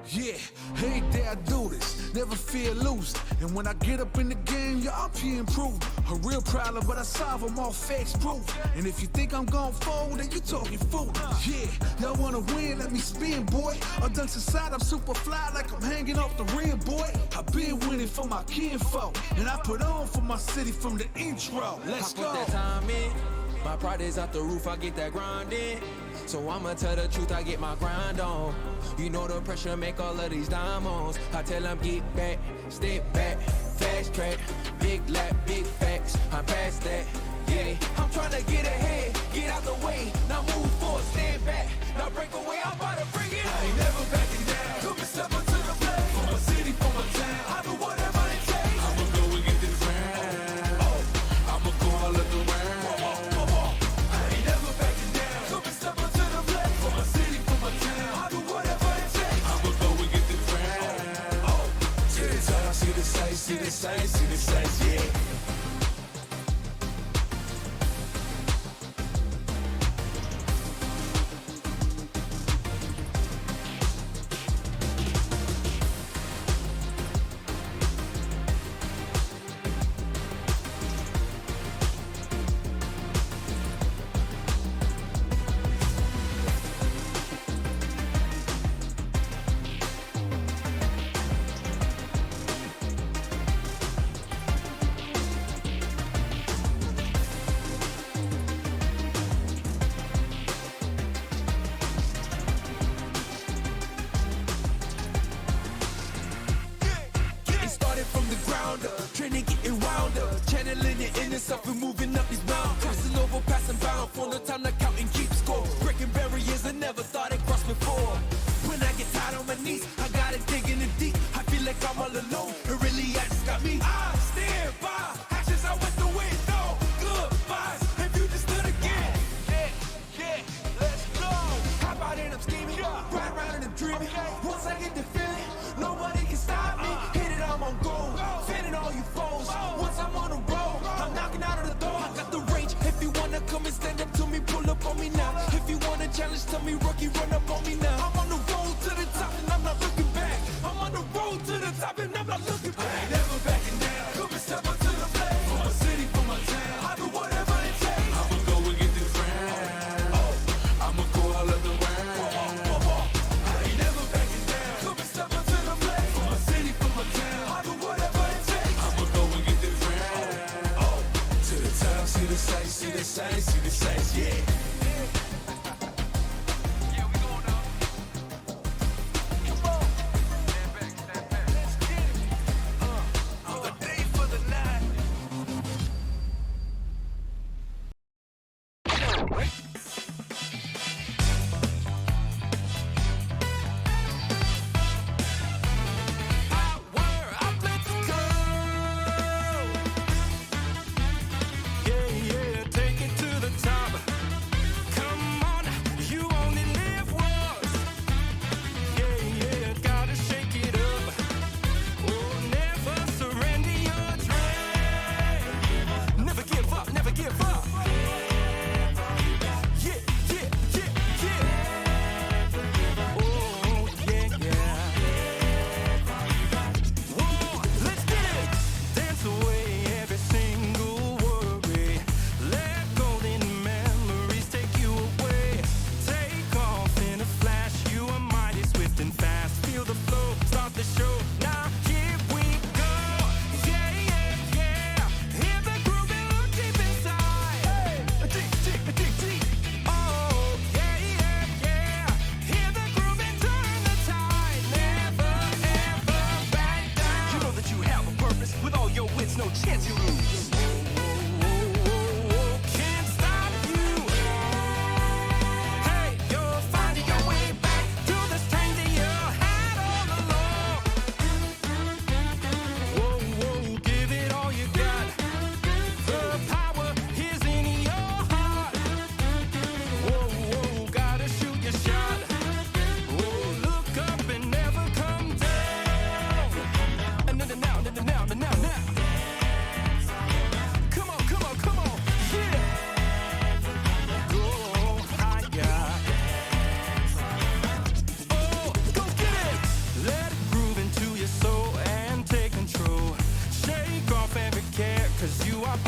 Yeah, every day I do this, never fear losing. And when I get up in the game, y'all be improving. A real problem, but I solve them all facts proof. And if you think I'm gon' fold, then you talking fool. Yeah, y'all wanna win, let me spin, boy. All dunks aside, I'm super fly like I'm hanging off the rim, boy. I been winning for my kinfolk, and I put on for my city from the intro. Let's go. I put that time in, my pride is out the roof, I get that grind in. So I'ma tell the truth, I get my grind on. You know the pressure make all of these diamonds. I tell them get back, step back, fast track, big lap, big facts. I'm past that, yeah. I'm trying to get ahead, get out the way. Now move forward, stand back, now break away. I'm about to bring it. I ain't never backing down. Took me step up to the plate. For my city, for my town. I do whatever it takes. I'ma go and get this round. Oh, I'ma go all of the round. See the sights, yeah. Training, getting rounder, channeling your inner self and moving up these mountains. Crossing over, passing bound, for no time to count and keep score. Breaking barriers I never thought I'd cross before. When I get tired on my knees, I gotta dig in it deep. I feel like I'm all alone, it really just got me. I stand by, actions out with the window. Goodbyes, if you just stood again. Yeah, let's go. Hop out and I'm scheming, ride around and I'm dreaming. Once I get the feeling, nobody can stop me. Hit it, I'm on gold. All you foes, once I'm on the road, I'm knocking out of the door. I got the range, if you wanna come and stand up to me, pull up on me now. If you wanna challenge, tell me rookie, run up on me now. I'm on the road to the top and I'm not looking back. I'm on the road to the top and I'm not looking back. I ain't never backing down, come and step up to the plate. For my city, for my town, I do whatever it takes. I'ma go and get this round. Oh, I'ma go all of the round. I ain't never backing down, come and step up to the plate. For my city, for my town, I do whatever it takes. See the sights, see the sights, see the sights, yeah. Yeah, we going now. Come on. Stand back. Let's get it. A day for the night.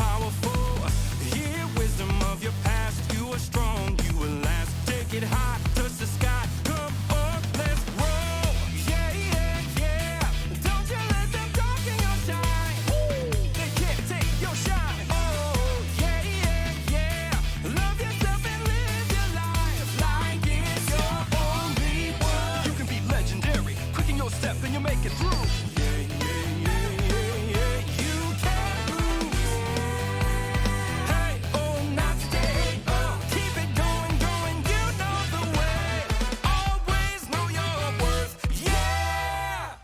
powerful. Hear wisdom of your past. You are strong, you will last. Take it high, touch the sky. Come on, let's roll. Yeah, yeah, yeah. Don't you let them talk in your shine. They can't take your shine. Oh, yeah, yeah, yeah. Love yourself and live your life like it's your only one. You can be legendary, quick in your step and you make it through. Yeah, yeah, yeah, yeah, yeah. You can't lose. Hey, oh, not today. Oh, keep it going, going. You know the way. Always know your worth. Yeah.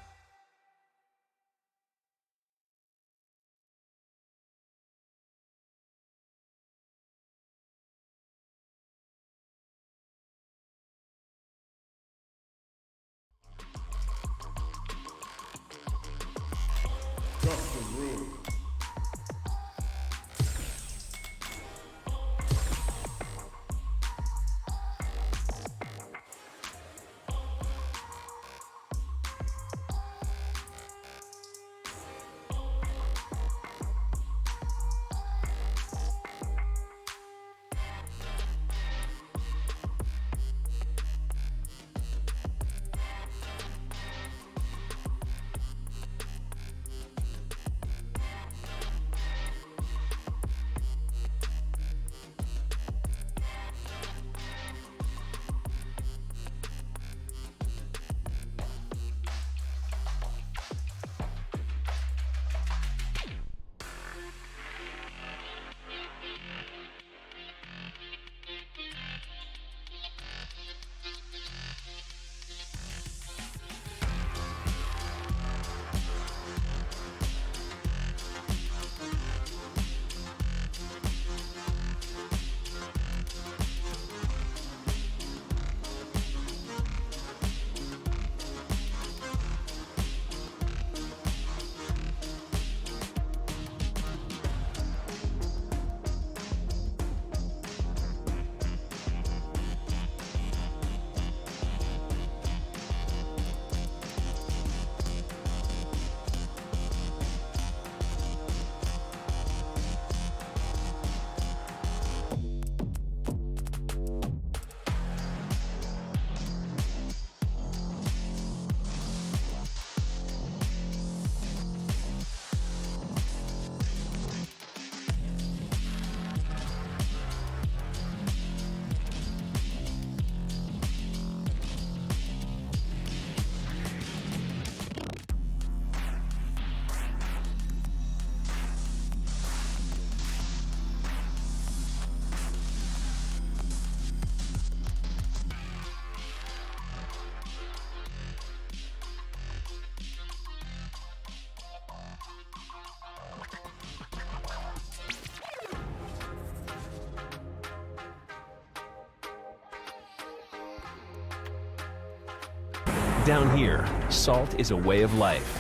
Down here, salt is a way of life.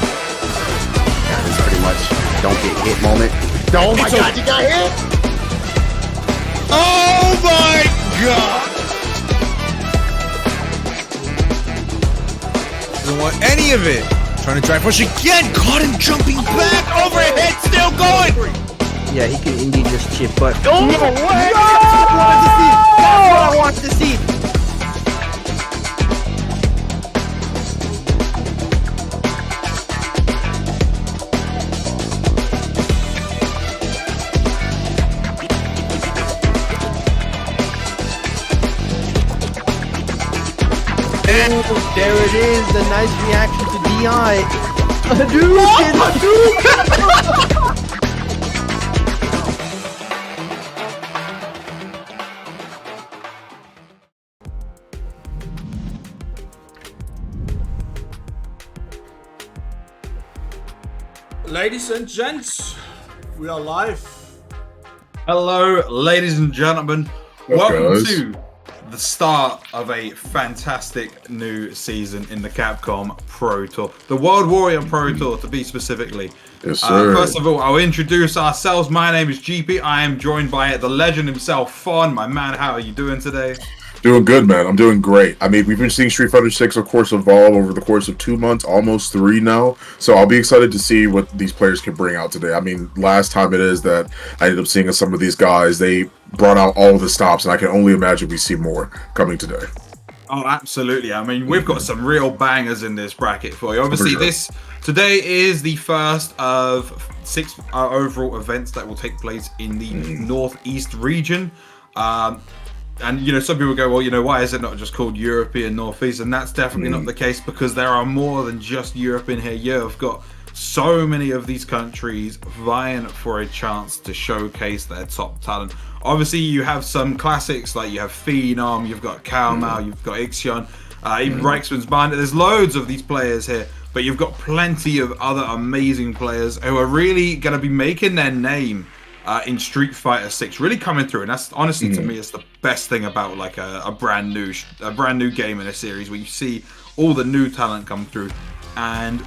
That is pretty much don't get hit moment. Oh my god, you got hit! Oh my god! Doesn't want any of it. Trying to try push again. Caught him jumping back. Overhead, still going. Yeah, he can indeed just chip, but Oh, no way! that's what I wanted to see. And there it is, the nice reaction to DI. Ladies and gents, we are live. Hello, ladies and gentlemen. Welcome to the start of a fantastic new season in the Capcom Pro Tour. The World Warrior Pro Tour, to be specifically. Yes, sir. First of all, I'll introduce ourselves. My name is GP. I am joined by the legend himself, Fawn. My man, how are you doing today? Doing good, man. I'm doing great. I mean, we've been seeing Street Fighter 6, of course, evolve over the course of 2 months, almost 3 now. So I'll be excited to see what these players can bring out today. I mean, last time it is that I ended up seeing some of these guys, they brought out all the stops, and I can only imagine we see more coming today. Oh, absolutely. I mean, we've got some real bangers in this bracket for you. Obviously, today is the first of 6 overall events that will take place in the Northeast region. And, you know, some people go, well, you know, why is it not just called European Northeast? And that's definitely not the case, because there are more than just Europe in here. You've got so many of these countries vying for a chance to showcase their top talent. Obviously, you have some classics, like you have Phenom, you've got Cao Mao, you've got Ixion, even Reichsman's Band. There's loads of these players here, but you've got plenty of other amazing players who are really going to be making their name in Street Fighter 6, really coming through. And that's honestly, to me, it's the best thing about like a brand new game in a series, where you see all the new talent come through. And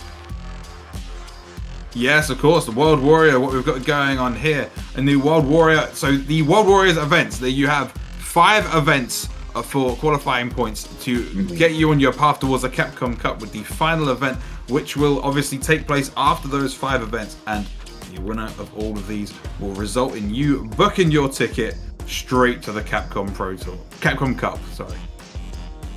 yes, of course, the World Warrior, what we've got going on here, a new World Warrior. So the World Warriors events, there you have 5 events for qualifying points to get you on your path towards the Capcom Cup, with the final event, which will obviously take place after those 5 events. And the winner of all of these will result in you booking your ticket straight to the Capcom Cup, sorry.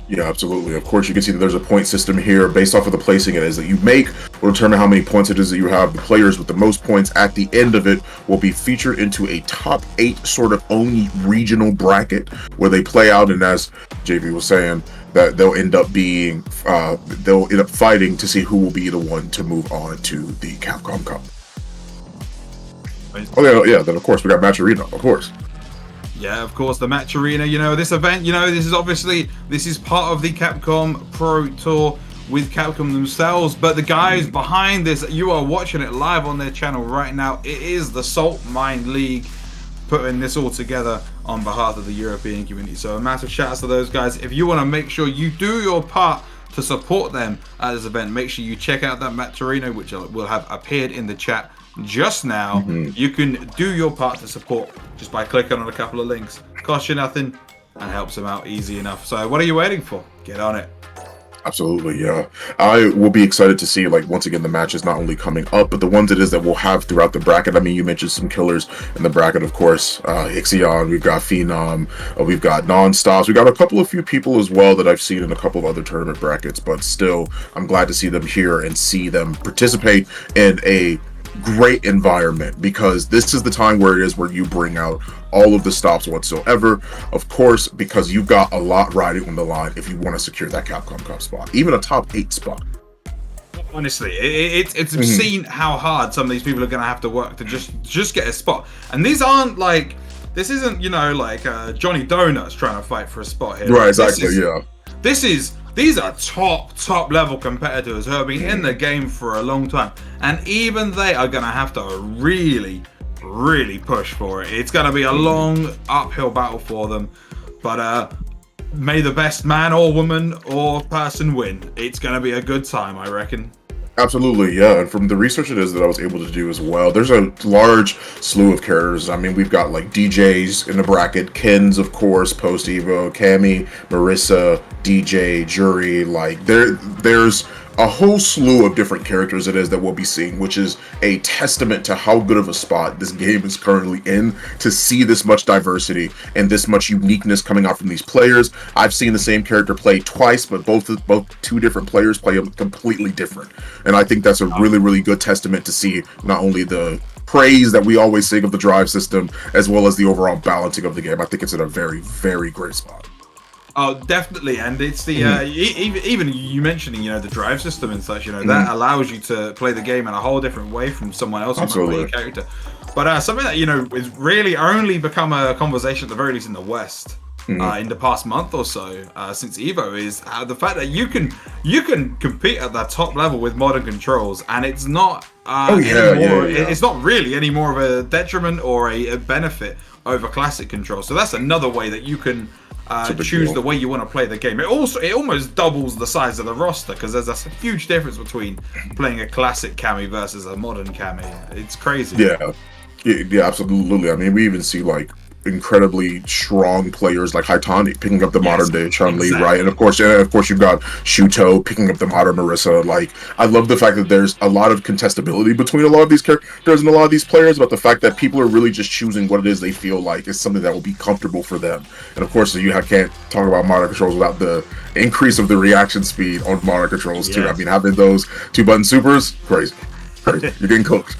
Yeah, absolutely. Of course, you can see that there's a point system here based off of the placing it is that you make will determine how many points it is that you have. The players with the most points at the end of it will be featured into a top 8 sort of own regional bracket where they play out. And as JV was saying, that they'll end up being, they'll end up fighting to see who will be the one to move on to the Capcom Cup. Oh yeah, then of course we got Match Arena, of course. Yeah, of course, the Match Arena. You know, this event, you know, this is part of the Capcom Pro Tour with Capcom themselves, but the guys behind this, you are watching it live on their channel right now. It is the Salt Mine League putting this all together on behalf of the European community. So a massive shout out to those guys. If you want to make sure you do your part to support them at this event, make sure you check out that Match Arena, which will have appeared in the chat just now. You can do your part to support just by clicking on a couple of links. Costs you nothing and helps them out easy enough. So what are you waiting for? Get on it. Absolutely, yeah. I will be excited to see, like, once again, the matches not only coming up, but the ones it is that we'll have throughout the bracket. I mean, you mentioned some killers in the bracket, of course. Ixion, we've got Phenom, we've got Non-Stops. We got a few people as well that I've seen in a couple of other tournament brackets, but still, I'm glad to see them here and see them participate in a great environment, because this is the time where it is where you bring out all of the stops whatsoever, of course, because you've got a lot riding on the line if you want to secure that Capcom Cup spot, even a top 8 spot. Honestly, it's obscene how hard some of these people are going to have to work to just get a spot. And these aren't like, this isn't, you know, like Johnny Donuts trying to fight for a spot here. Right, exactly, These are top level competitors who have been in the game for a long time, and even they are going to have to really push for it. It's going to be a long uphill battle for them, but may the best man or woman or person win. It's going to be a good time, I reckon. Absolutely, yeah. And from the research it is that I was able to do as well, there's a large slew of characters. I mean, we've got like DJs in the bracket, Ken's, of course, post Evo, Cammy, Marissa, DJ, Jury. Like there's a whole slew of different characters it is that we'll be seeing, which is a testament to how good of a spot this game is currently in, to see this much diversity and this much uniqueness coming out from these players. I've seen the same character play twice, but both 2 different players play them completely different. And I think that's a really good testament to see not only the praise that we always sing of the drive system, as well as the overall balancing of the game. I think it's in a very great spot. Oh, definitely, and it's the even you mentioning, you know, the drive system and such, you know, that allows you to play the game in a whole different way from someone else who might play your character. But something that, you know, is really only become a conversation at the very least in the West in the past month or so since Evo is the fact that you can compete at that top level with modern controls, and it's not it's not really any more of a detriment or a benefit over classic controls. So that's another way that you can choose the way you want to play the game. It almost doubles the size of the roster, because there's a huge difference between playing a classic Cammy versus a modern Cammy. It's crazy. Yeah, absolutely. I mean, we even see like incredibly strong players like Haitani picking up the modern day Chun-Li, right? And of course you've got Shuto picking up the modern Marissa. Like, I love the fact that there's a lot of contestability between a lot of these characters and a lot of these players, but the fact that people are really just choosing what it is they feel like is something that will be comfortable for them. And of course, you can't talk about modern controls without the increase of the reaction speed on modern controls too. I mean, having those 2-button supers, crazy. You're getting cooked.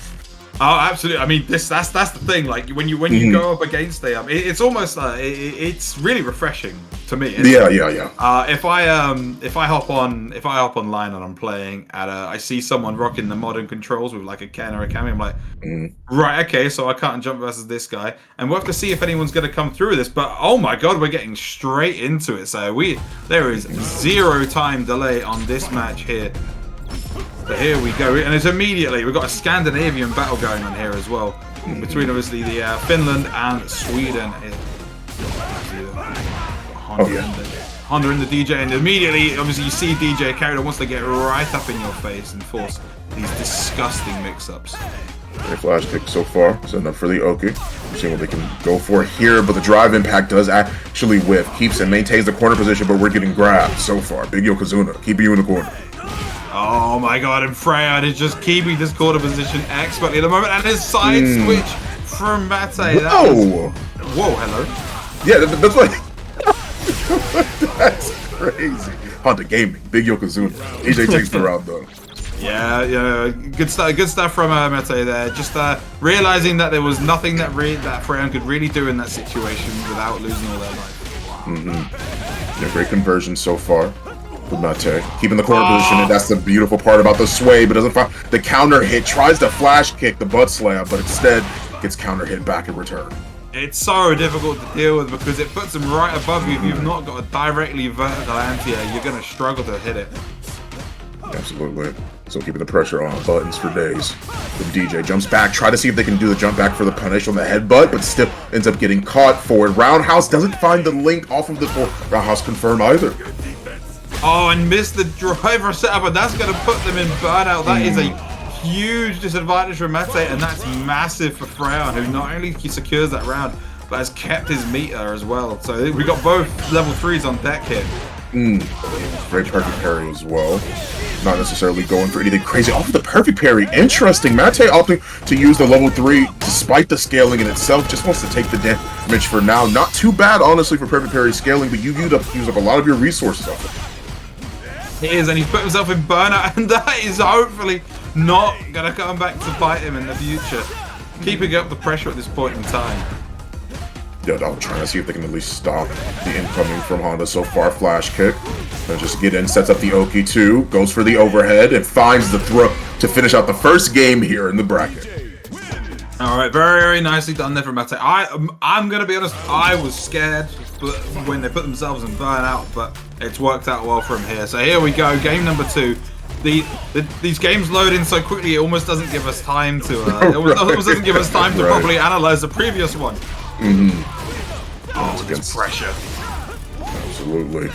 Oh, absolutely. I mean, that's the thing. Like when you go up against them, it's almost it's really refreshing to me. Yeah. If I hop online and I'm playing at I see someone rocking the modern controls with like a Ken or a Cammy, I'm like, right, okay, so I can't jump versus this guy, and we'll have to see if anyone's going to come through with this. But oh my god, we're getting straight into it. So there is 0 time delay on this match here. So here we go, and it's immediately we've got a Scandinavian battle going on here as well, between obviously the Finland and Sweden. Honda and the DJ, and immediately obviously you see DJ, a character wants to get right up in your face and force these disgusting mix-ups. A flash kick so far, setting up for the Oki. See what they can go for here, but the drive impact does actually whiff, keeps and maintains the corner position, but we're getting grabbed so far. Big Yokozuna keeping you in the corner. Oh my god, and Freya is just keeping this corner position expertly at the moment, and his side switch from Mate. Whoa, hello. Yeah, that's like... that's crazy. Honda Gaming, Big Yokozuna. AJ takes the round though. Yeah, good stuff from Mate there. Just realizing that there was nothing that Freya could really do in that situation without losing all their life. Yeah, great conversion so far. Mate keeping the corner position, and that's the beautiful part about the sway, but doesn't find the counter hit, tries to flash kick the butt slam, but instead gets counter hit back in return. It's so difficult to deal with because it puts him right above you. If you've not got a directly vertical anti-air, you're going to struggle to hit it. Absolutely. So keeping the pressure on buttons for days. The DJ jumps back, try to see if they can do the jump back for the punish on the headbutt, but still ends up getting caught forward. Roundhouse doesn't find the link off of the Roundhouse confirm either. Oh, and missed the driver setup, and that's going to put them in burnout. That is a huge disadvantage for Mate, and that's massive for Freya, who not only secures that round, but has kept his meter as well. So we got both level 3s on deck here. Great perfect parry as well. Not necessarily going for anything crazy. Off of the perfect parry, interesting. Mate opting to use the level 3 despite the scaling in itself. Just wants to take the damage for now. Not too bad, honestly, for perfect parry scaling, but you use up a lot of your resources off it. He is, and he's put himself in burnout, and that is hopefully not going to come back to bite him in the future. Keeping up the pressure at this point in time. Yeah, I'm trying to see if they can at least stop the incoming from Honda so far. Flash kick. And just get in, sets up the Oki 2, goes for the overhead, and finds the throw to finish out the first game here in the bracket. Alright, very, very nicely done there from Mate. I'm going to be honest, I was scared when they put themselves in burnout, but it's worked out well from here. So here we go, game number 2. These games load in so quickly, it almost doesn't give us time to properly analyze the previous one. Oh, it's pressure. Absolutely.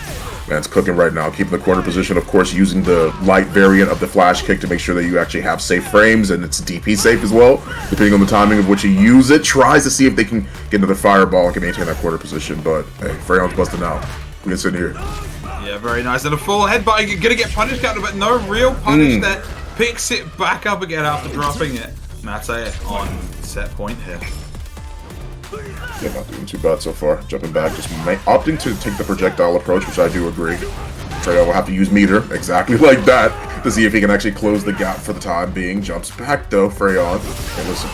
Man's cooking right now, keeping the corner position, of course, using the light variant of the flash kick to make sure that you actually have safe frames, and it's DP safe as well, depending on the timing of which you use it. Tries to see if they can get another fireball and can maintain that corner position, but hey, Freyon's busting out. We can sit here. Yeah, very nice. And a full headbutt, you're gonna get punished counter, but no real punish there. Picks it back up again after dropping it. Mate on set point here. Yeah, not doing too bad so far. Jumping back, just opting to take the projectile approach, which I do agree. Trey will have to use meter, exactly like that, to see if he can actually close the gap for the time being. Jumps back though, Freyon. Hey, listen,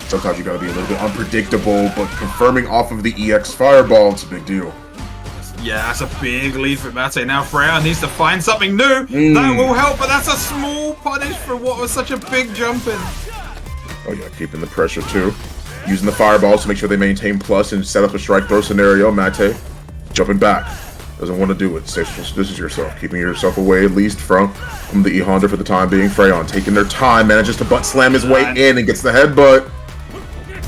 sometimes you gotta be a little bit unpredictable, but confirming off of the EX Fireball, it's a big deal. Yeah, that's a big lead for Mate. Now Freya needs to find something new. That will help, but that's a small punish for what was such a big jump in. Oh yeah, keeping the pressure too. Using the fireballs to make sure they maintain plus and set up a strike throw scenario. Mate jumping back. Doesn't want to do it. This is yourself. Keeping yourself away at least from the E-Honda for the time being. Freyon taking their time. Manages to butt slam his way in and gets the headbutt.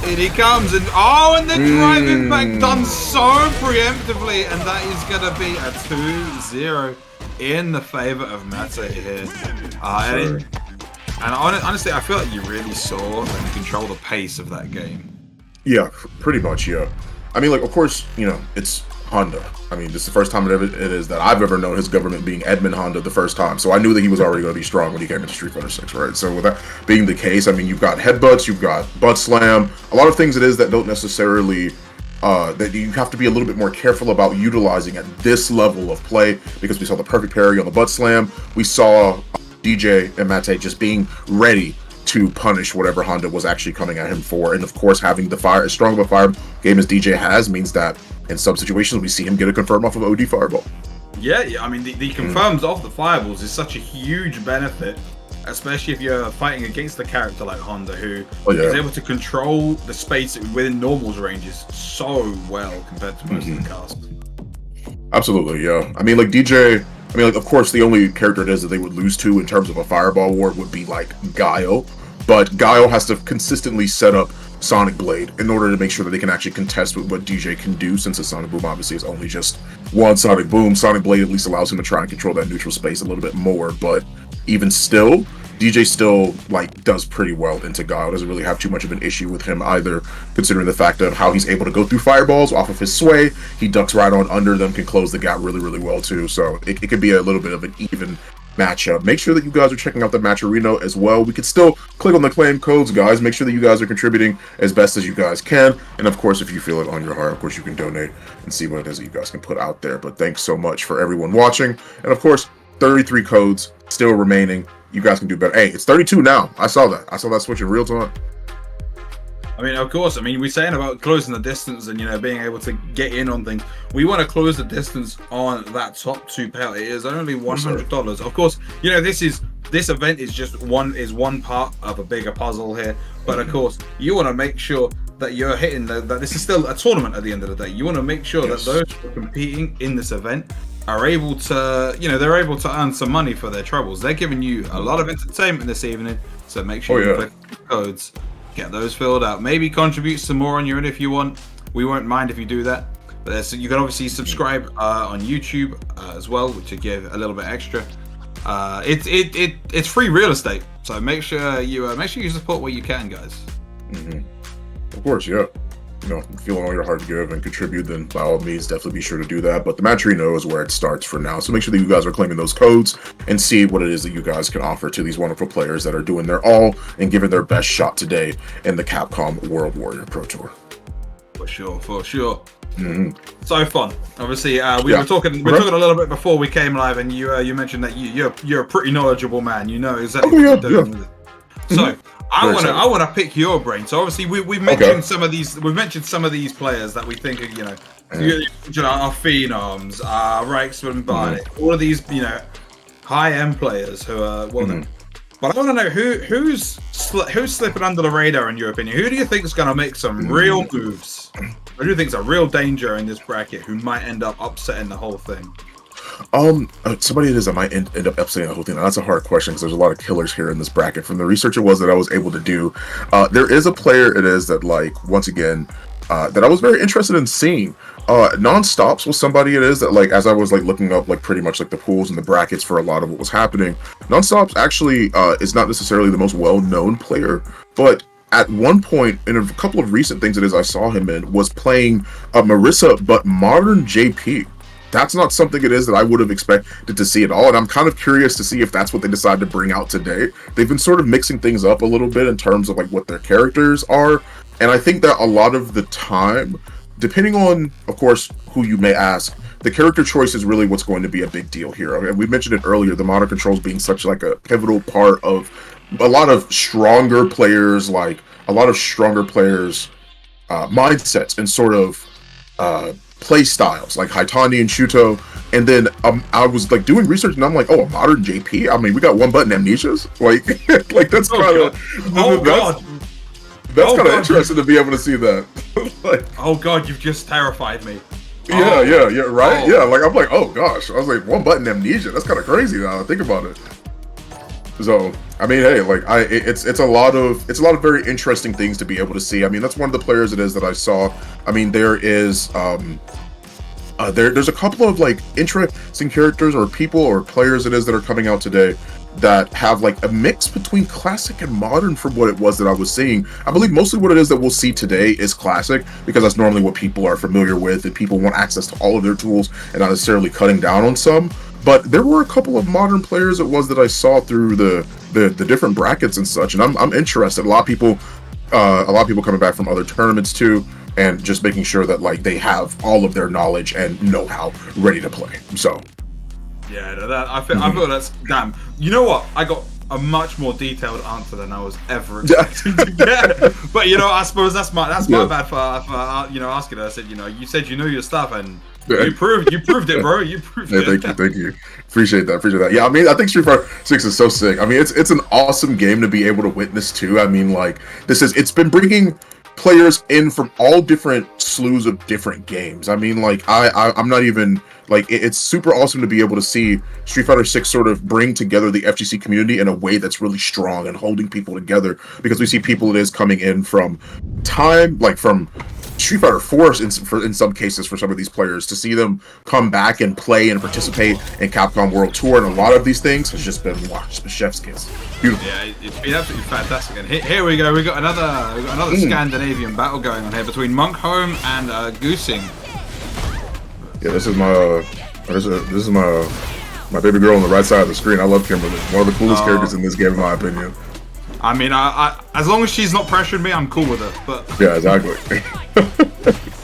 In he comes. And the drive impact done so preemptively. And that is going to be a 2-0 in the favor of Mate here. And honestly, I feel like you really saw and control the pace of that game. Yeah, pretty much, yeah. I mean, like, of course, you know, it's Honda. I mean, this is the first time it is that I've ever known his government being Edmund Honda the first time. So I knew that he was already going to be strong when he came into Street Fighter 6, right? So with that being the case, I mean, you've got headbutts, you've got butt slam, a lot of things it is that don't necessarily that you have to be a little bit more careful about utilizing at this level of play, because we saw the perfect parry on the butt slam. We saw DJ and Mate just being ready to punish whatever Honda was actually coming at him for. And of course, having the fire, as strong of a fire game as DJ has, means that in some situations we see him get a confirm off of OD fireball. Yeah, I mean, the confirms off the fireballs is such a huge benefit, especially if you're fighting against a character like Honda, who is able to control the space within normals ranges so well compared to most of the cast. Absolutely, yeah. I mean, like DJ, I mean, like, of course, the only character it is that they would lose to in terms of a fireball war would be like Guile, but Guile has to consistently set up Sonic Blade in order to make sure that they can actually contest with what DJ can do, since the Sonic Boom obviously is only just one Sonic Boom. Sonic Blade at least allows him to try and control that neutral space a little bit more, but even still, DJ still like does pretty well into Guile. Doesn't really have too much of an issue with him either, considering the fact of how he's able to go through fireballs off of his sway. He ducks right on under them, can close the gap really, really well too. So it could be a little bit of an even matchup. Make sure that you guys are checking out the Match Arena as well. We could still click on the claim codes, guys. Make sure that you guys are contributing as best as you guys can. And of course, if you feel it on your heart, of course, you can donate and see what it is that you guys can put out there. But thanks so much for everyone watching. And of course, 33 codes still remaining. You guys can do better. Hey, it's 32 now. I saw that switch in real time. I mean, of course, I mean, we're saying about closing the distance and, you know, being able to get in on things. We want to close the distance on that top 2 payout. It is only $100. Of course, you know, this event is just one part of a bigger puzzle here. But of course, you want to make sure that you're hitting that this is still a tournament at the end of the day. You want to make sure that those who are competing in this event are able to, you know, they're able to earn some money for their troubles. They're giving you a lot of entertainment this evening, so make sure you click the codes, get those filled out. Maybe contribute some more on your end if you want. We won't mind if you do that. But you can obviously subscribe on YouTube as well, which will give a little bit extra. It's free real estate, so make sure you support what you can, guys. Of course, yeah. You know, feeling all your heart to give and contribute, then by all means, definitely be sure to do that. But the Match Arena is where it starts for now. So make sure that you guys are claiming those codes and see what it is that you guys can offer to these wonderful players that are doing their all and giving their best shot today in the Capcom World Warrior Pro Tour. For sure. So fun. Obviously, we were talking a little bit before we came live, and you mentioned that you're a pretty knowledgeable man. You know exactly what you're doing with it. So I want to pick your brain. So obviously we've mentioned some of these. We've mentioned some of these players that we think are, you know, our phenoms, Reichsman, Barnett, all of these, you know, high-end players who are well known. But I want to know who's slipping under the radar in your opinion. Who do you think is going to make some real moves? Who do you think is a real danger in this bracket who might end up upsetting the whole thing? Somebody it is that might end up upsetting the whole thing. Now, that's a hard question because there's a lot of killers here in this bracket. From the research it was that I was able to do, there is a player it is that, like, once again, that I was very interested in seeing. Non-stops was somebody it is that, like, as I was like looking up like pretty much like the pools and the brackets for a lot of what was happening, non-stops actually is not necessarily the most well-known player, but at one point in a couple of recent things it is I saw him in was playing Marissa, but modern JP. That's not something it is that I would have expected to see at all, and I'm kind of curious to see if that's what they decide to bring out today. They've been sort of mixing things up a little bit in terms of like what their characters are, and I think that a lot of the time, depending on, of course, who you may ask, the character choice is really what's going to be a big deal here. And we mentioned it earlier, the modern controls being such like a pivotal part of a lot of stronger players, mindsets and sort of play styles like Haitani and Shuto. And then I was like doing research and I'm like, oh, a modern JP? I mean, we got one button amnesias? Like that's kind of that's kind of interesting to be able to see that. Like, oh god, you've just terrified me. Yeah, right? Yeah, like I'm like, oh gosh. I was like, one button amnesia. That's kind of crazy now I think about it. So I mean, hey, like it's a lot of very interesting things to be able to see. I mean, that's one of the players it is that I saw. I mean, there is There's a couple of like interesting characters or people or players it is that are coming out today that have like a mix between classic and modern from what it was that I was seeing. I believe mostly what it is that we'll see today is classic, because that's normally what people are familiar with, and people want access to all of their tools and not necessarily cutting down on some. But there were a couple of modern players it was that I saw through the different brackets and such, and I'm interested. A lot of people coming back from other tournaments too, and just making sure that like they have all of their knowledge and know-how ready to play. So yeah, I feel that's damn. You know what? I got a much more detailed answer than I was ever expecting to get. But you know, I suppose that's my bad for asking. I said, you said you knew your stuff, and you proved it, bro. You proved it. Thank you. Appreciate that. Yeah, I mean, I think Street Fighter 6 is so sick. I mean, it's an awesome game to be able to witness too. I mean, like it's been bringing players in from all different slews of different games. I mean, like I'm not even like it's super awesome to be able to see Street Fighter 6 sort of bring together the FGC community in a way that's really strong and holding people together, because we see people it is coming in from time, like from Street Fighter 4 in some cases for some of these players, to see them come back and play and participate in Capcom World Tour, and a lot of these things has just been chef's kiss. Beautiful. Yeah, it's been absolutely fantastic. And here we go. We got another Scandinavian battle going on here between Monkholm and Goosing. Yeah, this is my baby girl on the right side of the screen. I love Kimberly. One of the coolest characters in this game, in my opinion. I mean, I as long as she's not pressuring me, I'm cool with her. But yeah, exactly.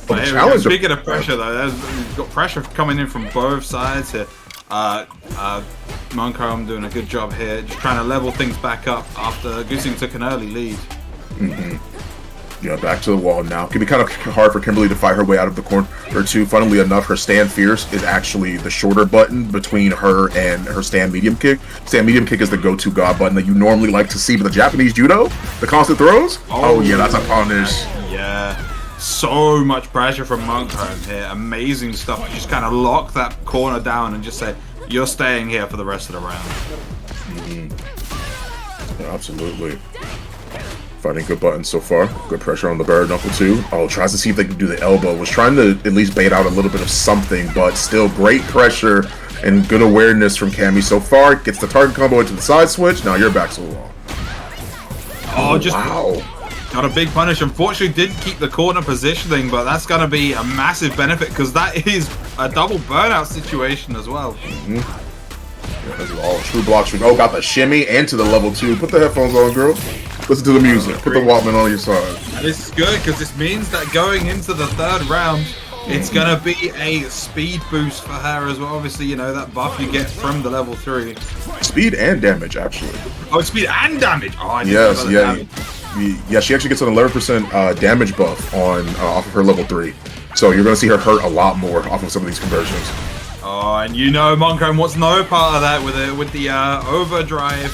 But here, speaking of pressure, though, we've got pressure coming in from both sides here. Monkholm doing a good job here, just trying to level things back up after Goosing took an early lead. Yeah, back to the wall now. It can be kind of hard for Kimberly to fight her way out of the corner or two. Funnily enough, her stand fierce is actually the shorter button between her and her stand medium kick. Stand medium kick is the go-to god button that you normally like to see, but the Japanese judo, the constant throws, oh yeah, that's a punish. Yeah, so much pressure from Monkholm here. Amazing stuff. Just kind of lock that corner down and just say, you're staying here for the rest of the round. Yeah, absolutely. Finding good buttons so far. Good pressure on the bare knuckle too. Oh, tries to see if they can do the elbow. Was trying to at least bait out a little bit of something, but still great pressure and good awareness from Cammy so far. Gets the target combo into the side switch. Now you're back to the wall. Oh, just wow. Got a big punish. Unfortunately, didn't keep the corner positioning, but that's going to be a massive benefit because that is a double burnout situation as well. Yeah, this is all true block streak. Oh, got the shimmy and to the level 2. Put the headphones on, girl. Listen to the music. Put the Walkman on your side. This is good because this means that going into the third round, it's going to be a speed boost for her as well. Obviously, you know, that buff you get from the level 3. Speed and damage, actually. Oh, speed and damage. Oh, I yes, yeah. Yeah, she actually gets an 11% damage buff on off of her level 3. So you're going to see her hurt a lot more off of some of these conversions. Oh, and you know Monkholm wants no part of that with the overdrive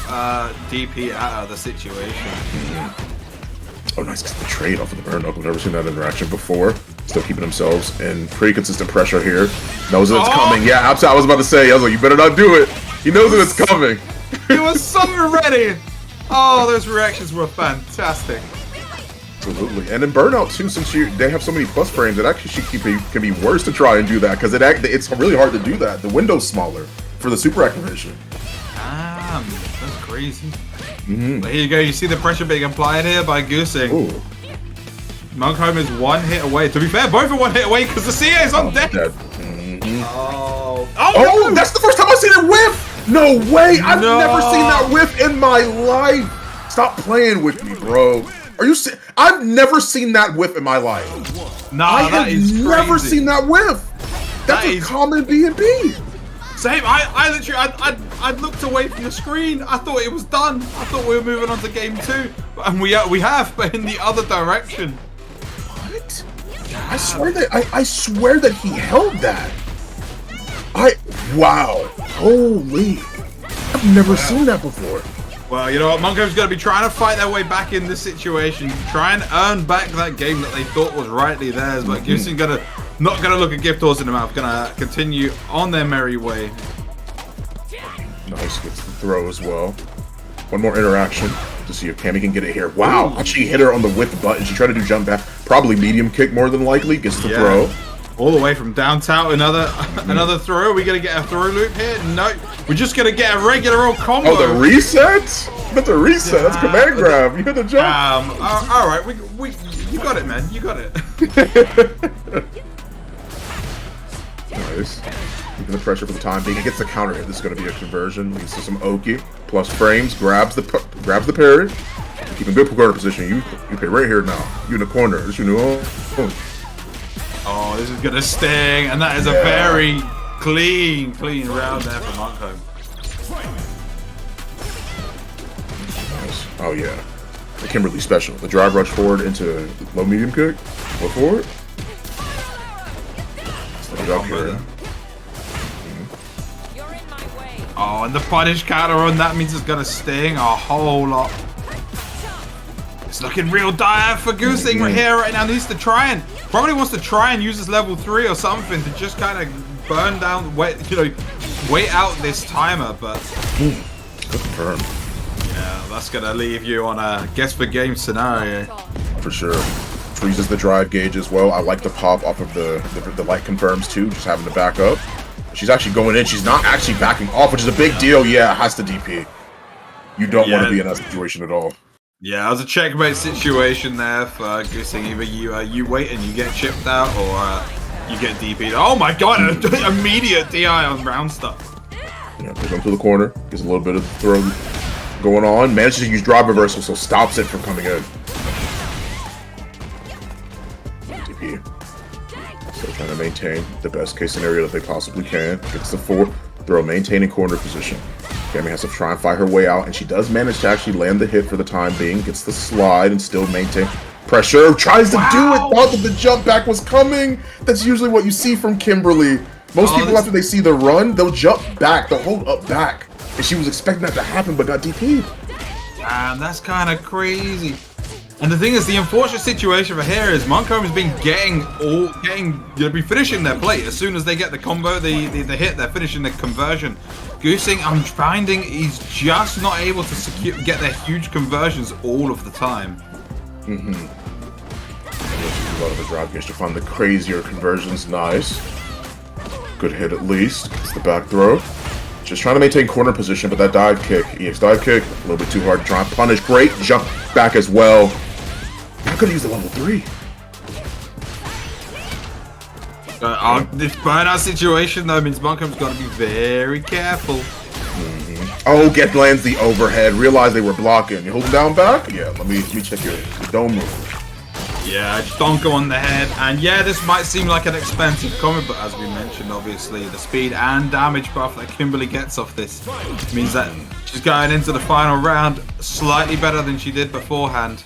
DP out of the situation. Oh, nice. The trade off of the burn knuckle. I've never seen that interaction before. Still keeping themselves in pretty consistent pressure here. Knows that it's coming. Yeah, I was about to say, I was like, you better not do it. He knows that it's coming. He was so ready. Oh, those reactions were fantastic. Absolutely, and in Burnout too, since they have so many plus frames, it actually can be worse to try and do that because it's really hard to do that. The window's smaller for the super activation. Damn, that's crazy. But here you go. You see the pressure being applied here by Goosing. Ooh. Monkholm is one hit away. To be fair, both are one hit away because the CA is on deck. Oh, that's the first time I've seen it whiff. No way! I've never seen that whiff in my life. Stop playing with me, bro. Are you? I've never seen that whiff in my life. Nah, I have never seen that whiff. That's a common B&B. Same. I literally, I looked away from the screen. I thought it was done. I thought we were moving on to game 2, and we have, but in the other direction. What? I swear that he held that. Wow. Holy. I've never seen that before. Well, you know what? Monkholm's going to be trying to fight their way back in this situation, try and earn back that game that they thought was rightly theirs. But Goosing not going to look a gift horse in the mouth. Going to continue on their merry way. Nice, gets the throw as well. One more interaction to see if Cammy can get it here. Wow, actually hit her on the width button. She tried to do jump back. Probably medium kick more than likely. Gets the throw. All the way from downtown, another throw. Are we gonna get a throw loop here? No, we're just gonna get a regular old combo. Oh, the reset? That's a reset. That's command grab. You hit the jump. All right, you got it, man. You got it. Nice. Keeping the pressure for the time being. It gets the counter hit. This is going to be a conversion. Leads to some Oki. Plus frames. Grabs the parry. Keeping good corner position. You pay right here now. You in the corner. This is your new home. Oh, this is gonna sting, and that is a very clean round there for Montcomb. Nice. Oh yeah. The Kimberly special. The drive rush forward into low medium kick. Go forward. Let it up here. Oh, and the punish counter on that means it's gonna sting a whole lot. It's looking real dire for Goosing right here right now. Needs to probably wants to try and use his level 3 or something to just kind of burn down, wait out this timer, but good confirm. Yeah, that's gonna leave you on a guess for game scenario. For sure. Freezes the drive gauge as well. I like the pop off of the light confirms too, just having to back up. She's actually going in. She's not actually backing off, which is a big deal. Yeah, it has to DP. You don't want to be in that situation at all. Yeah, it was a checkmate situation there for Goosing. Either you wait and you get chipped out, or you get DP'd. Oh my god, immediate DI on round stuff. Yeah, goes into the corner, gets a little bit of throw going on, manages to use drive reversal, so stops it from coming in. DP. Still trying to maintain the best case scenario that they possibly can. Gets the 4, throw, maintaining corner position. Cammy has to try and fight her way out, and she does manage to actually land the hit for the time being. Gets the slide and still maintain pressure. Tries to do it, thought that the jump back was coming. That's usually what you see from Kimberly. Most people, after they see the run, they'll jump back, they'll hold up back. And she was expecting that to happen, but got DP'd. Damn, that's kind of crazy. And the thing is, the unfortunate situation for here is Montcomb has been be finishing their plate as soon as they get the combo, the hit. They're finishing the conversion. Goosing, I'm finding he's just not able to get their huge conversions all of the time. A lot of the drop gauge to find the crazier conversions. Nice. Good hit at least. It's the back throw. Just trying to maintain corner position, but that dive kick, EX dive kick, a little bit too hard to try and punish. Great jump back as well. I could have used the level 3. This burnout situation though means Montcomb's got to be very careful. Oh, Get lands the overhead. Realize they were blocking. You holding down back? Yeah, let me check your don't move. Yeah, just don't go on the head. And yeah, this might seem like an expensive comment, but as we mentioned, obviously, the speed and damage buff that Kimberly gets off this means that she's going into the final round slightly better than she did beforehand.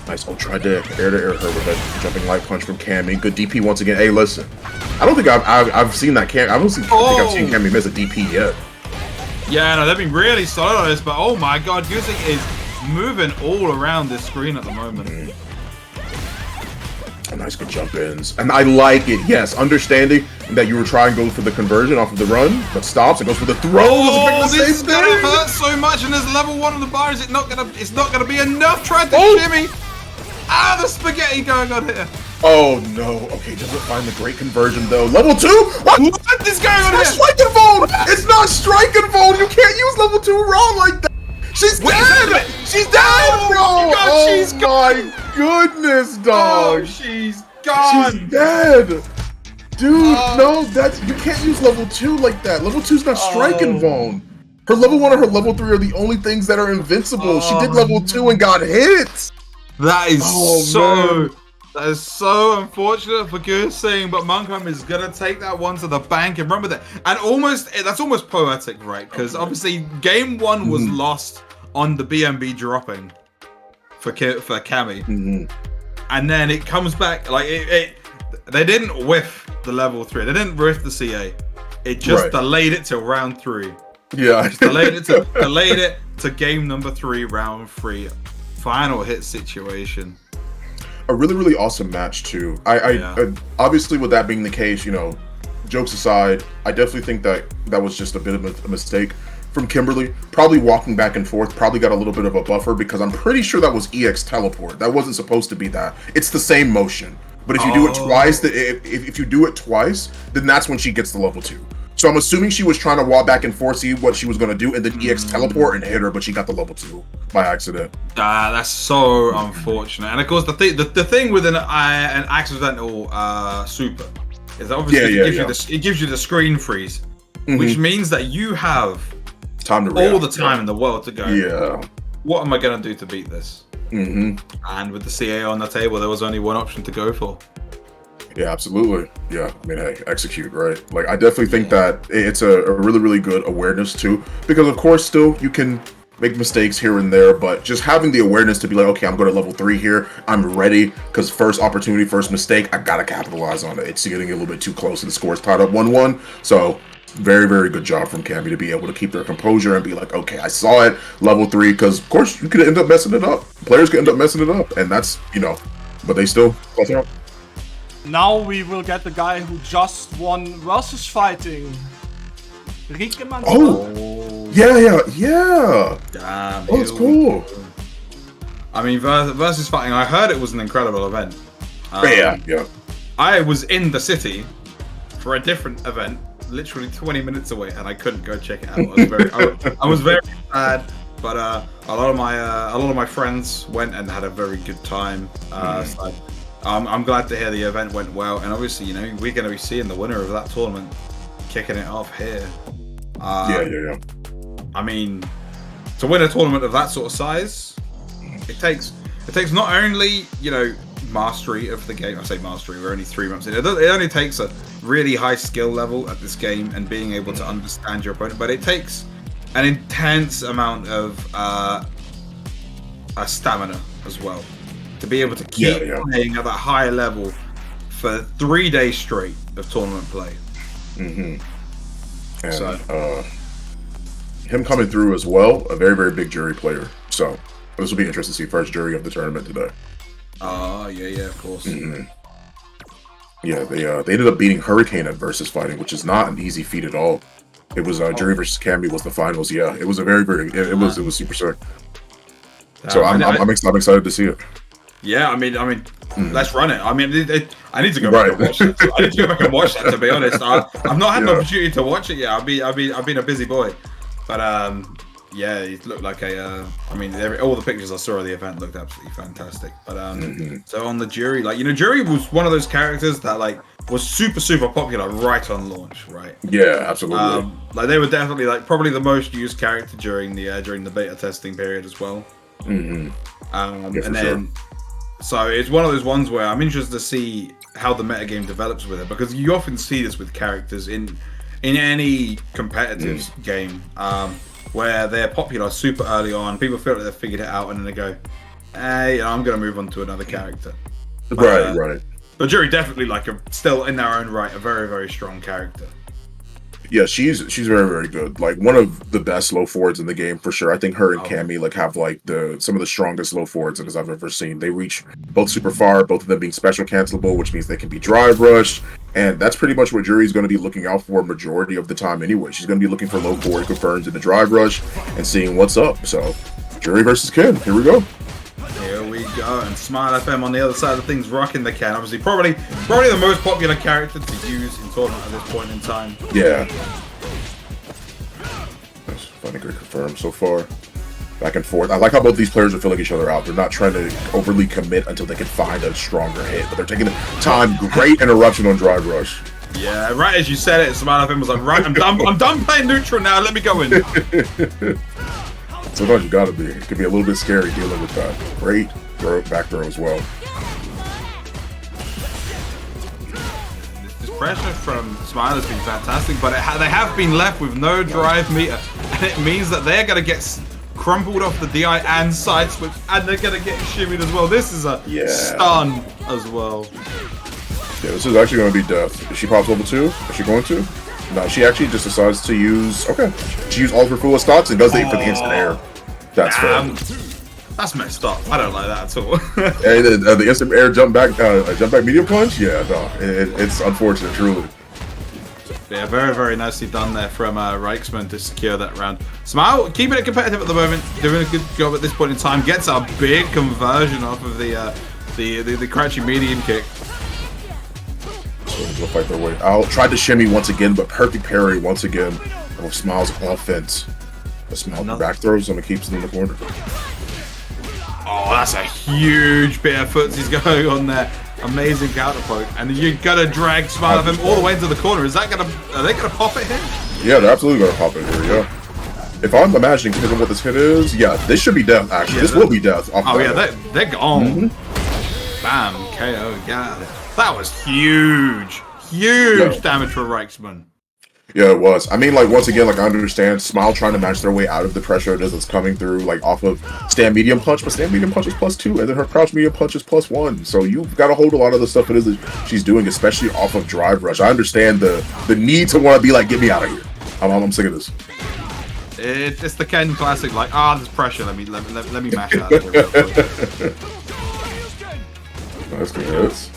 Nice. Oh, tried to air her with that jumping light punch from Cammy. Good DP once again. Hey, listen, I don't think I've seen that Cammy. I don't think I've seen Cammy miss a DP yet. Yeah, no, they've been really solid on this, but oh my god, Goosing is moving all around this screen at the moment. Nice, good jump ins. And I like it, yes. Understanding that you were trying to go for the conversion off of the run, but stops and goes for the throw. Oh, this is gonna hurt so much, and there's level 1 on the bar. It's not gonna be enough. Trying to shimmy. Ah, the spaghetti going on here. Oh no. Okay, doesn't find the great conversion though. Level 2? What is going on here? It's not strike involved! It's not strike involved! You can't use level 2 wrong like that! She's dead! She's dead, bro! Oh, she's gone! My goodness, dog! Oh, she's gone! She's dead! Dude, no, you can't use level 2 like that. Level 2's not strike involved. Her level 1 and her level 3 are the only things that are invincible. She did level 2 and got hit! That is that is so unfortunate for Goosing, but Montcomb is gonna take that one to the bank. And remember that, and that's almost poetic, right? Because obviously game 1 was lost on the BMB dropping for Cammy, and then it comes back like they didn't whiff the level 3, they didn't whiff the CA. It just delayed it till round 3. Yeah, delayed it to game number 3, round 3. Final hit situation. A really, really awesome match too. I obviously, with that being the case, you know, jokes aside, I definitely think that was just a bit of a mistake from Kimberly. Probably walking back and forth, probably got a little bit of a buffer because I'm pretty sure that was EX teleport. That wasn't supposed to be that. It's the same motion. But if you do it twice, if you do it twice, then that's when she gets the level 2. So I'm assuming she was trying to walk back and forth, see what she was going to do, and then EX teleport and hit her, but she got the level 2 by accident. That's so unfortunate. And of course, the thing with an accidental super is that obviously it gives you the screen freeze, which means that you have time to react, all the time in the world to go. Yeah. What am I going to do to beat this? And with the CA on the table, there was only one option to go for. Yeah, absolutely. Yeah, I mean, hey, execute, right? Like, I definitely think that it's a really, really good awareness too, because of course, still you can make mistakes here and there, but just having the awareness to be like, okay, I'm going to level 3 here, I'm ready, because first opportunity, first mistake, I gotta capitalize on it. It's getting a little bit too close, and the score's tied up 1-1. So very, very good job from Cammy to be able to keep their composure and be like, okay, I saw it, level 3, because of course you could end up messing it up. Players could end up messing it up, and that's, but they still close it out. Now we will get the guy who just won versus fighting. Oh, yeah. Damn. Oh, that's cool. I mean, versus fighting, I heard it was an incredible event. Yeah. I was in the city for a different event, literally 20 minutes away, and I couldn't go check it out. I was very sad, but a lot of my friends went and had a very good time. So I'm glad to hear the event went well, and obviously, we're going to be seeing the winner of that tournament kicking it off here. Yeah. I mean, to win a tournament of that sort of size, it takes not only mastery of the game. I say mastery, we're only 3 months in. It only takes a really high skill level at this game and being able to understand your opponent, but it takes an intense amount of stamina as well to be able to keep playing at that high level for 3 days straight of tournament play. And him coming through as well, a very, very big jury player. So this will be interesting to see first jury of the tournament today. Yeah, of course. Yeah, they ended up beating Hurricane at versus fighting, which is not an easy feat at all. It was jury versus Cammy was the finals. Yeah, it was a very, very it was super sick. So I'm excited to see it. Yeah, I mean, let's run it. I mean, I need to go back and watch it. I need to go back and watch that. To be honest, I've not had an opportunity to watch it yet. I've been a busy boy, but yeah, it looked like all the pictures I saw of the event looked absolutely fantastic. But so on the jury, jury was one of those characters that was super, super popular right on launch, right? Yeah, absolutely. They were definitely probably the most used character during the beta testing period as well. So it's one of those ones where I'm interested to see how the metagame develops with it, because you often see this with characters in any competitive game, where they're popular super early on, people feel like they've figured it out, and then they go, hey, I'm going to move on to another character. Right. But Jury definitely still in their own right, a very, very strong character. Yeah, she's very, very good. One of the best low forwards in the game for sure. I think her and Cammy have some of the strongest low forwards that I've ever seen. They reach both super far, both of them being special cancelable, which means they can be drive rushed, and that's pretty much what Jury's going to be looking out for majority of the time anyway. She's going to be looking for low forward confirms in the drive rush and seeing what's up. So Jury versus Ken, here we go. Here we go, and Smile FM on the other side of things, rocking the Ken. Obviously, probably the most popular character to use in tournament at this point in time. Yeah. That's finding great confirm so far. Back and forth. I like how both these players are filling each other out. They're not trying to overly commit until they can find a stronger hit, but they're taking the time. Great interruption on drive rush. Yeah, right as you said it, Smile FM was like, right, I'm done playing neutral now. Let me go in. Sometimes you gotta be. It can be a little bit scary dealing with that. Great back throw as well. This pressure from Smile has been fantastic, but they have been left with no drive meter, and it means that they're gonna get crumpled off the DI and side switch, and they're gonna get shimmied as well. This is a stun as well. Yeah, this is actually gonna be death. If she pops level 2, is she going to? No, she actually just decides to use. She used all of her fullest thoughts and does the for the instant air. That's fair. That's messed up. I don't like that at all. Hey, the instant air jump back medium punch. Yeah, no, it's unfortunate, truly. Yeah, very, very nicely done there from Reichsman to secure that round. Smile keeping it competitive at the moment, doing a good job at this point in time. Gets a big conversion off of the crouching medium kick. They'll fight their way out. Tried to shimmy once again, but perfect parry once again. Oh, Smile's offense. The Smile back throws him and keeps him in the corner. Oh, that's a huge bit of footsies going on there. Amazing counter poke. And you're gonna drag Smile of him all the way into the corner. Are they gonna pop it here? Yeah, they're absolutely gonna pop it here, yeah. If I'm imagining considering what this hit is, yeah, this should be death, actually. This will be death. Oh, yeah, they're gone. Bam, KO, yeah. That was huge. Huge damage for Reichsman. Yeah, it was. I mean, like, once again, like, I understand Smile trying to match their way out of the pressure it is that's coming through, like, off of stand medium punch, but stand medium punch is +2, and then her crouch medium punch is +1. So you've got to hold a lot of the stuff it is that she's doing, especially off of drive rush. I understand the need to want to be like, get me out of here. I'm sick of this. It's the Ken classic, like, there's pressure. Let me mash that real quick. Nice hits.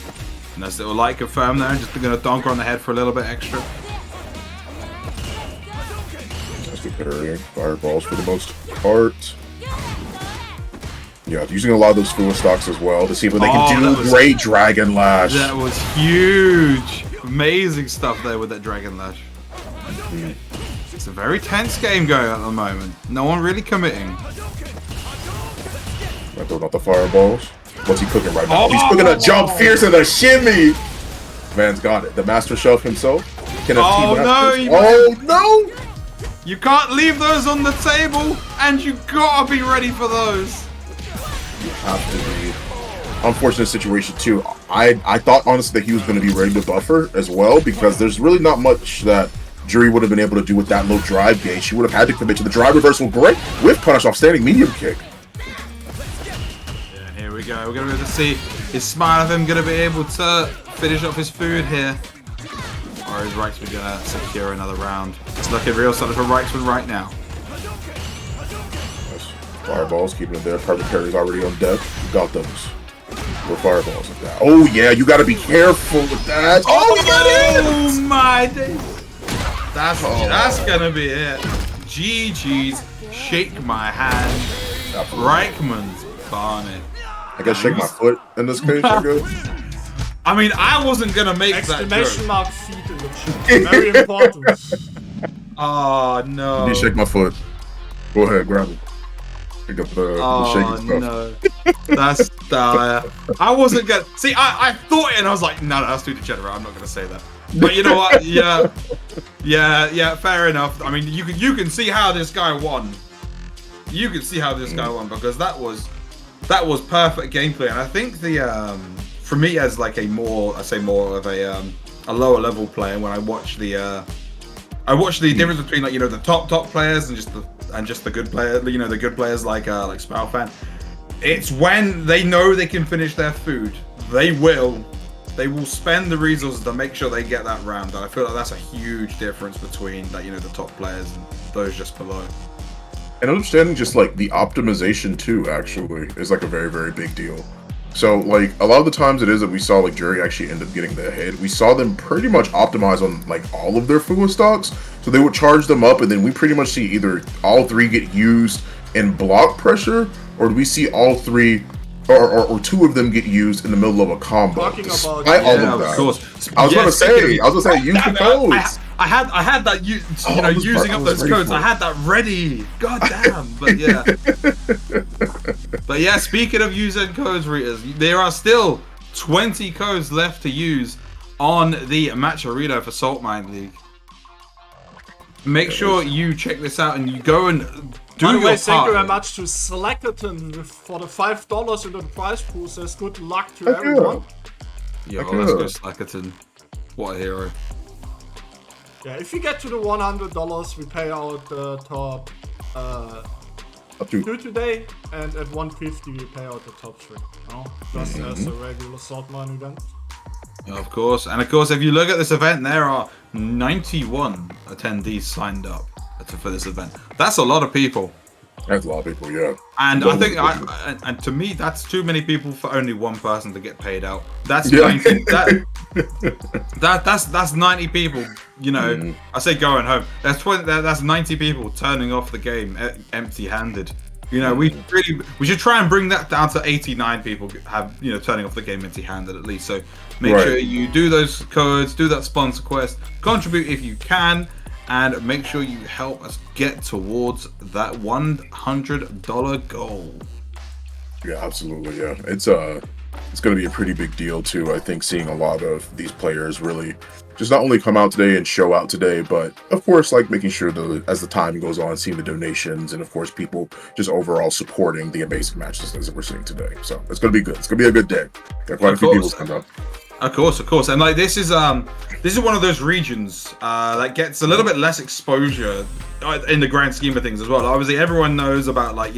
Nice little light confirm there. Just gonna donk her on the head for a little bit extra. That's good parrying. Fireballs for the most part. Yeah, using a lot of those Fua stocks as well to see what they can do. Great Dragon Lash. That was huge. Amazing stuff there with that Dragon Lash. It's a very tense game going on at the moment. No one really committing. I throwing out the fireballs. What's he cooking right now? He's cooking a jump fierce and a shimmy. Man's got it. The master shelf himself. Oh no! You can't leave those on the table, and you gotta be ready for those. You have to be. Unfortunate situation too. I thought honestly that he was going to be ready to buffer as well, because there's really not much that Jury would have been able to do with that low drive gauge. She would have had to commit to the drive reversal great with punish off standing medium kick. Yeah, here we go. We're going to be able to see, is Smile of him going to be able to finish off his food here? Or is Reichsman going to secure another round? It's looking real solid for Reichsman right now. Nice. Fireballs, keeping it there. Perfect parry's already on deck. You got those. With fireballs like that. Oh yeah, you got to be careful with that. Oh my days. That's gonna be it. GG's. Shake my hand. Reichman's Barney. I guess shake my foot in this case, I guess. I mean, I wasn't gonna make that joke. Exclamation mark feet in the chat. Very important. Oh no. You shake my foot. Go ahead, grab it. Pick up the shaky stuff. No. That's I wasn't gonna see. I thought it and I was like, no, that's too degenerate. I'm not gonna say that. But you know what? Yeah. Fair enough. I mean, you can see how this guy won. You can see how this guy won because that was perfect gameplay. And I think the for me as like more of a lower level player, when I watch the difference between like the top players and just the good player, the good players like Spalfan. It's when they know they can finish their food, they will spend the resources to make sure they get that round. And I feel like that's a huge difference between the top players and those just below. And understanding just like the optimization too, actually, is like a very, very big deal. So like a lot of the times it is that we saw like Jury actually end up getting the hit. We saw them pretty much optimize on like all of their Fua stocks. So they would charge them up and then we pretty much see either all three get used in block pressure, or do we see all three or two of them get used in the middle of a combo? Despite all of that. Of course. I was gonna say use the codes. I had that using up those codes. I had that ready. God damn. But yeah. But yeah, speaking of using codes, readers, there are still 20 codes left to use on the match arena for Salt Mine League. Make sure you check this out and you go and do your part. Thank you very much to Slackerton for the $5 in the prize pool. Says good luck to everyone. Yo, let's go Slackerton. What a hero. Yeah, if we get to the $100, we pay out the top two today, and at 150 we pay out the top 3. Just as a regular Salt Mine event. Of course, and of course, if you look at this event, there are 91 attendees signed up for this event. That's a lot of people. That's a lot of people, yeah. And I think, and to me, that's too many people for only one person to get paid out. That's 90, that's 90 people. I say going home. That's 90 people turning off the game empty-handed. You know, we should try and bring that down to 89 people have, you know, turning off the game empty-handed at least. So make sure you do those codes, do that sponsor quest, contribute if you can, and make sure you help us get towards that $100 goal. Yeah, absolutely. Yeah, it's going to be a pretty big deal too. I think seeing a lot of these players really just not only come out today and show out today, but of course, like making sure that as the time goes on, seeing the donations and of course people just overall supporting the amazing matches that we're seeing today. So it's going to be good. It's going to be a good day. Got quite a few people coming up. Of course, and like this is one of those regions that gets a little bit less exposure in the grand scheme of things as well. Obviously, everyone knows about like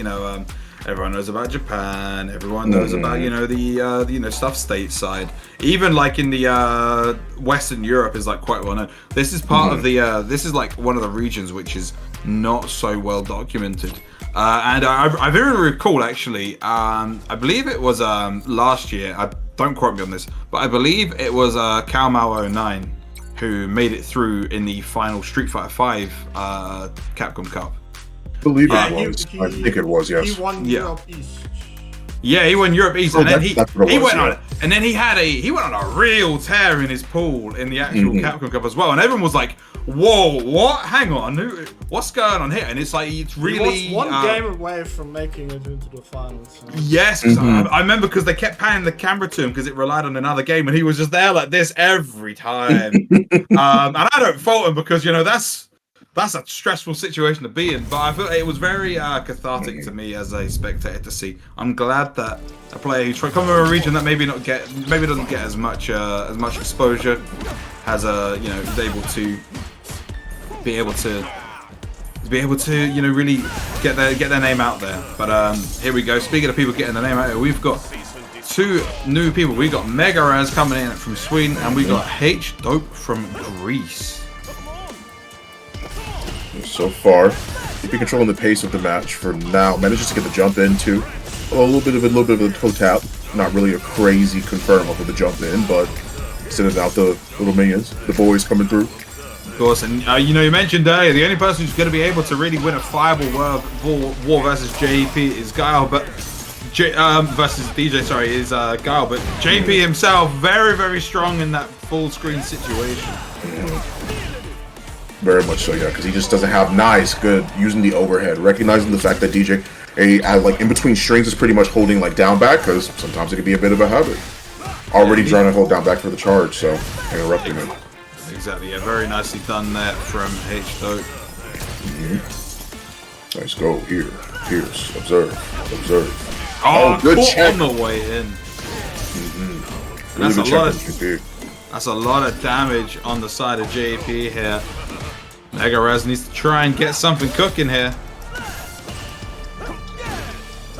everyone knows about Japan. Everyone knows about the stuff stateside. Even like in the Western Europe is like quite well known. This is part of the this is like one of the regions which is not so well documented. And I very recall actually. I believe it was last year. Don't quote me on this, but I believe it was Calmao09 who made it through in the final Street Fighter V Capcom Cup. I believe it was. I think it was. Yes. He won Europe East. Yeah, he won Europe East, and then he went on a real tear in his pool in the actual Capcom Cup as well, and everyone was like, "Whoa, what? Hang on, what's going on here?" And it's like it's really he was one game away from making it into the finals. So. Yes, I remember because they kept panning the camera to him because it relied on another game, and he was just there like this every time. And I don't fault him because that's a stressful situation to be in, but I feel it was very cathartic to me as a spectator to see. I'm glad that a player who's coming from a region that maybe doesn't get as much exposure has is able to really get their name out there. But here we go. Speaking of people getting their name out there, we've got two new people. We got Megaraz coming in from Sweden, and we got H-Dope from Greece. So far, keeping controlling the pace of the match for now. Manages to get the jump into a little bit of a toe tap. Not really a crazy confirm off of the jump in, but sending out the little minions, the boys coming through. Of course, and you mentioned earlier the only person who's going to be able to really win a fireball war versus JP is Guile, but versus DJ, sorry, is Guile, but JP himself very, very strong in that full screen situation. Very much so, yeah, because he just doesn't have good using the overhead, recognizing the fact that DJ, like in between strings, is pretty much holding like down back because sometimes it can be a bit of a habit. Already trying to hold down back for the charge, so interrupting him. Exactly, yeah, very nicely done there from H-Dope. Nice go here, Pierce, observe. Oh, good check on the way in. That's a lot of damage on the side of JP here. Megaraz needs to try and get something cooking here.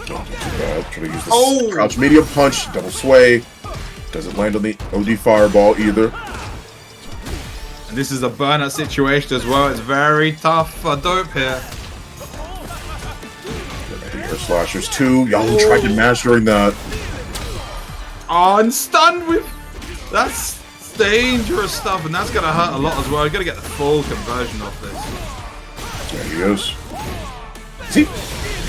Too bad. Try to use this crouch medium punch, double sway. Doesn't land on the OD fireball either. And this is a burnout situation as well. It's very tough for Dope here. Air slashers too. Young tried to mash during that. Oh, and stunned with that's dangerous stuff, and that's gonna hurt a lot as well. You gotta get the full conversion off this. There he is.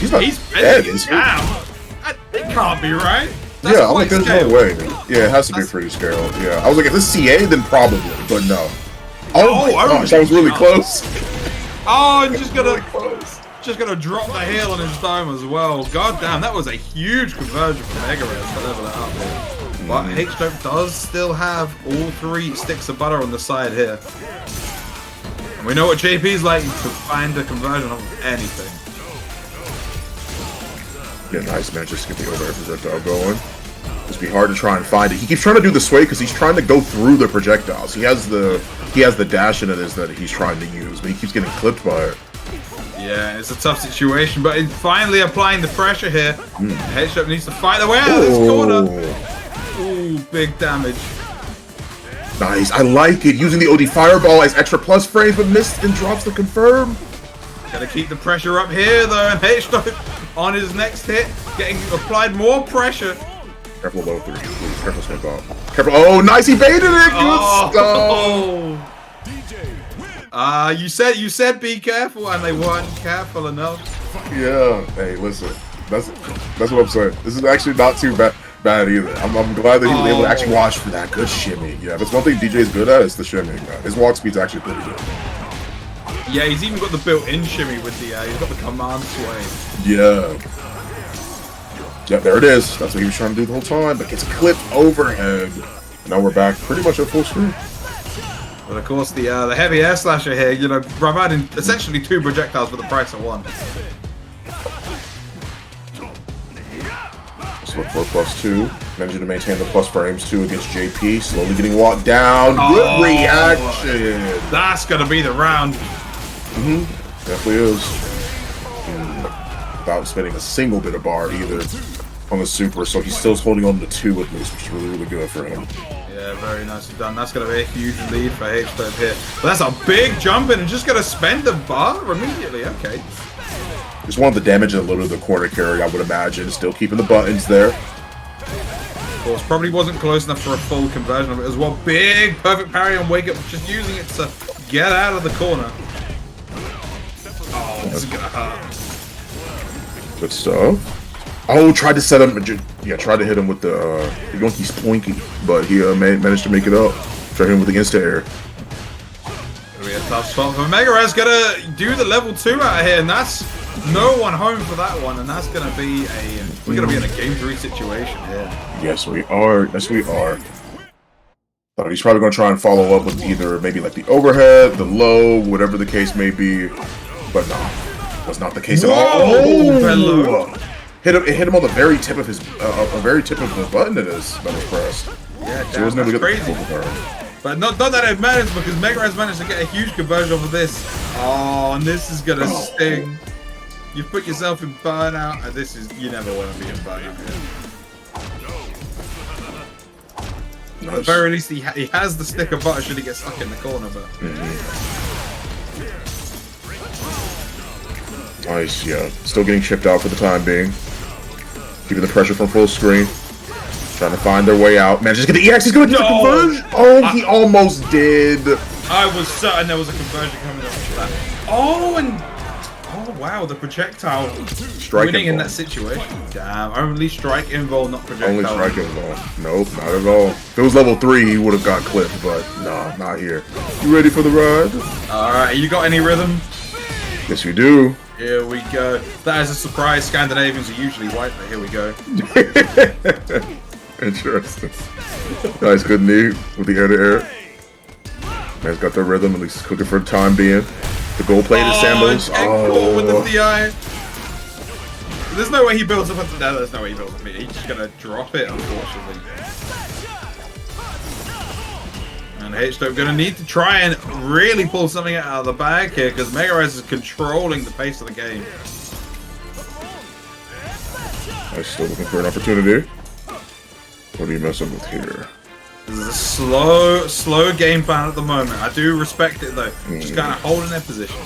He's not dead, is he? It can't be right. That's I'm like, there's no way. Yeah, it has to be pretty scaled. Yeah, I was like, if this is CA, then probably, but no. Oh my gosh, that was really close. Oh, and just gonna drop the heel on his dome as well. God damn, that was a huge conversion from Megaraz to level it up here. But H-Dope does still have all 3 sticks of butter on the side here. And we know what JP's like to find a conversion of anything. Yeah, nice man, just get the overhead projectile going. It's be hard to try and find it. He keeps trying to do the sway because he's trying to go through the projectiles. He has the dash in it that he's trying to use, but he keeps getting clipped by it. Yeah, it's a tough situation, but he's finally applying the pressure here. H-Dope needs to fight the way out of this corner. Ooh, big damage. Nice, I like it. Using the OD fireball as extra plus frames, but missed and drops the confirm. Gotta keep the pressure up here though, and H-Dope on his next hit, getting applied more pressure. Careful low 3, please. Careful snake bomb. Careful. Oh, nice, he baited it. Good stuff. DJ wins. You said be careful, and they weren't careful enough. Yeah. Hey, listen. That's what I'm saying. This is actually not too bad either. I'm glad that he was able to actually watch for that good shimmy. Yeah, that's one thing DJ's good at is the shimmy. His walk speed's actually pretty good. Yeah, he's even got the built-in shimmy with the. He's got the command sway. Yeah. Yeah, there it is. That's what he was trying to do the whole time, but gets clipped overhead. Now we're back pretty much at full screen. But of course, the heavy air slasher here, you know, providing essentially 2 projectiles for the price of 1. Let's look for a +2. Managing to maintain the plus frames 2 against JP. Slowly getting walked down. Good reaction. That's gonna be the round. Definitely is. Without spending a single bit of bar either on the super, so he's still holding on to 2 at least, which is really, really good for him. Yeah, very nicely done. That's going to be a huge lead for H-Dub here. But that's a big jump in and just going to spend the bar immediately. Okay. Just wanted the damage and a little bit of the corner carry, I would imagine. Still keeping the buttons there. Of course, probably wasn't close enough for a full conversion of it as well. Big, perfect parry on Wake Up, just using it to get out of the corner. Oh, this is going to hurt. Good stuff. Oh, tried to set him. Yeah, tried to hit him with the Yonki's Poinky, but he managed to make it up. Tried him with the insta air. It'll be a tough spot for Megaraz. Gonna do the level 2 out of here, and that's no one home for that one, and that's gonna be we're gonna be in a game 3 situation here. Yes, we are. Yes, we are. He's probably gonna try and follow up with either maybe like the overhead, the low, whatever the case may be, but no. Was not the case at all. Oh, hit him on the very tip of his, the button that was pressed. Yeah, so wasn't able to get crazy. But not that it matters because Megaraz managed to get a huge conversion off of this. Oh, and this is gonna sting. You put yourself in burnout, and you never want to be in burnout. Nice. At the very least, he has the stick of butter should he get stuck in the corner, but. Nice, yeah. Still getting chipped out for the time being. Keeping the pressure from full screen. Trying to find their way out. Man, just get the EX. He's going to get the conversion. Oh, he almost did. I was certain there was a conversion coming up for that. Oh, and oh wow, the projectile winning in that situation. Damn, only strike invul, not projectile. Only strike invul. Nope, not at all. If it was level 3, he would have got clipped, but no, not here. You ready for the ride? All right, you got any rhythm? Yes, we do. Here we go. That is a surprise. Scandinavians are usually white, but here we go. Interesting. Nice, good knee with the air-to-air. Man's got the rhythm, at least cooking for the time being. The gold plated sandals. Oh, with the DI. There's no way he builds up onto that. There's no way he builds up. He's just gonna drop it, unfortunately. And H-Dope gonna need to try and really pull something out of the bag here because Megaraz is controlling the pace of the game. I'm still looking for an opportunity. What are you messing with here? This is a slow game plan at the moment. I do respect it though. Just kind of holding their position.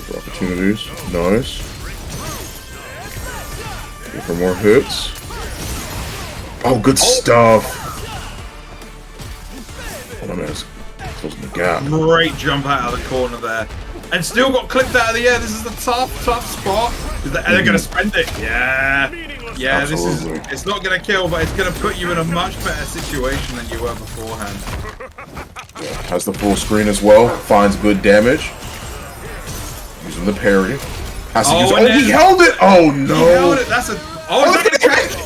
For opportunities. Nice. Looking for more hits. Oh, good stuff. Oh, my man's closing the gap. Great jump out of the corner there. And still got clipped out of the air. This is a tough spot. They're going to spend it. Yeah. Yeah, Absolutely. it's not going to kill, but it's going to put you in a much better situation than you were beforehand. Yeah, has the full screen as well. Finds good damage. Using the parry. Has to use he held it! Oh, no. He held it. That's a...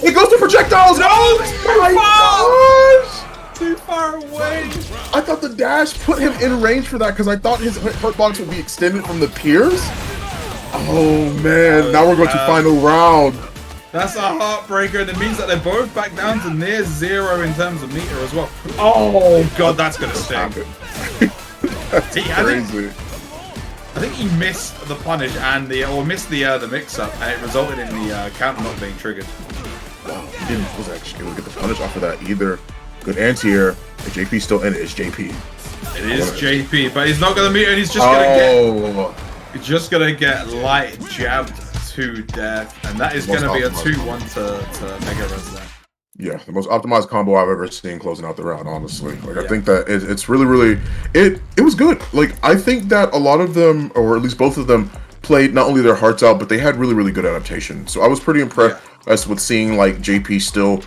It goes to projectiles! Oh, my gosh! Too far away. I thought the dash put him in range for that because I thought his hurtbox would be extended from the piers. Oh man, now we're going to final round. That's a heartbreaker, and it means that they're both back down to near 0 in terms of meter as well. Oh god, that's gonna sting. I think he missed the punish and missed the mix-up, and it resulted in the counter not being triggered. Wow, he didn't was actually able to get the punish off of that either. Good anti-air. JP still in it. It's JP. It is JP, but he's not gonna meet, and he's just gonna get. He's just gonna get light jabbed to death, and that is gonna be a 2-1 to Megaraz there. Yeah, the most optimized combo I've ever seen closing out the round, honestly. Like, I think that it's really, it was good. Like, I think that a lot of them, or at least both of them, played not only their hearts out, but they had really good adaptation. So I was pretty impressed with seeing, like, JP still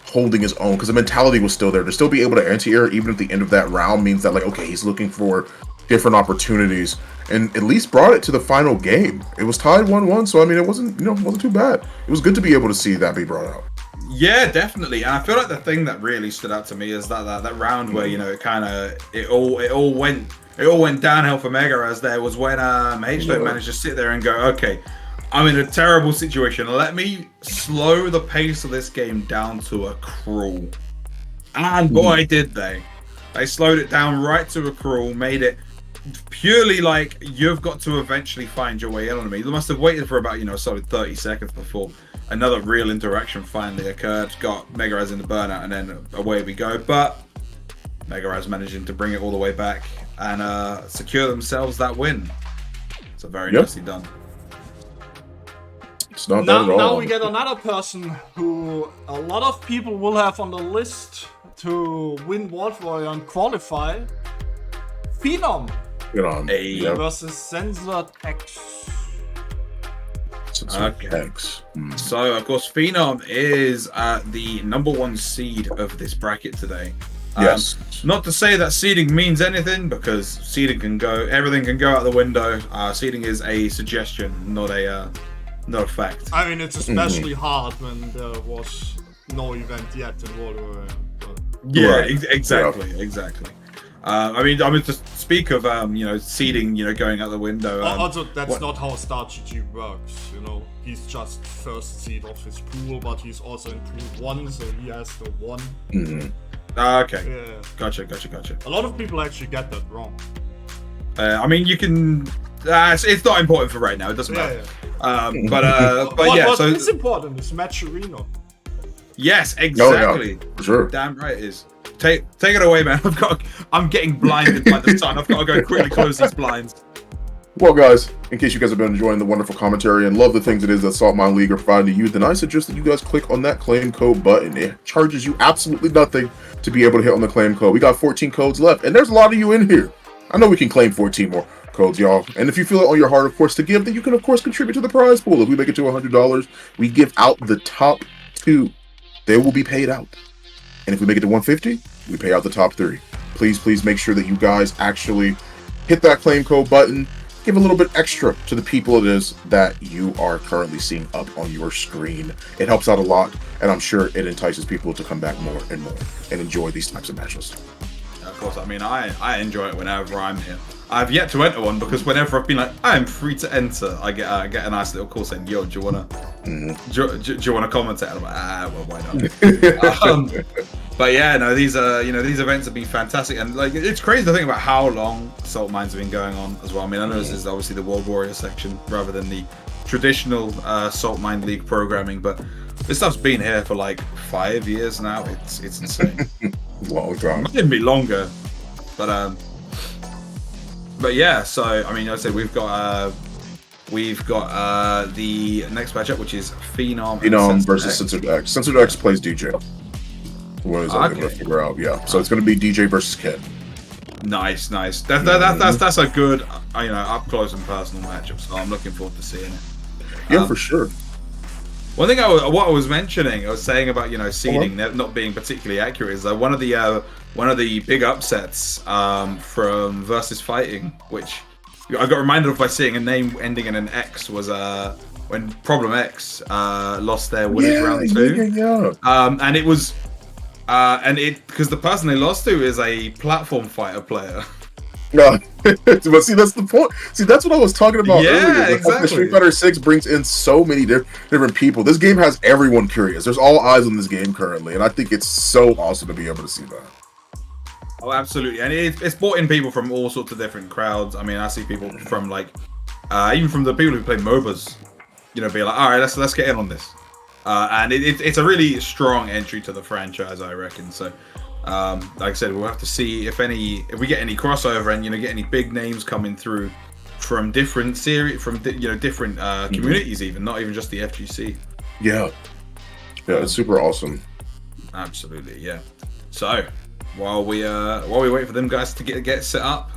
holding his own, because the mentality was still there. To still be able to anti-air even at the end of that round means that, like, okay, he's looking for different opportunities, and at least brought it to the final game. It was tied 1-1, so I mean, it wasn't too bad. It was good to be able to see that be brought out. Yeah, definitely. And I feel like the thing that really stood out to me is that round where, you know, it all went downhill for Megaraz there was when H-Dog managed to sit there and go, okay, I'm in a terrible situation. Let me slow the pace of this game down to a crawl. And boy, did they. They slowed it down right to a crawl, made it purely like you've got to eventually find your way in on me. They must have waited for about, you know, a solid 30 seconds before another real interaction finally occurred. Got Megaraz in the burnout, and then away we go. But Megaraz managing to bring it all the way back and secure themselves that win. So very nicely done. It's not bad at all. Now we get another person who a lot of people will have on the list to win World Warrior and qualify. Phenom. Versus Censored X. X. So, of course, Phenom is the #1 seed of this bracket today. Yes. Not to say that seeding means anything, because seeding everything can go out the window. Seeding is a suggestion, not a fact. I mean, it's especially hard when there was no event yet in World Warrior. Yeah, exactly. I mean, to speak of you know, seeding, you know, going out the window. Also, that's not how Star GG works. You know, he's just first seed of his pool, but he's also in pool 1, so he has the 1. Okay. Yeah. Gotcha. A lot of people actually get that wrong. I mean, you can. It's not important for right now. It doesn't matter. But yeah. So it's important. It's match arena. Yes, exactly. Yeah, for sure. Damn right it is. Take it away, man. I'm getting blinded by the sun. I've got to go quickly close these blinds. Well, guys, in case you guys have been enjoying the wonderful commentary and love the things it is that Salt Mine League are providing to you, then I suggest that you guys click on that claim code button. It charges you absolutely nothing to be able to hit on the claim code. We got 14 codes left, and there's a lot of you in here. I know we can claim 14 more codes, y'all. And if you feel it on your heart, of course, to give, then you can, of course, contribute to the prize pool. If we make it to $100, we give out the top 2. They will be paid out. And if we make it to 150, we pay out the top 3. Please make sure that you guys actually hit that claim code button. Give a little bit extra to the people it is that you are currently seeing up on your screen. It helps out a lot, and I'm sure it entices people to come back more and more and enjoy these types of matches. Of course, I mean, I enjoy it whenever I'm here. I've yet to enter one because whenever I've been like, I am free to enter, I get a nice little call saying, yo, do you wanna commentate? I'm like, well, why not? But yeah, no, these events have been fantastic, and like it's crazy to think about how long Salt Mines have been going on as well. I mean, I know this is obviously the World Warrior section rather than the traditional Salt Mine League programming, but this stuff's been here for like 5 years now. It's insane. Long time. It didn't be longer, but yeah. So I mean, I said we've got the next matchup, which is Phenom versus Censored X. Censored X plays DJ. What is I'm gonna figure out? Yeah, so it's gonna be DJ versus Ken. Nice. That's a good, up close and personal matchup. So I'm looking forward to seeing it. Yeah, for sure. One thing I was saying about seeding not being particularly accurate is one of the big upsets from Versus Fighting, which I got reminded of by seeing a name ending in an X, was when Problem X lost their winners round 2, and it was. Because the person they lost to is a platform fighter player. No, but see, that's the point. See, that's what I was talking about earlier. Exactly. Street Fighter 6 brings in so many different people. This game has everyone curious. There's all eyes on this game currently, and I think it's so awesome to be able to see that. Oh, absolutely, and it's brought in people from all sorts of different crowds. I mean, I see people from even from the people who play MOBAs, be like, all right, let's get in on this. And it's a really strong entry to the franchise, I reckon. So, like I said, we'll have to see if we get any crossover and get any big names coming through from different different communities, even not even just the FGC. Yeah, it's super awesome. Absolutely, yeah. So while we wait for them guys to get set up,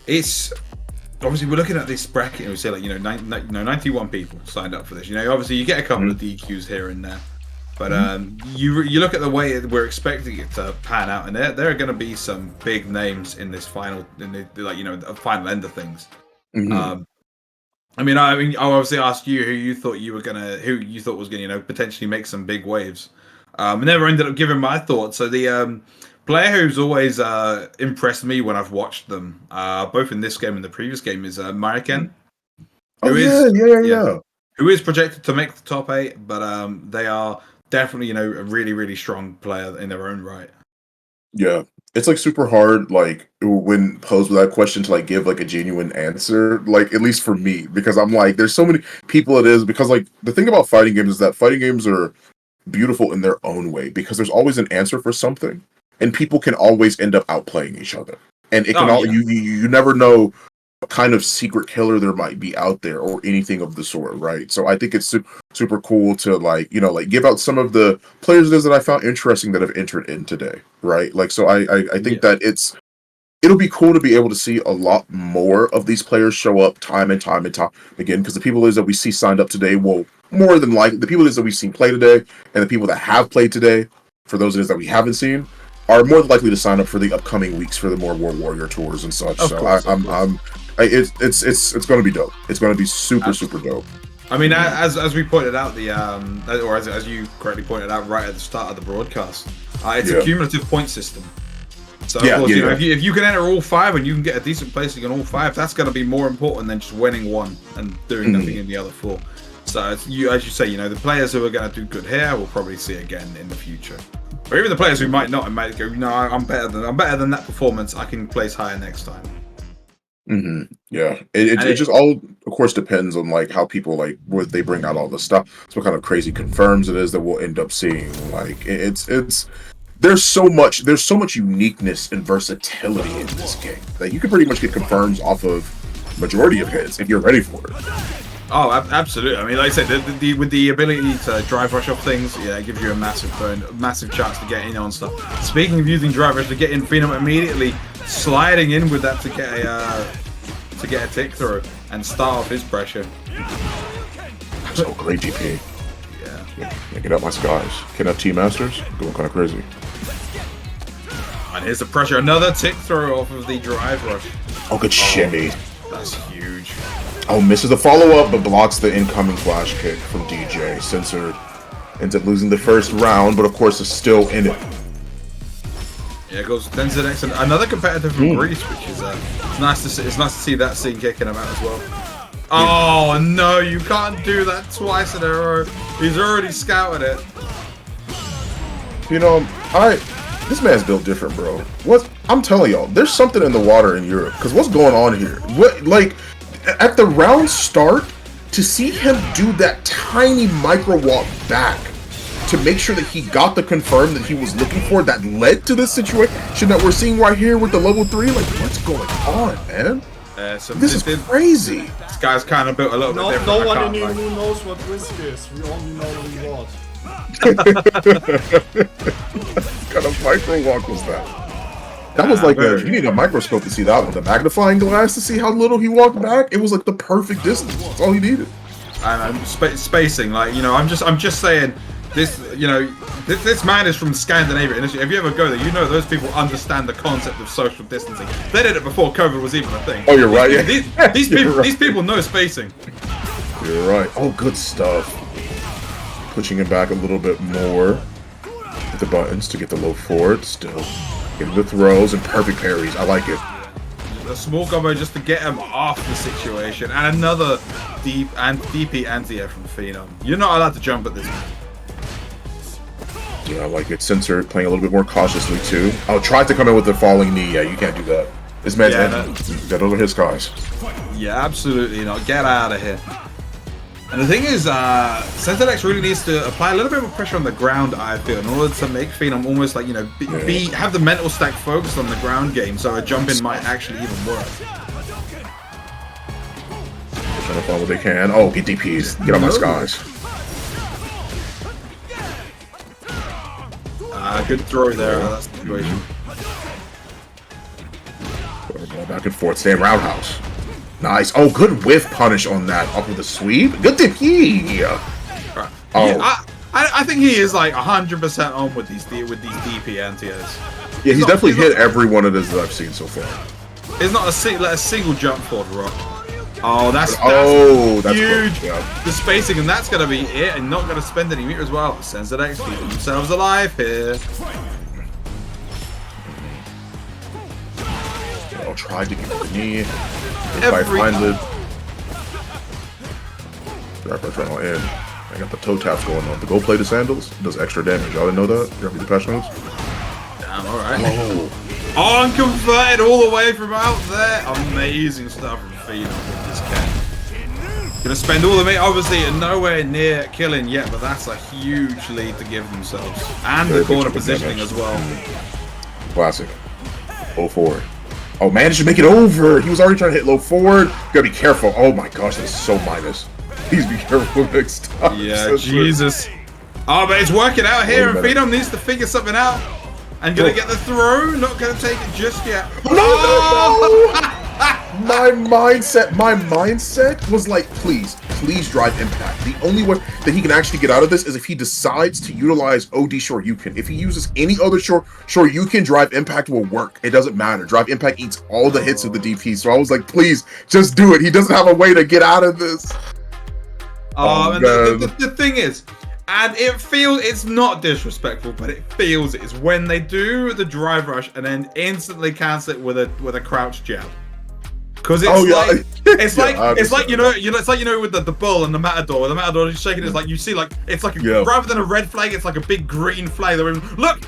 it's obviously we're looking at this bracket and we say like 91 people signed up for this. Obviously you get a couple of DQs here and there, but you look at the way we're expecting it to pan out, and there are going to be some big names in this final, the final end of things. I mean, I obviously asked you who you thought was gonna potentially make some big waves. I never ended up giving my thoughts. So the player who's always impressed me when I've watched them, both in this game and the previous game, is Mariken. Who is projected to make the top 8, but they are definitely a really, really strong player in their own right. Yeah, it's like super hard, like when posed with that question, to like give like a genuine answer, like at least for me, because I'm like, there's so many people it is, because like the thing about fighting games is that fighting games are beautiful in their own way, because there's always an answer for something, and people can always end up outplaying each other, and it can you never know what kind of secret killer there might be out there or anything of the sort, right? So I think it's super cool to like give out some of the players that I found interesting that have entered in today, right? Like, so I think that it'll be cool to be able to see a lot more of these players show up time and time again, because the people that we see signed up today will more than likely, the people that we've seen play today and the people that have played today, for those that we haven't seen, are more likely to sign up for the upcoming weeks for the more World Warrior tours and such. It's going to be dope. It's going to be super dope. I mean, as we pointed out, as you correctly pointed out right at the start of the broadcast, it's a cumulative point system. So of course, if you can enter all 5 and you can get a decent placing in all 5, that's going to be more important than just winning one and doing nothing in the other 4. So as you say, the players who are going to do good here will probably see again in the future. Or even the players who might not, and might go, no, I'm better than that performance. I can place higher next time. Yeah, it just all, of course, depends on like how people like what they bring out all the stuff. So what kind of crazy confirms it is that we'll end up seeing. Like there's so much uniqueness and versatility in this game that you can pretty much get confirms off of majority of hits if you're ready for it. Oh, absolutely. I mean, like I said, with the ability to drive rush off things, it gives you a massive chance to get in on stuff. Speaking of using drive rush to get in, Phenom immediately sliding in with that to get a tick through and start off his pressure. So great DP. Yeah, get out my skies. Can have T-Masters going kind of crazy. And here's the pressure. Another tick throw off of the drive rush. Oh, good shimmy. That's huge. Oh, misses the follow-up, but blocks the incoming flash kick from DJ. Sensor ends up losing the first round, but of course is still in it. Yeah, it goes then to the next. Another competitor from Greece, which is it's nice to see. It's nice to see that scene kicking him out as well. Oh no, you can't do that twice in a row. He's already scouted it. This man's built different, bro. I'm telling y'all, there's something in the water in Europe. Because what's going on here? At the round start, to see him do that tiny micro walk back to make sure that he got the confirm that he was looking for that led to this situation that we're seeing right here with the level 3, like, what's going on, man? This is crazy. This guy's kind of built a little bit different. No one in here knows what risk is. We only know reward. What kind of micro walk was that? That was like you need a microscope to see that one. The magnifying glass to see how little he walked back. It was like the perfect distance. That's all he needed. And spacing, like I'm just saying, this this man is from Scandinavia. And if you ever go there, those people understand the concept of social distancing. They did it before COVID was even a thing. Oh, you're right. Yeah. These people know spacing. You're right. Oh, good stuff. Pushing him back a little bit more with the buttons to get the low forward. Still getting the throws and perfect parries. I like it. A small combo just to get him off the situation, and another DP anti-air from Phenom. You're not allowed to jump at this. Yeah, I like it. Sensor playing a little bit more cautiously too. Oh, tried to come in with the falling knee. Yeah, you can't do that. This man's got over his skies. Yeah, absolutely not. Get out of here. And the thing is, Centelex really needs to apply a little bit more pressure on the ground, I feel, in order to make Phenom almost like, have the mental stack focused on the ground game, so a jump in might actually even work. Trying to find what they can. Oh, get DPs. Get on my skies. Good throw there out of that situation. Back and forth, staying roundhouse. Nice. Oh, good whiff punish on that. Up with the sweep. Good to he. Right. Oh. Yeah, I think he is like 100% on with these DP anti-airs. Yeah, he's definitely hit every one of those that I've seen so far. It's not a single jump forward rock. Oh, that's huge. Close, yeah. The spacing, and that's going to be it, and not going to spend any meter as well. Sends it X, keeping themselves alive here. I'll try to get the knee. If I find it. Trying in. I got the toe taps going on. The gold plated sandals does extra damage. Y'all didn't know that? You have the patch notes? Damn, alright. Oh, unconverted all the way from out there. Amazing stuff from Phenom with this cat. Gonna spend all the meat, obviously, and nowhere near killing yet, but that's a huge lead to give themselves. And the corner positioning as well. Classic. Low forward. Oh, managed to make it over. He was already trying to hit low forward. You gotta be careful. Oh my gosh, that's so minus. Please be careful next time. Yeah, Jesus. Oh, but it's working out here, and Phenom needs to figure something out. And gonna get the throw, not gonna take it just yet. No! My mindset was like, please drive impact. The only way that he can actually get out of this is if he decides to utilize OD Shoryuken. If he uses any other Shoryuken, drive impact will work. It doesn't matter. Drive impact eats all the hits of the DP. So I was like, please, just do it. He doesn't have a way to get out of this. And the thing is, and it's not disrespectful, but it feels it is when they do the drive rush and then instantly cancel it with a crouch jab. Because it's like you know with the bull and the matador. The matador is shaking. It's like you see it's like rather than a red flag, it's like a big green flag. Look,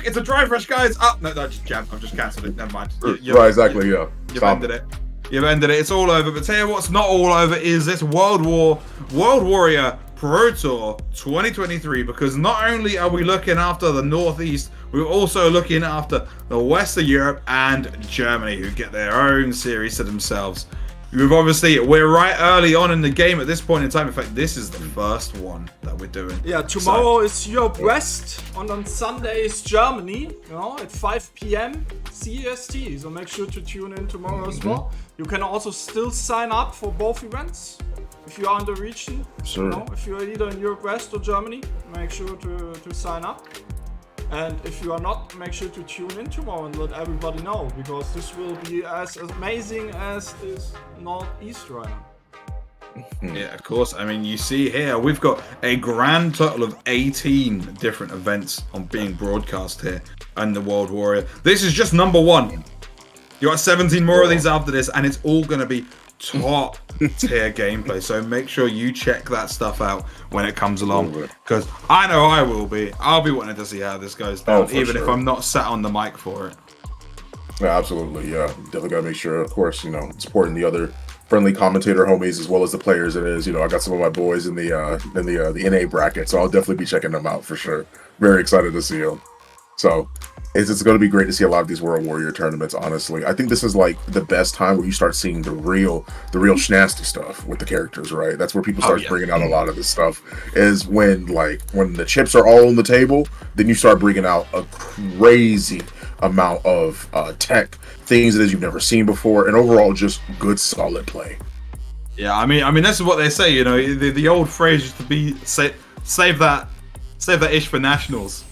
it's a drive rush, guys. Oh no, just jab. I've just cancelled it. Never mind. Right, exactly. Yeah. You've ended it. You've ended it. It's all over. But tell you what's not all over is this World Warrior Pro Tour 2023, because not only are we looking after the Northeast, we're also looking after the West of Europe and Germany, who get their own series to themselves. We're right early on in the game at this point in time. In fact, this is the first one that we're doing. Yeah, tomorrow is Europe West, and on Sunday is Germany, at 5 p.m. CEST. So make sure to tune in tomorrow as well. You can also still sign up for both events if you are in the region. Sure. If you are either in Europe West or Germany, make sure to sign up. And if you are not, make sure to tune in tomorrow and let everybody know, because this will be as amazing as this Northeast right now. Yeah, of course. I mean, you see here, we've got a grand total of 18 different events on being broadcast here in the World Warrior. This is just number one. You got 17 more of these after this, and it's all going to be top tier gameplay. So make sure you check that stuff out when it comes along, because I know I will be. I'll be wanting to see how this goes down, even if I'm not sat on the mic for it. Yeah, absolutely. Yeah, definitely gotta make sure, of course, supporting the other friendly commentator homies as well as the players. It is, I got some of my boys in the NA bracket, so I'll definitely be checking them out for sure. Very excited to see them. So it's going to be great to see a lot of these World Warrior tournaments, honestly. I think this is like the best time where you start seeing the real schnasty stuff with the characters, right? That's where people start bringing out a lot of this stuff, is when the chips are all on the table, then you start bringing out a crazy amount of tech, things that you've never seen before, and overall just good, solid play. Yeah, I mean this is what they say, the old phrase used to be save that ish for nationals.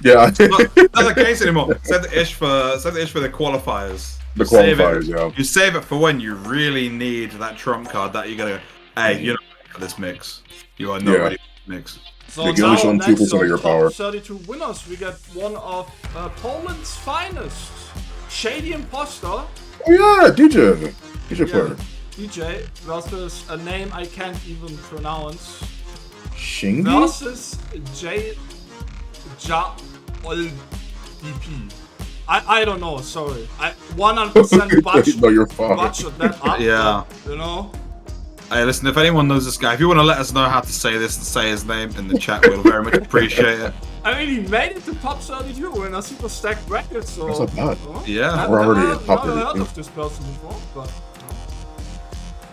Yeah, it's not the case anymore. Save the ish for the qualifiers. You save it for when you really need that trump card that you're gonna go, hey, you're not ready for this mix. You are not ready for this mix. So now next on your power. 32 winners, we get one of Poland's finest, Shady Imposter. Oh yeah, DJ player. DJ versus a name I can't even pronounce. Shingy versus DP. I don't know, sorry. I 100% butchered that up. Yeah. But, Hey, listen, if anyone knows this guy, if you want to let us know how to say this and say his name in the chat, we'll very much appreciate it. I mean, he made it to top 32 in a super stacked bracket, so... That's not bad. Yeah. We're already at top 32. I've never heard of this person before, but...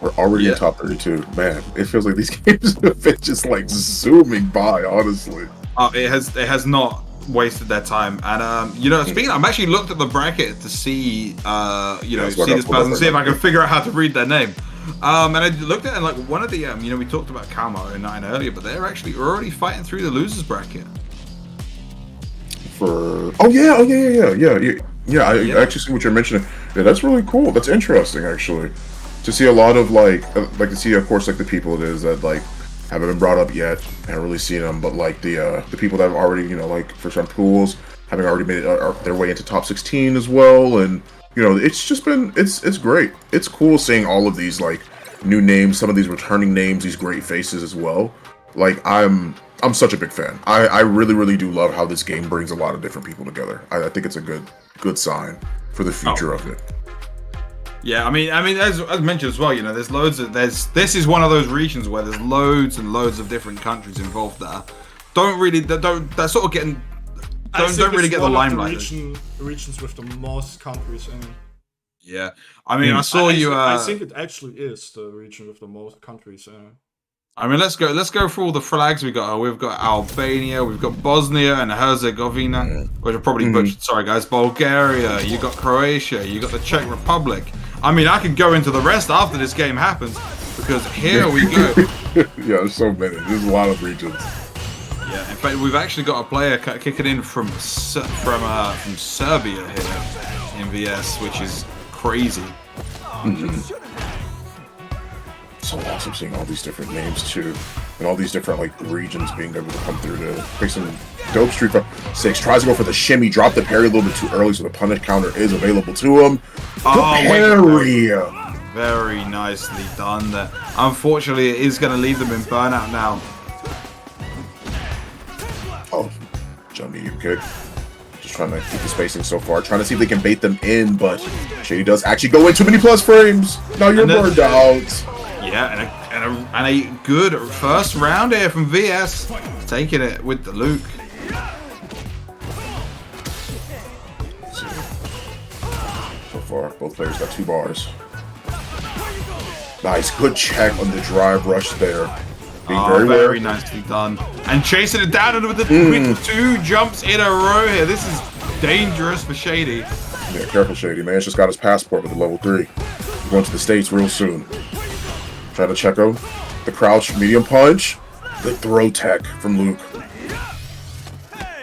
We're already at top 32. Man, it feels like these games have been just zooming by, honestly. It has not wasted their time. And you know, speaking, I've actually looked at the bracket to see, you know, see this person, see if I can figure out how to read their name. And I looked at it, and like one of the, you know, we talked about Calmo 09 earlier, but they're actually already fighting through the losers bracket. I actually see what you're mentioning. Yeah, that's really cool. That's interesting, actually, to see a lot of like to see, of course, like the people it is that like haven't been brought up yet, haven't really seen them, but like the people that have already, you know, like for some pools, having already made their way into top 16 as well, and you know, it's just been it's great. It's cool seeing all of these like new names, some of these returning names, these great faces as well. Like I'm such a big fan. I really do love how this game brings a lot of different people together. I think it's a good sign for the future of it. Yeah, I mean, as mentioned as well, you know, there's loads of this is one of those regions where there's loads and loads of different countries involved that don't really sort of getting don't really get the limelight. Regions with the most countries in it. Yeah, I mean, I think it actually is the region with the most countries in it. I mean, let's go through all the flags we got. We've got Albania, we've got Bosnia and Herzegovina, which are probably butchered. Sorry, guys. Bulgaria, you got Croatia, you got the Czech Republic. I mean, I could go into the rest after this game happens, because here we go. Yeah, there's so many. There's a lot of regions. Yeah, in fact, we've actually got a player kicking in from Serbia here in VS, which is crazy. So awesome seeing all these different names too, and all these different like regions being able to come through to make some dope Street Fighter 6. Tries to go for the shimmy, dropped the parry a little bit too early, so the punish counter is available to him. Parry! Very nicely done there. Unfortunately, it is going to leave them in burnout now. Oh, jump medium kick. Just trying to keep the spacing so far, trying to see if they can bait them in, but Shady does actually go in too many plus frames. Now you're burned out. Yeah, and a good first round here from VS, taking it with the Luke. So far, both players got 2 bars. Nice, good check on the drive rush there. Being very nicely done. And chasing it down with 2 jumps in a row here. This is dangerous for Shady. Yeah, careful, Shady. Man's just got his passport with a level 3. He's going to the States real soon. Try to check out the crouch medium punch, the throw tech from Luke.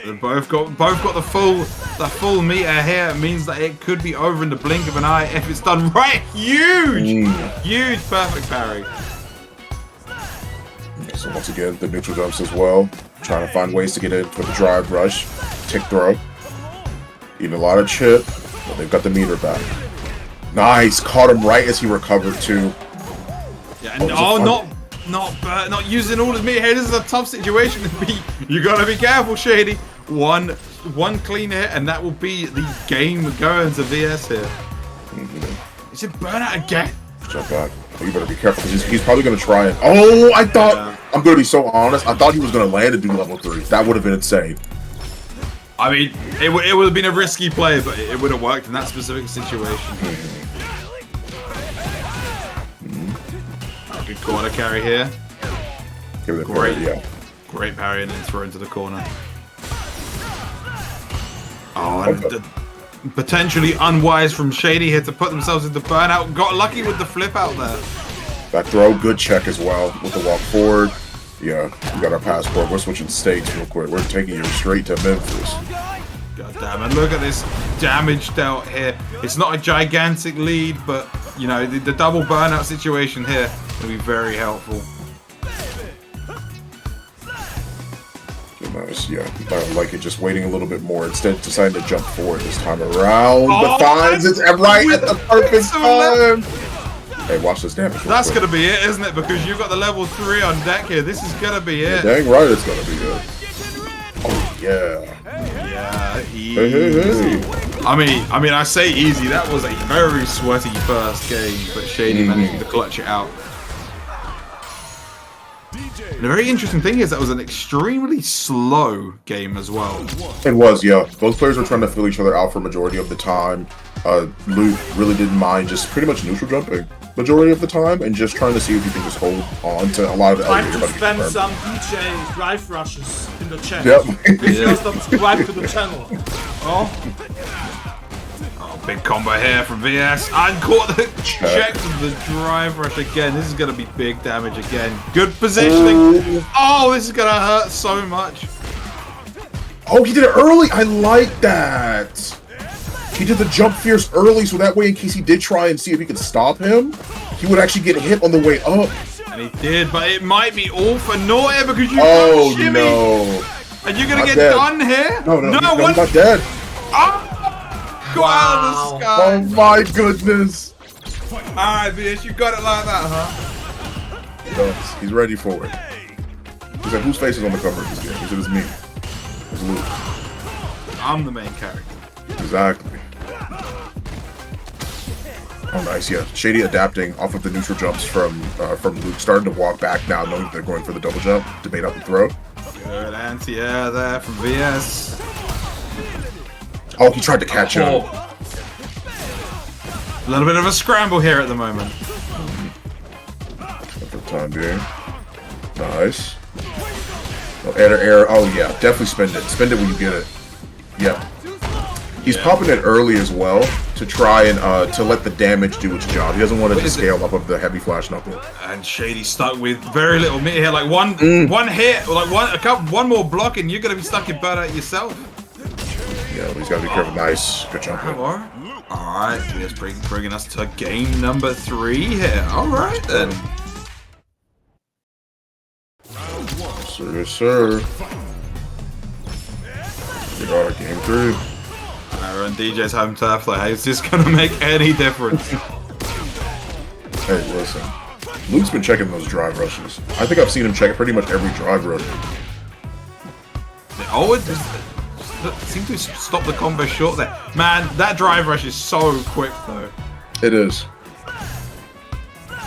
They both got the full meter here. It means that it could be over in the blink of an eye if it's done right. Huge perfect parry. So once again, the neutral jumps as well. Trying to find ways to get in for the drive rush, tick throw. Eating a lot of chip, but they've got the meter back. Nice, caught him right as he recovered too. Yeah, and not using all his meter here. This is a tough situation to be. You gotta be careful, Shady. One clean hit, and that will be the game going to VS here. Is it burnout again? Jump back. Oh, you better be careful, because he's probably gonna try it. Oh, I thought I'm gonna be so honest. I thought he was gonna land and do level 3. That would have been insane. I mean, it would have been a risky play, but it would have worked in that specific situation. Good corner carry here. Great parry and then throw into the corner. Oh, and potentially unwise from Shady here to put themselves into burnout. Got lucky with the flip out there. Back throw, good check as well with the walk forward. Yeah, we got our passport. We're switching states real quick. We're taking you straight to Memphis. God damn it, look at this damage dealt here. It's not a gigantic lead, but, you know, the double burnout situation here will be very helpful. Nice, yeah. I like it, just waiting a little bit more. Instead, deciding to jump forward this time around. But finds it right at the perfect time. Hey, watch this damage. That's going to be it, isn't it? Because you've got the level 3 on deck here. This is going to be it. Yeah, dang right it's going to be it. Oh, yeah. Yeah, easy. I mean, I say easy. That was a very sweaty first game, but Shady managed to clutch it out. And the very interesting thing is that was an extremely slow game as well. It was, yeah. Both players were trying to fill each other out for a majority of the time. Luke really didn't mind just pretty much neutral jumping. majority of the time, and just trying to see if you can just hold on to a lot of the Time elevator. to spam some DJ drive rushes in the chat. Yep. If you're subscribed to the channel. Oh, big combo here from VS. And caught the check from the drive rush again. This is going to be big damage again. Good positioning. Oh, this is going to hurt so much. Oh, he did it early. I like that. He did the jump fierce early, so that way, in case he did try and see if he could stop him, he would actually get hit on the way up. And he did, but it might be all for naught here because you Oh, got shimmy. no. And you're going to get dead. done here? No, one. he's not dead. Oh, go out of the sky. Oh, my goodness. Alright, VS, you got it like that, huh? He does. He's ready for it. He's like, whose face is on the cover of this game? He said, it's me. It's Luke. I'm the main character. Exactly. Oh, nice, yeah. Shady adapting off of the neutral jumps from Luke, starting to walk back now, knowing they're going for the double jump to bait out the throw. Good anti-air there from VS. Oh, he tried to catch him. A little bit of a scramble here at the moment. For the time being. Nice. Oh, air. Oh, yeah. Definitely spend it. Spend it when you get it. Yeah. He's popping it early as well to try and to let the damage do its job. He doesn't want it to scale up of the heavy flash knuckle. And Shady stuck with very little meat here. Like one hit, or like one more block, and you're gonna be stuck in burnout yourself. Yeah, he's got to be careful. Nice. Good jump. Alright, he's bringing us to game number 3 here. Alright then. Sir, yes, sir. We got game 3. We're on DJ's home turf. Like, is this gonna make any difference? Hey, listen. Luke's been checking those drive rushes. I think I've seen him check pretty much every drive rush. Oh, it seemed to stop the combo short there. Man, that drive rush is so quick though. It is.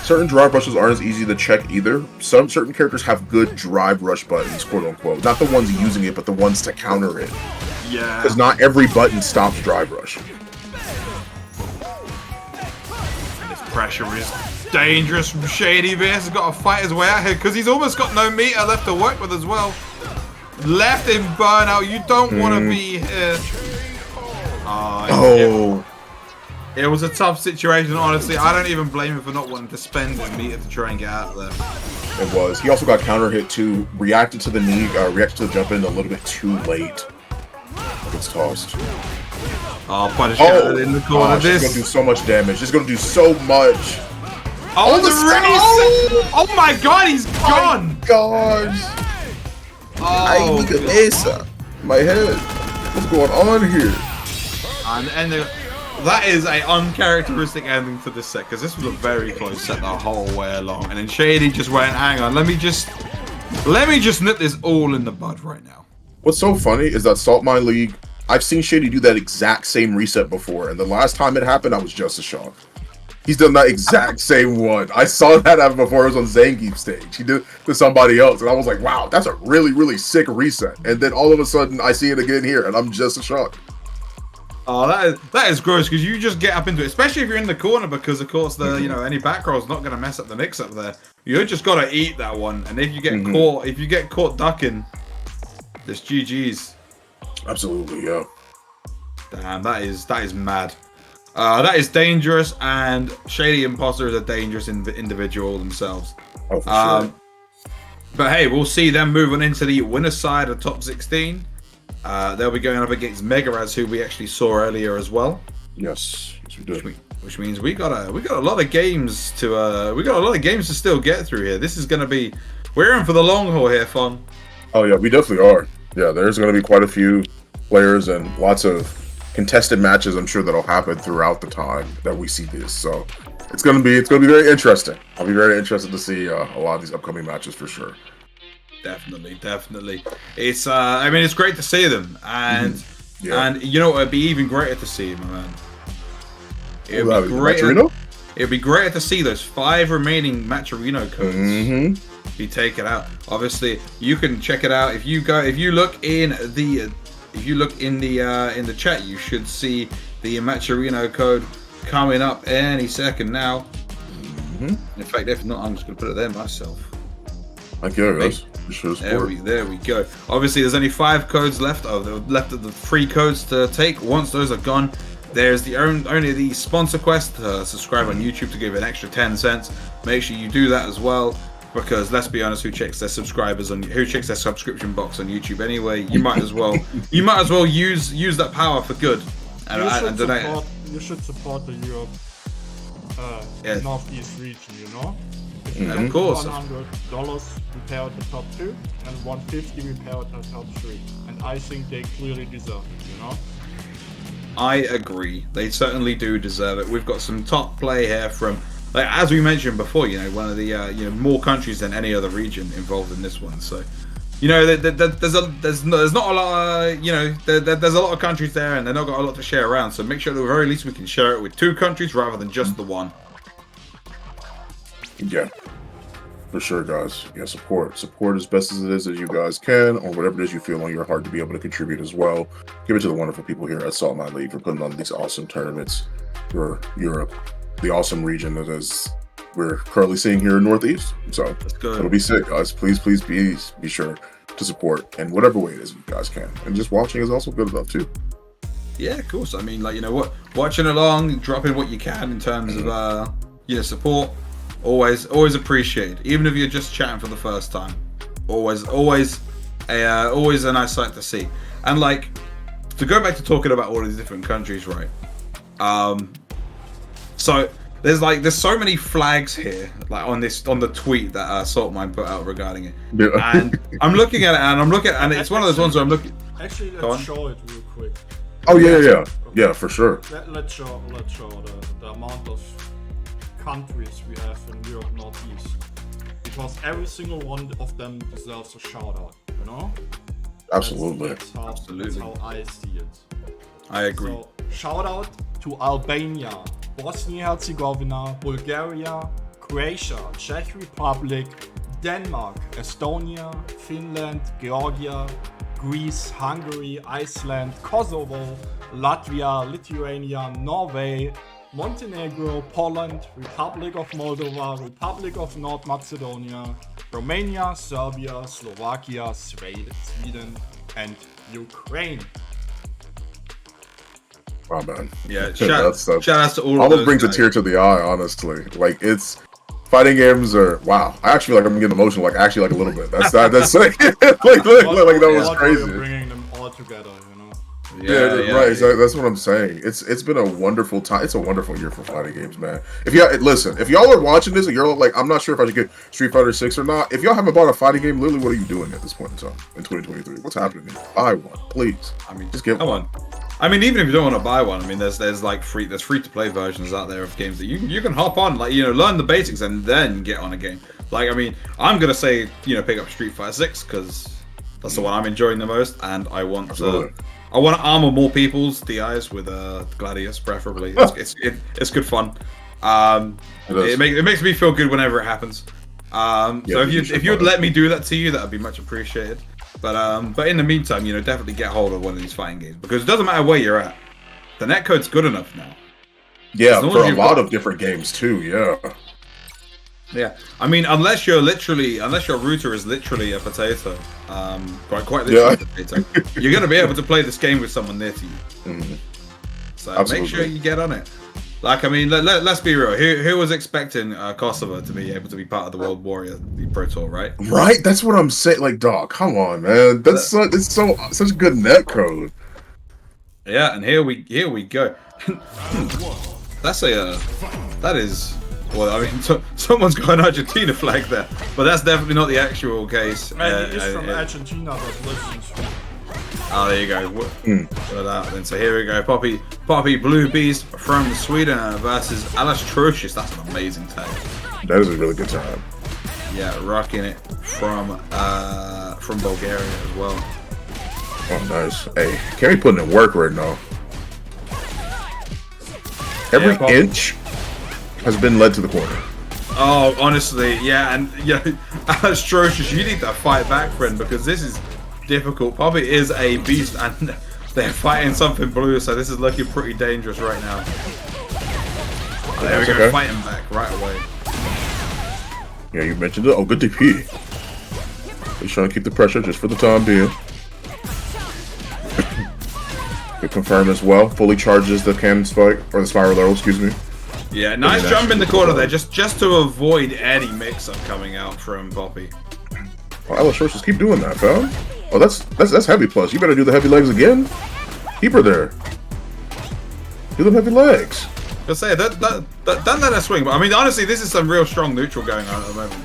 Certain drive rushes aren't as easy to check either. Certain characters have good drive rush buttons, quote unquote. Not the ones using it, but the ones to counter it. Yeah. Because not every button stops drive rush. And this pressure is dangerous from Shady. VS has got to fight his way out here because he's almost got no meter left to work with as well. Left in burnout. You don't want to be here. Oh. It was a tough situation, honestly. I don't even blame him for not wanting to spend his meter to try and get out of there. It was. He also got counter hit too. Reacted to the knee, reacted to the jump in a little bit too late. Gets tossed. Oh, punish out in the corner. This is gonna do so much damage. This is gonna do so much. Oh, oh my god, he's gone! Gosh. Oh, my head. What's going on here? And that is a uncharacteristic ending to this set because this was a very close set the whole way along. And then Shady just went, hang on, let me just nip this all in the bud right now. What's so funny is that Salt Mine League, I've seen Shady do that exact same reset before, and the last time it happened, I was just as shocked. He's done that exact same one. I saw that happen before. It was on Zangief's stage. He did it to somebody else, and I was like, wow, that's a really, really sick reset. And then all of a sudden, I see it again here, and I'm just as shocked. Oh, that is gross because you just get up into it, especially if you're in the corner because, of course, the any back roll is not going to mess up the mix up there. You just got to eat that one, and if you get caught ducking, there's GG's. Absolutely, yeah. Damn, that is mad. That is dangerous, and Shady Imposter is a dangerous individual themselves. Oh, for sure. But hey, we'll see them moving into the winner's side of top 16. They'll be going up against Megaraz, who we actually saw earlier as well. Yes, we did. Which means we got a lot of games to still get through here. This is going to be, we're in for the long haul here, Fon. Oh yeah, we definitely are. Yeah, there's going to be quite a few players and lots of contested matches. I'm sure that'll happen throughout the time that we see this. So it's going to be very interesting. I'll be very interested to see a lot of these upcoming matches for sure. Definitely. It's I mean, it's great to see them, and and you know, it'd be even greater to see them, man. It'd be greater to see those 5 remaining Matcherino codes be taken out. Obviously, you can check it out if you look in the chat. You should see the Matcherino code coming up any second now. In fact, if not, I'm just going to put it there myself. Thank you, guys. There we go. Obviously, there's only 5 codes left. Left of the 3 codes to take. Once those are gone, there's only the sponsor quest. Subscribe on YouTube to give an extra 10 cents. Make sure you do that as well, because let's be honest, who checks their subscription box on YouTube anyway? You might as well use that power for good. You should support the Europe Northeast region, you know? Of course. $100 we pay out the top 2, and $150 we pay out the top 3. And I think they clearly deserve it, you know? I agree. They certainly do deserve it. We've got some top play here from, like, as we mentioned before, you know, one of the more countries than any other region involved in this one. So, you know, there's not a lot, there's a lot of countries there, and they've not got a lot to share around. So make sure at the very least we can share it with 2 countries rather than just the one. Yeah, for sure, guys. Yeah, support as best as it is as you guys can, or whatever it is you feel on your heart to be able to contribute as well. Give it to the wonderful people here at Salt Mine League for putting on these awesome tournaments for Europe, the awesome region that is we're currently seeing here in Northeast. So it'll be sick, guys. Please be sure to support in whatever way it is you guys can. And just watching is also good enough too. Yeah, of course. I mean, like, you know what, watching along, dropping what you can in terms of support. Always appreciated, even if you're just chatting for the first time. Always a nice sight to see. And like, to go back to talking about all these different countries, right? So there's so many flags here, like on the tweet that Saltmine put out regarding it. Yeah. And I'm looking at it, and it's one of those ones where I'm looking. Actually, let's show it real quick. Oh yeah, for sure. Let's show the amount of countries we have in Europe Northeast, because every single one of them deserves a shout out, you know? Absolutely. That's how I see it. I agree. So, shout out to Albania, Bosnia-Herzegovina, Bulgaria, Croatia, Czech Republic, Denmark, Estonia, Finland, Georgia, Greece, Hungary, Iceland, Kosovo, Latvia, Lithuania, Norway, Montenegro, Poland, Republic of Moldova, Republic of North Macedonia, Romania, Serbia, Slovakia, Sweden, and Ukraine. Wow, man. Yeah, shout out to all of those brings guys. A tear to the eye, honestly. Like, it's fighting games are wow. I actually I'm getting emotional, like a little bit. That's sick. like that was crazy. Bringing them all together, you know. Yeah, right. Yeah. That's what I'm saying. It's been a wonderful time. It's a wonderful year for fighting games, man. If y'all are watching this and you're like, I'm not sure if I should get Street Fighter 6 or not. If y'all haven't bought a fighting game, literally, what are you doing at this point in time in 2023? What's happening? Buy one, please. I mean, just get one. I mean, even if you don't want to buy one, I mean, there's free to play versions out there of games that you can hop on, like, learn the basics and then get on a game. Like, I mean, I'm gonna say, pick up Street Fighter 6 because that's the one I'm enjoying the most, and I want to armor more people's DIs with Gladius, preferably. It's good fun. It makes me feel good whenever it happens. So if you'd let me do that to you, that would be much appreciated. But in the meantime, definitely get hold of one of these fighting games, because it doesn't matter where you're at. The netcode's good enough now. Yeah, for a lot of different games too. Yeah. I mean, unless your router is literally a potato, quite literally a potato, you're gonna be able to play this game with someone near to you. Mm-hmm. So Absolutely. Make sure you get on it. Like, I mean, let's be real. Who was expecting Kosovo to be able to be part of the World Warrior Pro Tour, right? Right. That's what I'm saying. Like, dog, come on, man. It's such a good netcode. Yeah, and here we go. That is. Well, I mean, someone's got an Argentina flag there, but that's definitely not the actual case. Man, he is from Argentina, but listens. Oh, there you go. Then, so here we go. Poppy Blue Beast from Sweden versus Alastrocious. That's an amazing tag. That is a really good time. Yeah, rocking it from Bulgaria as well. Oh, nice. Hey, Cammy putting in work right now. Every inch has been led to the corner. Oh, honestly, yeah, and Alastrocious, you need to fight back, friend, because this is difficult. Poppy is a beast, and they're fighting something blue, so this is looking pretty dangerous right now. There we go, fighting back right away. Yeah, you mentioned it. Oh, good DP. He's trying to keep the pressure just for the time being. Good confirm as well. Fully charges the cannon spike, or the spiral arrow, excuse me. Yeah, nice jump in the corner there, just to avoid any mix-up coming out from Poppy. Oh, Ella Short, just keep doing that, fam. Oh, that's heavy plus. You better do the heavy legs again. Keep her there. Do the heavy legs. I'll say don't let her swing. But I mean, honestly, this is some real strong neutral going on at the moment.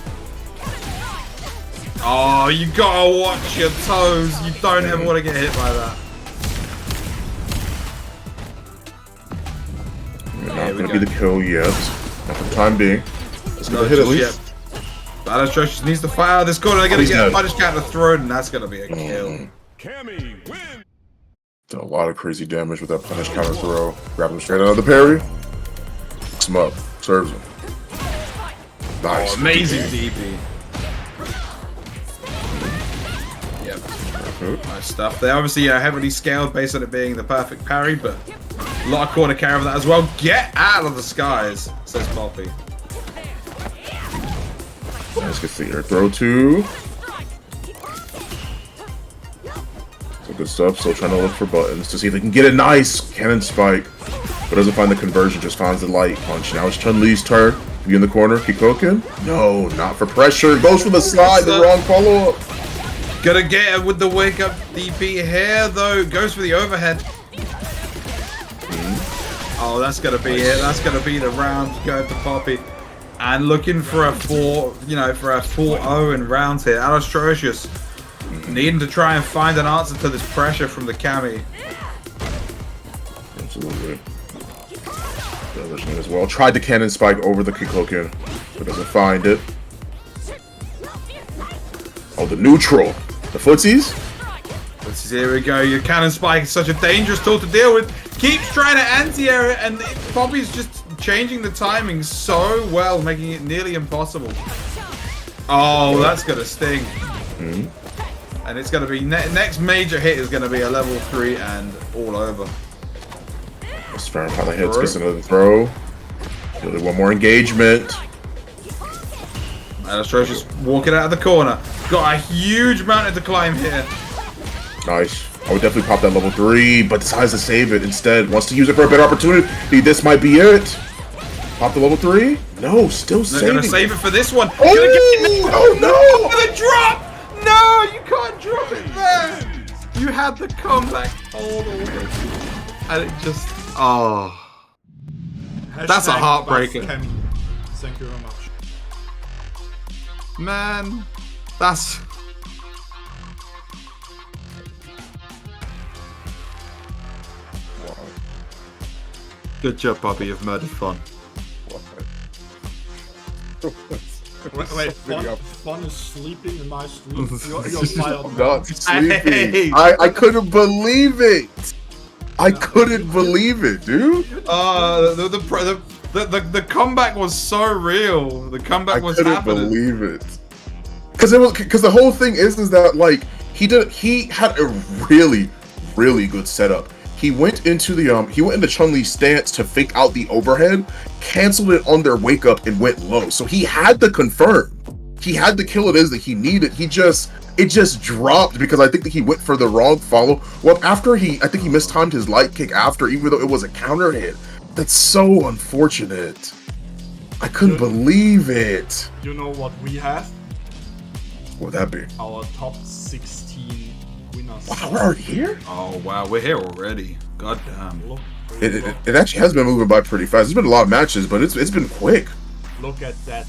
Oh, you gotta watch your toes. You don't ever want to get hit by that. Not gonna be the kill yet. Not for the time being. Let's go hit at least. Battlestrike just needs to fight out of this corner. They're gonna get a punish counter thrown, and that's gonna be a kill. Cammy win. Done a lot of crazy damage with that punish counter throw. Grab him straight out of the parry. Picks him up. Serves him. Nice. Oh, amazing DP. Yep. Nice stuff. They obviously are heavily scaled based on it being the perfect parry, but a lot of corner carry of that as well. Get out of the skies, says Poppy. Let's get the air throw too. Some good stuff. Still trying to look for buttons to see if they can get a nice cannon spike, but doesn't find the conversion. Just finds the light punch. Now it's Chun-Li's turn. You in the corner? Keep cooking. No, not for pressure. Goes for the slide. The wrong follow up. Gonna get it with the wake up DP here though. Goes for the overhead. Oh, that's gonna be it. That's gonna be the round going to Poppy. And looking for a 4-0 in rounds here. Alastrocious needing to try and find an answer to this pressure from the Cammy. Absolutely. As well. Tried the cannon spike over the Kikoken, but doesn't find it. Oh, the neutral. The footsies. Here we go. Your cannon spike is such a dangerous tool to deal with. Keeps trying to anti-air it, and Poppy's just changing the timing so well, making it nearly impossible. Oh, that's gonna sting. And it's gonna be next major hit is gonna be a level 3 and all over. Let's try how the hits gets another throw. Really one more engagement. Alastro's just walking out of the corner. Got a huge mountain to climb here. Nice. I would definitely pop that level 3, but decides to save it instead. Wants to use it for a better opportunity. This might be it. Pop the level 3? No, still saving. They're gonna save it for this one. Oh, oh no! Gonna drop! No, you can't drop it there. You had the comeback hold already, and it just that's a heartbreaker. Thank you very much. Man, that's. Good job, Poppy. You've murdered fun. Wait, Fun is sleeping in my sleep. You're fired. Not sleeping. I couldn't believe it. I couldn't believe it, dude. The comeback was so real. The comeback was happening. I couldn't believe it. Because the whole thing is that like he had a really good setup. He went into Chun-Li's stance to fake out the overhead, canceled it on their wake up and went low. So he had to confirm. He had the kill it is that he needed. It just dropped because I think that he went for the wrong follow. Well, I think he mistimed his light kick after, even though it was a counter hit. That's so unfortunate. I couldn't believe it. You know what we have? What would that be? Our top 16 winners. Wow, we're already here? Oh wow, we're here already. God damn. It actually has been moving by pretty fast. There's been a lot of matches, but it's been quick. Look at that.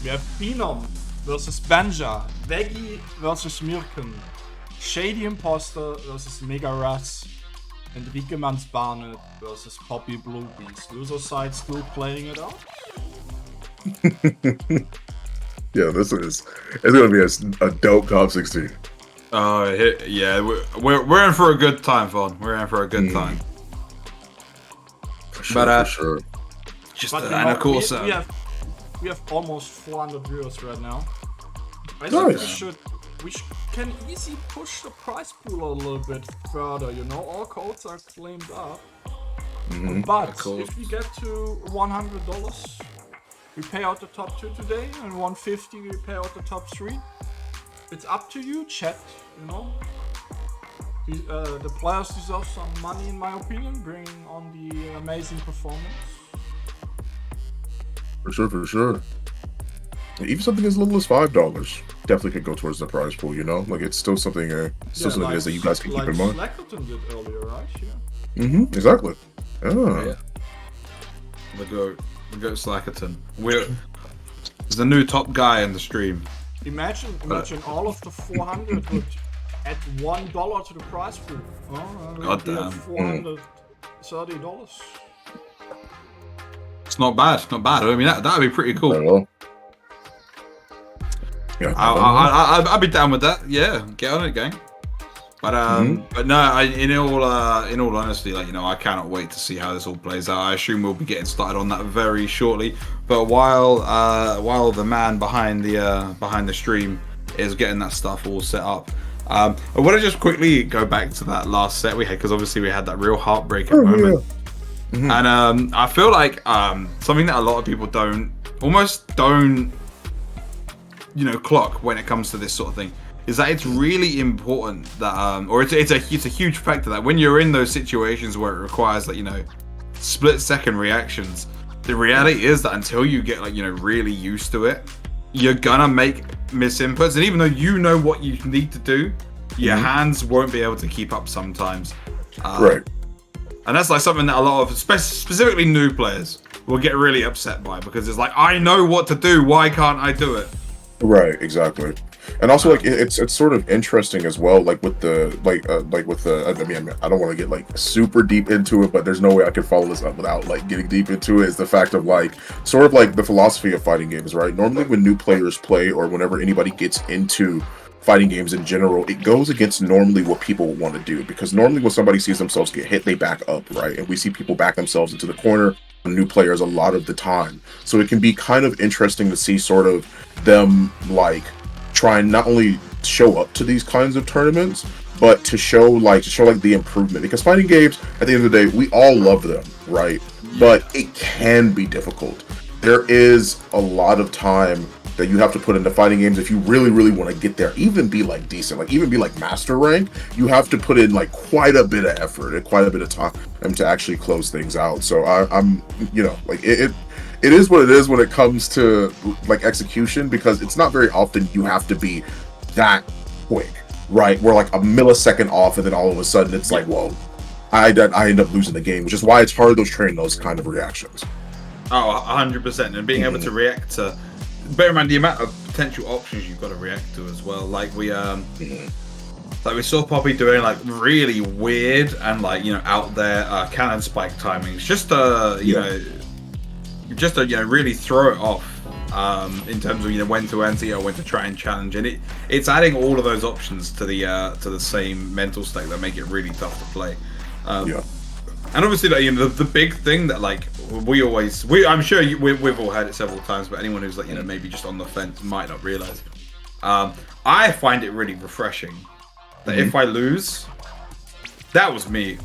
We have Phenom versus Banja, Veggie versus Mirken, Shady Imposter versus Mega Russ, Enrique Mans Barnet versus Poppy Blue Beast. Loser side still playing it out? Yeah, it's gonna be a dope top 16. Yeah, we're in for a good time, Vaughn. We're in for a good time. For sure. Just a cool sound. We have almost 400 viewers right now. I Nice. think we can easily push the prize pool a little bit further. You know, all codes are claimed up. But if we get to $100, we pay out the top 2 today, and 150 we pay out the top 3. It's up to you, chat. You know, the players deserve some money, in my opinion, bringing on the amazing performance. For sure. Even something as little as $5 definitely could go towards the prize pool. You know, like it's still something. Something like, that you guys can keep in mind. Slackerton did earlier, right? Yeah. Exactly. Yeah. We go Slackerton. There's the new top guy in the stream. Imagine all of the 400 would add $1 to the prize pool. God damn. $430. It's not bad. I mean, that'd be pretty cool. Yeah, I'd be down with that. Yeah, get on it, gang. But no, in all honesty, like, you know, I cannot wait to see how this all plays out. I assume we'll be getting started on that very shortly. But while the man behind the stream is getting that stuff all set up, I want to just quickly go back to that last set we had, because obviously we had that real heartbreaking moment. And I feel like something that a lot of people don't, you know, clock when it comes to this sort of thing, is that it's really important that, or it's a huge factor that when you're in those situations where it requires, like, you know, split-second reactions, the reality is that until you get, like, you know, really used to it, you're gonna make misinputs, and even though you know what you need to do, your hands won't be able to keep up sometimes. Right. And that's like something that a lot of, specifically new players, will get really upset by, because it's like, I know what to do, why can't I do it? Right, exactly. And also, like, it's sort of interesting as well, like with the I mean, I don't want to get like super deep into it, but there's no way I can follow this up without like getting deep into it, is the fact of like sort of like the philosophy of fighting games, right? Normally when new players play, or whenever anybody gets into fighting games in general, it goes against normally what people would want to do, because normally when somebody sees themselves get hit, they back up, right? And we see people back themselves into the corner, new players, a lot of the time. So it can be kind of interesting to see sort of them like try and not only show up to these kinds of tournaments, but to show like the improvement, because fighting games, at the end of the day, we all love them, right? But it can be difficult. There is a lot of time that you have to put into fighting games if you really want to get there, even be like decent, like even be like master rank. You have to put in like quite a bit of effort and quite a bit of time to actually close things out. So I'm you know, like it is what it is when it comes to like execution, because it's not very often you have to be that quick, right? We're like a millisecond off, and then all of a sudden it's like, whoa, I end up losing the game, which is why it's hard to train those kind of reactions. Oh, 100%, and being able to react to, bear in mind the amount of potential options you've got to react to as well. Like we saw Poppy doing like really weird and like, you know, out there cannon spike timings, just to really throw it off in terms of, you know, when to enter or when to try and challenge, and it's adding all of those options to the same mental state that make it really tough to play. And obviously, like, you know, the big thing that like I'm sure we've all heard it several times, but anyone who's like, you know, maybe just on the fence might not realize. I find it really refreshing that if I lose, that was me.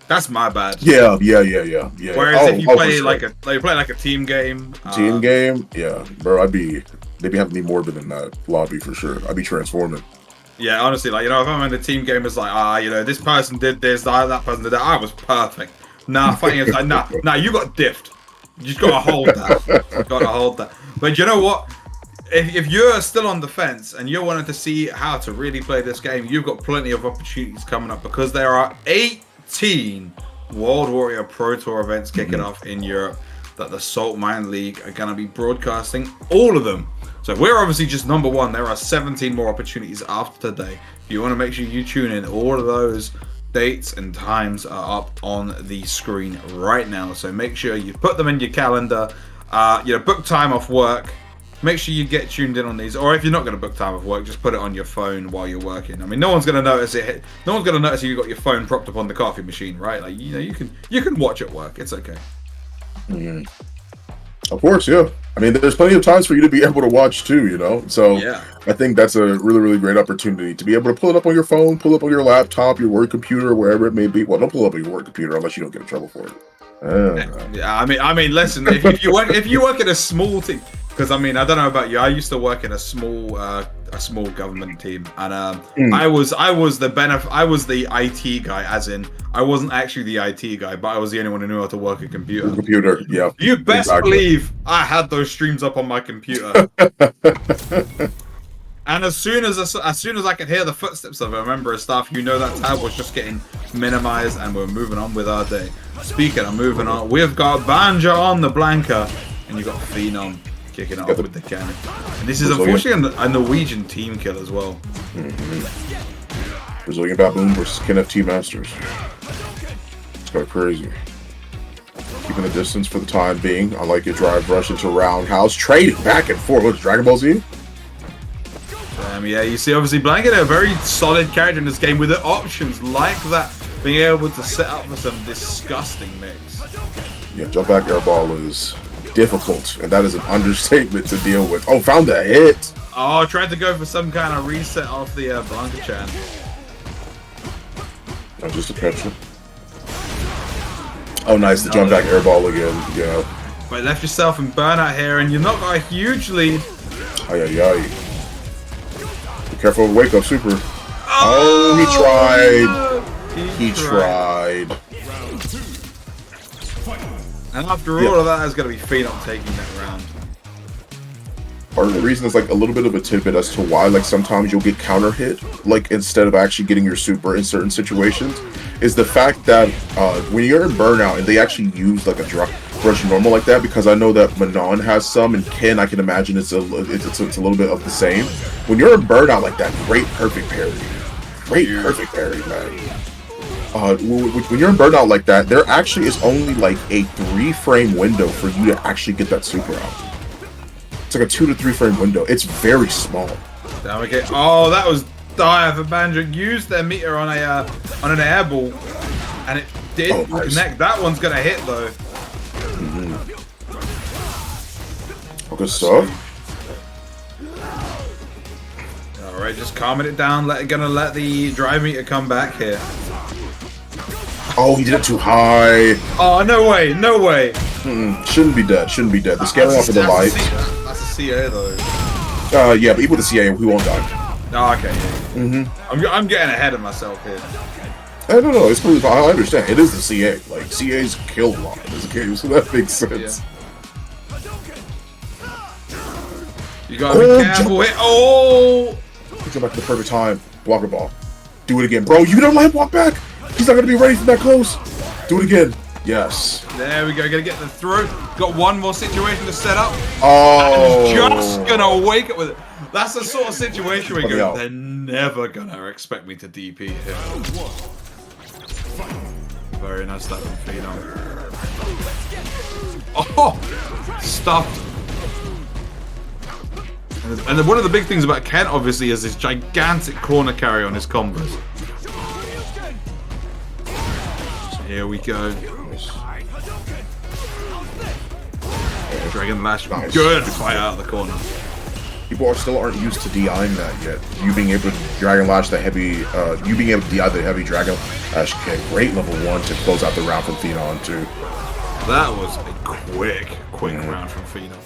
That's my bad. Yeah. Whereas if you play like a team game, yeah, bro, they'd be having me morbid in that lobby for sure. I'd be transforming. Yeah, honestly, like, you know, if I'm in the team game, it's like, you know, this person did this, that person did that, I was perfect. Nah, fighting is like, nah, you got diffed. You just gotta hold that. But you know what? If you're still on the fence and you're wanting to see how to really play this game, you've got plenty of opportunities coming up, because there are 18 World Warrior Pro Tour events kicking off in Europe that the Salt Mine League are going to be broadcasting, all of them. So we're obviously just number one. There are 17 more opportunities after today. If you want to make sure you tune in, all of those dates and times are up on the screen right now. So make sure you put them in your calendar, you know, book time off work. Make sure you get tuned in on these, or if you're not going to book time off work, just put it on your phone while you're working. I mean, no one's going to notice it. No one's going to notice if you've got your phone propped up on the coffee machine, right? Like, you know, you can watch at work. It's okay. Of course, yeah. I mean, there's plenty of times for you to be able to watch too, you know? So yeah. I think that's a really great opportunity to be able to pull it up on your phone, pull it up on your laptop, your work computer, wherever it may be. Well, don't pull it up on your work computer unless you don't get in trouble for it. Yeah, I mean, listen. If you work in a small team, because I mean, I don't know about you. I used to work in a small government team, and I was the IT guy, as in I wasn't actually the IT guy, but I was the only one who knew how to work a computer. Yeah. You best believe I had those streams up on my computer. And as soon as I could hear the footsteps of a member of staff, you know that tab was just getting minimized, and we're moving on with our day. Speaking of moving on, we've got Banjo on the Blanca, and you've got Phenom kicking it off with the cannon. And this is unfortunately a Norwegian team kill as well. Brazilian Baboon versus KNFT Masters. It's kind of crazy. Keeping the distance for the time being. I like your drive rush into roundhouse. Trading back and forth. What's Dragon Ball Z? Yeah, you see, obviously, Blanket a very solid character in this game with the options like that, being able to set up for some disgusting mix. Yeah, jump back airball is difficult, and that is an understatement to deal with. Oh, found a hit. Oh, tried to go for some kind of reset off the Blanca-chan. Not just a picture. Oh, nice, the jump back airball again. Yeah. But left yourself in burnout here, and you've not got a huge lead. Ay. Be careful with wake up super. Oh, he tried. And after all of that, it's going to be Phenom taking that round. Part of the reason is like a little bit of a tidbit as to why like sometimes you'll get counter hit, like instead of actually getting your super in certain situations, is the fact that when you're in burnout and they actually use like a rush normal like that, because I know that Manon has some, and Ken, I can imagine it's a little bit of the same. When you're in burnout like that, great perfect parry, man. When you're in burnout like that, there actually is only like a 3-frame window for you to actually get that super out. It's like a 2 to 3 frame window. It's very small. Okay. Oh, that was dire for Banjo. Used their meter on an air ball, and it did connect. That one's gonna hit though. Good stuff. All right, just calming it down. Gonna let the drive meter come back here. Oh, he did it too high. Oh, no way. Shouldn't be dead. The scaling off of the light. That's a CA though. Yeah, but even with the CA, we won't die. Oh, okay. I'm getting ahead of myself here. I don't know. It's cool. I understand. It is the CA. Like CA's killed a lot in this game, so that makes sense. Yeah. You gotta be careful. Jump back to the perfect time. Blocker ball. Do it again, bro. You don't let him walk back. He's not gonna be ready for that close. Do it again. Yes. There we go. Gonna get the through. Got one more situation to set up. Oh. And just gonna wake up with it. That's the sort of situation where you go, they're never gonna expect me to DP here. Very nice that from Phenom. Oh! Stuffed. And one of the big things about Ken, obviously, is this gigantic corner carry on his combos. So here we go. Dragon Lash, nice. Good fight out of the corner. People still aren't used to DIing that yet. You being able to Dragon Lash the heavy, you being able to DI the heavy Dragon Lash kick. Great level 1 to close out the round from Phenom too. That was a quick round from Phenom.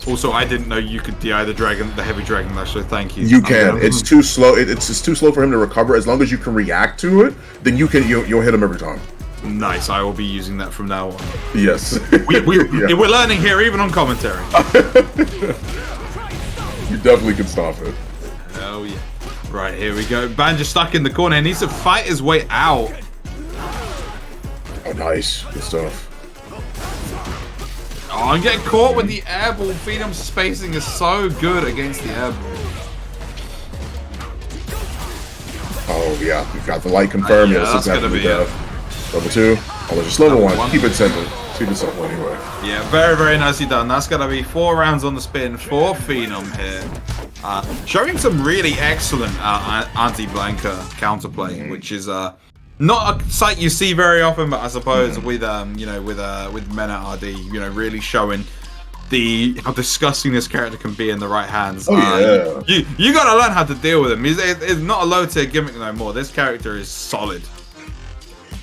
Also, I didn't know you could DI the heavy Dragon Lash, so thank you. You can. It's too slow. It's too slow for him to recover. As long as you can react to it, then you'll hit him every time. Nice. I will be using that from now on. Yes. We're learning here, even on commentary. You definitely can stop it. Oh yeah. Right, here we go. Banjo stuck in the corner. He needs to fight his way out. Oh, nice. Good stuff. Oh, I'm getting caught with the airball. Phenom's spacing is so good against the airball. Oh yeah, we've got the light confirmed. Yeah, that's gonna be it. Level 2. Oh, there's just level 1. Keep it simple. Keep it simple anyway. Yeah, very, very nicely done. That's gonna be 4 rounds on the spin for Phenom here. Showing some really excellent anti-Blanca counterplay, which is not a sight you see very often, but I suppose with with men at RD, really showing how disgusting this character can be in the right hands. Oh yeah. You gotta learn how to deal with him. It's not a low tier gimmick no more. This character is solid.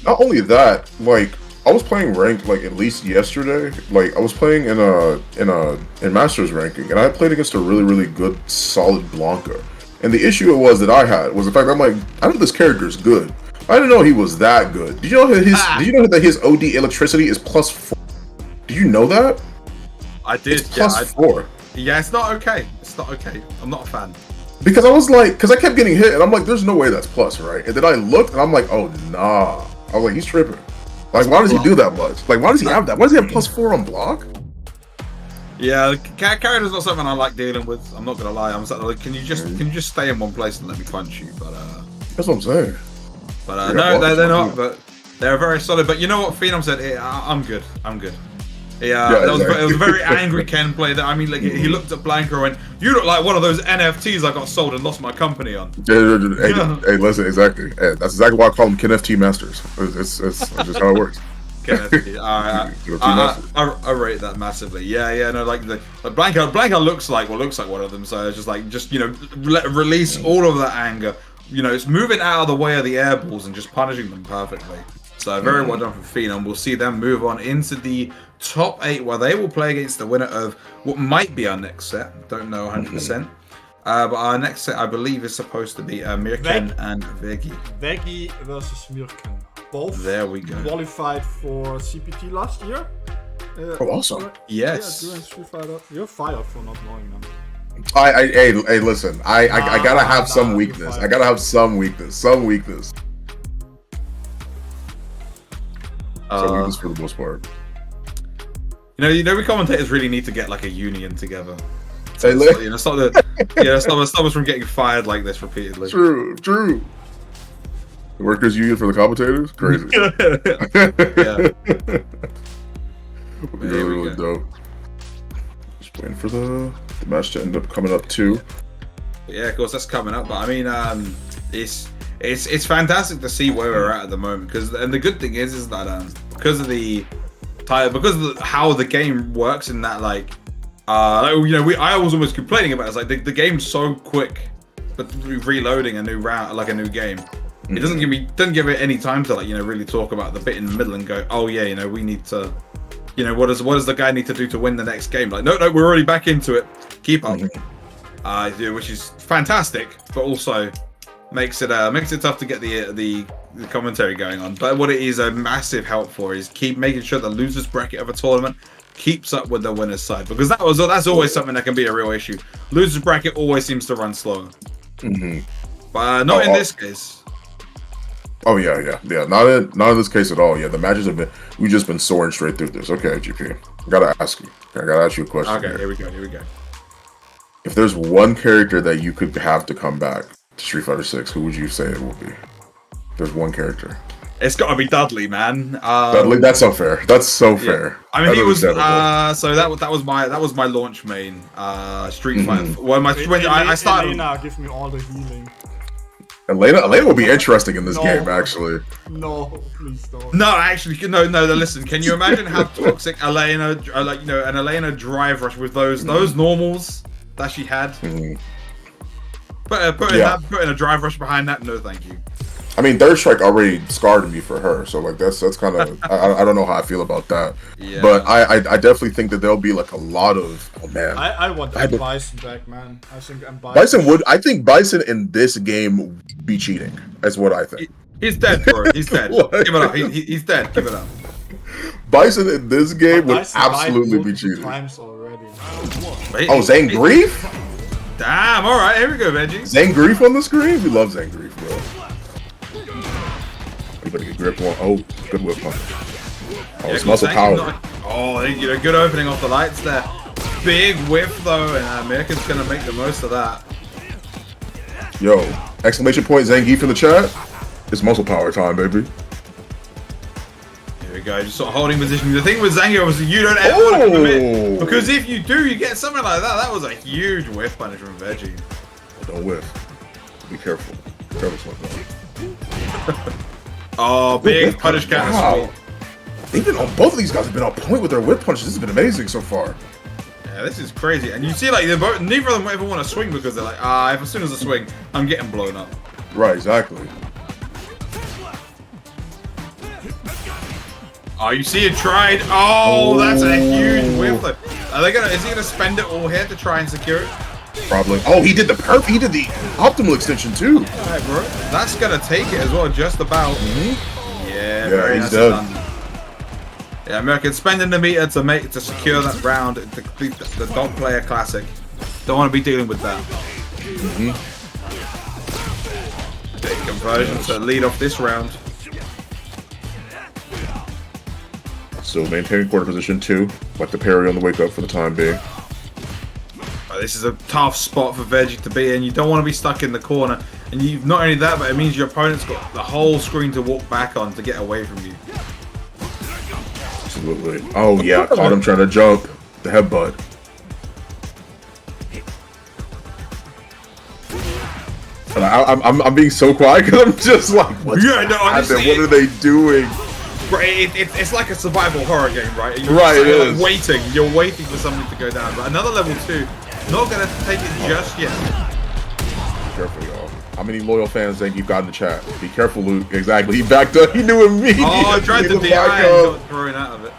Not only that, like I was playing ranked like at least yesterday. Like I was playing in Masters ranking, and I played against a really good solid Blanca. And the issue that I had was the fact that I'm like, I know this character is good. I didn't know he was that good. Did you know that his OD electricity is +4? Do you know that? I did. It's +4. Yeah, it's not okay. It's not okay. I'm not a fan. Because I was like, I kept getting hit, and I'm like, there's no way that's plus, right? And then I looked, and I'm like, oh nah. I was like, he's tripping. Like, why does he do that much? Like, why does he have that? Why does he have +4 on block? Yeah, character's not something I like dealing with. I'm not gonna lie. I'm like, can you just stay in one place and let me punch you? But that's what I'm saying. But no, they're not. But they're very solid. But you know what Phenom said? I'm good. I'm good. Yeah, it was a very angry Ken play. That I mean, like he looked at Blanca and went, "You look like one of those NFTs I got sold and lost my company on." Hey, listen, exactly. Hey, that's exactly why I call them KNFT masters. It's just how it works. KNFT. I rate that massively. Yeah. No, like Blanca looks like one of them. So it's just release all of that anger. It's moving out of the way of the air balls and just punishing them perfectly. So very well done from Phenom. We'll see them move on into the top 8 where they will play against the winner of what might be our next set. Don't know 100%. But our next set, I believe, is supposed to be Mirken and Veggie. Veggie versus Mirken. Both there we go. Qualified for CPT last year. Awesome. Yes. Yeah, doing Street Fighter. You're fired for not knowing them. Hey, listen. I gotta have some weakness. I gotta have some weakness. Some weakness. Weakness for the most part. We commentators really need to get like a union together. Stop us from getting fired like this repeatedly. True. The workers' union for the commentators? Crazy. Yeah. Would be really dope. Just waiting for the match to end up coming up too. Yeah, of course that's coming up. But I mean, it's fantastic to see where we're at the moment. And the good thing is that because of how the game works in that I was almost complaining about it. It's like the game's so quick, but reloading a new round, like a new game, it doesn't give it any time to really talk about the bit in the middle and go, oh yeah, we need to, what does the guy need to do to win the next game? Like no, we're already back into it. Keep up, which is fantastic, but also makes it tough to get the commentary going on. But what it is a massive help for is keep making sure the losers bracket of a tournament keeps up with the winner's side, because that's always something that can be a real issue. Losers bracket always seems to run slower. But not in this case. Oh yeah. Not in this case at all. Yeah, the matches we've just been soaring straight through this. Okay, GP, I gotta ask you a question. Okay, here we go. If there's one character that you could have to come back to Street Fighter 6, who would you say it will be? There's one character. It's got to be Dudley, man. Dudley, that's so fair. That's so fair. I mean, he was so that was my launch main. Street Fighter. Well, I started. Elena, give me all the healing. Elena will be interesting in this game, actually. No, please don't. No, actually, no. Listen, can you imagine how toxic Elena, an Elena drive rush with those normals that she had? Putting a drive rush behind that, no, thank you. I mean, Third Strike already scarred me for her, so that's kind of I don't know how I feel about that. Yeah. But I definitely think that there'll be a lot of I want Bison back, man. I think I think Bison in this game would be cheating. That's what I think. He's dead, bro. He's dead. Give it up. He's dead. Give it up. Bison in this game would absolutely be cheating. Times already. Zangief? Damn. All right. Here we go, Veggie. Zangief on the screen. We love Zangief, bro. You better get grip on. Oh, good whip punch. Oh, it's muscle power. Good opening off the lights there. Big whiff though, and American's gonna make the most of that. Yo, exclamation point Zangief in the chat. It's muscle power time, baby. Here we go, just sort of holding position. The thing with Zangief was you don't ever want to commit, because if you do, you get something like that. That was a huge whiff punish from Veggie. Don't whiff. Be careful. Be careful, Oh, big punish counter. Wow. Both of these guys have been on point with their whip punches. This has been amazing so far. Yeah, this is crazy. And you see, neither of them ever want to swing because they're like, as soon as I swing, I'm getting blown up. Right, exactly. Oh, you see it tried. Oh, that's a huge whiff. Are they gonna? Is he gonna spend it all here to try and secure it? Probably. Oh, he did the he did the optimal extension too. All right, bro. That's gonna take it as well, just about. Yeah, he's done. Yeah, American spending the meter to secure that round to complete the dog player classic. Don't want to be dealing with that. Big conversion to lead off this round. So maintaining quarter position 2, like the parry on the wake up for the time being. This is a tough spot for Veggie to be in. You don't want to be stuck in the corner. And you've not only that, but it means your opponent's got the whole screen to walk back on to get away from you. Absolutely. Oh yeah, caught him trying to jump. The headbutt. And I'm being so quiet because I'm just like, what's honestly, what are they doing? Right, it's like a survival horror game, right? You're like waiting. You're waiting for something to go down. But another level 2, not gonna take it just yet. Be careful, y'all. How many loyal fans think you've got in the chat? Be careful, Luke. Exactly. He backed up. He knew immediately. Oh, I tried to DI and got thrown out of it.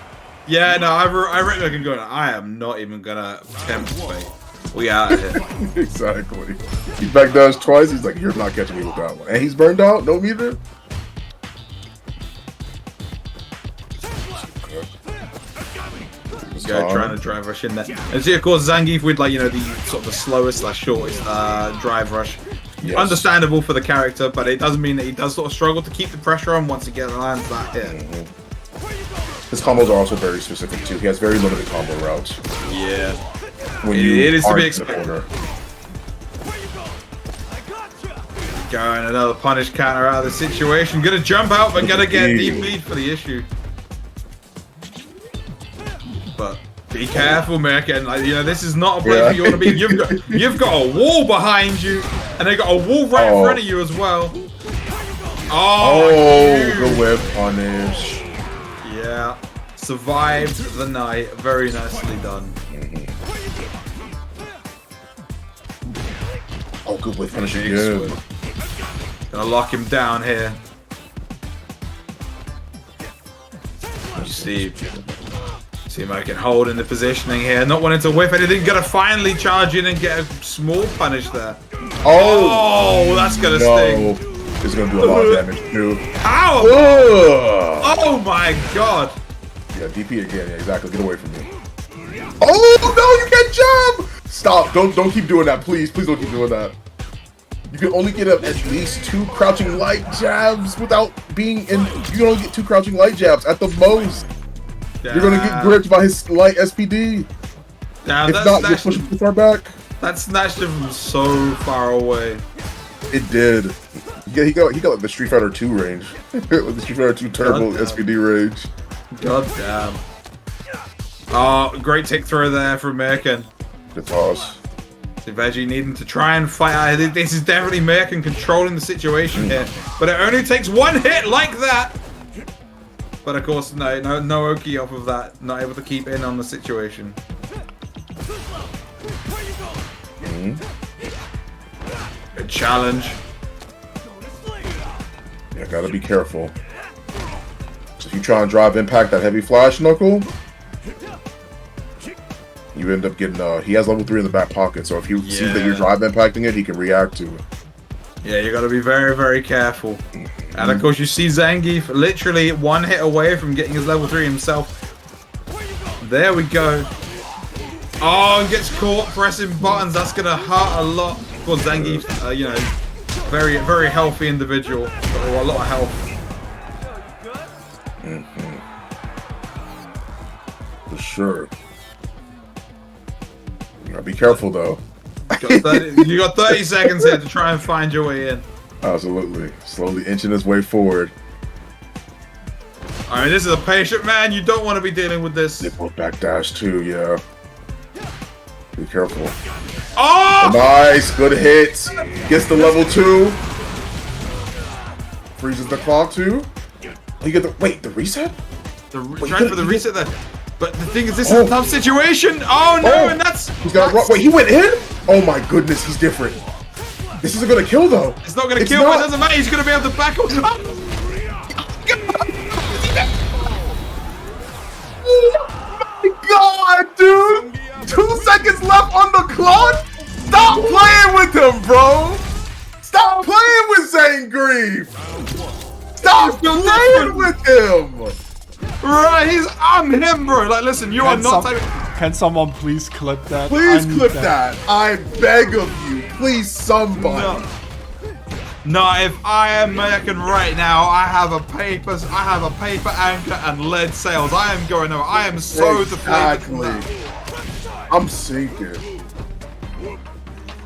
Yeah, no, I reckon I can go. I am not even gonna attempt to fake. We out of here. Exactly. He back does twice. He's like, you're not catching me with that one. And he's burned out. No meter. Guy trying to drive rush in there. And see, of course, Zangief with like, you know, the sort of the slowest / shortest drive rush. Yes. Understandable for the character, but it doesn't mean that he does sort of struggle to keep the pressure on once he lands that hit. His combos are also very specific too. He has very limited combo routes. Yeah. When it is to be expected. Going another punish counter out of the situation. Gonna jump out, but gonna get deep lead for the issue. But be careful, Merkin. Like, you know, this is not a place where you want to be. You've got a wall behind you, and they got a wall right in front of you as well. Oh, the whip punish. Yeah, survived the night. Very nicely done. Oh, good whip punish again. Gonna lock him down here. You see if I can hold in the positioning here. Not wanting to whiff anything. Gonna finally charge in and get a small punish there. Oh, that's gonna sting. It's gonna do a lot of damage too. Ow! Oh my god! Yeah, DP again. Yeah, exactly. Get away from me. Oh no! You can't jump! Stop! Don't keep doing that, please. Please don't keep doing that. You can only get up at least 2 crouching light jabs without being in. You can only get 2 crouching light jabs at the most. Damn. You're gonna get gripped by his light SPD. Damn, if not, you're pushing too far back. That snatched him from so far away. It did. Yeah, he got like the Street Fighter 2 range. The Street Fighter 2 turbo SPD range. God damn. Oh, great tick throw there from Merkin. Good toss. So Veggie needing to try and fight out. This is definitely Merkin controlling the situation here. But it only takes 1 hit like that. But of course, no Oki off of that. Not able to keep in on the situation. Good challenge. Yeah, gotta be careful. So if you try and drive impact that heavy flash knuckle, you end up getting, he has level 3 in the back pocket, so if he sees that you're drive impacting it, he can react to it. Yeah, you gotta be very, very careful. And of course you see Zangief literally 1 hit away from getting his level 3 himself. There we go. Oh, and gets caught pressing buttons. That's gonna hurt a lot. Of course, Zangief, you know, very, very healthy individual. Got a lot of health. For sure. You gotta be careful though. You got 30 seconds here to try and find your way in. Absolutely. Slowly inching his way forward. I mean, this is a patient man. You don't want to be dealing with this. They both backdash too, yeah. Be careful. Oh! Nice, good hits. Gets the level 2. Freezes the clock too. Oh, you get the the reset? Trying for the reset there. But the thing is, this is a tough situation. Oh no, and that's. He's got wait, he went in? Oh my goodness, he's different. This isn't gonna kill though. It's not gonna kill, but it doesn't matter. He's gonna be able to back up. my god, dude! 2 seconds left on the clock? Stop playing with him, bro! Stop playing with Zangief! Stop playing with him! Right, I'm him, bro. Like, listen, you are not taking... Can someone please clip that? Please clip that. I beg of you. Please, somebody. No, if I am American right now, I have a paper anchor and lead sails. I am going over. I am so deflated. I'm sinking.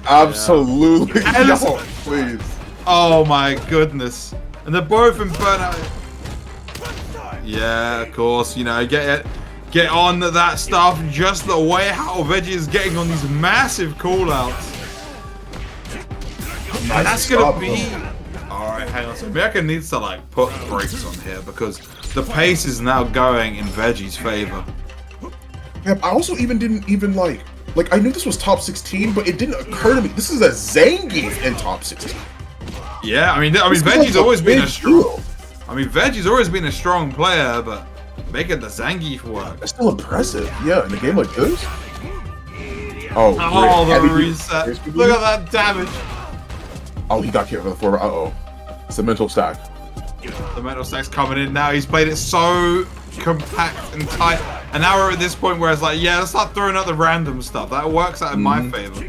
Absolutely. Yeah. No, please. Oh my goodness. And they're both in burnout. Yeah, of course, you know, get on that stuff just the way how Veggie is getting on these massive callouts. And that's gonna be... Alright, hang on. So America needs to like put brakes on here because the pace is now going in Veggie's favor. Yeah, I also didn't even like I knew this was top 16, but it didn't occur to me. This is a Zangief in top 16. Yeah, I mean Veggie's always been a strong... Veggie's always been a strong player, but making the Zangief work. That's still impressive. Yeah, in a game like this. Oh, the reset. Look at that damage. Oh, he got killed for the forward. Uh-oh. It's the mental stack. The mental stack's coming in now. He's played it so compact and tight. And now we're at this point where it's like, yeah, let's start throwing out the random stuff. That works out in my favor.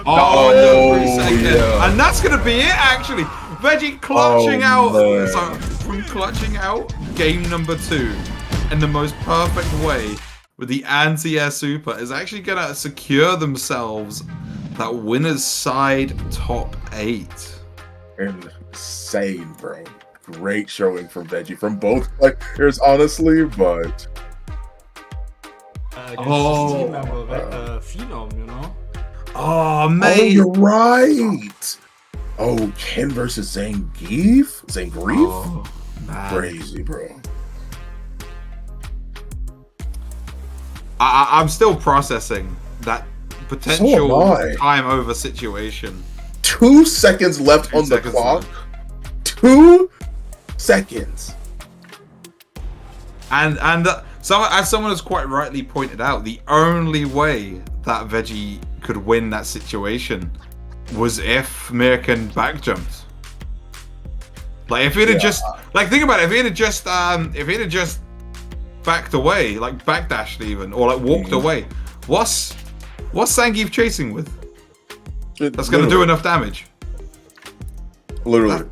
Oh, no reset again. Yeah. And that's going to be it, actually. Veggie clutching out. Man. So, from clutching out game number 2 in the most perfect way with the anti-air super is actually going to secure themselves that winner's side top 8. Insane, bro. Great showing from Veggie from both players, honestly, but... Phenom, you know? Oh, man. Oh, you're right. Oh, Ken versus Zangief? Oh, crazy, bro. I'm still processing that potential time over situation. 2 seconds left on the clock. 2 seconds. And as someone has quite rightly pointed out, the only way that Veggie could win that situation was if American back jumped. Like if it had just think about it, if it had just backed away, like backdashed even, or like walked away, what's Zangief chasing with? That's gonna do enough damage. Literally.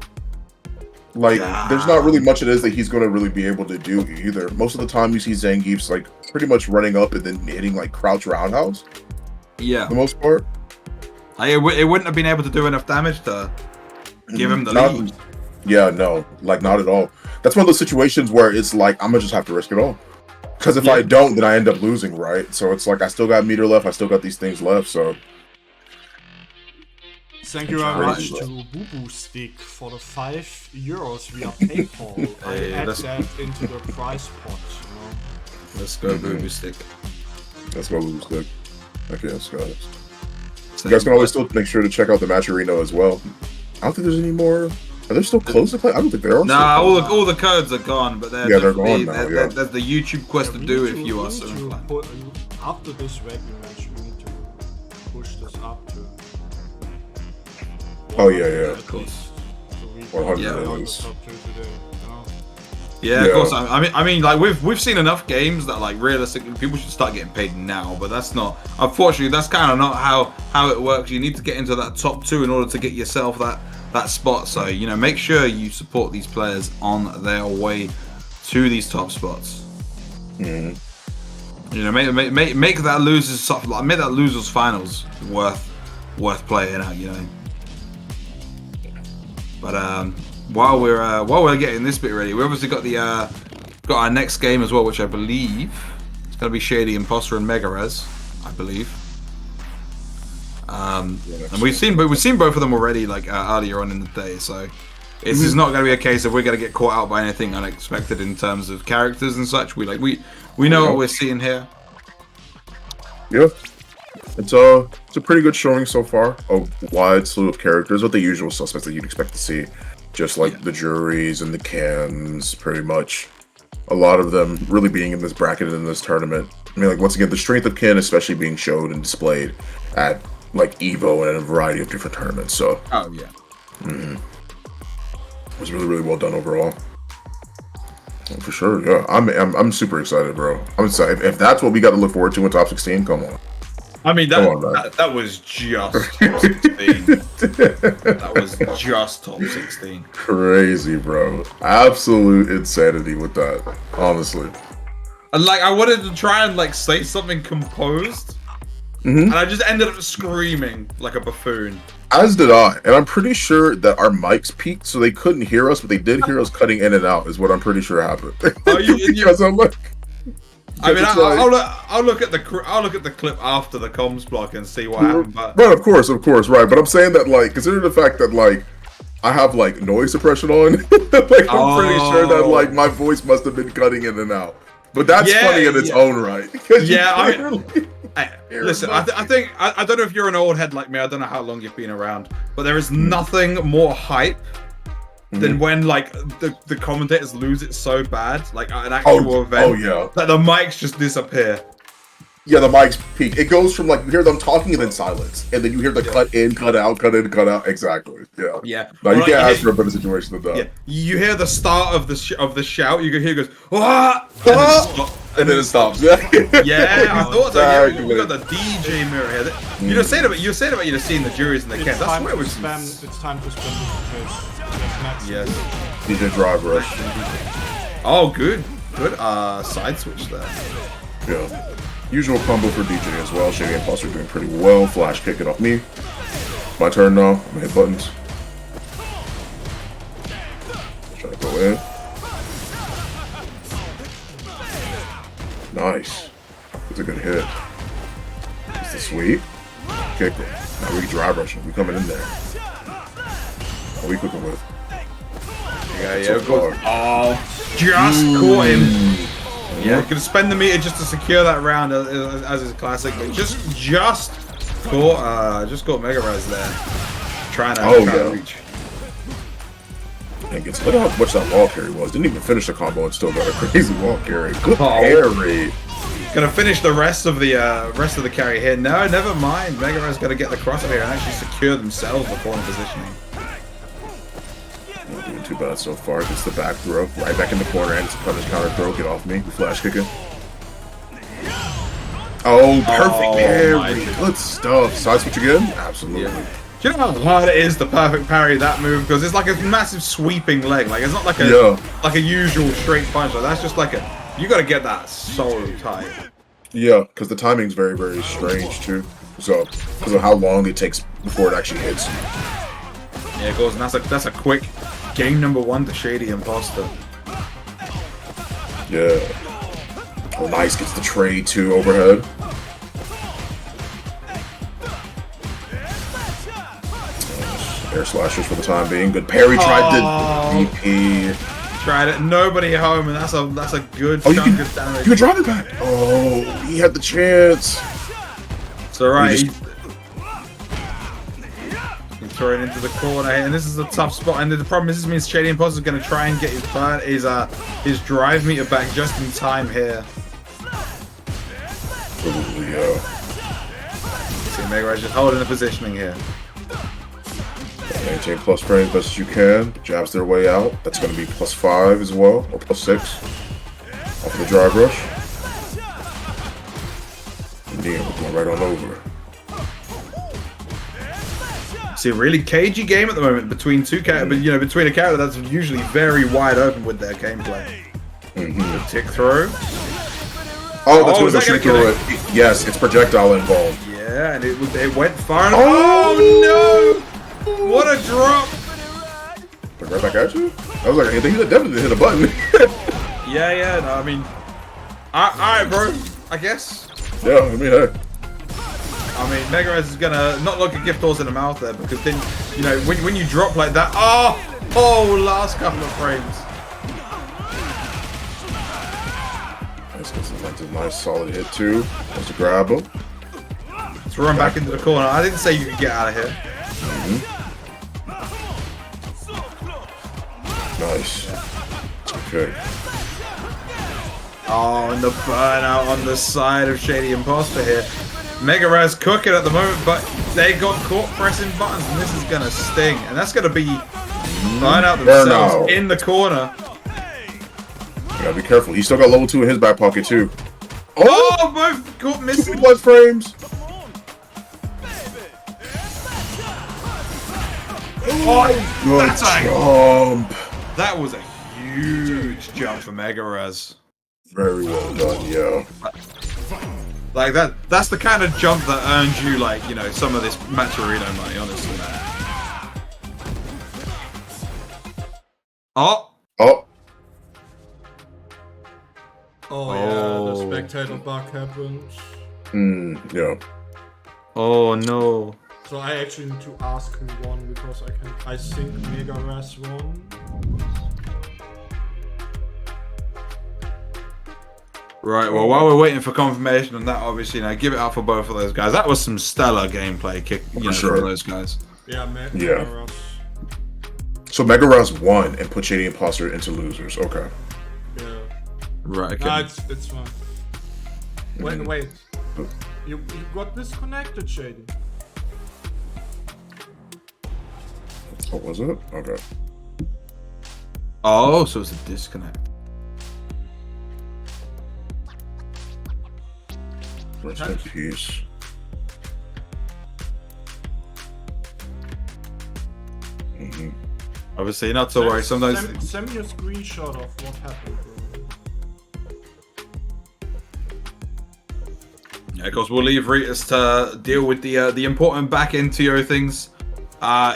There's not really much it is that he's going to really be able to do either. Most of the time you see Zangief's pretty much running up and then hitting crouch roundhouse. Yeah. For the most part. It wouldn't have been able to do enough damage to give him the lead. Yeah, no. Not at all. That's one of those situations where it's I'm going to just have to risk it all. Because if I don't, then I end up losing, right? So it's I still got meter left. I still got these things left, so... Thank you very much to Boo Boo Stick for the €5 via PayPal. I add that into the prize pot, you know. Let's go, Boo Boo Stick. Let's go, Boo Boo Stick. Okay, let's go. You guys can always still make sure to check out the match arena as well. I don't think there's any more. Are there still closed to play? I don't think there are. Nah, all the codes are gone, but they're gone now. There's the YouTube quest to do if you are so inclined. After this regular match, we need to push this up to. Oh yeah, of course. 100 Yeah, of course. I mean, we've seen enough games that realistically people should start getting paid now, but that's not. Unfortunately, that's kind of not how it works. You need to get into that top 2 in order to get yourself that spot. So make sure you support these players on their way to these top spots. Mm. Make that losers finals worth playing out. But while we're getting this bit ready, we obviously got our next game as well, which I believe it's gonna be Shady Imposter and Megares, I believe. And we've seen both of them already earlier on in the day, so this is not going to be a case of we're going to get caught out by anything unexpected in terms of characters and such. We know what we're seeing here. Yeah. It's a pretty good showing so far. A wide slew of characters with the usual suspects that you'd expect to see. Just like the juries and the cans, pretty much. A lot of them really being in this bracket and in this tournament. I mean, like, once again, the strength of Ken especially being showed and displayed at, like, EVO and a variety of different tournaments, so. Oh, yeah. It was really, really well done overall. For sure, yeah. I'm super excited, bro. I'm excited. If that's what we got to look forward to in top 16, come on. I mean, that was just top 16. That was just top 16. Crazy, bro. Absolute insanity with that, honestly. And like, I wanted to try and like say something composed, and I just ended up screaming like a buffoon. As did I, and I'm pretty sure that our mics peaked, so they couldn't hear us, but they did hear us cutting in and out. Is what I'm pretty sure happened. Because I'm like, I mean, I'll look at the clip after the comms block and see what happened. But right, of course, right. But I'm saying that, like, consider the fact that, like, I have like noise suppression on. Like, I'm pretty sure that like my voice must have been cutting in and out. But that's funny in its own right. Listen, I think I don't know if you're an old head like me. I don't know how long you've been around, but there is nothing more hype than when like the commentators lose it so bad, like an actual event, that the mics just disappear. Yeah, the mics peak. It goes from like you hear them talking and then silence, and then you hear the cut in, cut out, cut in, cut out. Exactly. Yeah. Yeah. No, you can't ask for a better situation than that. Yeah. You hear the start of the shout. You can hear it goes, "What?" And then it stops. Yeah. Yeah. I thought so. Yeah, we got the DJ mirror here. You just said about you just seeing the juries and the cans. That's where it's time to spam. Yes. DJ drive rush. Oh, good. Side switch there. Yeah. Usual combo for DJ as well. Shady and Foster doing pretty well. Flash kick it off me. My turn now. I'm gonna hit buttons. Try to go in. Nice. It's a good hit. It's the sweep. Kick it. Now we drive rushing. We coming in there. What are we cooking with? Yeah. Just caught him. Yeah, gonna spend the meter just to secure that round as is classic. But just caught Mega Res there, trying to reach. And gets look at how much that wall carry was. Didn't even finish the combo and still got a crazy wall carry. Good parry. Gonna finish the rest of the carry here. No, never mind. Mega Res gotta get the crossover here and actually secure themselves the corner positioning. Not doing too bad so far. Gets the back throw. Right back in the corner and it's a punish counter throw. Get off me. Flash kicking. Oh, perfect parry. Good stuff. Side switch again? Absolutely. Yeah. Do you know how hard it is to perfect parry that move? Because it's like a massive sweeping leg. Like it's not like a usual straight punch. Like that's just like you gotta get that so tight. Yeah, because the timing's very, very strange too. So because of how long it takes before it actually hits. Yeah, it goes, and that's a quick game number 1 to Shady Imposter. Yeah. Oh, nice. Gets the trade too overhead. Air slashers for the time being. Good parry. Tried the DP. Tried it. Nobody home, and that's a good chunk of damage. You can drive it back. Oh, he had the chance. It's alright. Throw it into the corner, and this is a tough spot. And the problem is, this means Shady Imposter is going to try and get his drive meter back just in time here. Yeah. See, Mega Res just holding the positioning here. Maintain plus frame as best as you can. Jabs their way out. That's going to be +5 as well, or +6. Off of the drive rush. And then we're going right on over. See, a really cagey game at the moment between two characters, but between a character that's usually very wide open with their gameplay. Tick throw. Oh, that's what the through it. Yes, it's projectile involved. Yeah, and it went far enough. Oh no! What a drop! Right back at you? I was like, he definitely hit a button. yeah. No, I mean, all right, bro. I guess. Yeah, I mean, hey. I mean, Mega Res is gonna not look a gift horse in the mouth there, because then, when you drop like that, last couple of frames. That's a nice solid hit too. Wants to grab him. Throw him back into the corner. I didn't say you could get out of here. Nice. Okay. Oh, and the burnout on the side of Shady Imposter here. Mega Raz cooking at the moment, but they got caught pressing buttons, and this is gonna sting. And that's gonna be burnout themselves in the corner. You gotta be careful. He's still got level 2 in his back pocket too. Oh, both got missing. 2 blood frames. Oh, Good that's a jump. That was a huge jump for Mega Raz. Very well done, yeah. Like that's the kind of jump that earns you, like, you know, some of this Matcherino money, honestly, man. Oh. Oh. Oh yeah, the spectator bug happens. Yeah. Oh no. So I actually need to ask who won because I think Mega Raz won. Right, well, while we're waiting for confirmation on that, obviously, you know, give it up for both of those guys. That was some stellar gameplay from those guys. Yeah, Mega Raz. So Mega Raz won and put Shady Imposter into losers. Okay. Yeah. Right, okay. Nah, it's fine. Wait. You got disconnected, Shady. What was it? Okay. Oh, so it's a disconnect. Rest in peace. Obviously, not to worry. Sometimes send me a screenshot of what happened, bro. Yeah, of course, we'll leave Ritas to deal with the important back end TO things.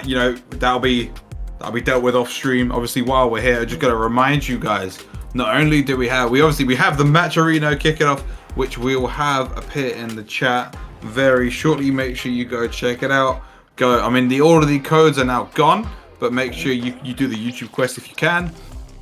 You know, that'll be dealt with off stream. Obviously, while we're here, I just gotta remind you guys. Not only do we have the Matcherino kicking off, which we will have appear in the chat very shortly. Make sure you go check it out. All of the codes are now gone, but make sure you do the YouTube quest if you can.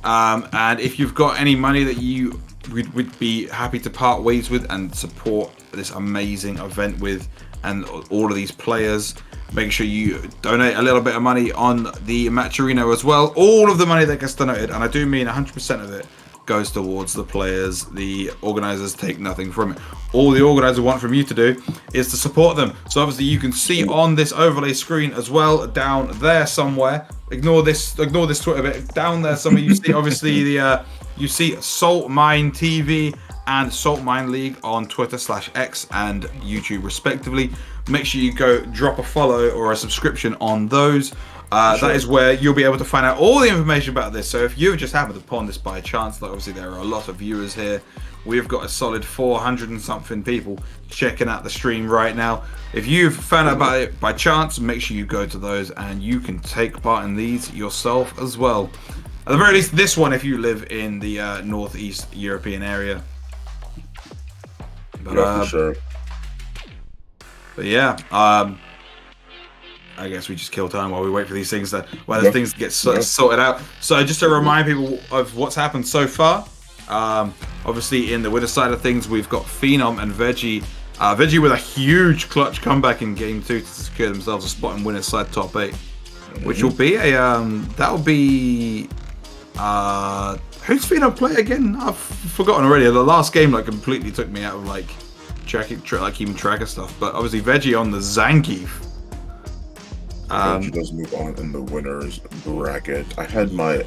And if you've got any money that you would be happy to part ways with and support this amazing event with, and all of these players, make sure you donate a little bit of money on the Matcherino as well. All of the money that gets donated, and I do mean 100% of it, goes towards the players. The organizers take nothing from it. All the organizer want from you to do is to support them. So obviously you can see on this overlay screen as well, down there somewhere. Ignore this Twitter bit. Down there somewhere you see obviously you see Salt Mine TV and Salt Mine League on Twitter/X and YouTube respectively. Make sure you go drop a follow or a subscription on those. That is where you'll be able to find out all the information about this. So if you've just happened upon this by chance, like obviously there are a lot of viewers here. We've got a solid 400 and something people checking out the stream right now. If you've found out about it by chance, make sure you go to those and you can take part in these yourself as well. At the very least, this one if you live in the Northeast European area. But, yeah, for sure. But yeah, I guess we just kill time while we wait for these things things get sorted out. So just to remind people of what's happened so far. Obviously in the winner side of things, we've got Phenom and Veggie. Veggie with a huge clutch comeback in game 2 to secure themselves a spot in winner side top 8, which will be that'll be who's Phenom play again? I've forgotten already. The last game completely took me out of keeping track of stuff. But obviously Veggie on the Zangief. She does move on in the winners bracket. I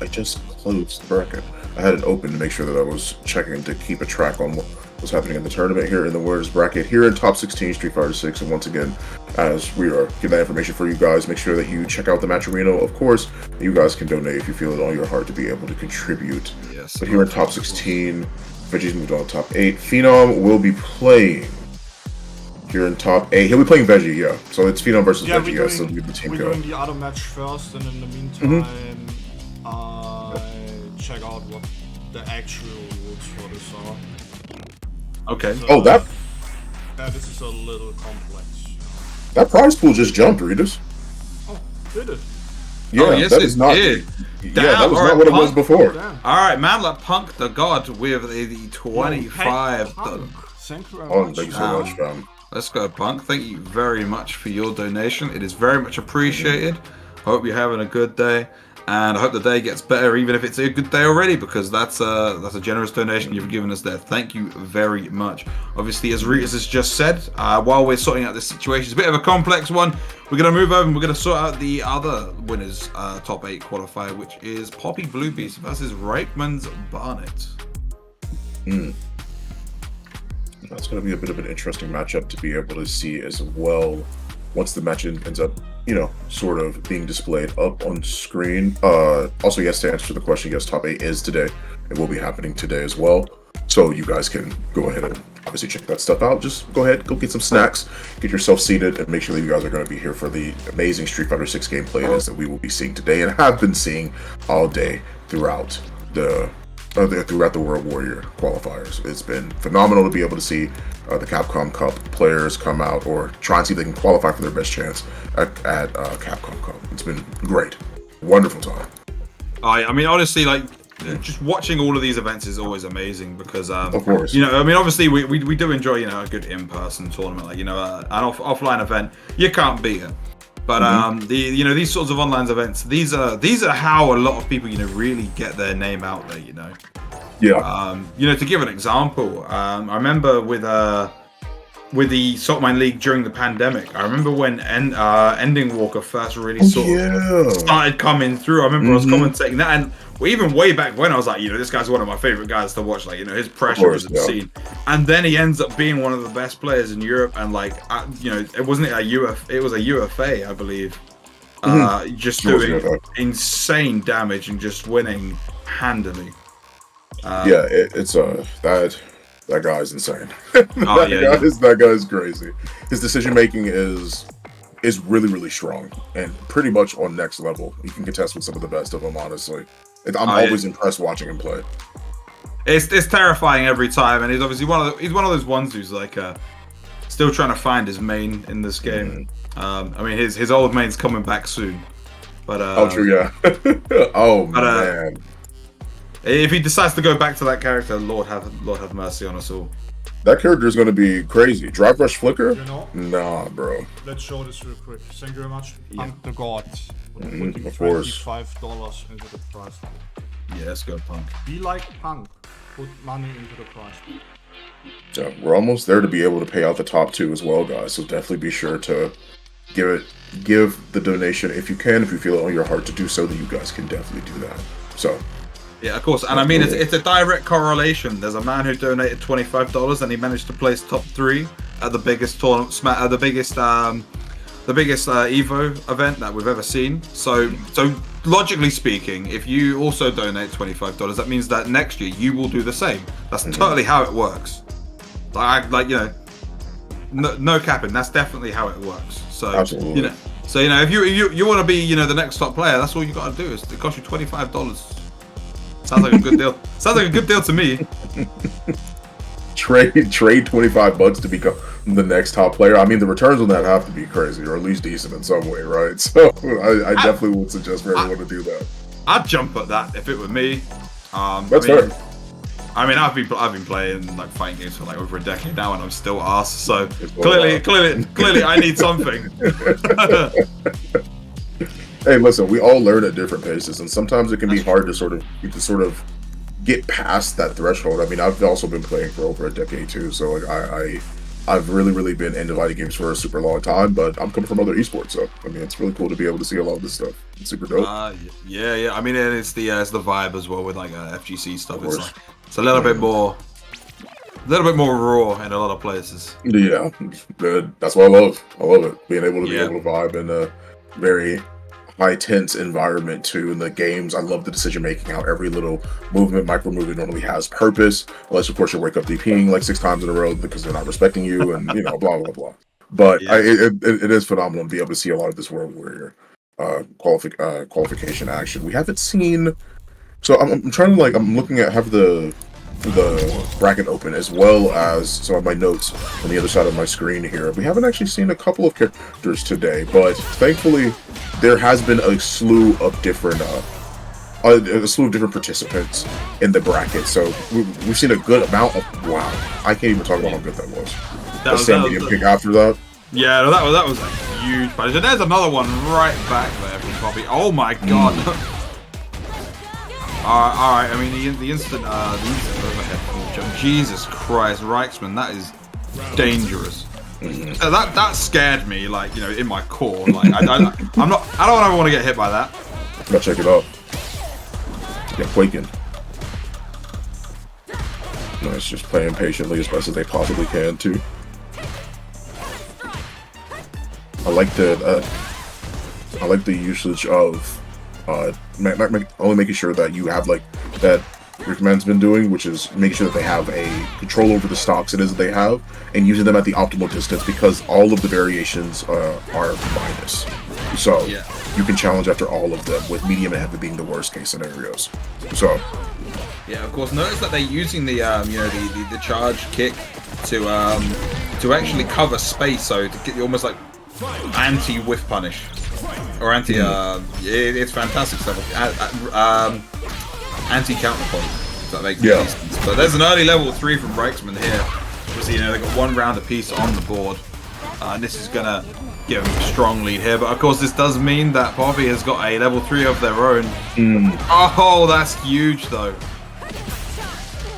just closed the bracket. I had it open to make sure that I was checking to keep a track on what was happening in the tournament here in the winners bracket here in top 16 Street Fighter 6. And once again, as we are giving that information for you guys, make sure that you check out the Matcherino. Of course, you guys can donate if you feel it on your heart to be able to contribute. Yes. But here in top 16, Veggie's moved on to top 8. Phenom will be playing here in top 8. He'll be playing Veggie, yeah. So it's Phenom versus Veggie, yeah. So the team we're go. doing the other match first, and in the meantime, check out what the actual rules for this are. Okay. So, this is a little complex. That prize pool just jumped, Ritas. Oh, did it? Yeah, yes, that is not. Did. Yeah, that was not what it was before. Alright, man, like Punk the God with the 25. Thank you very Oh, much. thank you so much, fam. Let's go, Punk. Thank you very much for your donation. It is very much appreciated. Hope you're having a good day. And I hope the day gets better, even if it's a good day already, because that's a generous donation you've given us there. Thank you very much. Obviously, as Ritas has just said, while we're sorting out this situation, it's a bit of a complex one. We're going to move over and we're going to sort out the other winners' top 8 qualifier, which is Poppy Bluebeast versus Rakeman's Barnet. That's going to be a bit of an interesting matchup to be able to see as well. Once the match ends up, sort of being displayed up on screen. Also, yes, to answer the question, yes, top 8 is today. It will be happening today as well. So you guys can go ahead and obviously check that stuff out. Just go ahead, go get some snacks, get yourself seated, and make sure that you guys are going to be here for the amazing Street Fighter 6 gameplay it is that we will be seeing today and have been seeing all day throughout the World Warrior qualifiers. It's been phenomenal to be able to see the Capcom Cup players come out or try and see if they can qualify for their best chance at Capcom Cup. It's been great. Wonderful time. I mean, honestly, like, just watching all of these events is always amazing because, of course, I mean, obviously we do enjoy, a good in-person tournament, like, an offline event, you can't beat it. But these sorts of online events, these are how a lot of people, really get their name out there, Yeah. To give an example, I remember with the Saltmine League during the pandemic, I remember when Ending Walker first really started coming through. I remember I was commentating that, and even way back when I was like, this guy's one of my favorite guys to watch. Like, his pressure was obscene, and then he ends up being one of the best players in Europe. And like, it wasn't it was a UFA, I believe, just doing insane damage and just winning handily. That guy's insane. That guy's crazy. His decision making is really, really strong and pretty much on next level. You can contest with some of the best of them, honestly. I'm always impressed watching him play. It's terrifying every time, and he's obviously one of those ones who's like still trying to find his main in this game. I mean, his old main's coming back soon, but true, yeah. Man. If he decides to go back to that character, Lord have mercy on us all. That character is going to be crazy. Drive Rush Flicker? Nah, bro. Let's show this real quick. Thank you very much. Punk the God. Of course. $25 into the prize. Yeah, let's go, Punk. Be like Punk. Put money into the prize. So we're almost there to be able to pay out the top 2 as well, guys. So definitely be sure to give the donation if you can. If you feel it on your heart to do so, then you guys can definitely do that. So. Yeah, of course, and I mean it's a direct correlation. There's a man who donated $25 and he managed to place top 3 at the biggest tournament, the biggest Evo event that we've ever seen. So logically speaking, if you also donate $25, that means that next year you will do the same. That's totally how it works. No capping. That's definitely how it works. So absolutely. If you want to be the next top player, that's all you got to do. It costs you $25. Sounds like a good deal. Sounds like a good deal to me. Trade $25 to become the next top player. I mean, the returns on that have to be crazy, or at least decent in some way, right? So I definitely would suggest for everyone to do that. I'd jump at that if it were me. That's fair. I mean, I've been playing like fighting games for like over a decade now, and I'm still arse. So clearly, I need something. Hey, listen, we all learn at different paces, and sometimes it can be hard to sort of get past that threshold. I mean, I've also been playing for over a decade too, so like I've really been into fighting games for a super long time, but I'm coming from other esports, so I mean, it's really cool to be able to see a lot of this stuff. It's super dope. Yeah. I mean, it's the vibe as well with like FGC stuff. It's a little bit more raw in a lot of places. Yeah, that's what I love. I love it, being able to vibe in a very high tense environment too in the games. I love the decision making, how every little micro movement normally has purpose, unless of course you wake up DPing like 6 times in a row because they're not respecting you and blah blah blah. But it is phenomenal to be able to see a lot of this World Warrior qualification action. We haven't seen, so I'm trying to I'm looking at have the bracket open as well as some of my notes on the other side of my screen here. We haven't actually seen a couple of characters today, but thankfully there has been a slew of different participants in the bracket. So we've seen a good amount of, wow, I can't even talk about how good that was. That was pick after that. Yeah, that was a huge. But there's another one right back there from Poppy. Oh my god. Alright, I mean, the instant overhead full jump. Jesus Christ, Reichsman, that is dangerous. That scared me, like, you know, in my core. Like, I don't ever want to get hit by that. Gotta check it out. Yeah, quaking. Nice, just playing patiently as best as they possibly can too. I like the usage of only making sure that you have like that Rickman's been doing, which is making sure that they have a control over the stocks it is that they have and using them at the optimal distance, because all of the variations are minus. So you can challenge after all of them, with medium and heavy being the worst case scenarios. So yeah, of course. Notice that they're using the the charge kick to actually cover space, so to get almost like anti-whiff punish or anti. It's fantastic stuff. Anti-counterpoint. If that makes sense. But there's an early level 3 from Reichsman here. Obviously, you know, they got 1 round apiece on the board, and this is gonna give them a strong lead here. But of course, this does mean that Poppy has got a level 3 of their own. Oh, that's huge though.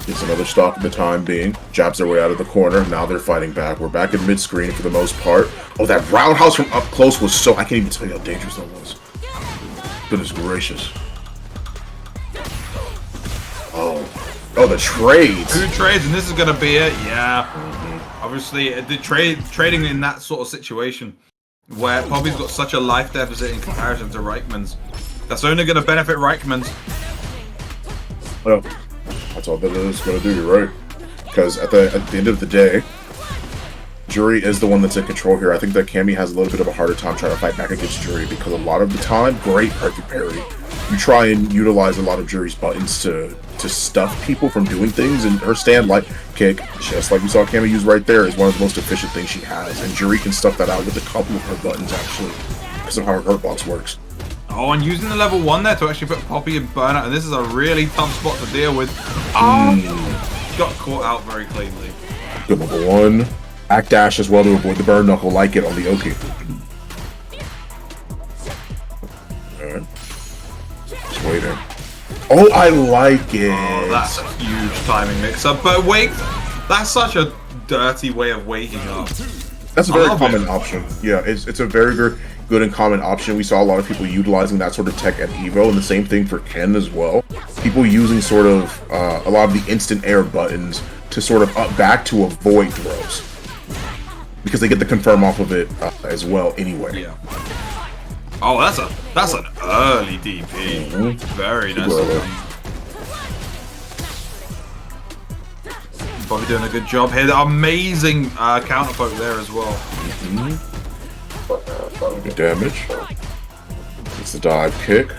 It's another stock at the time being. Jabs their way out of the corner. Now they're fighting back. We're back in mid-screen for the most part. Oh, that roundhouse from up close was so... I can't even tell you how dangerous that was. Goodness gracious. Oh, the trades. 2 trades, and this is going to be it. Yeah. Obviously, the trading in that sort of situation where Poppy's got such a life deficit in comparison to Reichman's, that's only going to benefit Reichman's. Well, that's all that it's going to do, right? Because at the end of the day, Jury is the one that's in control here. I think that Cammy has a little bit of a harder time trying to fight back against Jury, because a lot of the time, great perfect parry. You try and utilize a lot of Jury's buttons to stuff people from doing things, and her stand light kick, just like we saw Cammy use right there, is one of the most efficient things she has, and Jury can stuff that out with a couple of her buttons actually, because of how her hurt box works. Oh, and using the level 1 there to actually put Poppy in burnout, and this is a really tough spot to deal with. Oh, got caught out very cleanly. Good level 1. Back dash as well to avoid the burn knuckle, like it on the Oki. Alright. Just waiting. Oh, I like it! Oh, that's a huge timing mix-up, but wait, that's such a dirty way of waking up. That's a very common option. Yeah, it's a very, very good and common option. We saw a lot of people utilizing that sort of tech at Evo, and the same thing for Ken as well. People using sort of a lot of the instant air buttons to sort of up back to avoid throws, because they get the confirm off of it as well anyway. Yeah. Oh, that's an early DP. Very nice. Probably doing a good job here. Amazing counter poke there as well. Good damage. It's the dive kick.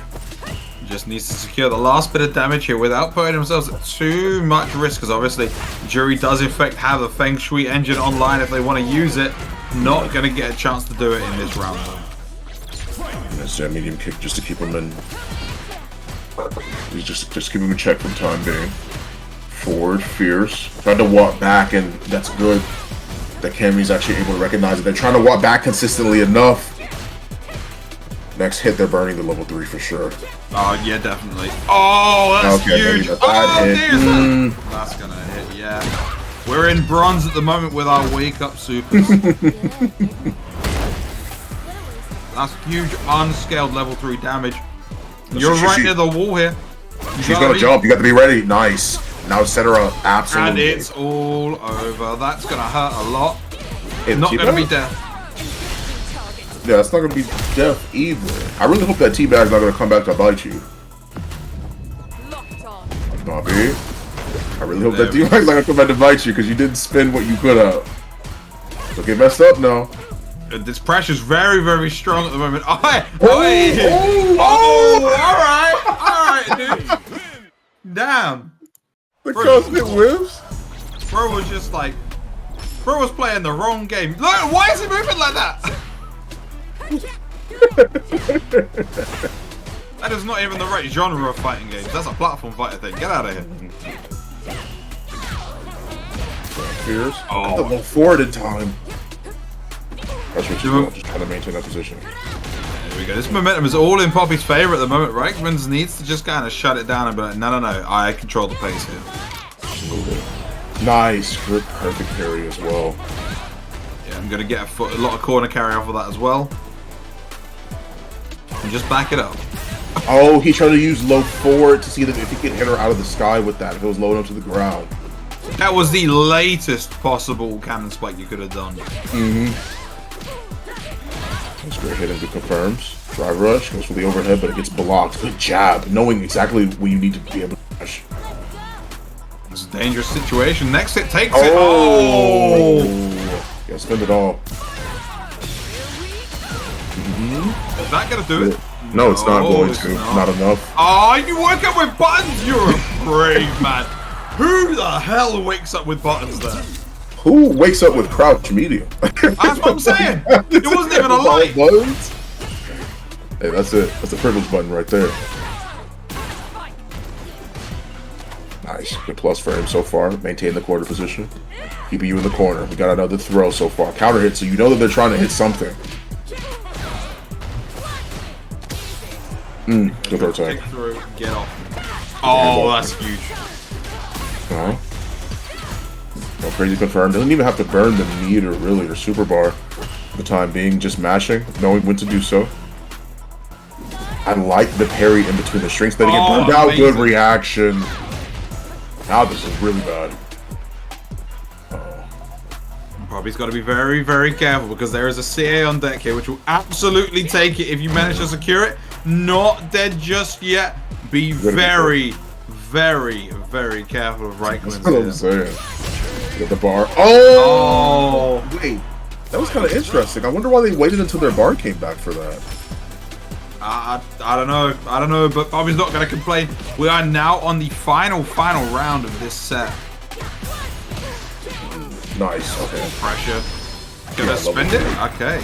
Just needs to secure the last bit of damage here without putting themselves at too much risk, because obviously Jury does in fact have a Feng Shui engine online if they want to use it. Not going to get a chance to do it in this round though. That's a medium kick just to keep him in. Just keep him in check for the time being. Forward, fierce. Tried to walk back, and that's good that Cammy's actually able to recognize it. They're trying to walk back consistently enough. Next hit, they're burning the level 3 for sure. Oh, yeah, definitely. Oh, that's huge. That's going to hit, yeah. We're in bronze at the moment with our wake-up supers. That's huge unscaled level 3 damage. You're right near the wall here. She's gonna jump. You got to be ready. Nice. Now set her up. Absolutely. And it's all over. That's gonna hurt a lot. Not gonna be death. Yeah, it's not gonna be death either. I really hope that teabag's not gonna come back to bite you. Bobby. I really hope that teabag's not gonna come back to bite you, because you didn't spin what you could have. Don't get messed up now. This pressure's very, very strong at the moment. All right, dude. Damn. The cosmic whiffs? Bro was just like, bro was playing the wrong game. Look, why is he moving like that? That is not even the right genre of fighting games. That's a platform fighter thing. Get out of here. Fierce. Oh, the ball forward in time. That's what you're doing. Just trying to maintain that position. There we go. This momentum is all in Poppy's favor at the moment. Reichmans needs to just kind of shut it down and be like, no, I control the pace here. Nice, grip, perfect carry as well. Yeah, I'm gonna get a lot of corner carry off of that as well. And just back it up. Oh, he tried to use low forward to see if he could hit her out of the sky with that. If it was low enough to the ground. That was the latest possible cannon spike you could have done. That's great hit into confirms. Drive rush goes for the overhead, but it gets blocked. Good jab, knowing exactly when you need to be able to rush. It's a dangerous situation. Next hit takes it. it. Oh! Yeah, spend it all. Is that gonna do it? No, it's not going to. Not enough. Oh, you woke up with buttons? You're a brave man. Who the hell wakes up with buttons there? Who wakes up with crouch medium? That's what I'm saying. It wasn't even a light. Hey, that's it. That's the privilege button right there. Nice. Good plus for him so far. Maintain the quarter position. Keeping you in the corner. We got another throw so far. Counter hit, so you know that they're trying to hit something. Good throw tag. Take through, get off. Oh, that's huge. No crazy confirm. Doesn't even have to burn the meter really or super bar for the time being. Just mashing, knowing when to do so. I like the parry in between the strings that he get burned out. Good reaction. Now this is really bad. Probably's got to be very, very careful because there is a CA on deck here which will absolutely take it if you manage to secure it. Not dead just yet. Be very, very, very careful of Reichmans. That's what I'm saying. Get the bar. Oh! Wait. That was kind of interesting. I wonder why they waited until their bar came back for that. I don't know. I don't know, but Bobby's not going to complain. We are now on the final round of this set. Nice. Okay. Pressure. Gonna spend it? Okay.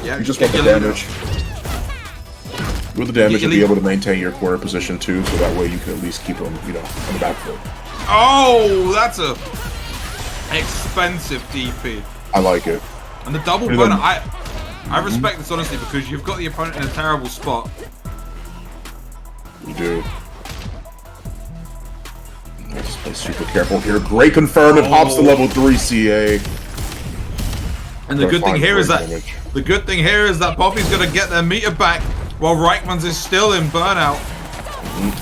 Yeah. You just want the damage. With the damage, you'll be able to maintain your quarter position too, so that way you can at least keep them, you know, on the back foot. Oh, that's a expensive DP. I like it. And the double burner, I respect this honestly because you've got the opponent in a terrible spot. You do. Let's play super careful here. Great confirm. It pops to level 3 CA. And the good thing here is that Poppy's gonna get their meter back while Reichmans is still in burnout.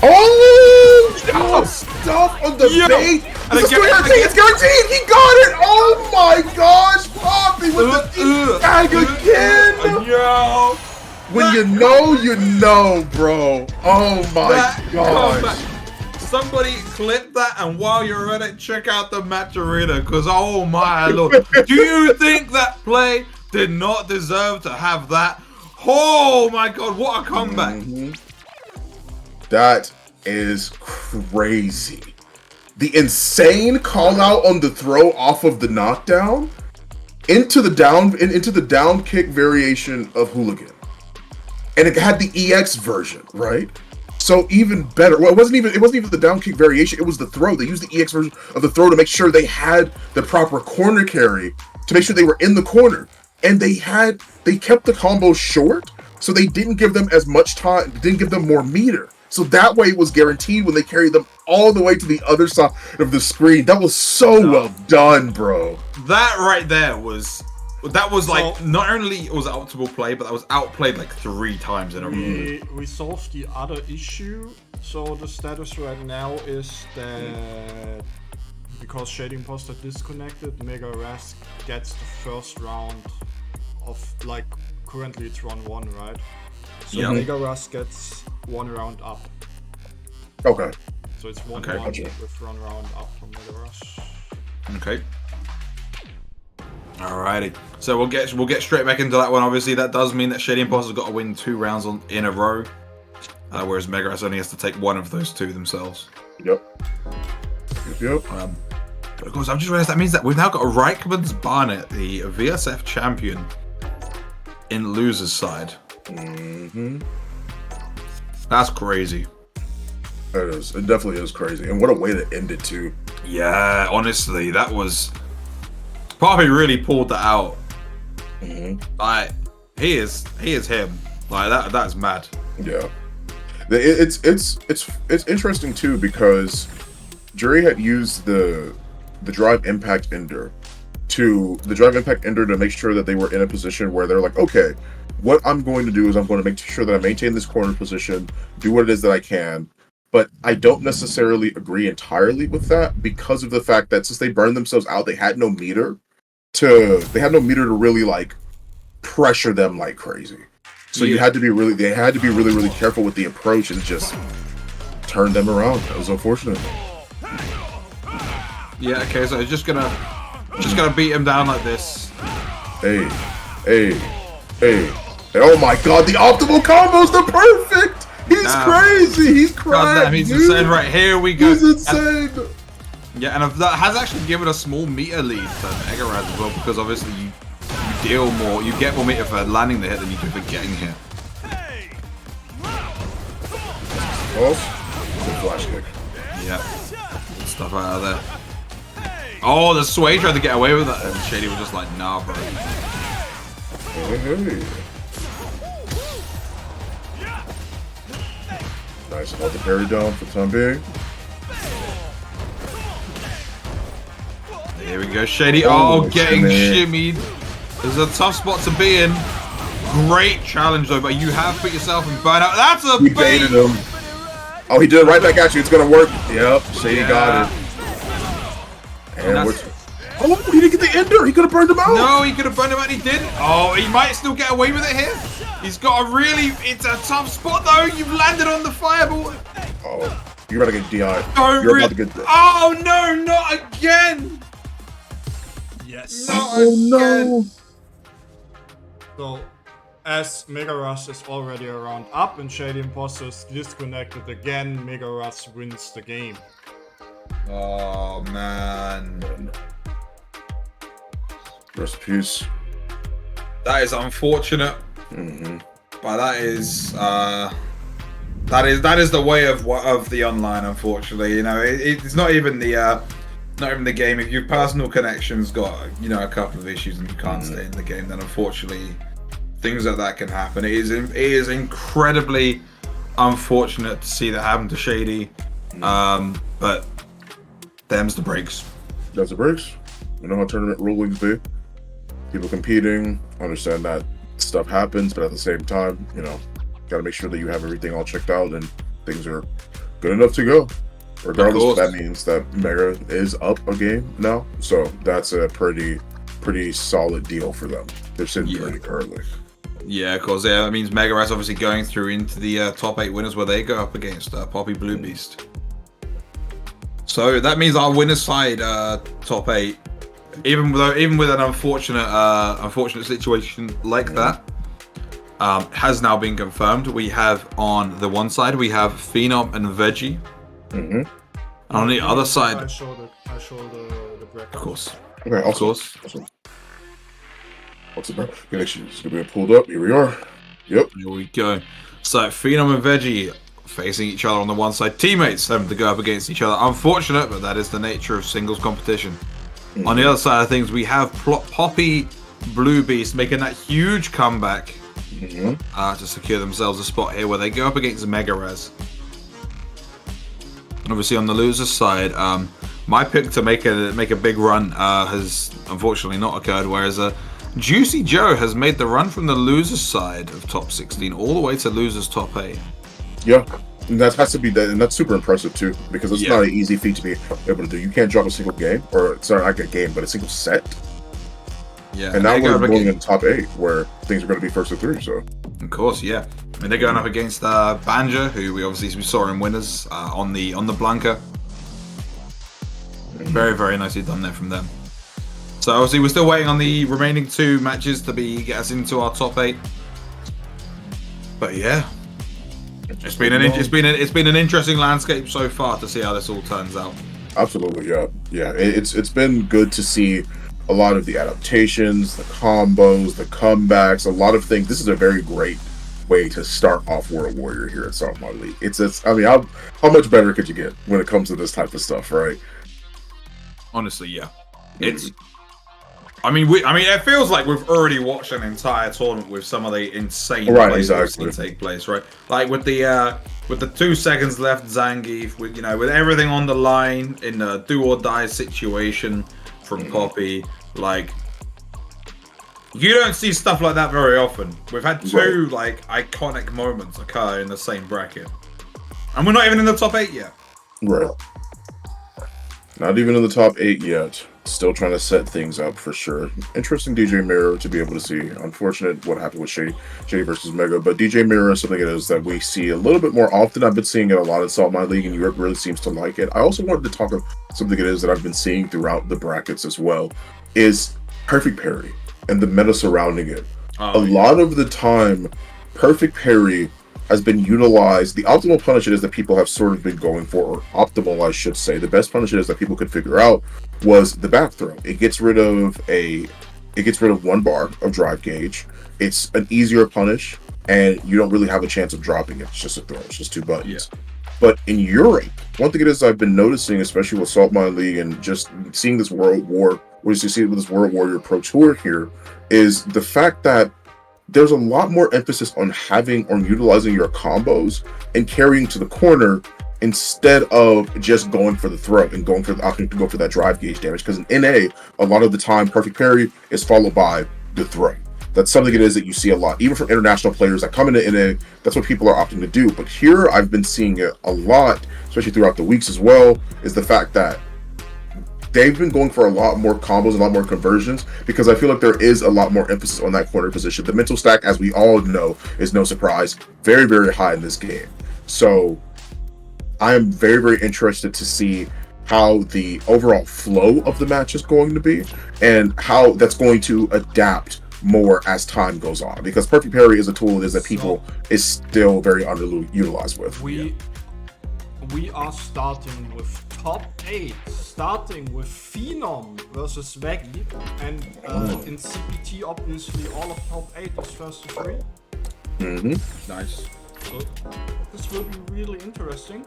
Oh! Stuff on the bait! It's guaranteed! It's guaranteed! He got it! Oh my gosh! Poppy with the tag again! Yo! When you know, bro. Oh my gosh. Somebody clip that, and while you're at it, check out the match arena, because oh my lord. Do you think that play did not deserve to have that? Oh my god, what a comeback. That is crazy. The insane call out on the throw off of the knockdown into the down kick variation of Hooligan. And it had the EX version, right? So even better. Well, it wasn't even the down kick variation, it was the throw. They used the EX version of the throw to make sure they had the proper corner carry, to make sure they were in the corner. And they kept the combo short, so they didn't give them as much time, didn't give them more meter. So that way it was guaranteed when they carried them all the way to the other side of the screen. That was so well done, bro. That right there was like, not only was it optimal play, but that was outplayed like 3 times in a row. We solved the other issue. So the status right now is that because Shady Imposter disconnected, Mega Rask gets the first round of, like, currently it's round 1, right? So Mega Rask gets 1 round up. Okay. So it's 1 round with 1 round up from Mega Rask. Okay. Alrighty. So we'll get straight back into that one. Obviously, that does mean that Shady Imposter's got to win 2 rounds in a row, whereas Mega Rask only has to take 1 of those 2 themselves. Yep. But of course, I've just realized that means that we've now got a Reichmans Barnet, the VSF champion, in loser's side. That's crazy. It is. It definitely is crazy. And what a way to end it too. Yeah, honestly, that was... Poppy really pulled that out. Like, he is him. Like that's mad. Yeah, it's interesting too because Jury had used the drive impact ender to make sure that they were in a position where they're like, okay, what I'm going to do is I'm going to make sure that I maintain this corner position, do what it is that I can. But I don't necessarily agree entirely with that because of the fact that since they burned themselves out, they had no meter to really like pressure them like crazy. So they had to be really careful with the approach and just turn them around. That was unfortunate. Yeah, okay, so just gonna beat him down like this. Hey. Oh my god, the optimal combos, they're perfect! He's crazy, he's crazy. Goddamn, he's insane. Right, here we go. He's insane. Yeah, and that has actually given a small meter lead to Mega Raz as well, because obviously you deal more, you get more meter for landing the hit than you do for getting hit. Oh, good flash kick. Yeah, good stuff out of there. Oh, the Sway tried to get away with that, and Shady was just like, nah, bro. Hey. Nice, hold the parry down for the time being. Here we go, Shady. Oh, getting shimmied. This is a tough spot to be in. Great challenge though, but you have put yourself in burnout. That's a bait. Baited him. Oh, he did it right back at you. It's gonna work. Yep, Shady got it. And oh, he didn't get the ender. He could have burned him out. No, he could have burned him out. He didn't. Oh, he might still get away with it here. He's got a really. It's a tough spot though. You've landed on the fireball. Oh, you're about to get DI. You're about to get. Oh no, not again. Yes. Oh no. So, as Mega Rush is already a round up and Shady Imposter is disconnected again, Mega Rush wins the game. Oh man. Rest in peace. That is unfortunate. But that is the way of the online. Unfortunately, you know, it's not even the game. If your personal connection's got, you know, a couple of issues and you can't stay in the game, then unfortunately things like that can happen. It is incredibly unfortunate to see that happen to Shady. But them's the breaks. That's the breaks. You know how tournament rulings be. People competing, understand that stuff happens, but at the same time, you know, gotta make sure that you have everything all checked out and things are good enough to go. Regardless, that means that Mega is up a game now, so that's a pretty solid deal for them. They're sitting pretty early. Yeah, of course. Yeah, that means Mega Raz obviously going through into the top 8 winners where they go up against Poppy Blue Beast. So that means our winner side top 8, even with an unfortunate situation like that, has now been confirmed. We have on the one side we have Phenom and Veggie. And on the other side, I show the bracket. Of course. Okay, of course. What's the bracket? Connection is gonna be pulled up. Here we are. Yep. Here we go. So Phenom and Veggie facing each other on the one side. Teammates having to go up against each other. Unfortunate, but that is the nature of singles competition. On the other side of things, we have Poppy Blue Beast making that huge comeback to secure themselves a spot here where they go up against Mega Raz. Obviously, on the loser's side, my pick to make a big run has unfortunately not occurred, whereas Juicy Joe has made the run from the loser's side of top 16 all the way to loser's top 8. Yeah, and that has to be that, and that's super impressive too, because it's not an easy feat to be able to do. You can't drop a single game, or sorry, not a game, but a single set. Yeah, and now we're going in top 8, where things are going to be first to 3. So, of course, yeah. And they're going up against Banja, who we saw in winners on the Blanca. Very, very nicely done there from them. So obviously we're still waiting on the remaining 2 matches to get us into our top 8. But yeah, it's been an interesting landscape so far to see how this all turns out. Absolutely, yeah. It's been good to see a lot of the adaptations, the combos, the comebacks, a lot of things. This is a very great way to start off World Warrior here at South Mod League. I mean, how much better could you get when it comes to this type of stuff, right? Honestly, yeah. It's I mean, it feels like we've already watched an entire tournament with some of the insane plays we've seen take place, right? Like with the 2 seconds left, Zangief, with with everything on the line in a do or die situation from Poppy, like. You don't see stuff like that very often. We've had 2 like iconic moments occur in the same bracket, and we're not even in the top 8 yet. Right. Not even in the top 8 yet. Still trying to set things up for sure. Interesting DJ Mirror to be able to see. Unfortunate what happened with Shady versus Mega, but DJ Mirror is something it is that we see a little bit more often. I've been seeing it a lot in Salt Mine League, and Europe really seems to like it. I also wanted to talk about something it is that I've been seeing throughout the brackets as well, is Perfect Parry and the meta surrounding it. A lot of the time, Perfect Parry has been utilized. The optimal punish it is that people have sort of been going for, or optimal, I should say. The best punish it is that people could figure out was the back throw. It gets rid of 1 bar of drive gauge. It's an easier punish, and you don't really have a chance of dropping it. It's just a throw. It's just 2 buttons. Yeah. But in Europe, one thing it is I've been noticing, especially with Salt Mine League and just seeing this World War, what you see with this World Warrior Pro Tour here, is the fact that there's a lot more emphasis on having or utilizing your combos and carrying to the corner instead of just going for the throw and going for the option to go for that drive gauge damage. Because in NA, a lot of the time, Perfect Parry is followed by the throw. That's something it is that you see a lot, even from international players that come into NA. That's what people are opting to do. But here, I've been seeing it a lot, especially throughout the weeks as well, is the fact that they've been going for a lot more combos, a lot more conversions, because I feel like there is a lot more emphasis on that corner position. The mental stack, as we all know, is no surprise, very, very high in this game. So I am very, very interested to see how the overall flow of the match is going to be and how that's going to adapt more as time goes on, because Perfect Parry is a tool that people is still very underutilized with. We are starting with top 8, starting with Phenom versus Veggie, and in CPT obviously all of top 8 is first to 3. Nice. So this will be really interesting.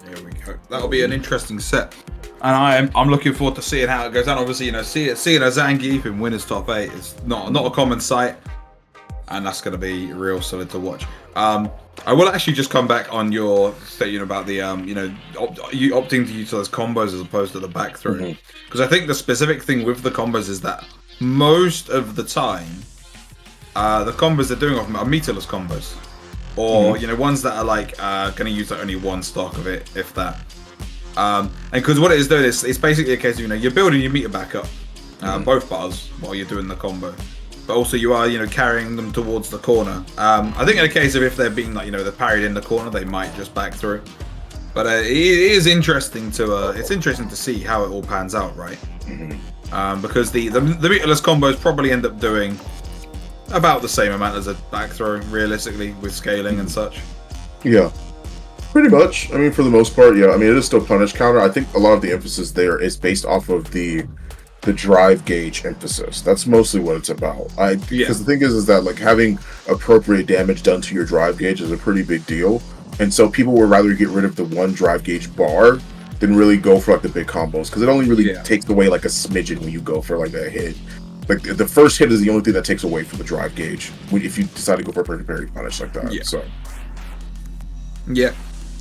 There we go. That'll be an interesting set, and I'm looking forward to seeing how it goes down. Obviously, seeing a Zangief in winners top 8 is not a common sight, and that's going to be real solid to watch. I will actually just come back on your statement about the you opting to utilize combos as opposed to the back throw, because I think the specific thing with the combos is that most of the time the combos they're doing often are meterless combos, or ones that are like going to use like only 1 stock of it, if that. And because what it is doing is it's basically a case of you're building your meter back up, both bars while you're doing the combo. But also you are, carrying them towards the corner. I think in a case of if they're being like, they're parried in the corner, they might just back through. But it is interesting to see how it all pans out, right? Because the meterless combos probably end up doing about the same amount as a back throw, realistically, with scaling and such. Yeah, pretty much. I mean, for the most part, yeah. I mean, it is still punish counter. I think a lot of the emphasis there is based off of the drive gauge emphasis. That's mostly what it's about. Because the thing is that like having appropriate damage done to your drive gauge is a pretty big deal, and so people would rather get rid of the 1 drive gauge bar than really go for like the big combos, because it only really takes away like a smidgen when you go for like a hit. Like the first hit is the only thing that takes away from the drive gauge if you decide to go for a Perfect Parry punish like that.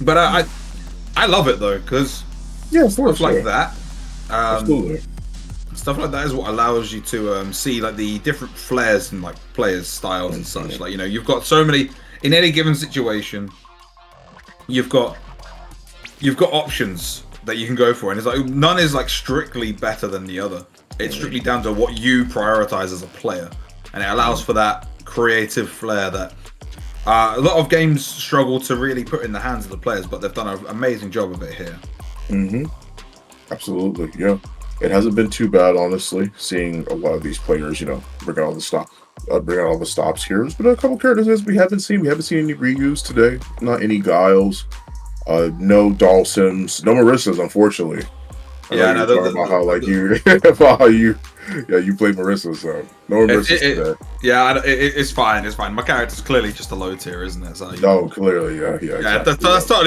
But I love it though, because stuff like that. Absolutely. Stuff like that is what allows you to see like the different flares and like players' styles and such. Like you've got so many in any given situation. You've got options that you can go for, and it's like none is like strictly better than the other. It's strictly down to what you prioritize as a player, and it allows for that creative flair that a lot of games struggle to really put in the hands of the players, but they've done an amazing job of it here. Absolutely, yeah. It hasn't been too bad, honestly, seeing a lot of these players, bring out all the stops here. There's been a couple characters we haven't seen. We haven't seen any Ryus today. Not any Giles. No Dawsons. No Marissas, unfortunately. Yeah, no, about how like you play Marissa, so no Marissas today. Yeah, it's fine. It's fine. My character's clearly just a low tier, isn't it? So, no, clearly, yeah. Exactly,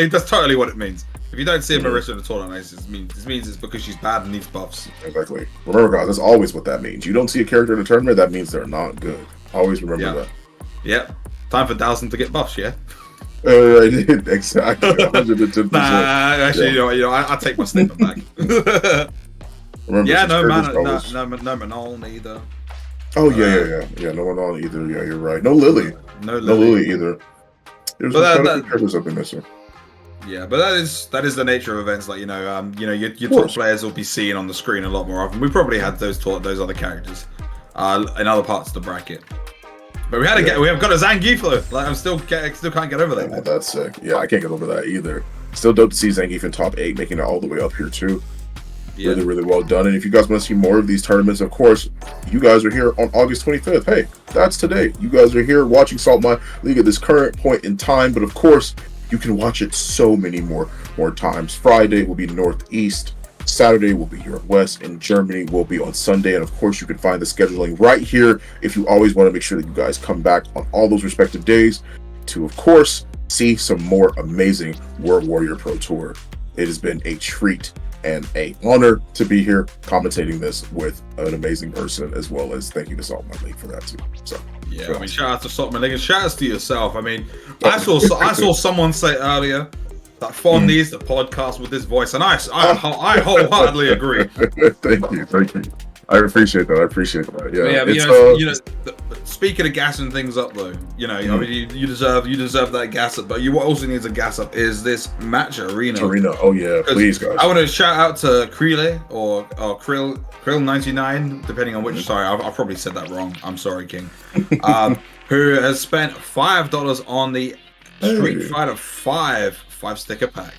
that's totally what it means. If you don't see a Marissa in the tournament, it means it's because she's bad and needs buffs. Exactly. Remember, guys, that's always what that means. You don't see a character in a tournament, that means they're not good. Always remember that. Yep. Time for Dowson to get buffs, yeah? Exactly. 110%. Nah, actually, you know, I take my statement back. Remember, yeah, no Manon either. Oh, yeah, no Manon either. Yeah, you're right. No Lily. No Lily either. There's some characters I've been missing. Yeah, but that is the nature of events. Like, you know, your top players will be seen on the screen a lot more often. We probably had those other characters in other parts of the bracket. But we have got a Zangief though. Like, I still can't get over that. Yeah, that's sick. Yeah, I can't get over that either. Still dope to see Zangief in top 8, making it all the way up here too. Yeah. Really, really well done. And if you guys want to see more of these tournaments, of course, you guys are here on August 25th. Hey, that's today. You guys are here watching Salt My League at this current point in time. But of course, you can watch it so many more times. Friday will be Northeast. Saturday will be Europe West, and Germany will be on Sunday. And of course, you can find the scheduling right here if you always want to make sure that you guys come back on all those respective days to, of course, see some more amazing World Warrior Pro Tour. It has been a treat and an honor to be here commentating this with an amazing person, as well as thank you to Salt My League for that too. So yeah, I mean, shout out to Salt My League and shout out to yourself. I mean, I saw someone say earlier that Fon needs the podcast with this voice, and I wholeheartedly agree. Thank you. I appreciate that. Yeah. Speaking of gassing things up, though, I mean, you deserve that gas up. But what also needs a gas up is this match arena. Oh yeah, please, guys. I want to shout out to Krille or Krill 99, depending on which. Sorry, I probably said that wrong. I'm sorry, King. Who has spent $5 on the Street Fighter 5 sticker pack.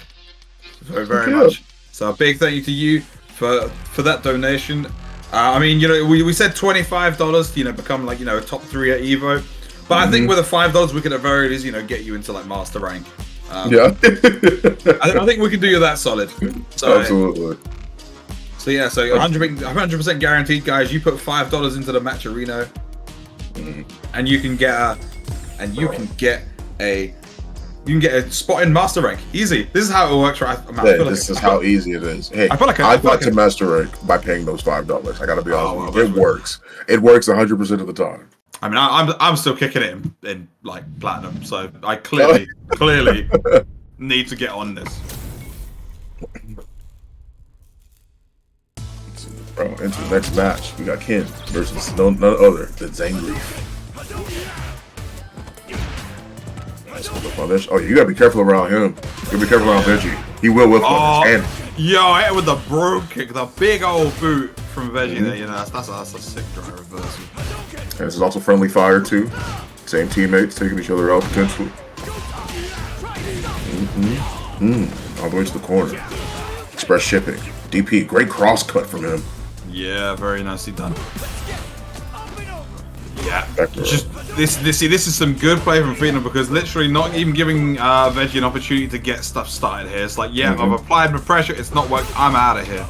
Very much. So a big thank you to you for that donation. I mean, we said $25 to become like a top 3 at Evo, but I think with the $5 we could at very least get you into like master rank. Yeah. I think we can do you that solid. So, absolutely. So yeah, so 100% guaranteed, guys. You put $5 into the match arena, and you can get a spot in master rank. Easy. This is how it works, right? This is how easy it is. Hey, I got to master rank by paying those $5. I gotta be honest with you. It works. It works 100% of the time. I mean, I'm still kicking it in like platinum, so I clearly need to get on this. Bro, into the next match, we got Ken versus none other than Zangief. Oh, you gotta be careful around him. You gotta be careful around Veggie. He will whip on his hand. Yo, I hit with the bro kick, the big old boot from Veggie there. That's a sick dry reversal. And this is also friendly fire too. Same teammates taking each other out potentially. All the way to the corner. Express shipping. DP, great cross cut from him. Yeah, very nicely done. Yeah, just this is some good play from Freedom, because literally not even giving Veggie an opportunity to get stuff started here. It's like, yeah, I've applied my pressure, it's not worked, I'm out of here.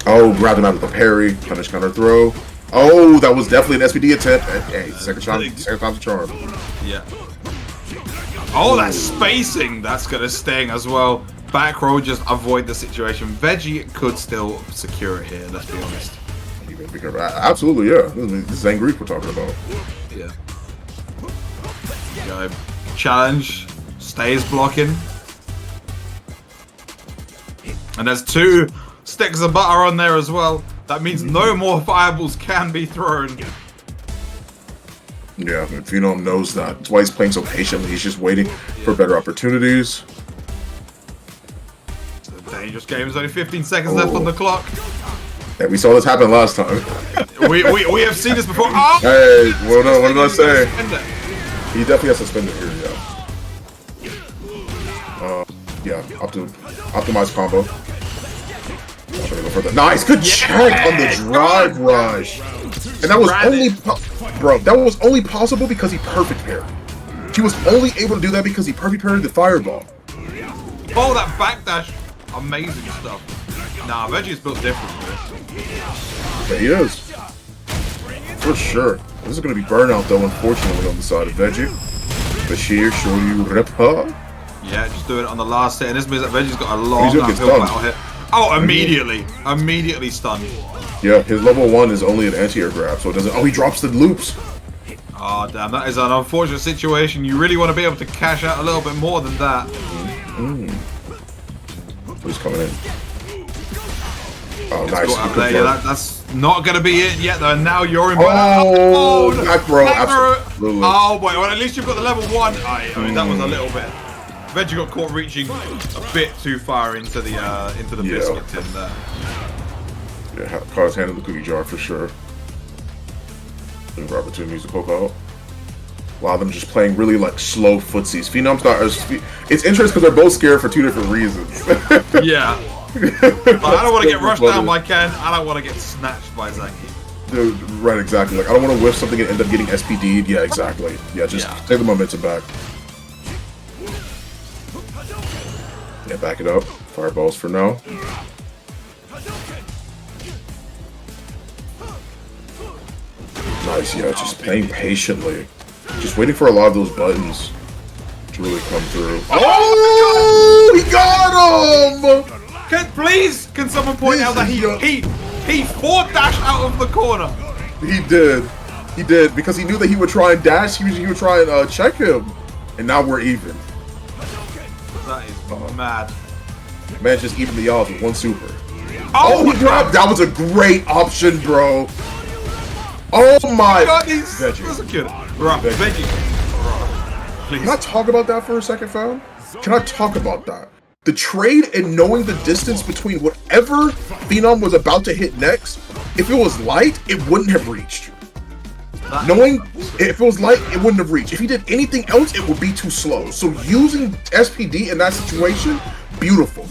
Oh, grabbed him out of the parry, punish counter throw. Oh, that was definitely an SPD attempt. Hey, second time's a charm. Yeah. Oh, that spacing, that's gonna sting as well. Back row, just avoid the situation. Veggie could still secure it here, let's be honest. Absolutely, yeah. This is Zangief we're talking about. Yeah. Go. Challenge. Stays blocking. And there's 2 sticks of butter on there as well. That means no more fireballs can be thrown. Yeah, and Phenom knows that. That's why he's playing so patiently. He's just waiting for better opportunities. It's a dangerous game. There's only 15 seconds left on the clock. Yeah, we saw this happen last time. we have seen this before. Oh! Hey, well, no, what did I say? He definitely has suspended here, yeah. Optimized combo. I'm gonna go for that. Nice, good check on the drive rush. And that was that was only possible because he perfect parried. He was only able to do that because he perfect parried the fireball. Oh, that backdash. Amazing stuff. Nah, Veggie is built differently. Yeah, he is. For sure. This is going to be burnout, though, unfortunately, on the side of Veggie. Bashir, Shoryu, Repa. Yeah, just do it on the last hit. And this means that Veggie's got a long He's gonna get uphill stunned. battle hit. Oh, immediately. Immediately stunned. Yeah, his level 1 is only an anti-air grab, so it doesn't. Oh, he drops the loops. Oh, damn. That is an unfortunate situation. You really want to be able to cash out a little bit more than that. Who's coming in? Oh, nice. Up there. Yeah, that's not going to be it yet, though. Now you're in. Oh, back throw. Absolutely. Oh, boy. Well, at least you've got the level 1. I mean, that was a little bit. Veggie got caught reaching a bit too far into the biscuit tin there. Yeah, caught his hand in the cookie jar for sure. Looking for opportunities to poke out. A lot of them just playing really like slow footsies. Phenom's not. It's interesting because they're both scared for 2 different reasons. Yeah. Like, I don't want to get rushed down by Ken. I don't want to get snatched by Zanky. Dude, right, exactly. Like I don't want to whiff something and end up getting SPD'd. Yeah, exactly. Yeah, just take the momentum back. Yeah, back it up. Fireballs for now. Nice, yeah, just playing patiently. Just waiting for a lot of those buttons to really come through. Oh, he got him! Can someone point out that he forward dashed out of the corner? He did, because he knew that he would try and dash, he would try and check him. And now we're even. That is mad. Man, just even the odds with 1 super. Oh, he dropped! That was a great option, bro. Oh my God, Veggie. That's good. Right, Veggie. Please. Can I talk about that for a second, fam? Can I talk about that? The trade and knowing the distance between whatever Phenom was about to hit next, if it was light, it wouldn't have reached. Knowing if it was light, it wouldn't have reached. If he did anything else, it would be too slow. So using SPD in that situation, beautiful.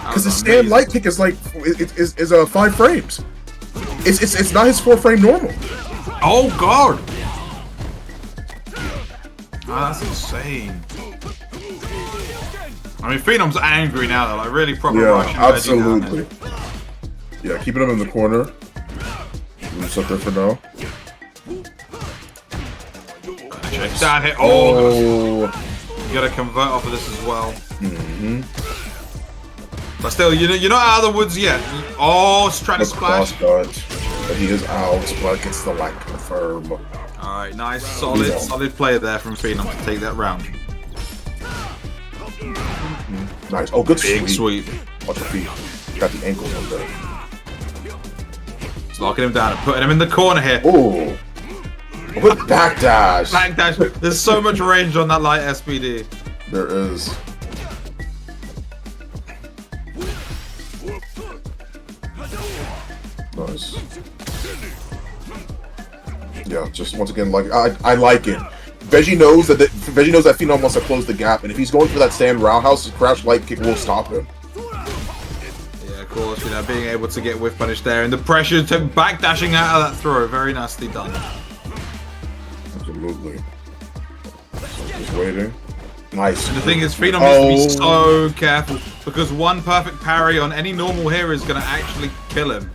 Because the stand light kick is like is 5 frames. It's not his 4-frame normal. Oh god! That's insane. I mean, Phenom's angry now. They're like really proper rushing. Absolutely. Yeah, keeping him in the corner. Loose up there for now. Check that hit. Oh! You gotta convert off of this as well. But still, you're not out of the woods yet. Oh, trying to splash. But he is out, but gets the light confirm. Alright, nice, solid play there from Phenom to take that round. Nice. Oh, good big sweep. Watch the feet. Got the ankles on there. Just locking him down and putting him in the corner here. Oh. Good backdash. Backdash. There's so much range on that light SPD. There is. Nice. Yeah, just once again, like I like it. Veggie knows that Phenom wants to close the gap, and if he's going for that stand roundhouse, crash light kick will stop him. Yeah, of course, being able to get whiff punish there, and the pressure to backdashing out of that throw, very nicely done. Absolutely. So just waiting. Nice. And the thing is, Phenom needs to be so careful, because one perfect parry on any normal hero is going to actually kill him.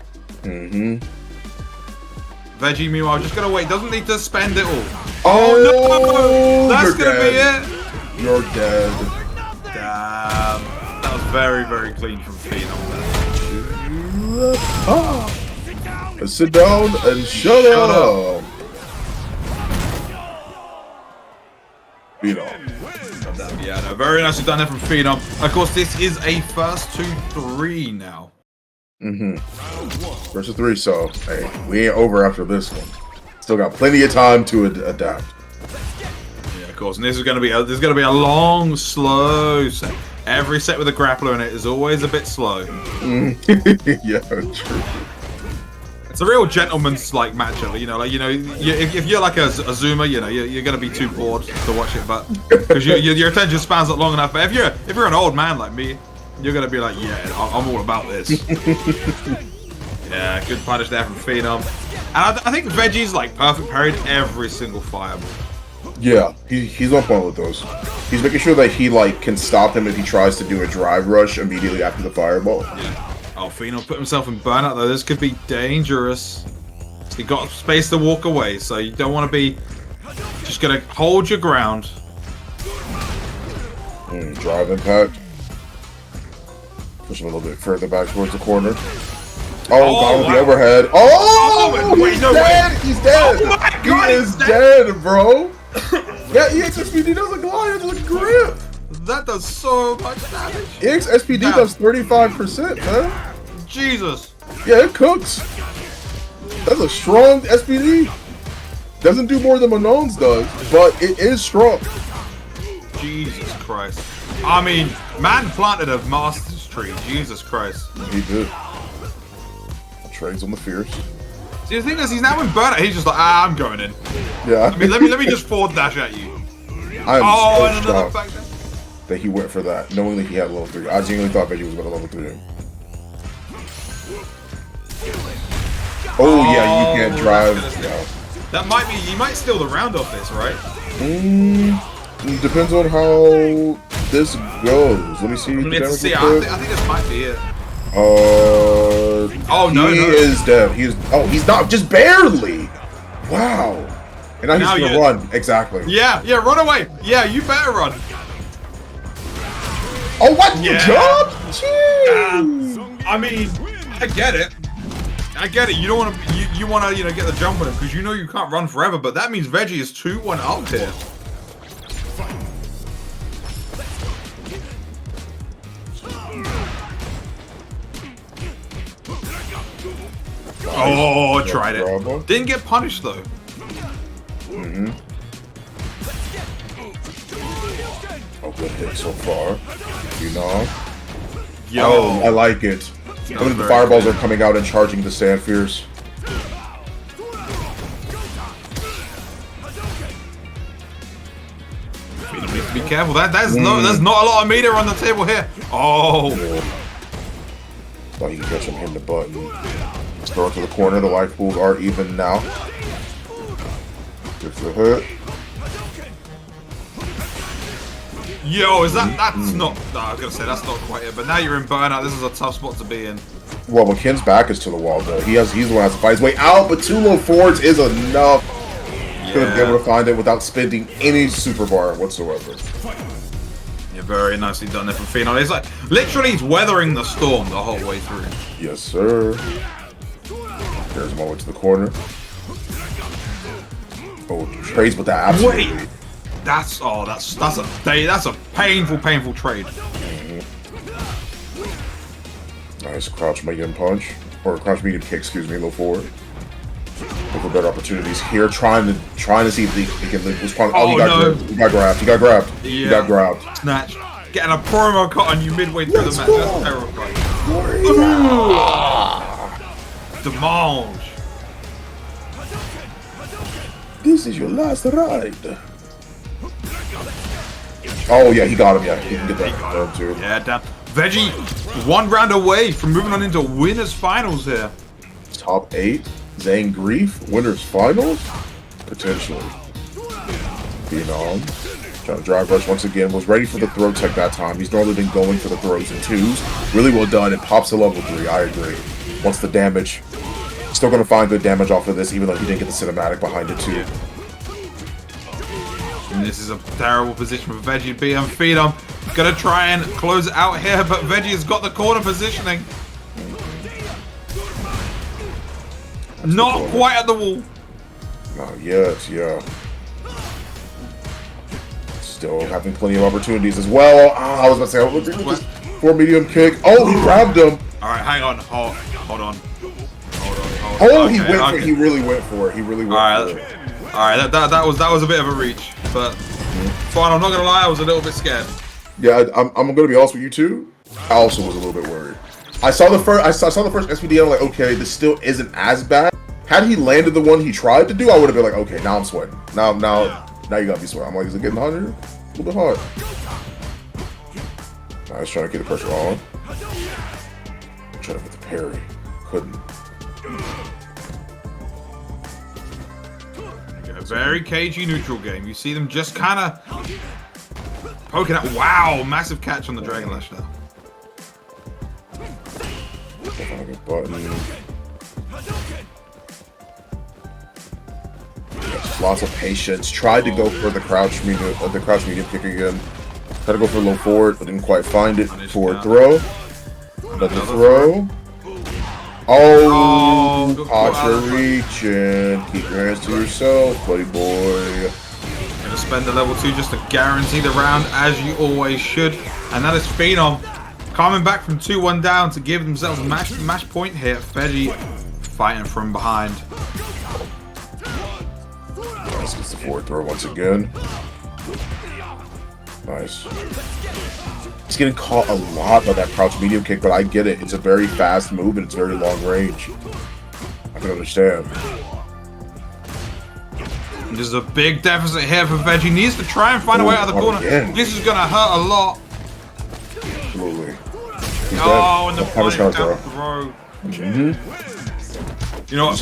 Veggie, meanwhile, just gonna wait. Doesn't need to spend it all. Oh no! That's gonna be it. You're dead. Damn. That was very, very clean from Phenom. Sit down and shut up. Phenom. Yeah, no, very nicely done there from Phenom. Of course, this is a first to 3 now. Versus 3, so hey, we ain't over after this one. Still got plenty of time to adapt. Yeah, of course, and this is gonna be a long, slow set. Every set with a grappler in it is always a bit slow. Yeah, true. It's a real gentleman's like matchup, if you're like a zoomer, you're gonna be too bored to watch it, but because your attention span's not long enough. But if you're an old man like me, you're gonna be like, yeah, I'm all about this. Yeah, good punish there from Phenom. And I think Veggie's like perfect parried every single fireball. Yeah, he's on point with those. He's making sure that he can stop him if he tries to do a drive rush immediately after the fireball. Yeah. Oh, Phenom put himself in burnout though. This could be dangerous. He got space to walk away, so you don't want to be just gonna hold your ground. Drive impact. Push him a little bit further back towards the corner. Oh, got him with the overhead. Oh, wait, he's no, dead. wait. He's dead. Oh my God, he is dead, bro. Yeah, EXSPD does a glide with a grip. That does so much damage. EXSPD does 35%, man. Jesus. Yeah, it cooks. That's a strong SPD. Doesn't do more than Manon's does, but it is strong. Jesus Christ. I mean, man planted a master's tree. Jesus Christ. He did. Trades on the fierce. See, the thing is, he's now in burnout. He's just like, I'm going in. Yeah. I mean, let me just forward dash at you. I'm and so another shocked back there. that he went for that, knowing that he had level 3. I genuinely thought Veggie was going to level 3 him. Oh, yeah, you can't drive. Yeah. That might be, you might steal the round off this, right? Depends on how this goes. Let me see. Let's see. I think this might be it. Oh no, he is dead. He's not, just barely. Wow. And now he's gonna run. Exactly. Yeah, run away. Yeah, you better run. Oh, what? You jump? I mean, I get it. You don't want to. You want to, get the jump on him because you know you can't run forever. But that means Veggie is 2-1 up here. Oh, tried it. Didn't get punished though. Oh, good hit so far. You know. Yo, oh, I like it. Look at the fireballs are coming out and charging the Sand Fierce. Be careful. There's not a lot of meter on the table here. Oh. Thought you could catch him hitting the button. Let's throw it to the corner. The life pools are even now. Gets the hit. Yo, is that's not? No, I was gonna say that's not quite it. But now you're in burnout. This is a tough spot to be in. Well, McKinn's back is to the wall though. He's the one who has to fight his way out. But 2 low forwards is enough. Couldn't be able to find it without spending any super bar whatsoever. Yeah, very nicely done there from Phenom. It's like literally he's weathering the storm the whole way through. Yes, sir. There's him all the way to the corner. Oh, trades with that absolutely. Wait, that's a painful trade. Nice crouch medium punch, or crouch medium kick, excuse me, low forward. Look for better opportunities here, trying to see if he can live. He got grabbed. He got grabbed. Yeah. He got grabbed. Snatch. Getting a promo cut on you midway through the match. That's terrifying. Demange. This is your last ride. Oh yeah, he got him. Yeah, he can get that too. Yeah, damn. Veggie, 1 round away from moving on into winners finals here. Top 8, Zane Grief, winners finals, potentially. Phenom, trying to drive rush once again. Was ready for the throw tech that time. He's normally been going for the throws in 2s. Really well done. It pops to level 3. I agree. Wants the damage. Still gonna find good damage off of this, even though he didn't get the cinematic behind it too. And this is a terrible position for Veggie to be on. Phenom gonna try and close it out here, but Veggie has got the corner positioning. Not quite at the wall. Not yet, yeah. Still having plenty of opportunities as well. I was about to say, for medium kick. Oh, he grabbed him. All right, hang on. Hold on. Oh, he went for it. He really went for it. He really went for it. All right, that was a bit of a reach, but fine. I'm not gonna lie, I was a little bit scared. Yeah, I'm gonna be honest with you too. I also was a little bit worried. I saw the first SPD. I'm like, okay, this still isn't as bad. Had he landed the one he tried to do, I would have been like, okay, now I'm sweating. Now you gotta be sweating. I'm like, is it getting hotter? A little bit hot. I was trying to get the pressure on. Trying to get the parry. Couldn't. A very cagey neutral game. You see them just kind of poking out. Wow, massive catch on the Dragon Lash now. Lots of patience. Tried to go for the crouch medium kick again. Had to go for a low forward, but didn't quite find it. Forward throw. Another throw. Oh, Contra reaching. Keep your hands to yourself, buddy boy. Gonna spend the level 2 just to guarantee the round, as you always should. And that is Phenom coming back from 2-1 down to give themselves a match point here. Veggie fighting from behind. Nice, gets the forward throw once again. Nice. He's getting caught a lot by that crouch medium kick, but I get it. It's a very fast move and it's very long range. I can understand. This is a big deficit here for Veggie. Needs to try and find a way out of the corner. Again. This is gonna hurt a lot. Absolutely. Oh, and the punish down throw. throw. You know what?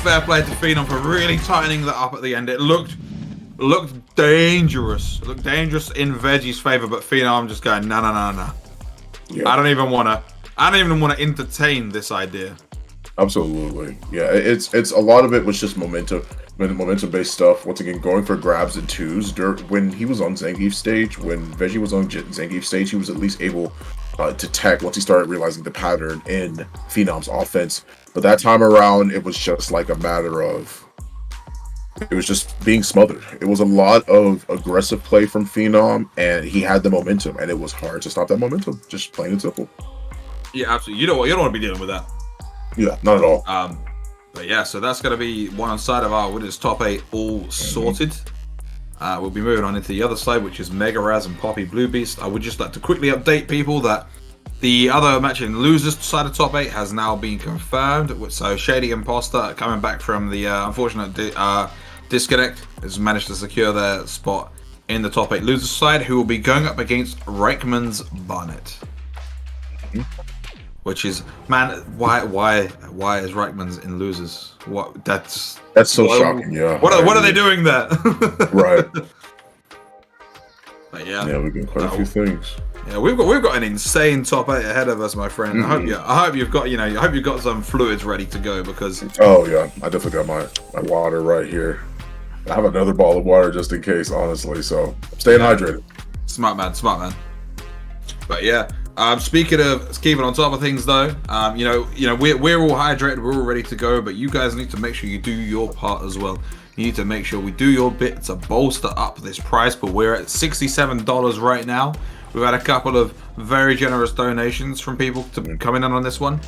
Fair play to Phenom for really tightening that up at the end. It looked dangerous. It looked dangerous in Veggie's favor, but Phenom just going, no. Yeah. I don't even want to entertain this idea. Absolutely. Yeah, it's a lot of it was just momentum based stuff. Once again, going for grabs and twos. When he was on Zangief's stage, when Veggie was on Zangief's stage, he was at least able to tech once he started realizing the pattern in Phenom's offense. But that time around, it was just like a matter of, it was just being smothered. It was a lot of aggressive play from Phenom, and he had the momentum, and it was hard to stop that momentum. Just plain and simple. Yeah, absolutely. You don't want to be dealing with that. Yeah, not at all. But yeah, so that's going to be one on side of our winners top 8 all sorted. We'll be moving on into the other side, which is Mega Raz and Poppy Blue Beast. I would just like to quickly update people that the other match in losers side of top 8 has now been confirmed. So Shady Imposter, coming back from the unfortunate disconnect, has managed to secure their spot in the top 8 losers side, who will be going up against Reichmann's Barnet. Which is, man, why is Reichmann's in losers? That's so shocking. Yeah. What are they doing there? Right. But yeah. Yeah, we've got quite a few things. Yeah, we've got an insane top 8 ahead of us, my friend. I hope you've got some fluids ready to go, because. Oh yeah, I definitely got my water right here. I have another bottle of water just in case, honestly. So I'm staying hydrated. Smart man. But yeah. Speaking of keeping on top of things, though, we're all hydrated, we're all ready to go, but you guys need to make sure you do your part as well. You need to make sure we do your bit to bolster up this prize pool. We're at $67 right now. We've had a couple of very generous donations from people to come in on this one.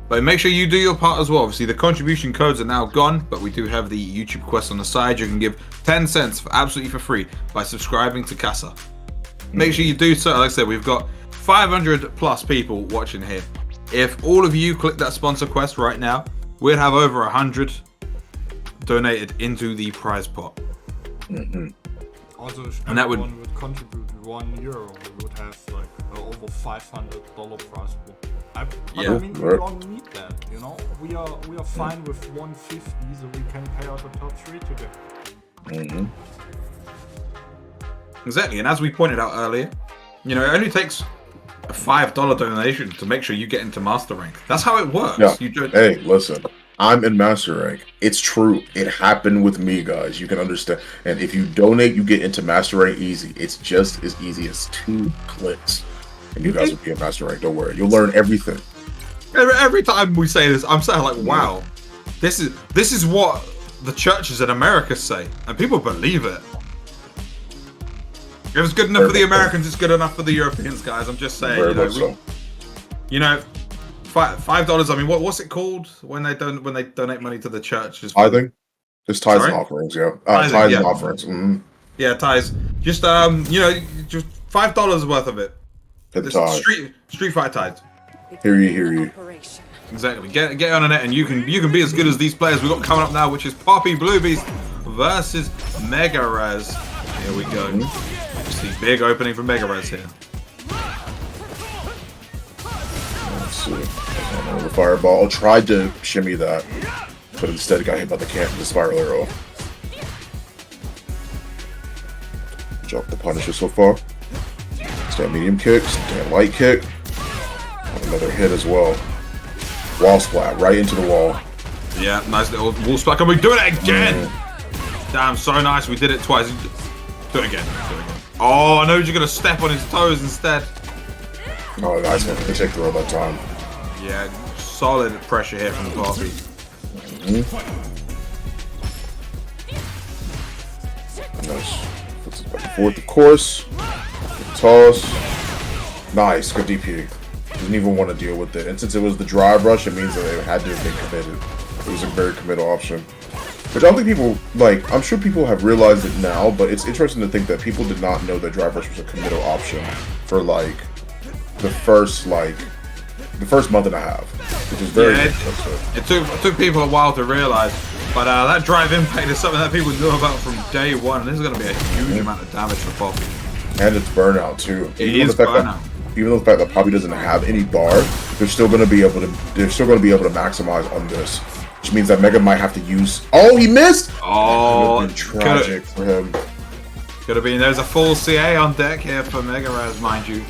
But make sure you do your part as well. Obviously, the contribution codes are now gone, but we do have the YouTube quest on the side. You can give 10 cents for absolutely for free by subscribing to Casa. Make sure you do so. Like I said, we've got 500 plus people watching here. If all of you click that sponsor quest right now, we'd have over 100 donated into the prize pot. Also, if and that would contribute €1, we would have like over $500 prize pool. I mean, we don't need that, you know. We are fine with 150, so we can pay out the top 3 today. Exactly, and as we pointed out earlier, it only takes a $5 donation to make sure you get into Master Rank. That's how it works. Yeah. Hey, listen, I'm in Master Rank. It's true. It happened with me, guys. You can understand. And if you donate, you get into Master Rank easy. It's just as easy as 2 clicks. And you guys will be in Master Rank. Don't worry. You'll learn everything. Every time we say this, I'm saying like, wow, this is what the churches in America say. And people believe it. If it's good enough for the Americans, it's good enough for the Europeans, guys. I'm just saying, $5. I mean, what's it called when they donate money to the church? I think it's tithes and offerings. Yeah, tithes and offerings. Yeah, tithes. Just just $5 worth of it. Street Fighter tithes. Hear you. Exactly. Get on it, and you can be as good as these players we've got coming up now, which is Poppy Blue Beast versus Mega Raz. Here we go. The big opening for Mega Raz here. Let's see. The fireball. Tried to shimmy that, but instead got hit by the spiral arrow. Jump the punisher so far. Stand medium kick, stand light kick. Another hit as well. Wall splat right into the wall. Yeah, nice little wall splat. And we're doing it again. Damn, so nice. We did it twice. Do it again. Oh, no, you're gonna step on his toes instead. Oh, nice one. They take throw that time. Yeah, solid pressure here from Poppy. Nice. Puts it back and forth, of course. Good toss. Nice. Good DP. Didn't even want to deal with it. And since it was the drive rush, it means that they had to have been committed. It was a very committal option. Which I don't think people, like, I'm sure people have realized it now, but it's interesting to think that people did not know that drive rush was a committal option for, like, the first month and a half. Which is very it took people a while to realize. But that drive impact is something that people knew about from day one. And this is going to be a huge amount of damage for Poppy. And it's burnout, too. Even though the fact that Poppy doesn't have any bar, they're still going to be able to maximize on this, which means that Mega might have to use. Oh, he missed! Oh, that tragic for him. Could have been. There's a full CA on deck here for Mega Raz, mind you.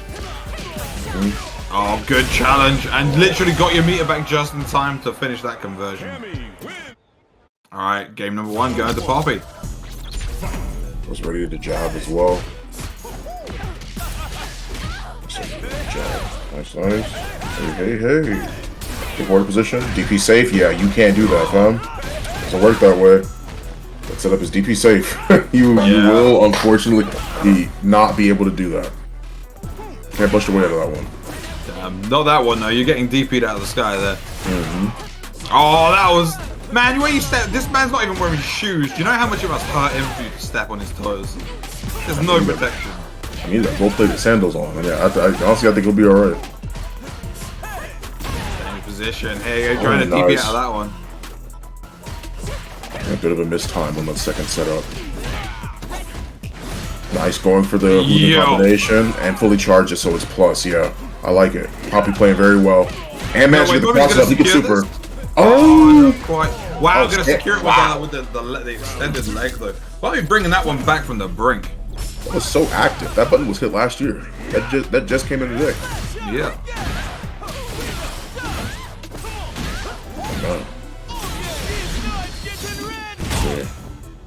Oh, good challenge, and literally got your meter back just in time to finish that conversion. All right, game number 1 going to Poppy. Was ready to jab as well. Nice. Hey. Good board position. DP safe. Yeah, you can't do that, fam. Doesn't work that way. Let's set up his DP safe. you will, unfortunately, not be able to do that. Can't bust your way out of that one. Not that one, though. You're getting DP'd out of the sky there. Oh, that was... Man, where you step... This man's not even wearing shoes. Do you know how much it must hurt him for you to step on his toes? There's no protection. I mean, we'll play the sandals on. And yeah, honestly, I think he'll be alright. Same position. Here you go, trying to DP out of that one. A bit of a missed time on that second setup. Nice, going for the moving combination and fully charge it so it's plus. Yeah, I like it. Poppy playing very well. And managed to get the cross up. He can super. Oh, not quite. Wow, gonna secure it with the extended leg though. Why are we bringing that one back from the brink? That was so active. That button was hit last year. That just came in today. Yeah.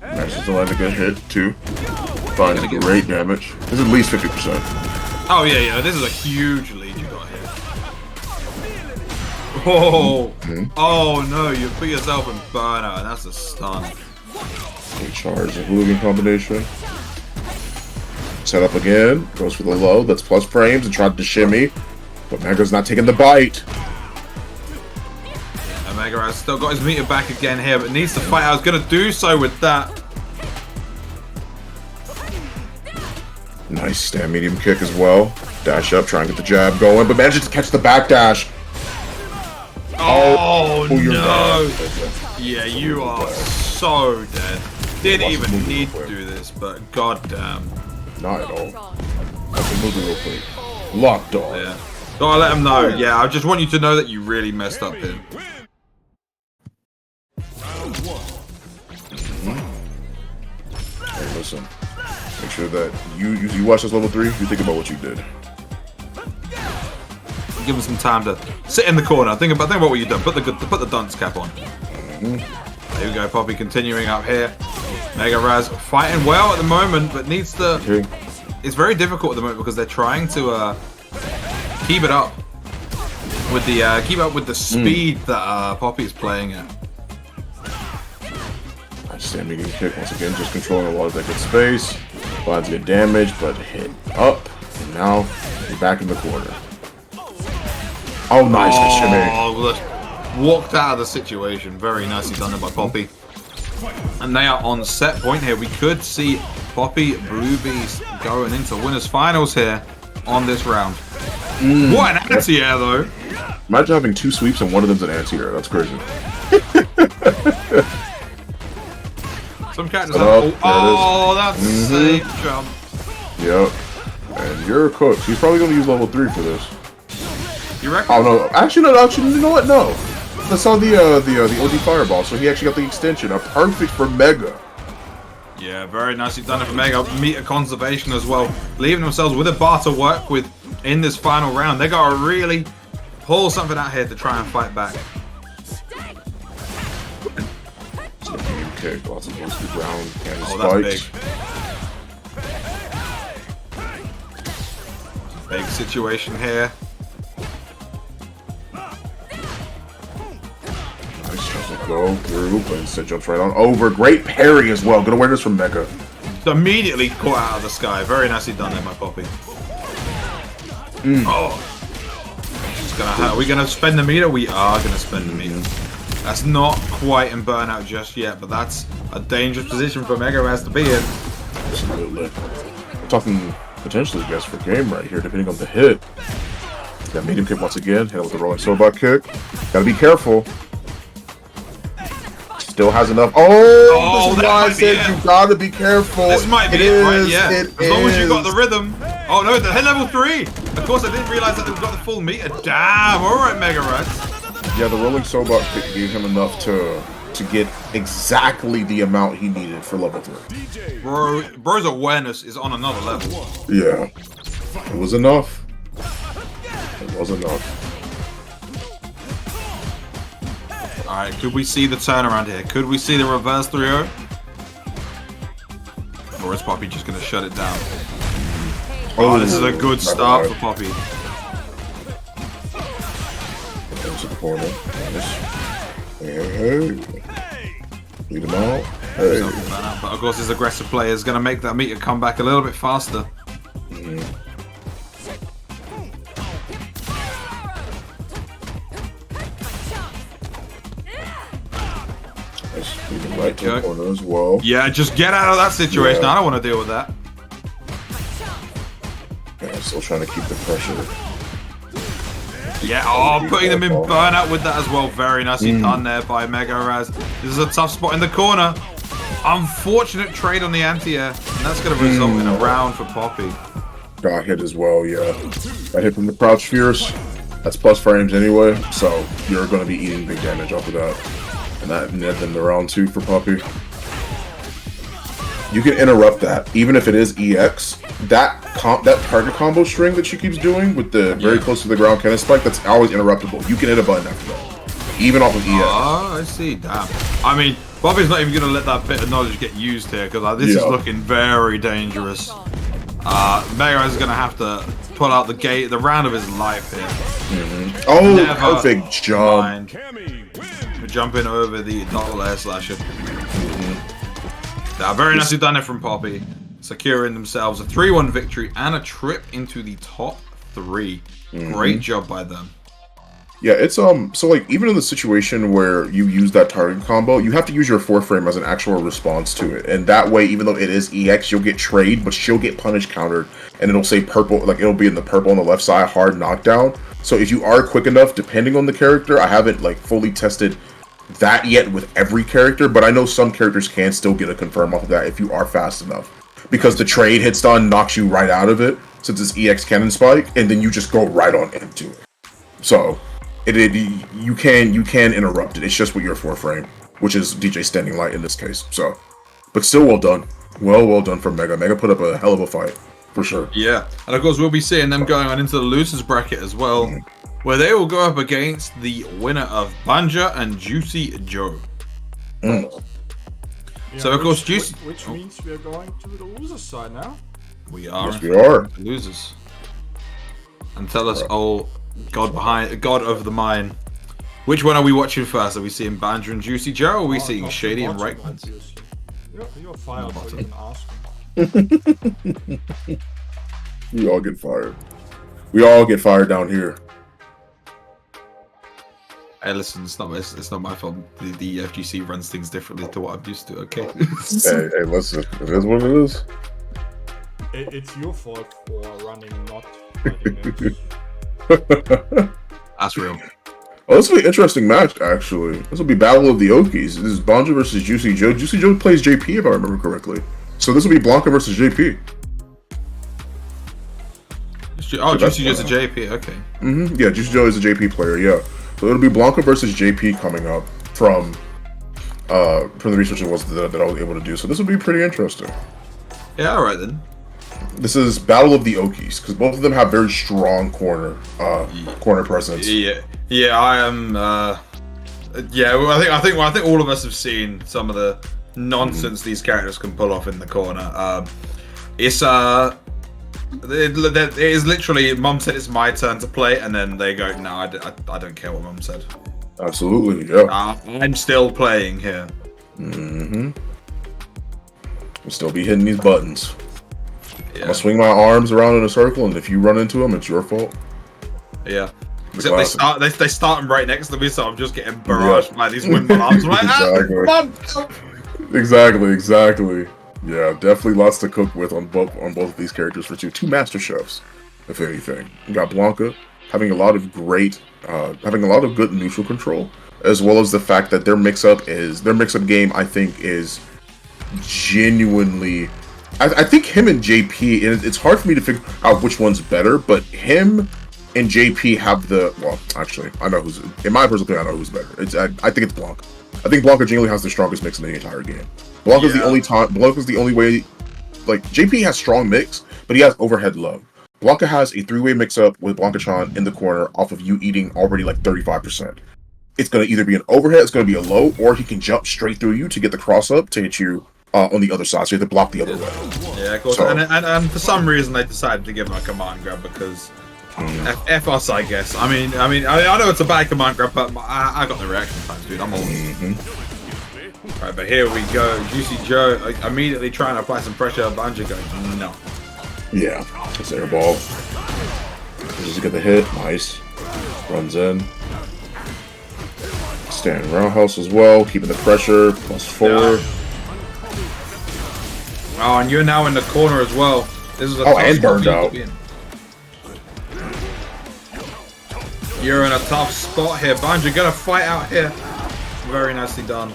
Manages to land a good hit too. Finds great damage. This is at least 50%. Oh yeah. This is a huge lead you got here. Oh, oh no! You put yourself in burnout, and that's a stun. Good charge and moving combination. Set up again. Goes for the low. That's plus frames and tried to shimmy, but Mega's not taking the bite. And Mega has still got his meter back again here, but needs to fight. I was gonna do so with that. Nice stand medium kick as well. Dash up, try and get the jab going, but manages to catch the back dash. Oh you're no! dead. Yeah, you are so dead. Didn't even need to do this, but goddamn. Not at all. That's a movie real quick. Locked on. Yeah. Gotta let him know. Yeah, I just want you to know that you really messed up here. Hey, listen. Make sure that you watch this level 3, you think about what you did. Give him some time to sit in the corner. Think about what you've done. Put the dunce cap on. There we go, Poppy continuing up here. Mega Raz fighting well at the moment, but needs to... It's very difficult at the moment because they're trying to keep it up with the speed that Poppy is playing at. Nice stand medium kick once again, just controlling a lot of that good space. Finds good damage, but hit up. And now you're back in the corner. Oh, nice. Oh, walked out of the situation. Very nicely done by Poppy. And they are on set point here. We could see Poppy Blue Beast going into winners finals here on this round. What an anti-air though. Imagine having 2 sweeps and one of them's an anti-air. That's crazy. Some characters have... Oh, that's safe jump. Yep. And you're cooked. He's probably going to use level 3 for this. You reckon? Oh no! Actually, you know what? No. I saw the OG Fireball, so he actually got the extension. Perfect for Mega. Yeah, very nicely done for Mega. Meter conservation as well, leaving themselves with a bar to work with in this final round. They gotta really pull something out here to try and fight back. Okay, lots of boosted ground and that's big. Big situation here. Nice, just go through, but instead jumps right on over. Great parry as well. Good awareness from Mega. Immediately caught out of the sky. Very nicely done there, my Poppy. Oh. Are we gonna spend the meter? We are gonna spend the meter. That's not quite in burnout just yet, but that's a dangerous position for Mega Raz to be in. Absolutely. We're talking potentially best for game right here, depending on the hit. That medium kick once again, hit it with the rolling sobot kick. Gotta be careful. Still has enough. Oh, this is why I said you gotta be careful. This might be it, right? Yeah. As long as you got the rhythm. Oh no, the hit level 3. Of course, I didn't realize that they've got the full meter. Damn. All right, Mega Raz. Yeah, the rolling sobot kick gave him enough to get exactly the amount he needed for level 3. Bro's awareness is on another level. Yeah, it was enough. It was enough. Alright, could we see the turnaround here? Could we see the reverse 3-0? Or is Poppy just going to shut it down? Oh, this is a good start for Poppy. Into the corner. Nice. Hey. Lead him out. Hey. But of course, his aggressive player is going to make that meter come back a little bit faster. Right to the corner as well. Yeah, just get out of that situation. I don't want to deal with that. Yeah, still trying to keep the pressure. Yeah, putting them in burnout with that as well. Very nicely done there by Mega Raz. This is a tough spot in the corner. Unfortunate trade on the anti-air. And that's going to result in a round for Poppy. Got hit as well, yeah. Got hit from the crouch fierce. That's plus frames anyway, so you're going to be eating big damage off of that. And that net in the round 2 for Poppy. You can interrupt that, even if it is EX. That target combo string that she keeps doing with the very close to the ground cannon spike, that's always interruptible. You can hit a button after that, even off of EX. Oh, I see. Damn. I mean, Poppy's not even going to let that bit of knowledge get used here, because this is looking very dangerous. Mega is going to have to pull out the round of his life here. Oh, perfect jump. Jumping over the double air slasher. Very nicely done it from Poppy. Securing themselves a 3-1 victory and a trip into the top 3. Great job by them. Yeah, it's so like even in the situation where you use that target combo, you have to use your 4-frame as an actual response to it. And that way, even though it is EX, you'll get trade, but she'll get punish countered. And it'll say purple, like it'll be in the purple on the left side, hard knockdown. So if you are quick enough, depending on the character, I haven't like fully tested that yet with every character, but I know some characters can still get a confirm off of that if you are fast enough. Because the trade hit stun knocks you right out of it, since it's EX cannon spike, and then you just go right on into it. So you can interrupt it. It's just with your 4-frame, which is DJ Standing Light in this case. So, but still well done. Well done from Mega. Mega put up a hell of a fight, for sure. Yeah, and of course we'll be seeing them going on into the losers bracket as well, where they will go up against the winner of Banja and Juicy Joe. Yeah, so of course Juicy, which means we are going to the loser side now. We are. Yes, we are losers. And tell us, oh God of the mine, which one are we watching first? Are we seeing Banja and Juicy Joe, or are we seeing Shady and Reichman? You're fired for even asking. We all get fired. We all get fired down here. Hey, listen, it's not my fault. The FGC runs things differently to what I'm used to. Okay. hey, listen, it is what it is. It's your fault for running not fighting That's real. Oh, this will be an interesting match, actually. This will be Battle of the Okies. This is Banja versus Juicy Joe. Juicy Joe plays JP, if I remember correctly. So this will be Blanca versus JP. Oh, Juicy Joe's a JP, okay. Yeah, Juicy Joe is a JP player, yeah. So it'll be Blanca versus JP coming up from the research that I was able to do. So this will be pretty interesting. Yeah, alright then. This is Battle of the Okies, because both of them have very strong corner presence. Yeah, I am. I think all of us have seen some of the nonsense these characters can pull off in the corner. It's It is literally, Mum said it's my turn to play, and then they go, no, I don't care what Mum said. Absolutely, yeah. I'm still playing here. Mm-hmm. I'll still be hitting these buttons. Yeah. I'm gonna swing my arms around in a circle, and if you run into them, it's your fault. Yeah. Except they start them right next to me, so I'm just getting barraged by these windmill arms. I'm like, Exactly. Yeah, definitely lots to cook with on both of these characters for two master chefs, if anything. You got Blanca having a lot of good neutral control, as well as the fact that their mix-up game, I think, is genuinely. I think him and JP, and it's hard for me to figure out which one's better, but him and JP have actually, I know who's, in my personal opinion, I know who's better. I think it's Blanca. I think Blanca genuinely has the strongest mix in the entire game. Blanca's the only way, like, JP has strong mix, but he has overhead low. Blanca has a 3-way mix-up with Blanca-chan in the corner off of you eating already like 35%. It's going to either be an overhead, it's going to be a low, or he can jump straight through you to get the cross-up to hit you on the other side, so you have to block the other way. Yeah, of course. So, and for some reason they decided to give him a command grab because F us, I guess. I mean, I know it's a bad command grab, but I got the reaction times, dude. I'm all. Right, but here we go. Juicy Joe immediately trying to apply some pressure. Banjo going, no. Yeah, it's air ball. Just get the hit. Nice. Runs in. Standing roundhouse as well, keeping the pressure. +4. Yeah. Oh, and you're now in the corner as well. This is a and burned out. You're in a tough spot here. Banjo gonna fight out here. Very nicely done.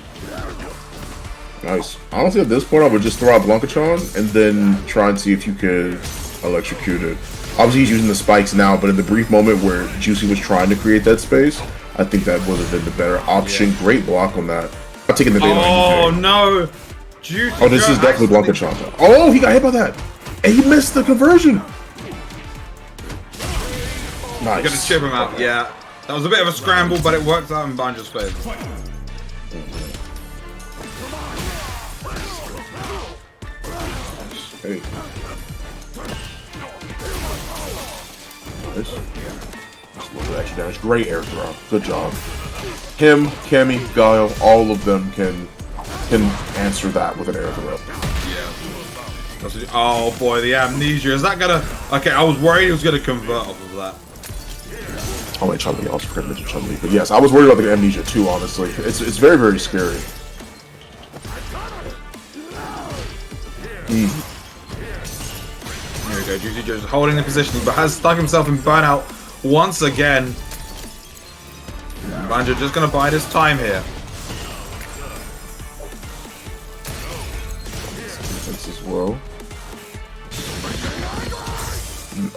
Nice. Honestly, at this point, I would just throw out Blanca-chan and then try and see if you could electrocute it. Obviously, he's using the spikes now, but in the brief moment where Juicy was trying to create that space, I think that would have been the better option. Yeah. Great block on that. I'm taking the bait on you. No! Juicy this is definitely Blanca-chan. Oh, he got hit by that! And he missed the conversion! Nice. Gonna chip him out, yeah. That was a bit of a scramble, but it worked out in Banjo's favor. Hey. Nice. Just a little bit extra damage. Great air throw. Good job. Him, Cammy, Guile, all of them can answer that with an air throw. Yeah. Oh boy, the amnesia. Is that gonna... Okay, I was worried he was gonna convert off of that. Oh wait, Chun-Li. I also forgot to mention Chun-Li. But yes, I was worried about the amnesia too, honestly. It's very, very scary. Here we go. Juicy Joe's holding the position, but has stuck himself in burnout once again. Banjo just gonna bide his time here. Defense as well.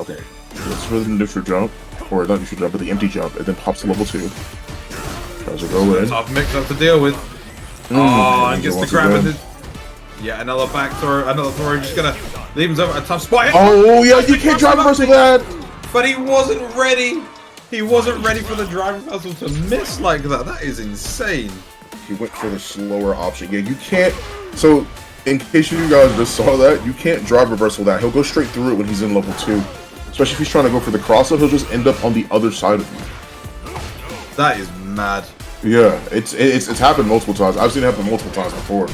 Okay, let's for the neutral jump, or not neutral jump, but the empty jump, and then pops to level 2. Tries to go in. Tough mix-up to deal with. Oh, and gets the grab with it. Yeah, another back throw, another throw. Just gonna leave himself at a tough spot. Oh yeah, you can't drive reversal that. But he wasn't ready. He wasn't ready for the drive reversal to miss like that. That is insane. He went for the slower option. Yeah, you can't. So, in case you guys just saw that, you can't drive reversal that. He'll go straight through it when he's in level 2. Especially if he's trying to go for the crossover, he'll just end up on the other side of you. That is mad. Yeah, it's happened multiple times. I've seen it happen multiple times before.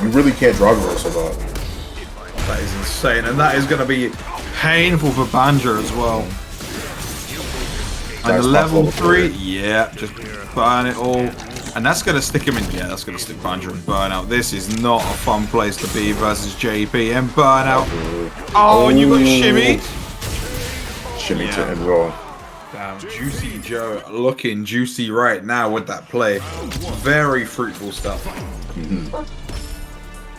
You really can't drive reversal that. That is insane, and that is going to be painful for Banjo as well. And the level 3, yeah, just burn it all. And that's going to stick him in, yeah, that's going to stick Banjo in burnout. This is not a fun place to be versus JP and burnout. Oh, and you got shimmied. Shimmy to end well. Damn, Juicy Joe looking juicy right now with that play. Very fruitful stuff.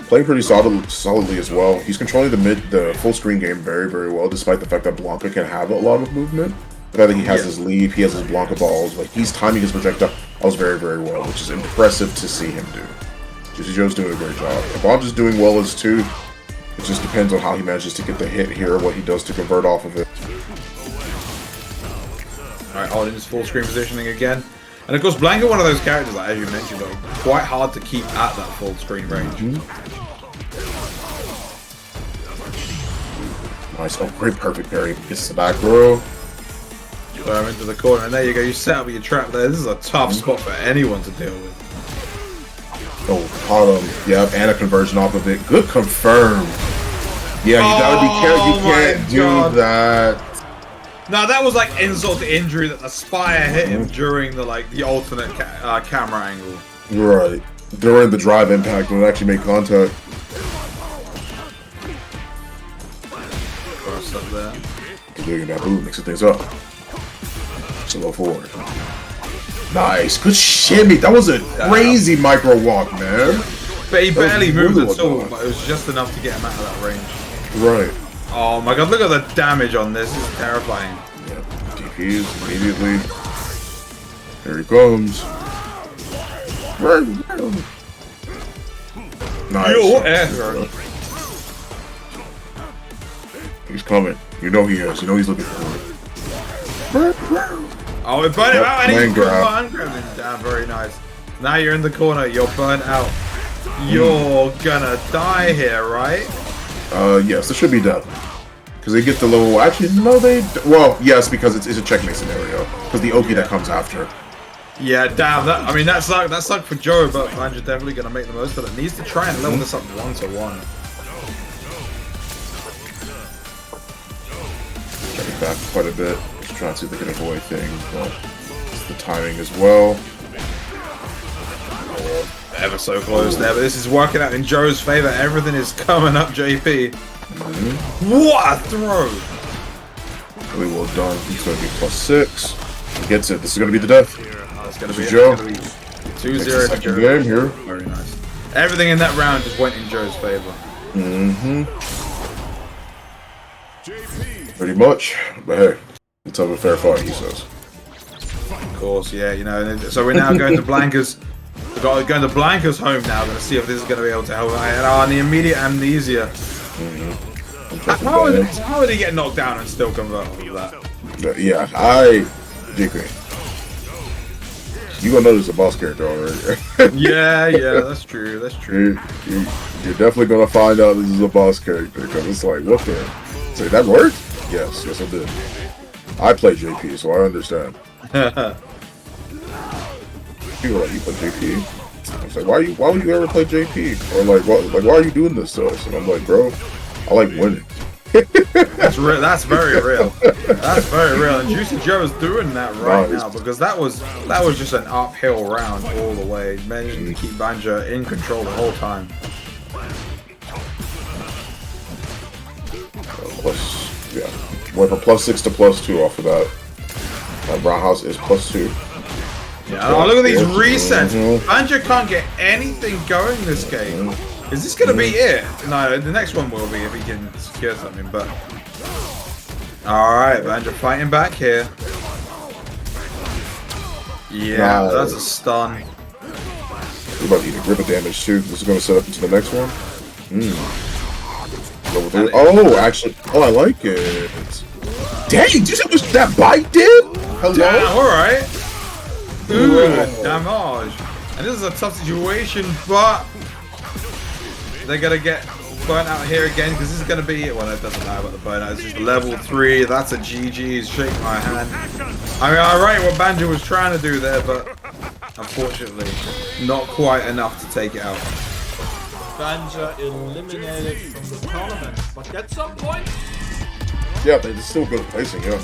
Playing pretty solidly as well. He's controlling the full screen game very, very well, despite the fact that Blanca can have a lot of movement. The fact that he has his leap, he has his Blanca balls, like he's timing his projectiles very, very well, which is impressive to see him do. Juicy Joe's doing a great job. And Banjo's doing well as too. It just depends on how he manages to get the hit here, what he does to convert off of it. Alright, holding his full screen positioning again. And of course, Blanca, one of those characters that, as you mentioned, are quite hard to keep at that full screen range. Nice. Oh, great perfect parry. Gets the back row. Throw him into the corner, and there you go. You set up your trap there. This is a tough spot for anyone to deal with. Oh, caught him. Yep, and a conversion off of it. Good confirm. Yeah, you gotta be careful. You can't do that. No, that was like insult to injury that the spire hit him during the the alternate camera angle. Right. During the drive impact when it actually made contact. Cross up there. Doing that move, mixing things up. Slow forward. Nice. Good shimmy. That was a crazy micro walk, man. But he barely moved at all, but it was just enough to get him out of that range. Right. Oh my god, look at the damage on this. This is terrifying. Yep. DPs immediately. Here he comes. Nice. He's coming. You know he is. You know he's looking for it. Oh, we burnt him out and he's grab. grabbing him down. Very nice. Now you're in the corner. You're burnt out. You're gonna die here, right? Yes, it should be done. Because they get the little. Actually, no, they. Well, yes, because it's a checkmate scenario. Because the Oki that comes after. Yeah, damn. I mean, that sucked for Joe, but Banjo definitely gonna make the most of it. Needs to try and level this up 1-to-1. Checking back quite a bit. Just trying to see if they can avoid things, but it's the timing as well. Ever so close there, but this is working out in Joe's favor. Everything is coming up, JP. What a throw! Really well done. He's going to be +6. He gets it. This is going to be the death. It's going to be Joe. 2-0 to Joe. Game here. Very nice. Everything in that round just went in Joe's favor. Pretty much. But hey, let's have a fair fight, he says. Of course, yeah, you know. So we're now going to Blanca's. We're going to Blanca's home now. Going to see if this is going to be able to help. And the immediate amnesia. How did he get knocked down and still convert all of that? Yeah, JP. You gonna know there's a boss character already. yeah, that's true. That's true. You're definitely gonna find out this is a boss character because it's like, what the? Say that worked? Yes, I did. I play JP, so I understand. People are like, you play JP? I was like, why would you ever play JP? Or like, why are you doing this to us? And I'm like, bro, I like winning. That's real. That's very real. That's very real. And Juicy Joe is doing that right now because that was just an uphill round all the way, managing to keep Banjo in control the whole time. Went from +6 to +2 off of that. Roundhouse is +2. Yeah, oh, look at these resets. Banjo can't get anything going this game. Is this gonna be it? No, the next one will be if he can secure something, but... Alright, Banjo fighting back here. Yeah, that's a stun. We're about to eat a grip of damage too. This is gonna set up into the next one. Oh, actually, I like it. Dang, did you see what that bite did? Hello? Damn, alright. Ooh, damage. And this is a tough situation, but they're gonna get burnt out here again because this is gonna be it. Well, it doesn't matter about the burnout. It's just level 3. That's a GG. Shake my hand. I mean, I rate what Banjo was trying to do there, but unfortunately, not quite enough to take it out. Banjo eliminated from the tournament, but at some point. Yeah, they're still good placing, yeah.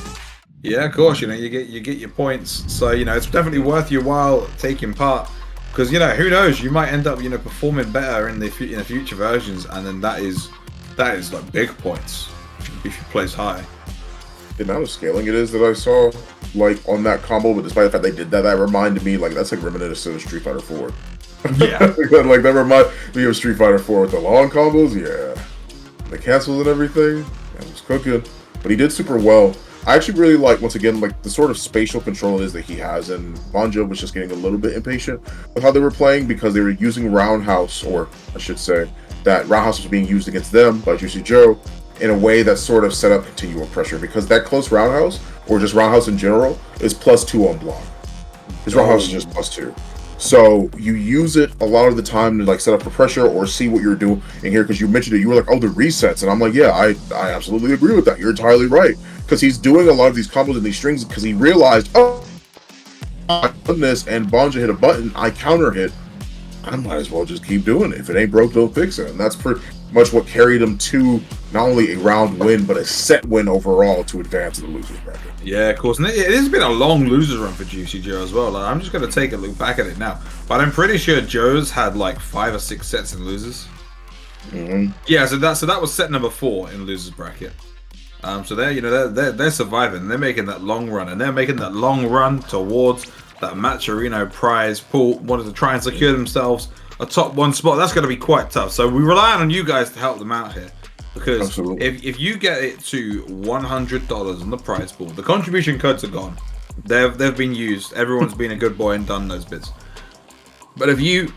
Yeah, of course. You know, you get your points, so you know it's definitely worth your while taking part. Because you know, who knows? You might end up, you know, performing better in the future versions, and then that is like big points if you place high. The amount of scaling it is that I saw, like on that combo, but despite the fact they did that, that reminded me like that's like reminiscent of Street Fighter 4. Yeah, like that reminded me of Street Fighter 4 with the long combos. Yeah, the cancels and everything. That was cooking, but he did super well. I actually really like, once again, like the sort of spatial control is that he has, and Banjo was just getting a little bit impatient with how they were playing because they were using Roundhouse, or I should say that Roundhouse was being used against them by Juicy Joe in a way that sort of set up continual pressure because that close Roundhouse, or just Roundhouse in general, is +2 on block. His Roundhouse is just +2. So you use it a lot of the time to like set up for pressure or see what you're doing in here, because you mentioned it. You were like, oh, the resets, and I'm like, yeah, I absolutely agree with that. You're entirely right, because he's doing a lot of these combos and these strings because he realized, oh, I've done this and Bonja hit a button, I counter hit. I might as well just keep doing it. If it ain't broke, don't fix it. And that's pretty much what carried him to not only a round win, but a set win overall to advance to the losers bracket. Yeah, of course. And it has been a long losers run for Juicy Joe as well. Like, I'm just going to take a look back at it now. But I'm pretty sure Joe's had like 5 or 6 sets in losers. Yeah, so that was set number 4 in losers bracket. So they're surviving. They're making that long run, and they're making that long run towards that Matcherino prize pool. Wanted to try and secure themselves a top 1 spot. That's going to be quite tough. So we rely on you guys to help them out here. Because if you get it to $100 on the prize pool, the contribution codes are gone. They've been used. Everyone's been a good boy and done those bits. But if you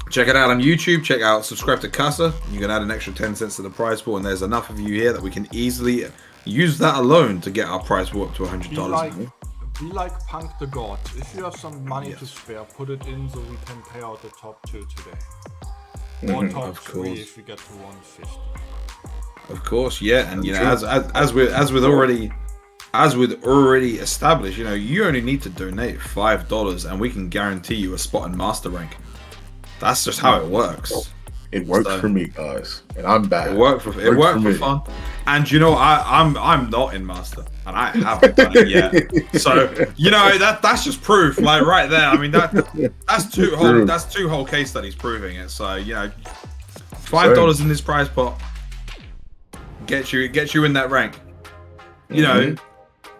check it out on YouTube, subscribe to Casa, you can add an extra 10 cents to the prize pool, and there's enough of you here that we can easily use that alone to get our prize pool up to $100. Be like Punk the God. If you have some money to spare, put it in so we can pay out the top 2 today. Or top 3 if we get to 150. Of course, yeah, and you know, as we'd already established, you know, you only need to donate $5, and we can guarantee you a spot in master rank. That's just how it works. It worked for me, guys, and I'm back. It worked for fun, and you know, I'm not in master, and I haven't done it yet. So you know, that's just proof, like right there. I mean, that's two whole case studies proving it. So you know, $5 in this prize pot. Get you in that rank. You know,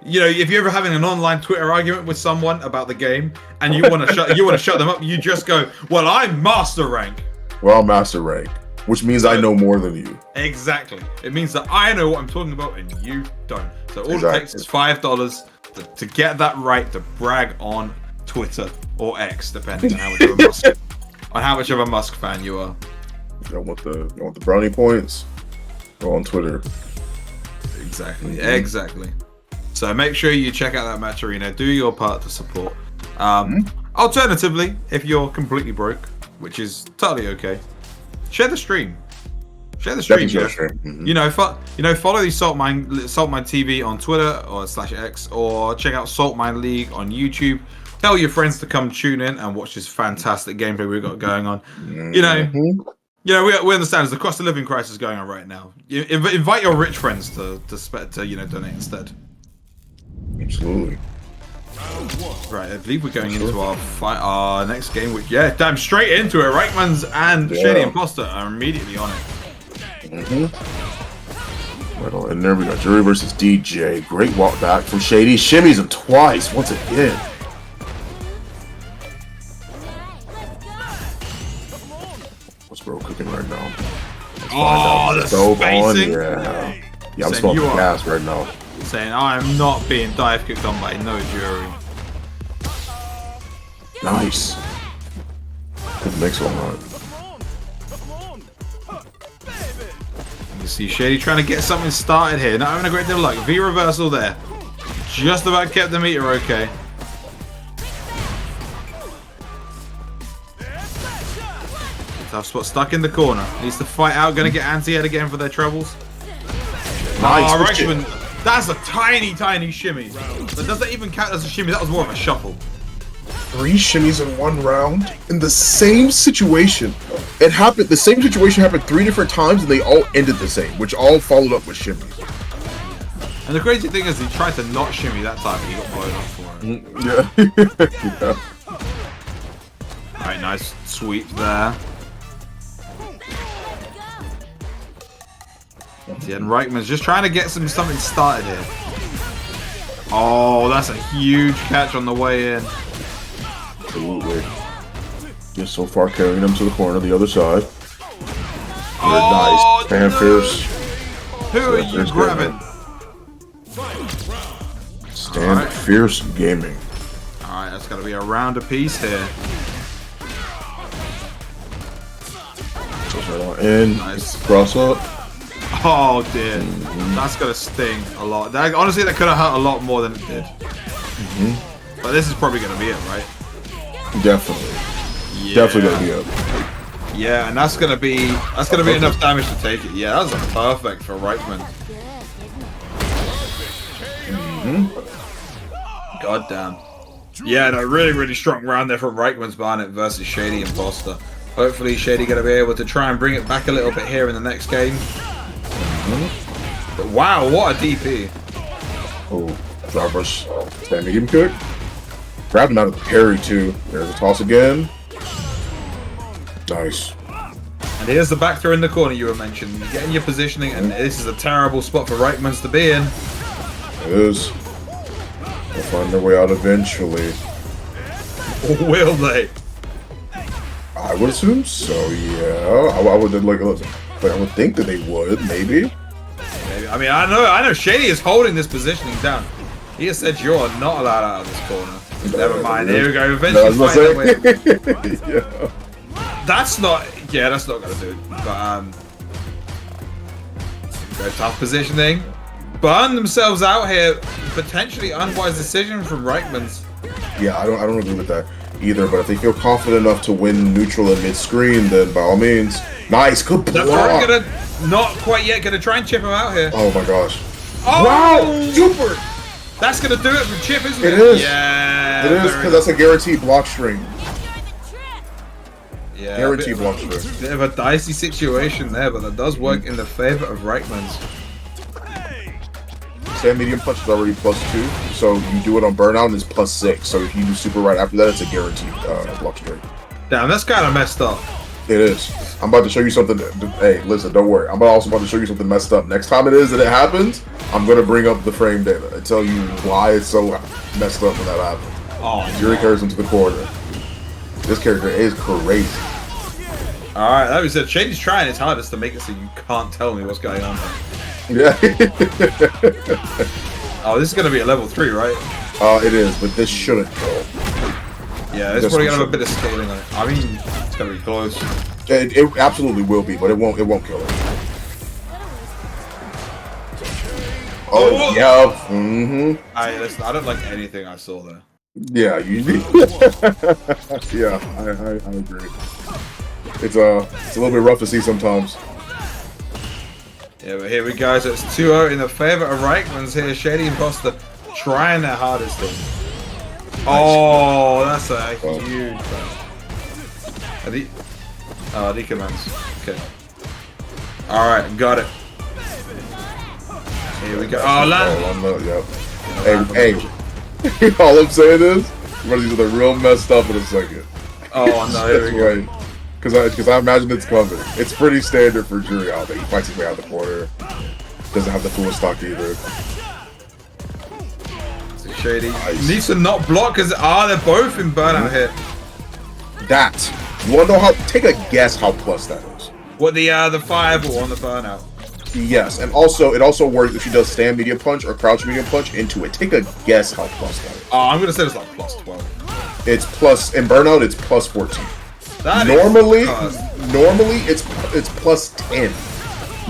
if you're ever having an online Twitter argument with someone about the game and you want to shut them up, you just go, "Well, I'm master rank." Well, I'm master rank, which means I know more than you. Exactly. It means that I know what I'm talking about and you don't. So all it takes is $5 to get that right to brag on Twitter or X, depending on how much of a Musk fan you are. You want the brownie points? Go on Twitter. Exactly. So make sure you check out that Matcherino. Do your part to support. Alternatively, if you're completely broke, which is totally okay, share the stream. Share the stream, Jeff. You know, follow the Saltmine TV on Twitter or /X, or check out Saltmine League on YouTube. Tell your friends to come tune in and watch this fantastic gameplay we've got going on. You know, we understand there's the cost of living crisis going on right now. Invite your rich friends to donate instead. Absolutely. Right, I believe we're going into our next game, which damn straight into it. Reichmans and Shady Imposter are immediately on it. Right on, and there we go. Jury versus DJ. Great walk back from Shady. Shimmies him twice once again. Bro, cooking right now. The spacing. Yeah, I'm smoking gas right now. Saying I'm not being dive kicked on by no jury. Nice. Good mix on that. You see Shady trying to get something started here. Not having a great deal of luck. V reversal there. Just about kept the meter okay. Tough spot, stuck in the corner. Needs to fight out. Going to get anti-head again for their troubles. Nice. Reichman, that's a tiny shimmy. But does that even count as a shimmy? That was more of a shuffle. 3 shimmies in 1 round in the same situation. It happened. The same situation happened 3 different times, and they all ended the same, which all followed up with shimmies. And the crazy thing is, he tried to not shimmy that time, and he got blown up for it. Yeah. Alright, nice sweep there. Yeah, and Reichman's just trying to get something started here. Oh, that's a huge catch on the way in. Absolutely. Just so far carrying him to the corner, the other side. Oh, nice. Panthers. Who are you grabbing? Stand Fierce Gaming. Alright, that's got to be a round apiece here. Goes right on in. Nice. Cross up. Oh dear, that's gonna sting a lot. Honestly, that could have hurt a lot more than it did. But this is probably gonna be it, right? Definitely. definitely gonna be up. Yeah, and that's gonna be enough damage to take it. Yeah, that was perfect for Reichman. God damn. Yeah, no, really strong round there from Reichman's Barnet versus Shady Imposter. Hopefully Shady gonna be able to try and bring it back a little bit here in the next game. But wow, what a DP. Oh, drive rush. Stand medium kick. Grab him out of the parry too. There's a toss again. Nice. And here's the back throw in the corner you were mentioning. Getting your positioning, and this is a terrible spot for Reichmans to be in. It is. They'll find their way out eventually. Will they? I would assume so, yeah. I would like I would think that they would, maybe. Maybe. I mean, I know Shady is holding this positioning down. He has said you're not allowed out of this corner. Never mind. Here we go. Eventually find their way. Yeah. That's not gonna do it. But very tough positioning. Burn themselves out here. Potentially unwise decision from Reichmans. Yeah, I don't agree with that either. But if they feel confident enough to win neutral and mid screen, then by all means, nice, good block. They're not quite yet gonna try and chip him out here. Oh my gosh! Oh, wow, super! That's gonna do it for Chip, isn't it? It is. Yeah. It is because that's a guaranteed block string. Yeah, guaranteed block string. Bit of a dicey situation there, but that does work in the favor of Reichmans. Stand medium punch is already +2, so you do it on burnout and it's +6. So if you do super right after that, it's a guaranteed block string. Damn, that's kind of messed up. It is. I'm about to show you something. Hey, listen, don't worry. I'm also about to show you something messed up. Next time it is that it happens, I'm gonna bring up the frame data and tell you why it's so messed up when that happens. Oh, Yuri carries him to the corner. This character is crazy. Alright, that was it. Shady's trying his hardest to make it so you can't tell me what's going on. Yeah. Oh, this is gonna be a level 3, right? It is, but this shouldn't go. Yeah, it's probably gonna have a bit of scaling on it. I mean, it's gonna be close. It absolutely will be, but it won't kill it. Oh, yeah. Listen, I don't like anything I saw there. Yeah, you. Yeah, I agree. It's a little bit rough to see sometimes. Yeah, but here we go. So it's 2-0 in the favor of Reichmans here. Shady Imposter trying their hardest thing. Oh, that's a huge bang. The commands. Okay. Alright, got it. Here we go. Oh, land. Hey. All I'm saying is, one of these are real messed up in a second. Oh, no, here we go. Because I imagine it's coming. It's pretty standard for Jury out there. He fights his way out the corner. Doesn't have the full stock either. Shady needs to not block because they're both in burnout here. That. You wanna know how? Take a guess how plus that is. What the fireball on the burnout? Yes, and also it also works if she does stand medium punch or crouch medium punch into it. Take a guess how plus that is. Oh, I'm gonna say it's like +12. It's plus in burnout. It's +14. That normally it's +10.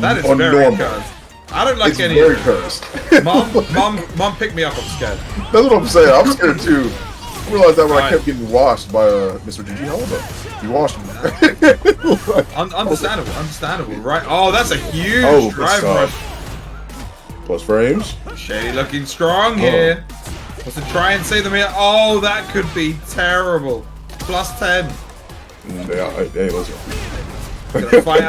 That is on very normal. cursed. I don't like It's any very of it. cursed. Mom, pick me up. I'm scared. That's what I'm saying. I'm scared too. I realized that when I kept getting washed by Mr. GG Halda. He washed me. Understandable, right? Oh, that's a huge drive rush. Plus frames. Shady looking strong here. Wants to try and save them here. Oh, that could be terrible. +10. Yeah, hey, listen. Gonna fight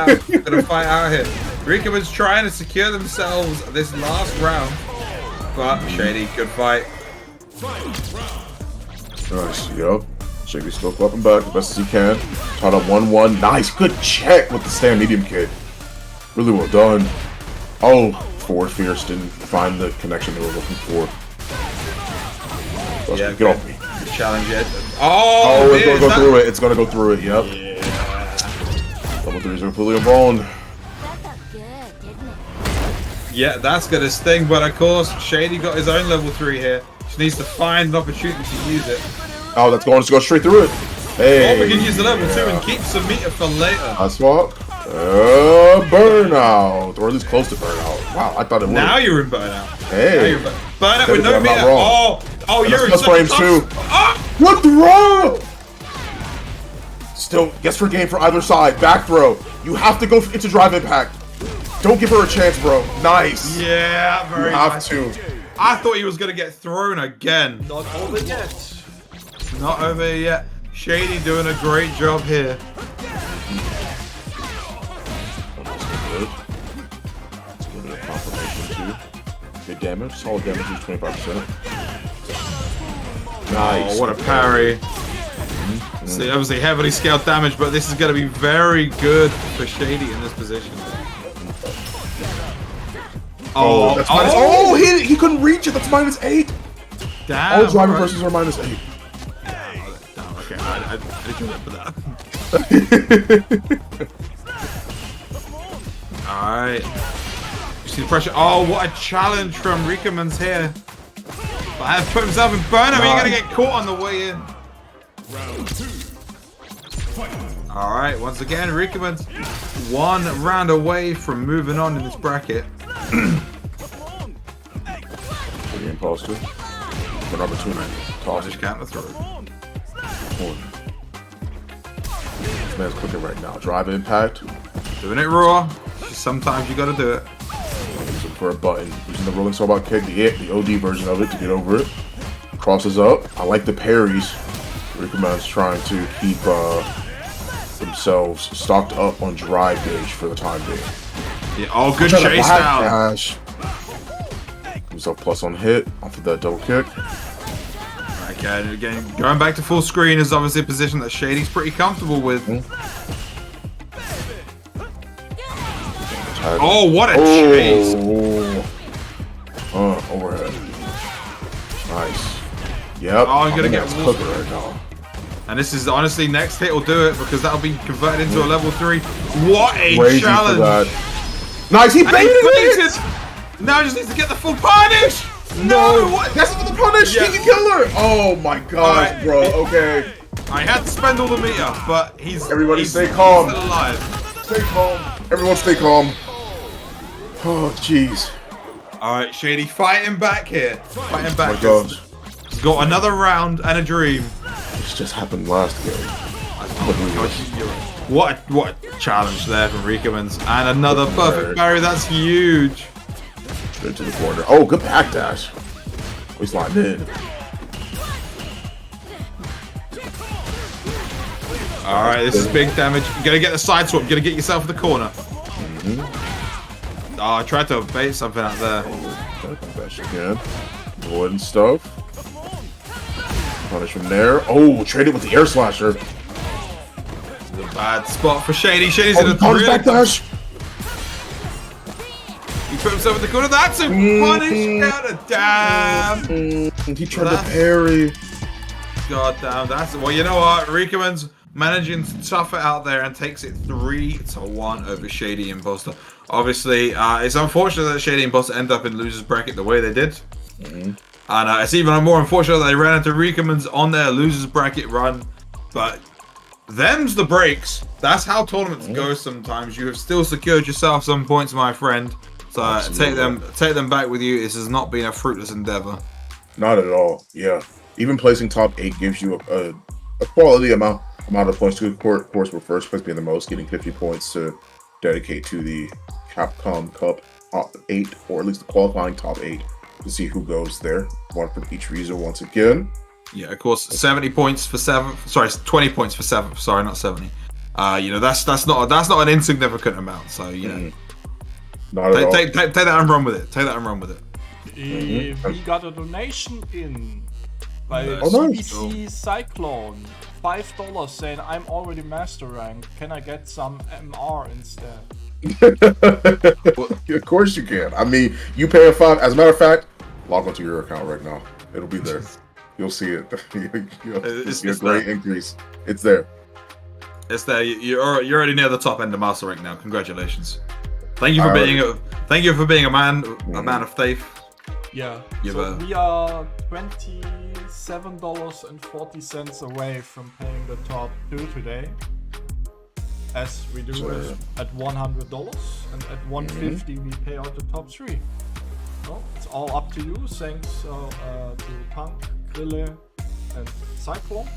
out here. Rikaman's trying to secure themselves this last round. But Shady, good fight. Nice, yo. Shady's still clapping back as best as he can. Tied up 1-1. Nice, good check with the stand medium kick. Really well done. Oh, forward fierce didn't find the connection they were looking for. Yeah, get off me. Good challenge it. Oh, it's gonna go through it. It's gonna go through it, yep. Yeah. Level 3 is completely involved. Yeah, that's gonna sting, but of course, Shady got his own level 3 here. Just needs to find an opportunity to use it. Oh, that's going to go straight through it. Hey. Or we can use the level 2 and keep some meter for later. I swap. Burnout. Or at least close to burnout. Wow, I thought it was. Now you're in burnout. Hey. Now you're in burnout with no meter. Oh, you're in plus frames too. Oh! What the wrong? Still gets her game for either side. Back throw. You have to go into drive impact. Don't give her a chance, bro. Nice. Yeah, very You have nice. to. I thought he was going to get thrown again. Not over yet. Not over yet. Shady doing a great job here. Let's give it a confirmation too. Good damage. Solid damage is 25%. Nice. Oh, what a parry. See, obviously heavily scaled damage, but this is going to be very good for Shady in this position. Oh, that's minus. Oh, he couldn't reach it. That's -8. Damn. All driver versus are -8. Damn, okay, I did remember that. Alright. You see the pressure. Oh, what a challenge from Riekermans here. But I have put himself in burner, but you're going to get caught on the way in. Alright, once again, Riekermans 1 round away from moving on in this bracket. The imposter. For number 2 man. Toss counter throw. This man's cooking right now. Drive impact. Doing it raw. Sometimes you gotta do it. Looking for a button. Using the rolling snowball kick, the OD version of it to get over it. Crosses up. I like the parries. Riekermans trying to keep themselves stocked up on drive gauge for the time being. Yeah, oh, good chase down. Dash. Himself plus on hit off of that double kick. Again, going back to full screen is obviously a position that Shady's pretty comfortable with. Oh, what a chase! Overhead. Nice. Yep. Oh, I'm gonna get cooking right now. And this is honestly next hit will do it because that'll be converted into a level 3. What a Crazy challenge! for that. Nice, he baited it! Now he just needs to get the full punish! No! What? That's not the punish! Yeah. He can kill her! Oh my gosh, Alright. bro. Okay. I had to spend all the meter, but Everybody stay calm. Still alive. Stay calm. Everyone stay calm. Oh, jeez. Alright, Shady fighting back here. Fighting back. Oh my gosh. He's got another round and a dream. This just happened last game. What a challenge there from Riekermans. And another perfect parry, that's huge. Straight to the corner. Oh, good backdash. He's lined in. Alright, this is big damage. You gotta get the side swap, you gotta get yourself in the corner. Oh, I tried to bait something out there. Bash again. Avoiding stuff. Punish from there. Oh, traded with the air slasher. Bad spot for Shady. Shady's in a punish backdash. He put himself in the corner. That's a punish counter. Damn. He tried to parry. God damn. That's well. You know what? Riekermans managing to tough it out there and takes it 3-1 over Shady Imposter. Obviously, it's unfortunate that Shady Imposter end up in losers bracket the way they did. And it's even more unfortunate that they ran into Riekermans on their losers bracket run. But them's the breaks. That's how tournaments go sometimes. You have still secured yourself some points, my friend. So take them back with you. This has not been a fruitless endeavor. Not at all. Yeah. Even placing top 8 gives you a quality amount of points to, of course, with first place being the most, getting 50 points to dedicate to the Capcom Cup top 8, or at least the qualifying top 8, to see who goes there. One for each reason once again. Yeah, of course, 70 points for 7th. Sorry, 20 points for 7th. Sorry, not 70. You know, that's not an insignificant amount. So you know, take that and run with it. Take that and run with it. We got a donation in by nice. Cyclone. $5 saying I'm already master rank. Can I get some MR instead? Of course you can. I mean, you pay a $5. As a matter of fact, log onto your account right now. It'll be there. You'll see it. It's a great increase. It's there. It's there. You're already near the top end of master rank now. Congratulations. Thank you for being a man of faith. Yeah. So we are $27.40 away from paying the top 2 today, as we do at $100, and at $150 we pay out the top 3. Well, it's all up to you. Thanks to Punk, Grille, and Cyclone.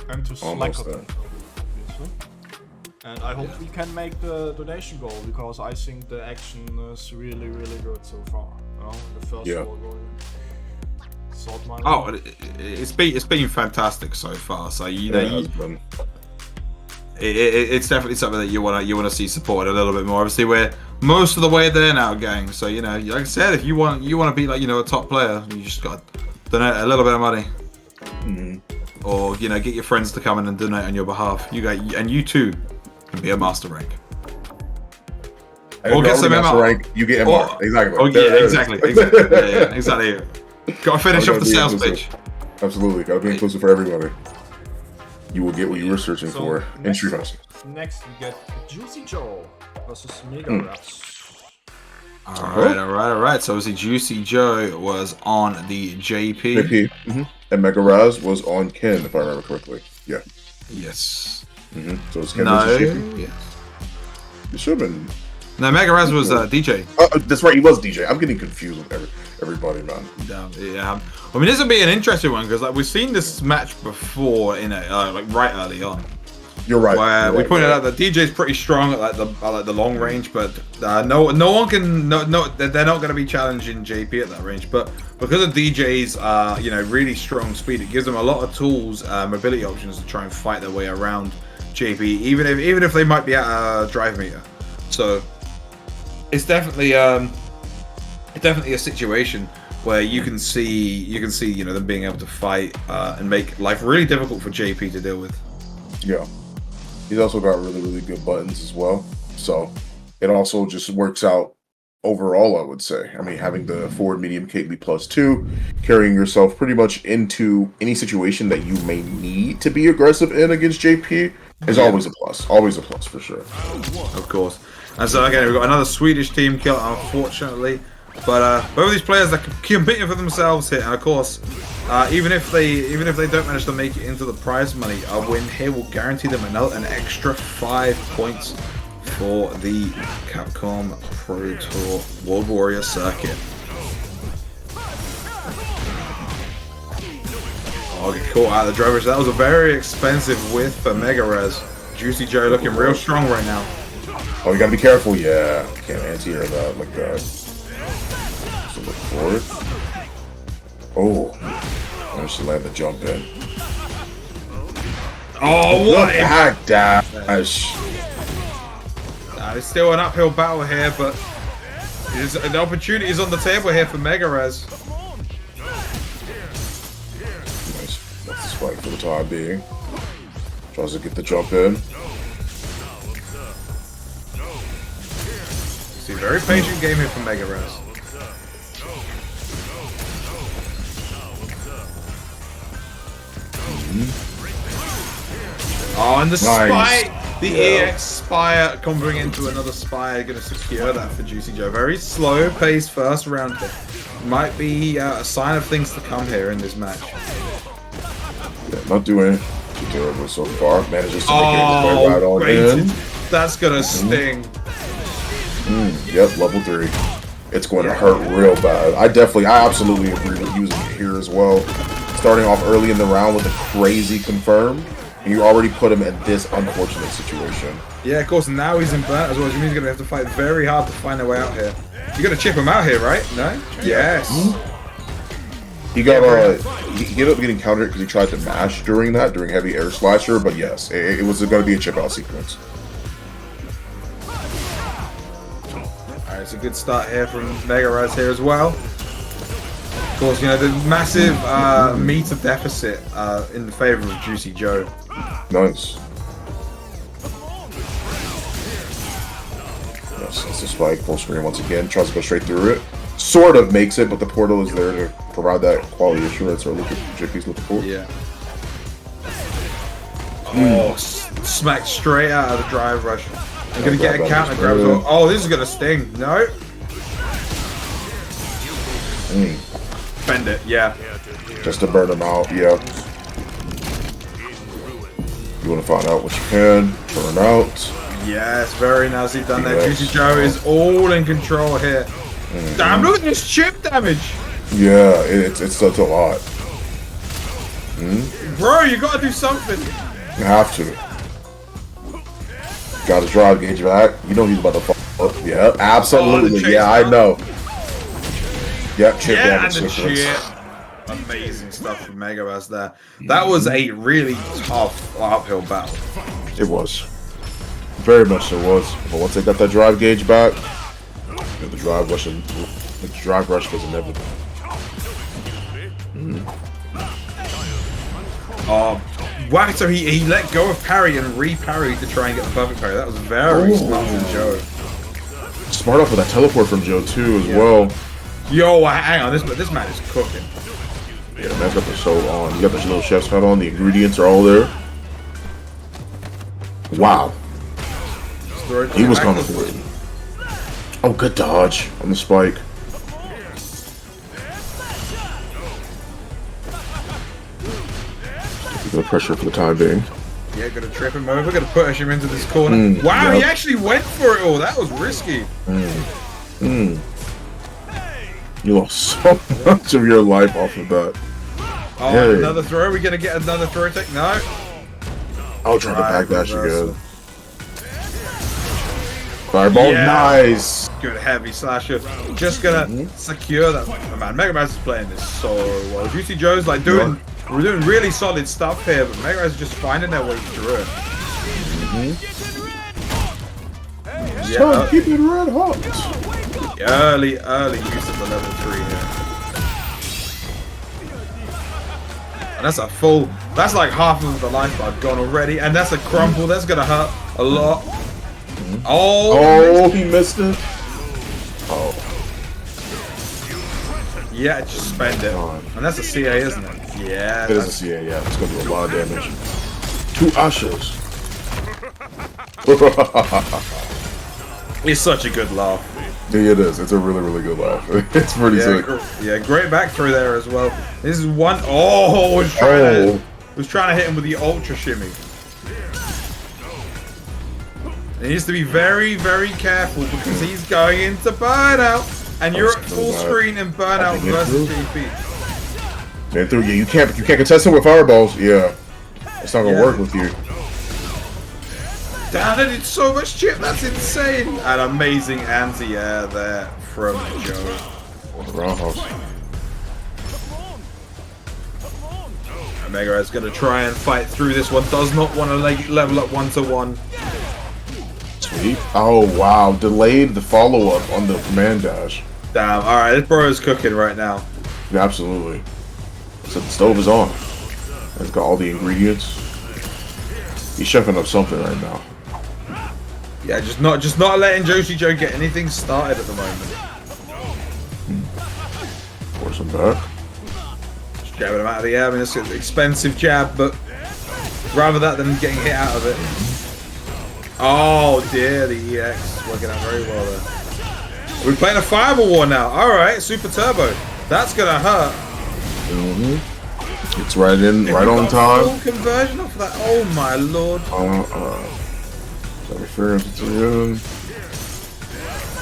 And to Almost slack up, obviously. And I hope we can make the donation goal, because I think the action is really, really good so far. You know, the first World Warrior. Oh, it's been fantastic so far. So you know, it's definitely something that you wanna see supported a little bit more. Obviously, we're most of the way there now, gang. So you know, like I said, if you want to be like, you know, a top player, you just got to donate a little bit of money, or you know, get your friends to come in and donate on your behalf. You too can be a master rank. Or get some MR. Rank, you get MR. Exactly. Oh yeah, exactly. Yeah, exactly. Gotta finish off the sales pitch. Absolutely, gotta be inclusive for everybody. You will get what you were searching for in Street Fighter. Next, we get Juicy Joe versus Mega Raz. Alright. So obviously Juicy Joe was on the JP. And Mega Raz was on Ken, if I remember correctly. Yeah. Yes. So it's Ken versus JP? Yes. It should have been. No, Mega Raz was DJ. That's right, he was DJ. I'm getting confused with everybody, man. Yeah. I mean, this will be an interesting one because like we've seen this match before in like right early on. You're right. Where we pointed out that DJ's pretty strong at like the long range, but no one can they're not going to be challenging JP at that range. But because of DJ's you know, really strong speed, it gives them a lot of tools, mobility options to try and fight their way around JP, even if they might be at a drive meter. So it's definitely a situation where you can see you know, them being able to fight and make life really difficult for JP to deal with. Yeah, he's also got really good buttons as well, so it also just works out overall, I would say. I mean, having the forward medium KB +2, carrying yourself pretty much into any situation that you may need to be aggressive in against JP is always a plus for sure. Of course. And so again, we've got another Swedish team kill, unfortunately. But both of these players are competing for themselves here, and of course, even if they don't manage to make it into the prize money, a win here will guarantee them an extra 5 points for the Capcom Pro Tour World Warrior circuit. Oh, get caught out of the drivers. That was a very expensive whiff for Mega Raz. Juicy Joe looking real strong right now. Oh, you gotta be careful. Yeah, can't anti-air that like that. So look forward. Oh, I should land the jump in. Oh, what? Hack dash. It's still an uphill battle here, but the opportunity is on the table here for Mega Raz. Nice. That's the spike for the time being. Tries to get the jump in. See, very patient game here from Mega Raz. Oh, and the spike! The EX Spire converting into another Spire, going to secure that for Juicy Joe. Very slow paced first round here. Might be a sign of things to come here in this match. Yeah, not doing too terrible so far. Manages to make it his way right on in. That's going to sting. Yep, level 3. It's going to hurt real bad. I absolutely agree with using it here as well. Starting off early in the round with a crazy confirm. You already put him in this unfortunate situation. Yeah, of course, now he's in burnt as well, which means he's going to have to fight very hard to find a way out here. You're going to chip him out here, right? No? Yes. He got he ended up getting countered because he tried to mash during heavy air slasher, but yes, it was going to be a chip out sequence. Alright, it's a good start here from Mega Raz here as well. Of course, you know, the massive meter deficit in favor of Juicy Joe. Nice. Yes, that's the spike. Full screen once again. Tries to go straight through it. Sort of makes it, but the portal is there to provide that quality assurance or JP's looking for. Yeah. Oh, smacked straight out of the drive rush. I'm going to get a counter grab as well. Oh, this is going to sting. No. Bend it, yeah. Just to burn him out, yeah. You want to find out what you can, burn out. Yes, very nicely done there. Juicy Joe is all in control here. Damn, look at this chip damage. Yeah, it's a lot. Bro, you gotta do something. You have to. Got to drive gauge back. You know he's about to fall. Yeah, absolutely. Oh, yeah, I know. Yep, chip yeah, damage. and the chip. Amazing stuff from Megabass there. That was a really tough uphill battle. It was. Very much so was. But once they got that drive gauge back, the drive rush was inevitable. Waxo, he let go of parry and re-parried to try and get the perfect parry. That was very smart from Joe. Smart off with that teleport from Joe too as well. Yo, hang on, this man is cooking. Yeah, the man's got the soul on. You got the little chef's hat on. The ingredients are all there. Wow. He was coming for it. Oh, good dodge on the spike. The pressure for the time being. Yeah, gonna trip him over, gonna push him into this corner. Wow, he actually went for it all. That was risky. You lost so much of your life off of that. Oh, hey. Another throw. Are we gonna get another throw take? No. I'll try to backdash again. Fireball, nice. Good heavy slasher. Just gonna secure that. Oh, man, Megabass is playing this so well. Juicy Joe's like we're doing really solid stuff here, but Megabass is just finding their way through it. Yeah, keep it red hot. Early use of the level 3 here. And that's a full, that's like half of the life bar gone already, and that's a crumple, that's gonna hurt a lot. Oh, he missed it. Oh. Yeah, just spend it. And that's a CA, isn't it? Yeah. It is a CA, yeah. It's gonna do a lot of damage. 2 ushers. It's such a good laugh. Yeah, it is. It's a really, really good laugh. It's pretty sick. Yeah, great back through there as well. This is one. Oh, was trying to hit him with the ultra shimmy. He needs to be very, very careful because he's going into burnout, and you're at full screen in burnout versus GP. Man, through you can't contest him with fireballs. Yeah, it's not gonna work with you. Damn, they did so much chip, that's insane! An amazing anti-air there from Joe. Roundhouse. Megarad's gonna try and fight through this one, does not want to level up 1-to-1. Sweet. Oh wow, delayed the follow-up on the command dash. Damn, alright, this bro is cooking right now. Yeah, absolutely. So the stove is on. It's got all the ingredients. He's chefing up something right now. Yeah, just not letting Joshi Joe get anything started at the moment. Force him back. Just jabbing him out of the air. I mean, it's an expensive jab, but rather that than getting hit out of it. Oh dear, the EX working out very well there. We're playing a Fireball War now. Alright, Super Turbo. That's gonna hurt. It's right on time. Full conversion off that. Oh my lord. Interference in.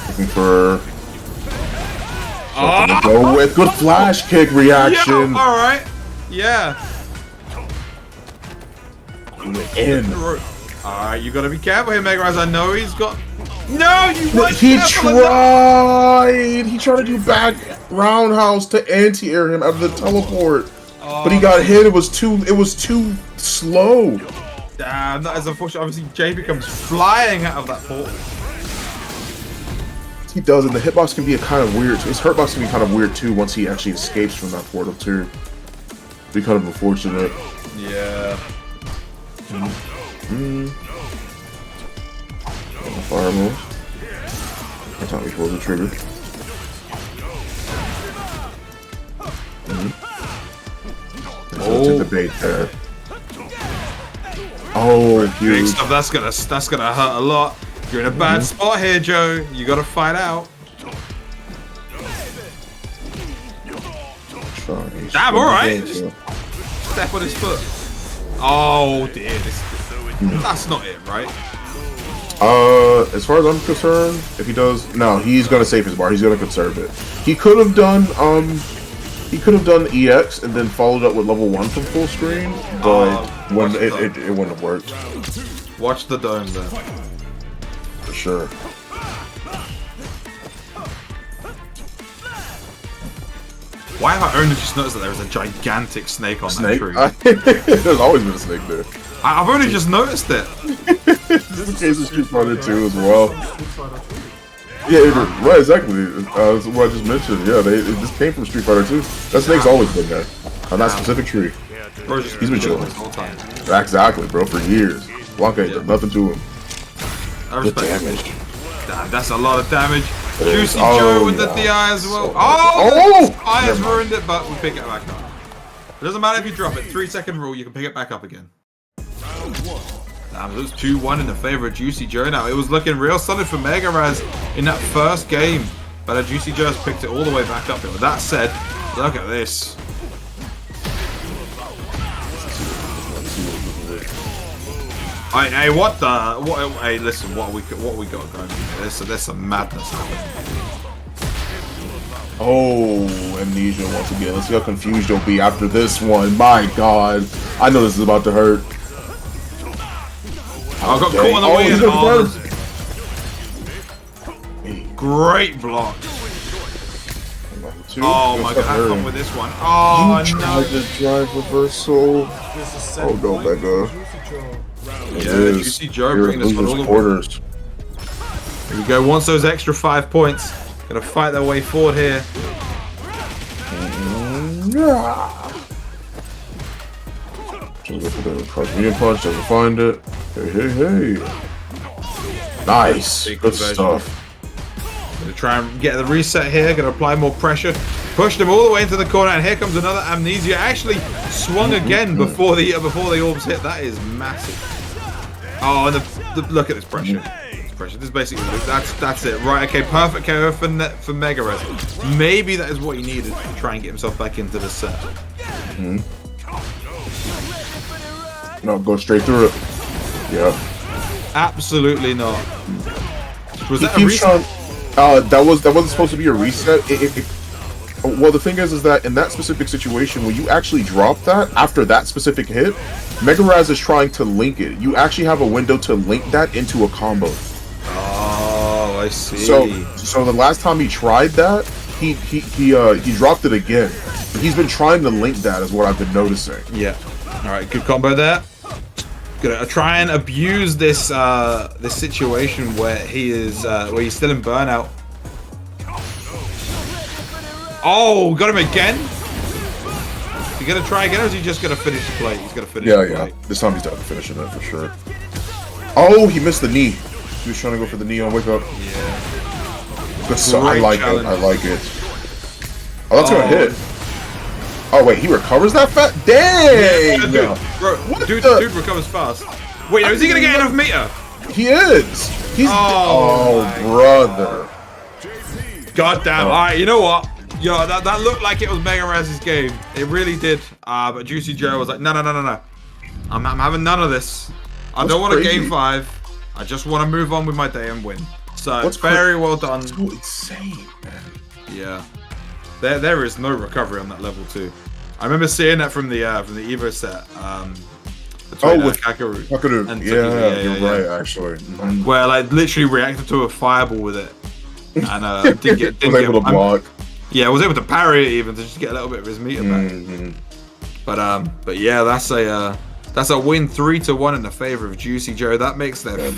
Looking for something to go with. Good flash kick reaction. Yeah, alright. Yeah. In. Alright, you gotta be careful here, Megaraz. I know he's got. No, you weren't He careful tried. He tried to do back roundhouse to anti-air him out of the teleport. But he got hit. It was too slow. Damn, that is unfortunate. Obviously, Jay becomes flying out of that portal. He does, and the hitbox can be kind of weird. His hurtbox can be kind of weird too once he actually escapes from that portal too. Be kind of unfortunate. Yeah. Fire moves. That's how he pulls the trigger. Took the bait there. Oh, huge. Stuff. That's gonna hurt a lot. You're in a bad spot here, Joe. You gotta fight out. Damn, alright. Step on his foot. Oh dear, that's not it, right? As far as I'm concerned, if he does, no, he's gonna save his bar. He's gonna conserve it. He could have done He could have done EX and then followed up with level 1 from full screen, but when it wouldn't have worked. Watch the dome there. For sure. Why have I only just noticed that there was a gigantic snake on that tree? There's always been a snake there. I've only just noticed it. This is the case of Street Fighter 2 as well. Yeah, right, exactly. That's what I just mentioned. Yeah, this came from Street Fighter 2. That snake's always been there. On that specific tree. He's been chilling. Exactly, bro, for years. Blanca ain't done nothing to him. Good damage. Damn, that's a lot of damage. Juicy Joe with the DI as well. Oh! I has ruined it, but we pick it back up. It doesn't matter if you drop it. 3-second rule, you can pick it back up again. Damn, it was 2-1 in the favor of Juicy Joe. Now, it was looking real solid for Mega Raz in that first game, but Juicy Joe has picked it all the way back up here. With that said, look at this. Hey, what the? Hey, listen, what we got going here? There's some madness happening. Oh, Amnesia once again. Let's see how confused you'll be after this one. My God, I know this is about to hurt. I got caught on the way in. Great block. Oh my God, have fun with this one. Oh no. Tried to drive reversal. Oh no, Mega. Yeah, Juicy Joe bringing us all the quarters. Here we go. Wants those extra 5 points. Gonna fight their way forward here. Go for the Caribbean punch. Doesn't find it. Hey. Nice. Good stuff. Gonna try and get the reset here. Gonna apply more pressure. Pushed him all the way into the corner, and here comes another Amnesia. Actually swung again before the orbs hit. That is massive. Oh, and look at this pressure. This is basically that's it. Right, okay, perfect KO for Mega Raz. Maybe that is what he needed to try and get himself back into the set. No, go straight through it. Yeah. Absolutely not. Was that a reset? That wasn't supposed to be a reset. Well, the thing is that in that specific situation, when you actually drop that after that specific hit, Mega Raz is trying to link it. You actually have a window to link that into a combo. Oh, I see. So the last time he tried that, he dropped it again. He's been trying to link that, is what I've been noticing. Yeah. All right, good combo there. Gonna try and abuse this this situation where he's still in burnout. Oh, got him again. You gonna try again, or is he just gonna finish the play? He's gonna finish. Yeah. This time he's definitely finishing it for sure. Oh, he missed the knee. He was trying to go for the knee on wake up. Yeah. Good stuff. I like it. I like it. Oh, that's gonna hit. Oh wait, he recovers that fast? Dang! Yeah, dude, dude recovers fast. Wait, is he gonna get enough meter? He is. He's. Oh, brother. God damn! All right, you know what? Yo, that looked like it was Mega Raz's game. It really did. But Juicy Joe was like, no. I'm having none of this. I don't want a game 5. I just want to move on with my day and win. So it's very well done. That's so insane, man. Yeah. There is no recovery on that level 2. I remember seeing that from the Evo set. With Kakaru. And yeah, you're right, actually. Where I literally reacted to a fireball with it, and didn't was able to block. Yeah, I was able to parry it even to just get a little bit of his meter back. But yeah, that's a win 3-1 in the favor of Juicy Joe. That makes their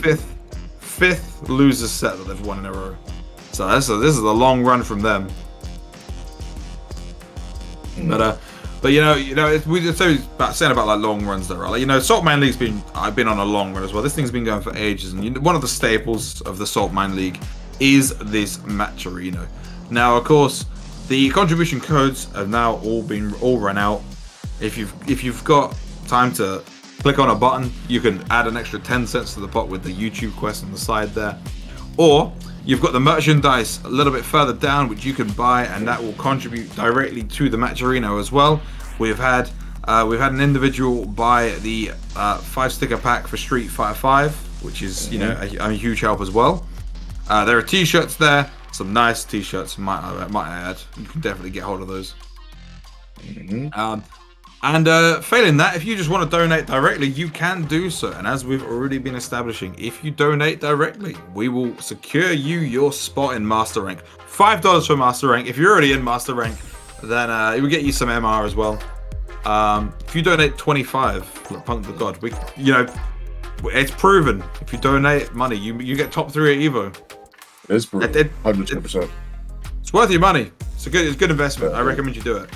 fifth losers set that they've won in a row. So this is a long run from them. But you know, it's always saying about like long runs though, right? Like, you know, Saltman League's been on a long run as well. This thing's been going for ages, and one of the staples of the Saltman League is this match arena. Now, of course, the contribution codes have now all run out. If you've got time to click on a button, you can add an extra 10 cents to the pot with the YouTube quest on the side there, or you've got the merchandise a little bit further down, which you can buy, and that will contribute directly to the match arena as well. We've had an individual buy the 5-sticker pack for Street Fighter 5, which is a huge help as well. There are t-shirts there, some nice t-shirts. Might I add, you can definitely get hold of those. And failing that, if you just want to donate directly, you can do so. And as we've already been establishing, if you donate directly, we will secure you your spot in Master Rank. $5 for Master Rank. If you're already in Master Rank, then it will get you some MR as well. If you donate 25, look, Punk the God, it's proven. If you donate money, you get top 3 at Evo. It's proven. 100%. It's worth your money. It's a good investment. I recommend you do it.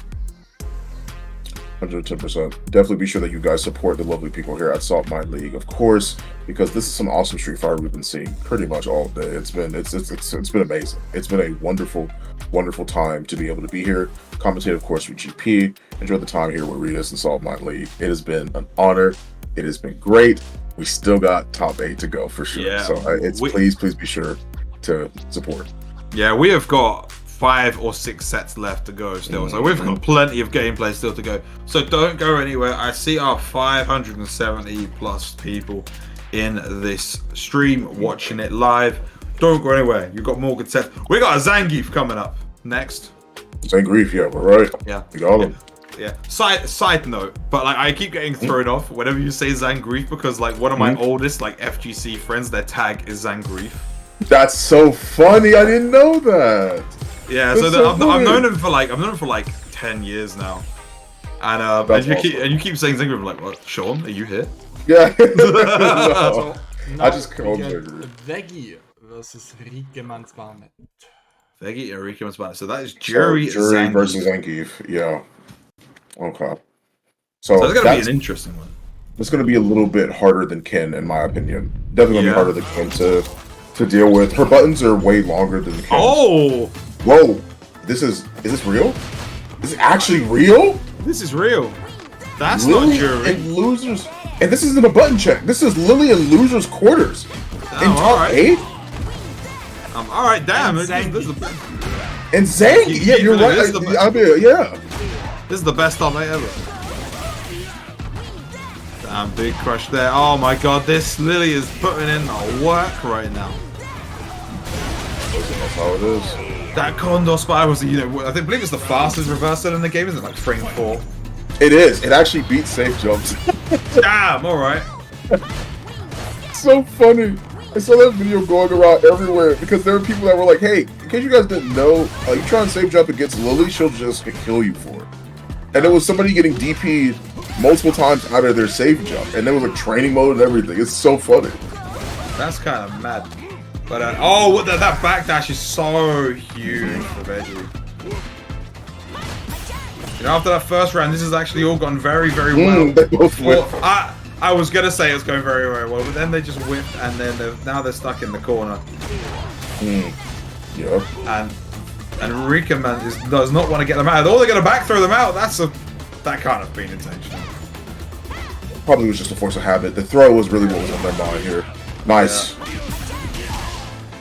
110%. Definitely be sure that you guys support the lovely people here at Salt Mine League, of course, because this is some awesome Street Fighter we've been seeing pretty much all day. It's been amazing. It's been a wonderful time to be able to be here, commentate, of course, with GP, enjoy the time here with Ritas and Salt Mine League. It has been an honor. It has been great. We still got top 8 to go for sure. Yeah, so please be sure to support. Yeah, we have got 5 or 6 sets left to go still, so we've got plenty of gameplay still to go. So don't go anywhere. I see our 570 plus people in this stream watching it live. Don't go anywhere. You've got more good sets. We got a Zangief coming up next. Zangief, yeah, we're right. Yeah, we got him. Yeah. Side note, but like I keep getting thrown off whenever you say Zangief because like one of my oldest like FGC friends, their tag is Zangief. That's so funny. I didn't know that. Yeah, I've known him for like 10 years now, and you keep saying things like, "What, Sean? Are you here?" Yeah. So I just called him. Veggie versus Rikemans Barnett. Veggie and Rikemans Barnett. So that is Jury versus Zangief. Yeah. Okay. So that's gonna be an interesting one. It's gonna be a little bit harder than Ken, in my opinion. Definitely gonna be harder than Ken to deal with. Her buttons are way longer than Ken's. Oh. Whoa! Is this real? Is it actually real? This is real. That's Lily not Jury. And losers. And this isn't a button check. This is Lily and losers quarters. In top 8? All right. Damn. And Zangief. Yeah, you're right. Yeah. This is the best top 8 ever. Damn, big crush there. Oh my God, this Lily is putting in the work right now. That's how it is. That condor spy was, I believe it's the fastest reversal in the game. Isn't it like frame 4? It is. It actually beats safe jumps. Damn. All right. So funny. I saw that video going around everywhere because there were people that were like, "Hey, in case you guys didn't know, you try and safe jump against Lily, she'll just kill you for it." And there was somebody getting DP'd multiple times out of their safe jump, and there was like training mode and everything. It's so funny. That's kind of mad. But that backdash is so huge for Veggie. After that first round, this has actually all gone very, very well. They both whipped. I was gonna say it was going very, very well, but then they just whipped, and then now they're stuck in the corner. Yeah. And Rikeman does not want to get them out. Oh, they're gonna back throw them out. That can't have been intentional. Probably was just a force of habit. The throw was really what was on their mind here. Nice. Yeah.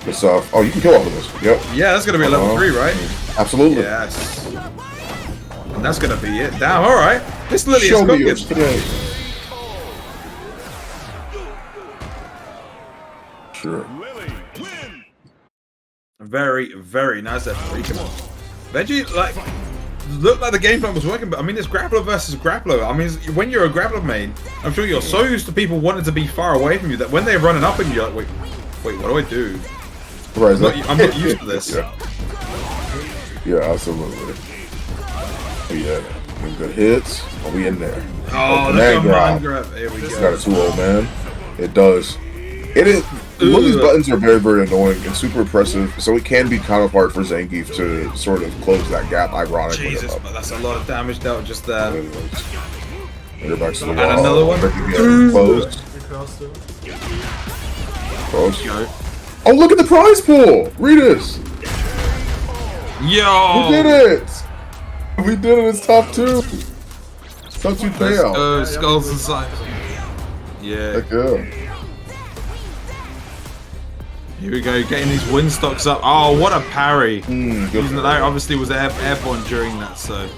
Good stuff. Oh, you can kill all of this. Yep. Yeah, that's gonna be a level 3, right? Absolutely. Yes. And that's gonna be it. Damn. All right. This Lily is cooking. Today. Sure. Very, very nice effort for Rikeman. Veggie, looked like the game plan was working, but I mean, it's grappler versus grappler. I mean, when you're a grappler main, I'm sure you're so used to people wanting to be far away from you that when they're running up and you're like, wait, what do I do? Right, I'm not used to this. Yeah, absolutely. Oh, yeah, good hits. Are we in there? Oh, that's a man grab. Here we go. Got a 2-0, man. It does. It is. Lily's buttons are very, very annoying and super oppressive, so it can be kind of hard for Zangief to sort of close that gap, ironically. Jesus, but that's a lot of damage dealt just there. They're back to the wall. And another one. Closed. Close. Oh, look at the prize pool! Read this! Yo! We did it! We did it, it's top 2! Top 2 payout. Skulls inside. Yeah. Heck yeah. Here we go, getting these win stocks up. Oh, what a parry! That obviously was airborne during that, so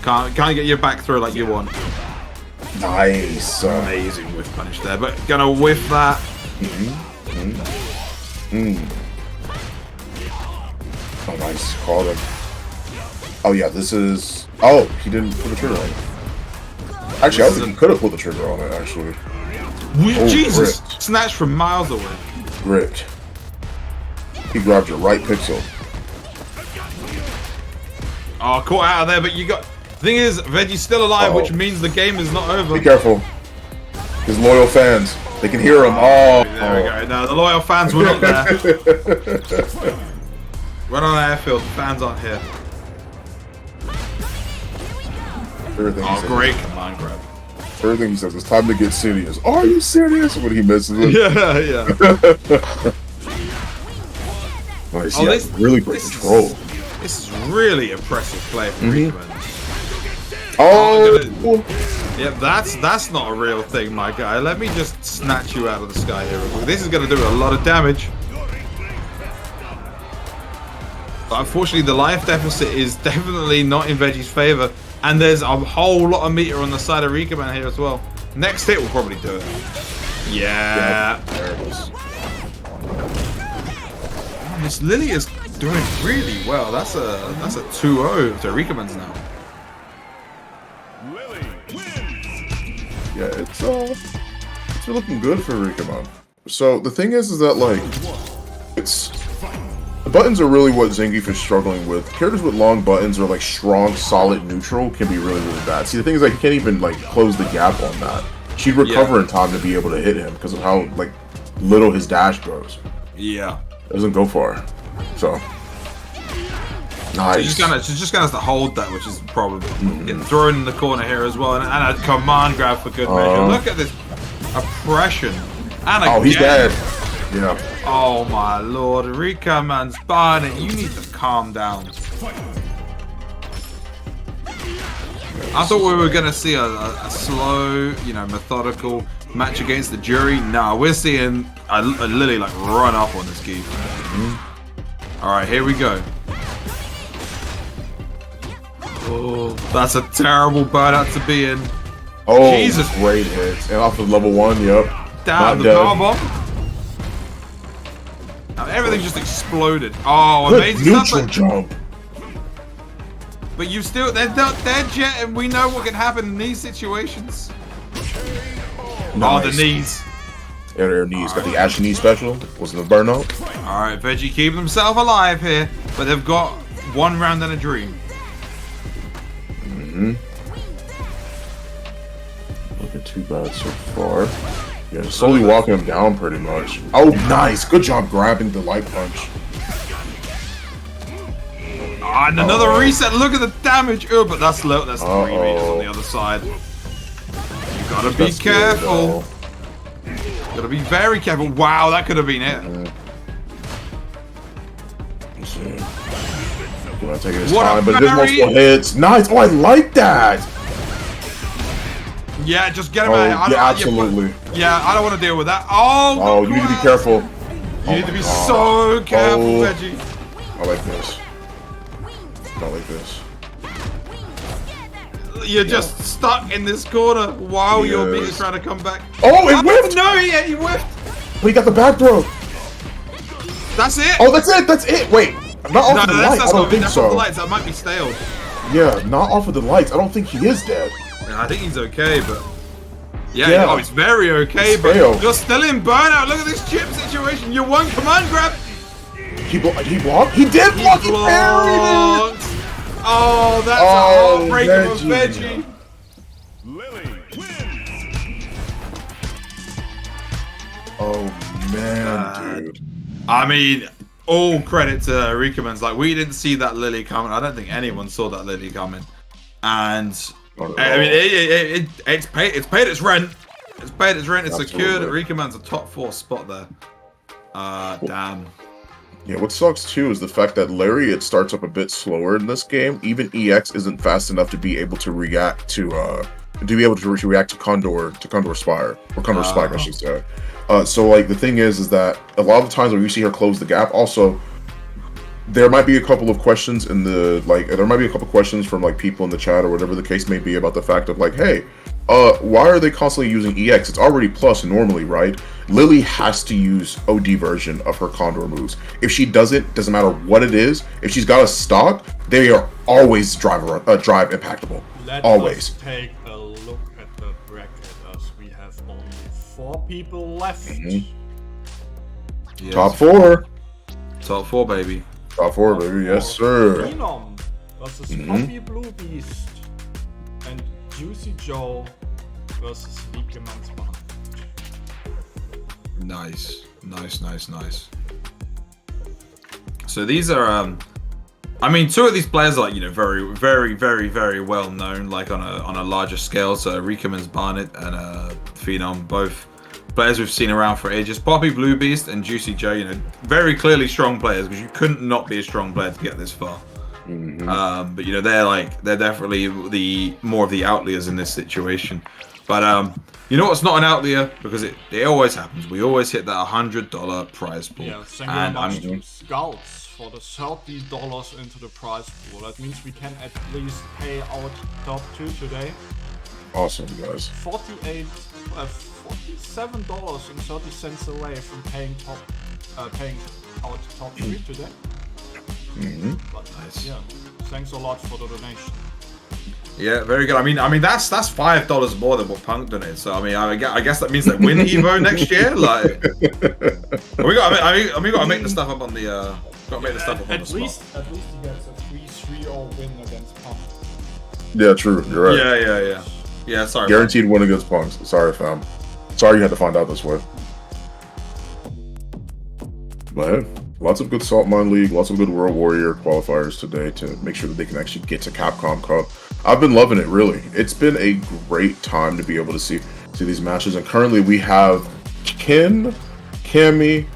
can't get your back throw like you want. Nice. Amazing whiff punish there, but gonna whiff that. Oh, nice. Called him. Oh yeah, this is Oh, he didn't pull the trigger on it. Actually, I think he could have pulled the trigger on it, actually. Jesus! Gripped. Snatched from miles away. Gripped. He grabbed your right pixel. Oh, caught out of there, but you got... The thing is, Veggie's still alive, which means the game is not over. Be careful. His loyal fans. They can hear him. Oh. There we go. No, the loyal fans were not there. We're on an airfield. The fans aren't here. Oh, great command grab. Everything he says, it's time to get serious. Are you serious? When he misses it. Yeah. Nice. Oh, yeah, really great control. This is really impressive play from Rickman. Oh! Yeah, that's not a real thing, my guy. Let me just snatch you out of the sky here. This is going to do a lot of damage. But unfortunately, the life deficit is definitely not in Veggie's favor. And there's a whole lot of meter on the side of Rikaman here as well. Next hit will probably do it. Yeah. There it is. Oh, Miss Lily is doing really well. That's a 2-0 to Rikaman's now. Yeah, it's looking good for Rikaman. So the thing is that like the buttons are really what Zangief is struggling with. Characters with long buttons or like strong, solid neutral can be really, really bad. See, the thing is, like, he can't even like close the gap on that. She'd recover in time to be able to hit him because of how like little his dash goes. Yeah, it doesn't go far. So nice. She's just gonna have to hold that, which is probably getting thrown in the corner here as well, and a command grab for good measure. Look at this oppression. And again. Oh, he's dead. Yeah. Oh my lord, Rikaman's burning. You need to calm down. I thought we were gonna see a slow, methodical match against the jury. No, we're seeing a Lily like run up on this geek. All right, here we go. Oh, that's a terrible burnout to be in. Oh, Jesus. Great hits. And off of level 1, yep. Down the power bomb. Now everything just exploded. Oh, amazing neutral jump. But you still, they're dead yet, and we know what can happen in these situations. Nice. Oh, the knees. Air knees. Got the Ashy Knee special. Wasn't a burnout. All right, Veggie keeping himself alive here, but they've got one round and a dream. Looking too bad so far. Yeah, slowly walking him down pretty much. Oh, nice. Good job grabbing the light punch. And another reset. Look at the damage. Oh, but that's low. That's 3 meters on the other side. You gotta be careful. Gotta be very careful. Wow, that could have been it. Let's see. Gonna take his time, but there's multiple hits. Nice. Oh, I like that. Yeah, just get him out of here. Yeah, absolutely. Yeah, I don't want to deal with that. Oh, you need to be careful. You need to be so careful, Veggie. I like this. Not like this. You're just stuck in this corner while your meat is trying to come back. Oh, it whiffed! No, he whiffed. But he got the back throw. That's it. Oh, that's it. That's it. Wait, not off of the lights. I don't think so. Off the lights. That might be stale. Yeah, not off of the lights. I don't think he is dead. I think he's okay, but yeah. Oh, it's very okay, but you're still in burnout. Look at this chip situation. You one command grab. He blocked. He did block. He parried it. Oh, that's a heartbreaker for Veggie. Oh man, dude. I mean, all credit to Rikaman's. Like, we didn't see that Lily coming. I don't think anyone saw that Lily coming. And I mean, it's paid its rent. It's paid its rent. It's secured. Rikaman's a top 4 spot there. Damn. Yeah, what sucks too is the fact that Lariat starts up a bit slower in this game. Even EX isn't fast enough to be able to react to react to Condor Spire or Condor Spike, I should say. So like the thing is that a lot of the times when you see her close the gap, also there might be a couple of questions in the there might be a couple of questions from like people in the chat or whatever the case may be about the fact of like, hey, why are they constantly using EX? It's already plus normally, right? Lily has to use OD version of her Condor moves. If she doesn't matter what it is. If she's got a stock, they are always drive impactable. Always. Let's take a look at the bracket as we have only 4 people left. Yes. Top 4. Top 4, baby. Top 4, baby. Yes, sir. Phenom versus Poppy Blue Beast and Juicy Joe versus Leaderman's Bond. Nice. So these are, I mean, 2 of these players are like, you know, very, very, very, very well known, like on a larger scale. So Riekeman's Barnet and Phenom, both players we've seen around for ages. Poppy Blue Beast and Juicy Joe, you know, very clearly strong players because you couldn't not be a strong player to get this far. But you know, they're definitely the more of the outliers in this situation. But you know what's not an outlier, because it always happens. We always hit that $100 prize pool. Yeah, thank you very much to Scouts for the $30 into the prize pool. That means we can at least pay out top 2 today. Awesome, guys. $47.30 away from paying out top 3 today. But Nice. yeah, thanks a lot for the donation. Yeah, very good. I mean that's $5 more than what Punk donated. So I mean, I guess that means they win Evo next year. Like, we got to make the stuff up on the At least he gets a 3-3-0 win against Punk. Yeah, true. You're right. Yeah. Sorry. Guaranteed win against Punks. Sorry, fam. Sorry you had to find out this way. But hey, lots of good Salt Mine League, lots of good World Warrior qualifiers today to make sure that they can actually get to Capcom Cup. I've been loving it, really. It's been a great time to be able to see these matches. And currently we have Ken, Cammy,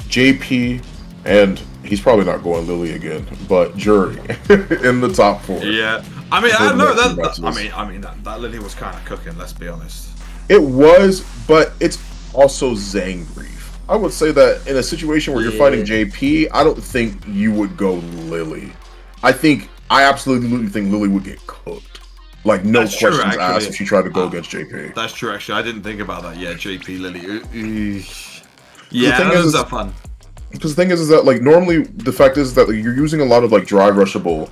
JP, and he's probably not going Lily again, but Jury in the top 4. Yeah. I mean, I know that Lily was kind of cooking, let's be honest. It was, but it's also Zangief. I would say that in a situation where you're fighting JP, I don't think you would go Lily. I absolutely think Lily would get cooked. Like, no questions asked if she tried to go against JP. That's true, actually. I didn't think about that. Yeah, JP, Lily. Yeah, that was fun. Because the thing is that, like, normally the fact is that you're using a lot of, like, drive impactable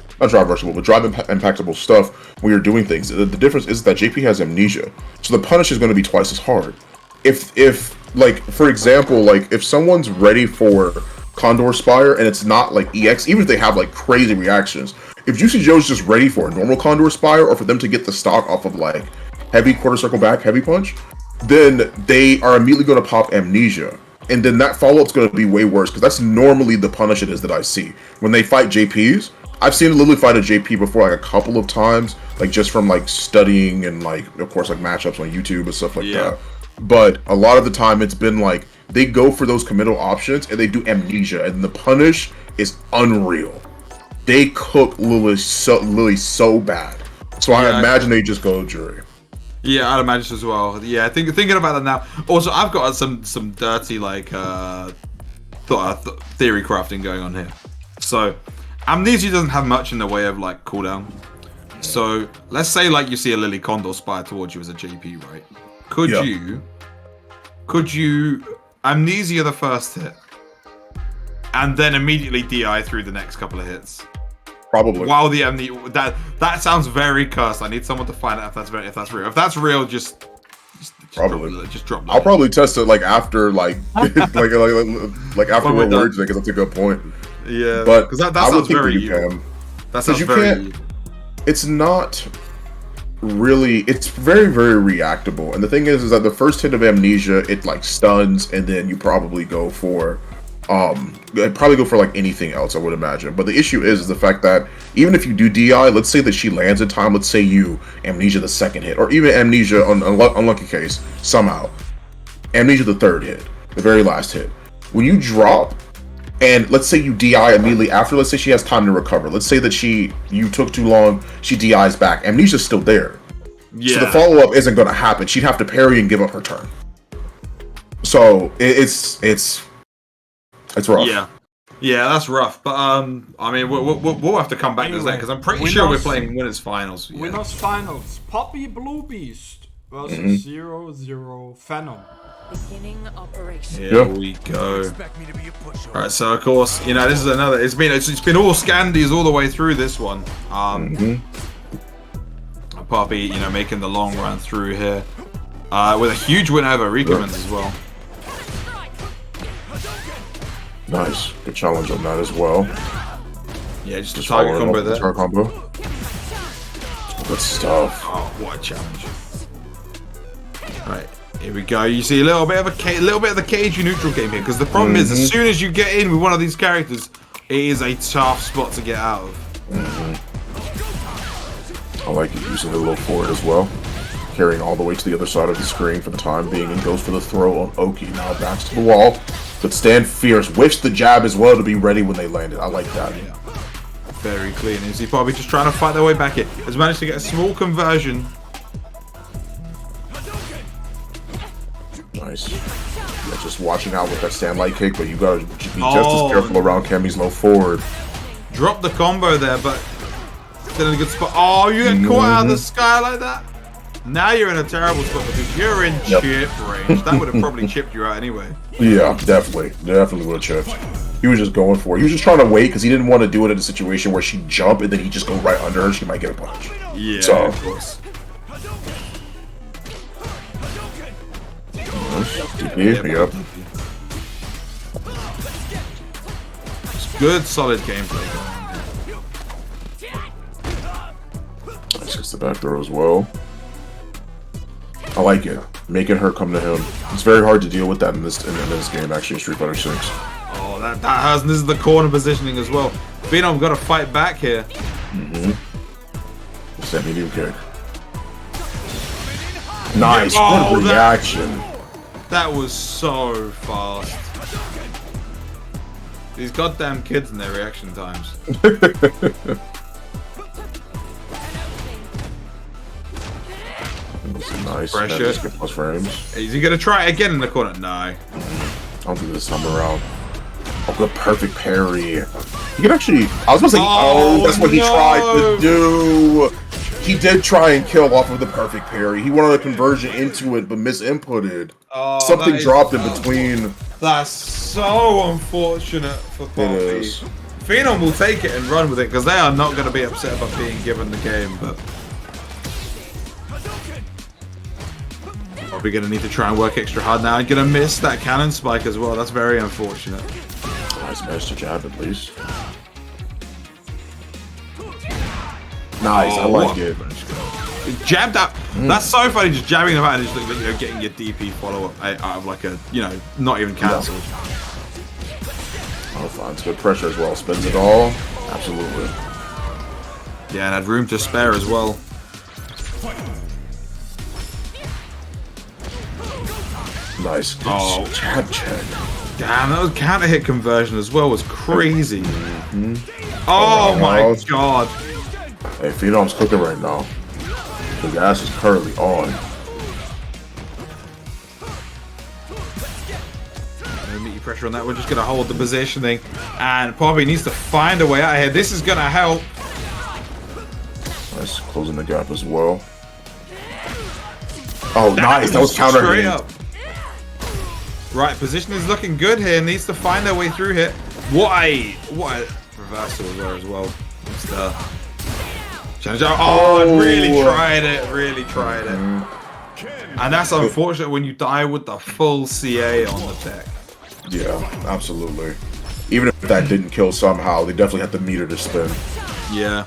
stuff when you're doing things. The difference is that JP has amnesia. So the punish is going to be twice as hard. If like, for example, like, if someone's ready for Condor Spire and it's not, like, EX, even if they have, like, crazy reactions, if Juicy Joe's just ready for a normal Condor Spire or for them to get the stock off of, like, heavy quarter circle back, heavy punch, then they are immediately going to pop amnesia. And then that follow-up's going to be way worse, because that's normally the punish it is that I see. When they fight JPs, I've seen Lily fight a JP before, like, a couple of times, like, just from, like, studying and, like, of course, like, matchups on YouTube and stuff like that. But a lot of the time, it's been, like, they go for those committal options, and they do amnesia, and the punish is unreal. They cook Lily so bad. So I imagine they just go Jury. Yeah, I'd imagine as well. Yeah, thinking about that now. Also, I've got some dirty, like, theory crafting going on here. So, amnesia doesn't have much in the way of, like, cooldown. So, let's say, like, you see a Lily Condor spire towards you as a JP, right? Could you amnesia the first hit and then immediately DI through the next couple of hits? Probably. While the that sounds very cursed. I need someone to find out if that's real. If that's real, just probably drop. I'll probably test it, like, after, like like after World War II, because that's a good point. Yeah, but because that sounds very evil. That sounds very evil. It's not really. It's very, very reactable. And the thing is that the first hit of amnesia, it, like, stuns, and then you probably go for like anything else, I would imagine. But the issue is the fact that even if you do DI, let's say that she lands in time, let's say you amnesia the second hit, or even amnesia on unlucky case, somehow amnesia the third hit, the very last hit. When you drop, and let's say you DI immediately after, let's say she has time to recover. Let's say that you took too long, she DIs back. Amnesia's still there. Yeah. So the follow-up isn't going to happen. She'd have to parry and give up her turn. So it's rough. Yeah, that's rough. But I mean, we'll have to come back to that, because I'm pretty sure we're playing winners finals. Yeah. Winners finals. Poppy Blue Beast versus 0-0 Phantom. Beginning operation. Here we go. Alright, so of course, you know, this is another, it's been all Scandies all the way through this one. Poppy, you know, making the long run through here. With a huge win over Recommends as well. Nice. Good challenge on that as well. Yeah, just a target combo there. Target combo. Good stuff. Oh, what a challenge. Right, here we go. You see a little bit of the cagey neutral game here, because the problem is, as soon as you get in with one of these characters, it is a tough spot to get out of. I like it using the little forward as well. Carrying all the way to the other side of the screen for the time being, and goes for the throw on Oki. Now back to the wall, but stand fierce. Whiffs the jab as well to be ready when they land it. I like that. Yeah. Very clean. You see Poppy just trying to fight their way back here. Has managed to get a small conversion. Nice. Yeah, just watching out with that stand light kick, but you gotta be just as careful around Kemi's low forward. Drop the combo there, but still in a good spot. Oh, you get caught out of the sky like that? Now you're in a terrible spot because you're in chip range. That would have probably chipped you out anyway. Yeah, definitely. Definitely would have chipped. He was just going for it. He was just trying to wait because he didn't want to do it in a situation where she'd jump and then he'd just go right under her. She might get a punch. Yeah, so, of course. Yep. Good, solid gameplay. Nice, gets the back throw as well. I like it. Making her come to him. It's very hard to deal with that in this game, actually, in Street Fighter 6. Oh, that has. This is the corner positioning as well. Phenom got to fight back here. What's that medium kick? Nice. What a reaction. That was so fast. These goddamn kids and their reaction times. Nice. Pressure. Plus frames. Is he gonna try it again in the corner? No. I don't think this time around. Oh, the perfect parry. You can actually. I was supposed to say, that's what he tried to do. He did try and kill off of the perfect parry. He wanted a conversion into it, but misinputted. Something dropped in between. That's so unfortunate for Poppy. It is. Phenom will take it and run with it because they are not going to be upset about being given the game, but probably going to need to try and work extra hard now. I'm going to miss that cannon spike as well. That's very unfortunate. Nice match to jab at least. Nice, I like it. Jabbed up. That's so funny, just jabbing them out and just like, you know, getting your DP follow up out of like a, you know, not even cancelled. Oh, fine. It's good pressure as well. Spins it all. Absolutely. Yeah, and had room to spare as well. Nice. Good jab check. Damn, that was counter hit conversion as well. Was crazy. Oh my god. Hey, Phenom's cooking right now. The gas is currently on. No meaty pressure on that. We're just going to hold the positioning. And Poppy needs to find a way out of here. This is going to help. Nice. Closing the gap as well. Oh, nice. That was counter straight hit. up. Right, position is looking good here. Needs to find their way through here. What a reversal there as well. Oh, really tried it. Really tried it. And that's unfortunate when you die with the full CA on the deck. Yeah, absolutely. Even if that didn't kill somehow, they definitely had the meter to spin. Yeah.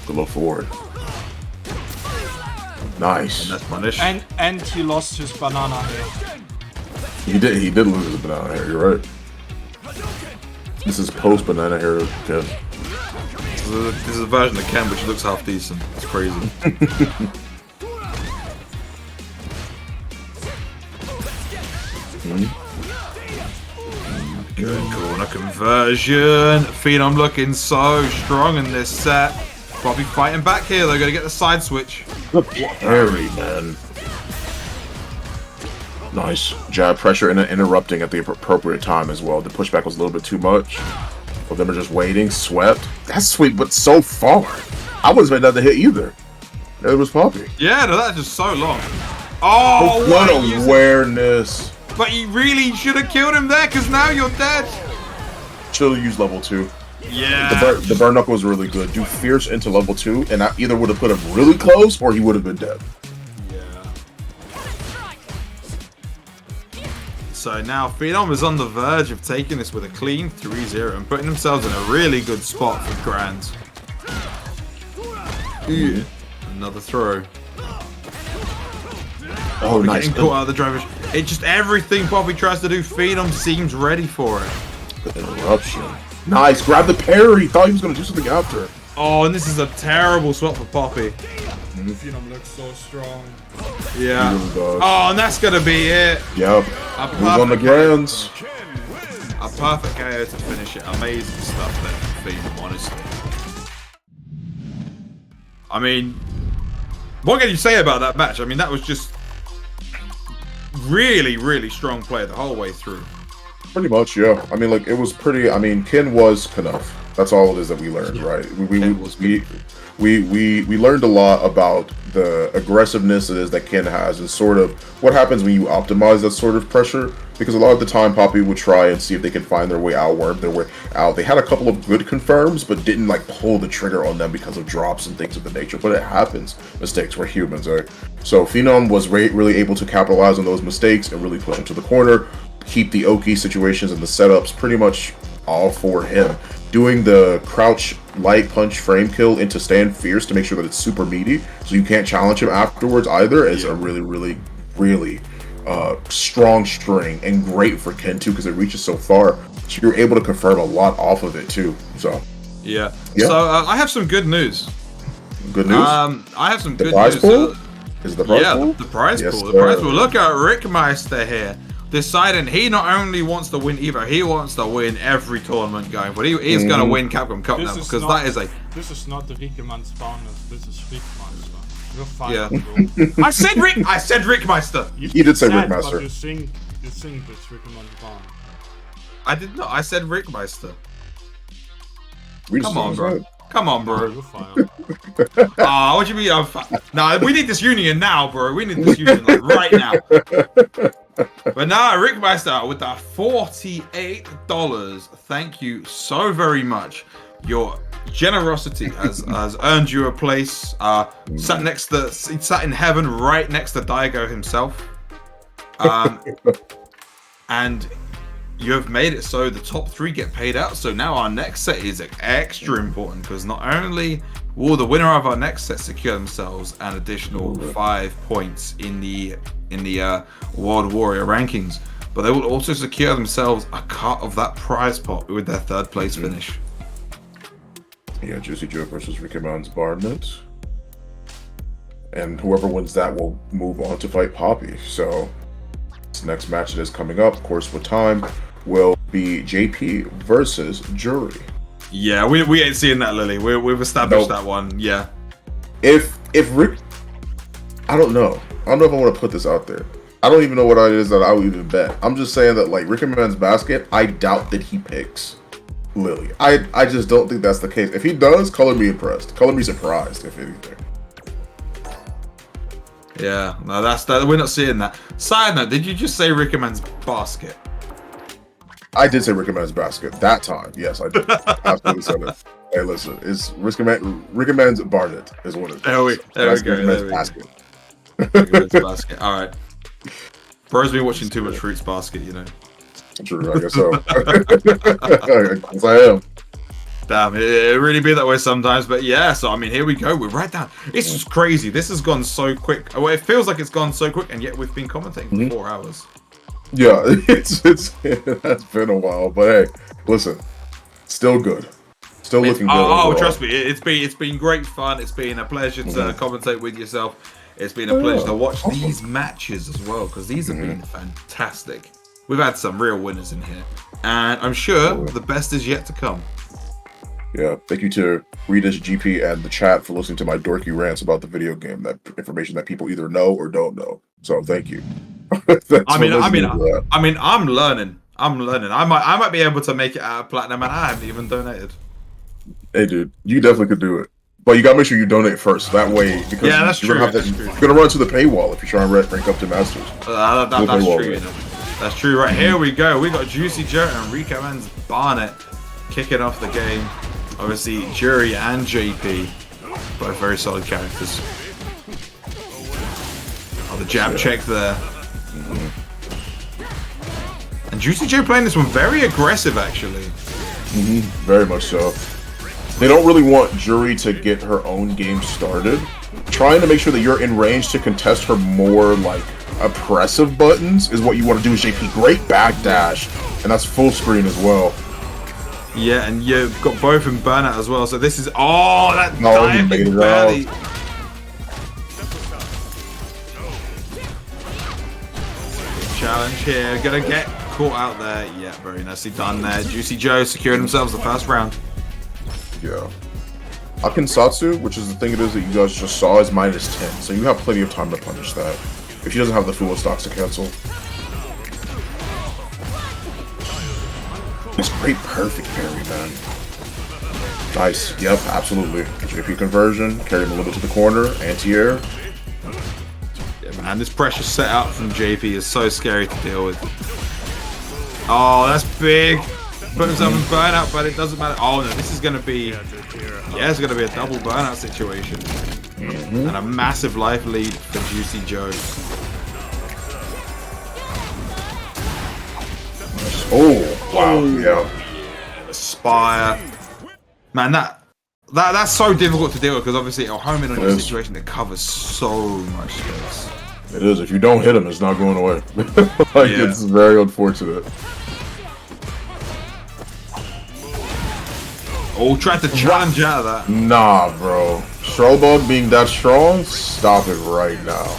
Good look forward. Nice. And that's punished. And he lost his banana hair. He did lose his banana hair, you're right. This is post banana hair, Kev. This is a version of Ken which looks half decent. It's crazy. Good corner conversion. Phenom looking so strong in this set. Probably fighting back here. They're going to get the side switch. Very man. Nice. Jab pressure and interrupting at the appropriate time as well. The pushback was a little bit too much. But them are just waiting. Swept. That's sweet, but so far. I wasn't expecting that to hit either. It was Poppy. Yeah, no, that's just so long. Oh, what awareness. But you really should have killed him there, because now you're dead. Should have used level 2. Yeah. The burn knuckle was really good. Do Fierce into level 2, and I either would have put him really close, or he would have been dead. So now Phenom is on the verge of taking this with a clean 3-0 and putting themselves in a really good spot for Grand. Ooh, another throw. Oh, nice. Getting caught out of the driver's. It just everything Poppy tries to do, Phenom seems ready for it. The interruption. Nice. Grab the parry. Thought he was going to do something after. Oh, and this is a terrible swap for Poppy. Phenom looks so strong. Yeah. Oh, and that's gonna be it. Yep. Move on the Grands. A perfect KO to finish it. Amazing stuff there from Phenom, honestly. I mean, what can you say about that match? I mean, that was just really, really strong play the whole way through. Pretty much, yeah. I mean, like, it was pretty. I mean, Ken was Knuff. That's all it is that we learned, right? We learned a lot about the aggressiveness it is that Ken has and sort of what happens when you optimize that sort of pressure. Because a lot of the time, Poppy would try and see if they can find their way out, worm their way out. They had a couple of good confirms, but didn't like pull the trigger on them because of drops and things of the nature. But it happens. Mistakes. We're humans, right? So Phenom was really able to capitalize on those mistakes and really push into the corner, keep the Oki situations and the setups pretty much all for him. Doing the crouch light punch frame kill into stand fierce to make sure that it's super meaty, so you can't challenge him afterwards either, is a really strong string and great for Ken too because it reaches so far. So you're able to confirm a lot off of it too. So yeah. So I have some good news. Good news. I have some the good prize news. Pool? Is it the prize pool? The prize Yes, pool. The sir. prize pool. Look at Rickmeister here. Deciding he not only wants to win Evo, he wants to win every tournament going. But he's going to win Capcom Cup now because that is a. This is not the Riekemann spawners. This is Rickmeister. You're fine. Yeah. I said Rickmeister. You did say Rickmeister. But you sing this Riekemann spawn. I did not. I said Rickmeister. Come on, bro. Come on, bro. You're fine. Ah, what do you mean? Nah, we need this union now, bro. We need this union like right now. But now, Rickmeister with the $48. Thank you so very much. Your generosity has earned you a place. Sat in heaven, right next to Daigo himself. And you have made it so the top 3 get paid out. So now our next set is extra important because not only will the winner of our next set secure themselves an additional 5 points in the World Warrior rankings, but they will also secure themselves a cut of that prize pot with their 3rd place finish. Yeah, Juicy Joe versus Rickemann's Barnet. And whoever wins that will move on to fight Poppy. So this next match that is coming up, of course, with time, will be JP versus Jury. Yeah, we ain't seeing that, Lily. We've established that one. Yeah. If Rick, I don't know. I don't know if I want to put this out there. I don't even know what it is that I would even bet. I'm just saying that like Rickemann's basket, I doubt that he picks Lily. I just don't think that's the case. If he does, color me impressed. Color me surprised, if anything. Yeah, no, we're not seeing that. Side note, did you just say Rickemann's basket? I did say Rickemann's basket that time. Yes, I did. Absolutely said it. Hey, listen, it's Rickemann's Barnet is what it is. There we go. Rickemann's basket. Rickemann's basket. All right. Bro's been watching too much Fruits Basket, you know. True, I guess so. Yes, I am. Damn, it really be that way sometimes, but yeah. So I mean, here we go. We're right down. It's just crazy. This has gone so quick. Well, it feels like it's gone so quick, and yet we've been commentating for 4 hours. Yeah, it has been a while, but hey, listen, still good. Still looking good. Oh, trust me, it's been great fun. It's been a pleasure to commentate with yourself. It's been a pleasure to watch these matches as well, because these have been fantastic. We've had some real winners in here, and I'm sure the best is yet to come. Yeah, thank you to Rita's GP and the chat for listening to my dorky rants about the video game, that information that people either know or don't know. So thank you. I'm learning. I might be able to make it out of platinum, and I haven't even donated. Hey, dude, you definitely could do it. But you gotta make sure you donate first. That way, because that's you're true. You're gonna run to the paywall if you try and rank up to Masters. That's true. You know. That's true. Right, here we go. We got Juicy Joe and Rico Man's Barnet kicking off the game. Obviously, Jury and JP, both very solid characters. Oh, the jab check there. And Juicy Joe playing this one very aggressive, actually. Very much so. They don't really want Jury to get her own game started. Trying to make sure that you're in range to contest her more, like, oppressive buttons is what you want to do with JP. Great backdash, and that's full screen as well. Yeah, and you've got both in burnout as well, so this is... Oh, that diving barely... Challenge here, gonna get caught out there. Yeah, very nicely done there. Juicy Joe securing themselves the first round. Yeah. Akinsatsu, which is the thing it is that you guys just saw, is -10, so you have plenty of time to punish that. If she doesn't have the full stocks to cancel. It's great, perfect parry, man. Nice. Yep, absolutely. JP conversion, carry him a little bit to the corner, anti-air. Yeah, man, this pressure set out from JP is so scary to deal with. Oh, that's big. Put himself in burnout, but it doesn't matter. Oh no, this is gonna be, yeah, it's gonna be a double burnout situation, and a massive life lead for Juicy Joe. Oh wow, yeah. Spire, man, that's so difficult to deal with because obviously it'll home in on your situation that covers so much space. It is. If you don't hit him, it's not going away. Like, it's very unfortunate. Oh, tried to challenge out of that. Nah, bro. Strollbug being that strong? Stop it right now.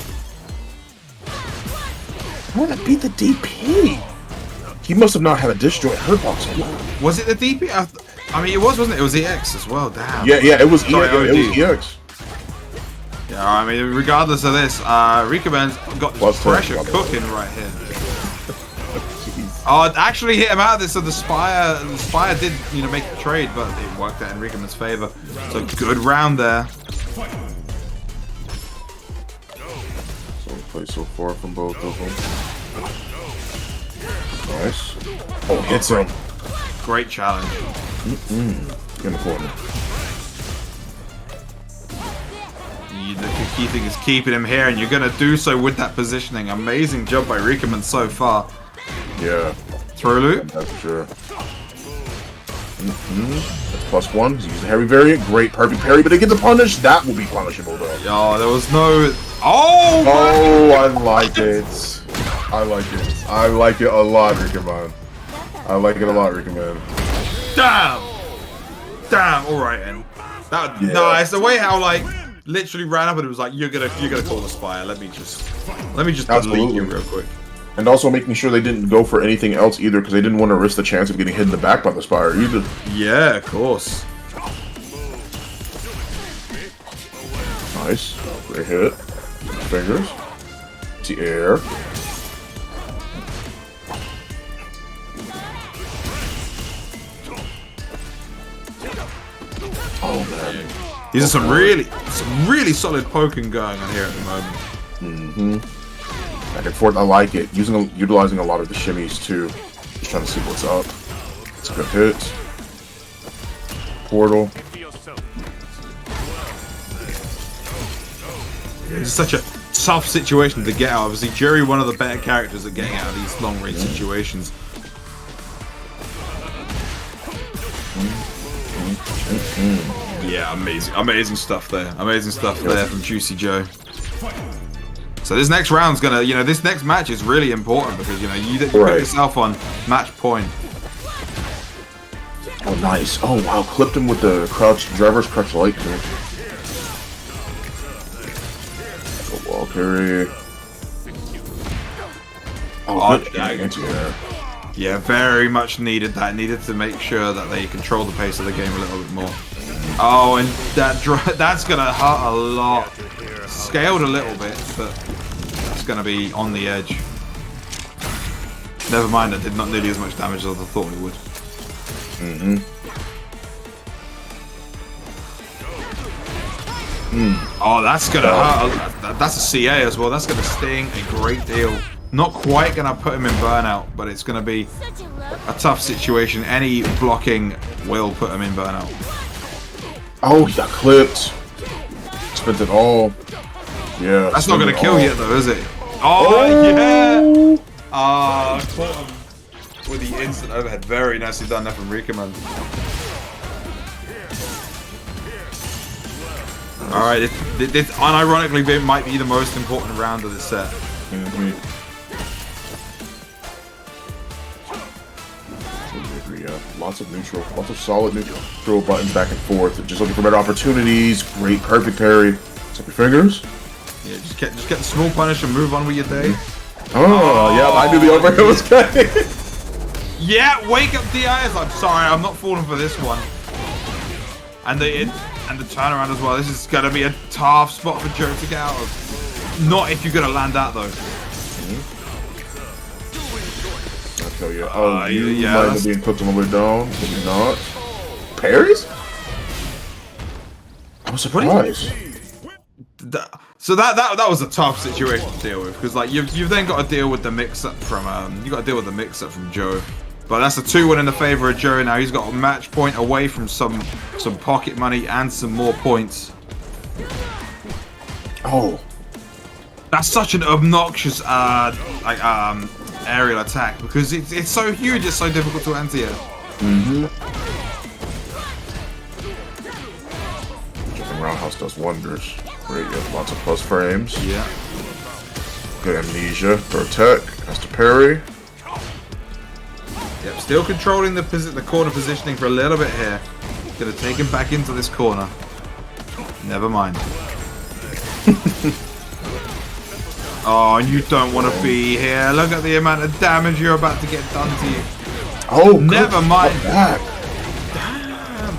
I want to beat the DP. He must have not had a disjoint hurtbox. Was it the DP? I mean, it was, wasn't it? It was EX as well. Damn. Yeah, it was EX. It was EX. Yeah, I mean, regardless of this, Rico Man's got this pressure cooking right here. Oh, it actually hit him out of this, so the Spire did, you know, make the trade, but it worked out in Rico Man's favor. So good round there. So we play so far from both of them. Nice. Oh, hits him. Great challenge. In the corner. The key thing is keeping him here, and you're going to do so with that positioning. Amazing job by Rico Man so far. Yeah. Throw loop. That's for sure. That's +1. He's using heavy variant. Great, perfect parry, but to get the punish, that will be punishable though. Oh, there was no. Oh! Oh, I like it. I like it. I like it a lot, Rico Man. I like it a lot, Rico Man. Damn! Damn! All right, then. That nice. The way how like literally ran up and it was like, you're gonna call the Spire. Let me just delete you real quick. And also making sure they didn't go for anything else either, because they didn't want to risk the chance of getting hit in the back by the Spire either. Yeah, of course. Nice. Great hit. Fingers. The air. Oh man. These are some really solid poking going on here at the moment. Back and forth, I like it. Utilizing a lot of the shimmies too. Just trying to see what's up. It's a good hit. Portal. It's such a tough situation to get out. Obviously, Jerry, one of the better characters at getting out of these long-range situations. Yeah, amazing stuff there. Amazing stuff there from Juicy Joe. So this next round's gonna, this next match is really important because, you put yourself on match point. Oh, nice. Oh, wow. Clipped him with the driver's crouch light kick. Oh, wall carry. Oh, good. Yeah, very much needed that. Needed to make sure that they control the pace of the game a little bit more. Oh, and that's gonna hurt a lot. Scaled a little bit, but it's gonna be on the edge. Never mind, it did not nearly as much damage as I thought it would. Oh, that's gonna hurt. That's a CA as well. That's gonna sting a great deal. Not quite gonna put him in burnout, but it's gonna be a tough situation. Any blocking will put him in burnout. Oh, he got clipped. Spent it all. Yeah. That's not gonna kill yet, though, is it? Oh, yeah. Ah, caught him with the instant overhead. Very nicely done there from Rikaman. Alright, this unironically might be the most important round of the set. Lots of neutral, lots of solid neutral buttons back and forth. Just looking for better opportunities. Great, perfect parry. Snap your fingers. Yeah, just get the small punish and move on with your day. Oh, yeah, I knew the overhead was coming. Yeah, wake up DIs. I'm sorry, I'm not falling for this one. And the turnaround as well. This is gonna be a tough spot for Joe to get out of. Not if you're gonna land that though. I'll tell you. Oh, you might have been cooked on the way down. Maybe not. Parries? I was surprised. So that was a tough situation to deal with because like you've then got to deal with the mix-up from Joe. But that's a 2-1 in the favor of Joe now. He's got a match point away from some pocket money and some more points. Oh, that's such an obnoxious aerial attack because it's so huge. It's so difficult to anti it. Jumping roundhouse does wonders. Great, you have lots of plus frames. Yeah. Good amnesia. Protect. Has to parry. Yep, still controlling the corner positioning for a little bit here. Gonna take him back into this corner. Never mind. Oh, you don't want to be here. Look at the amount of damage you're about to get done to you. Oh, never mind. Damn.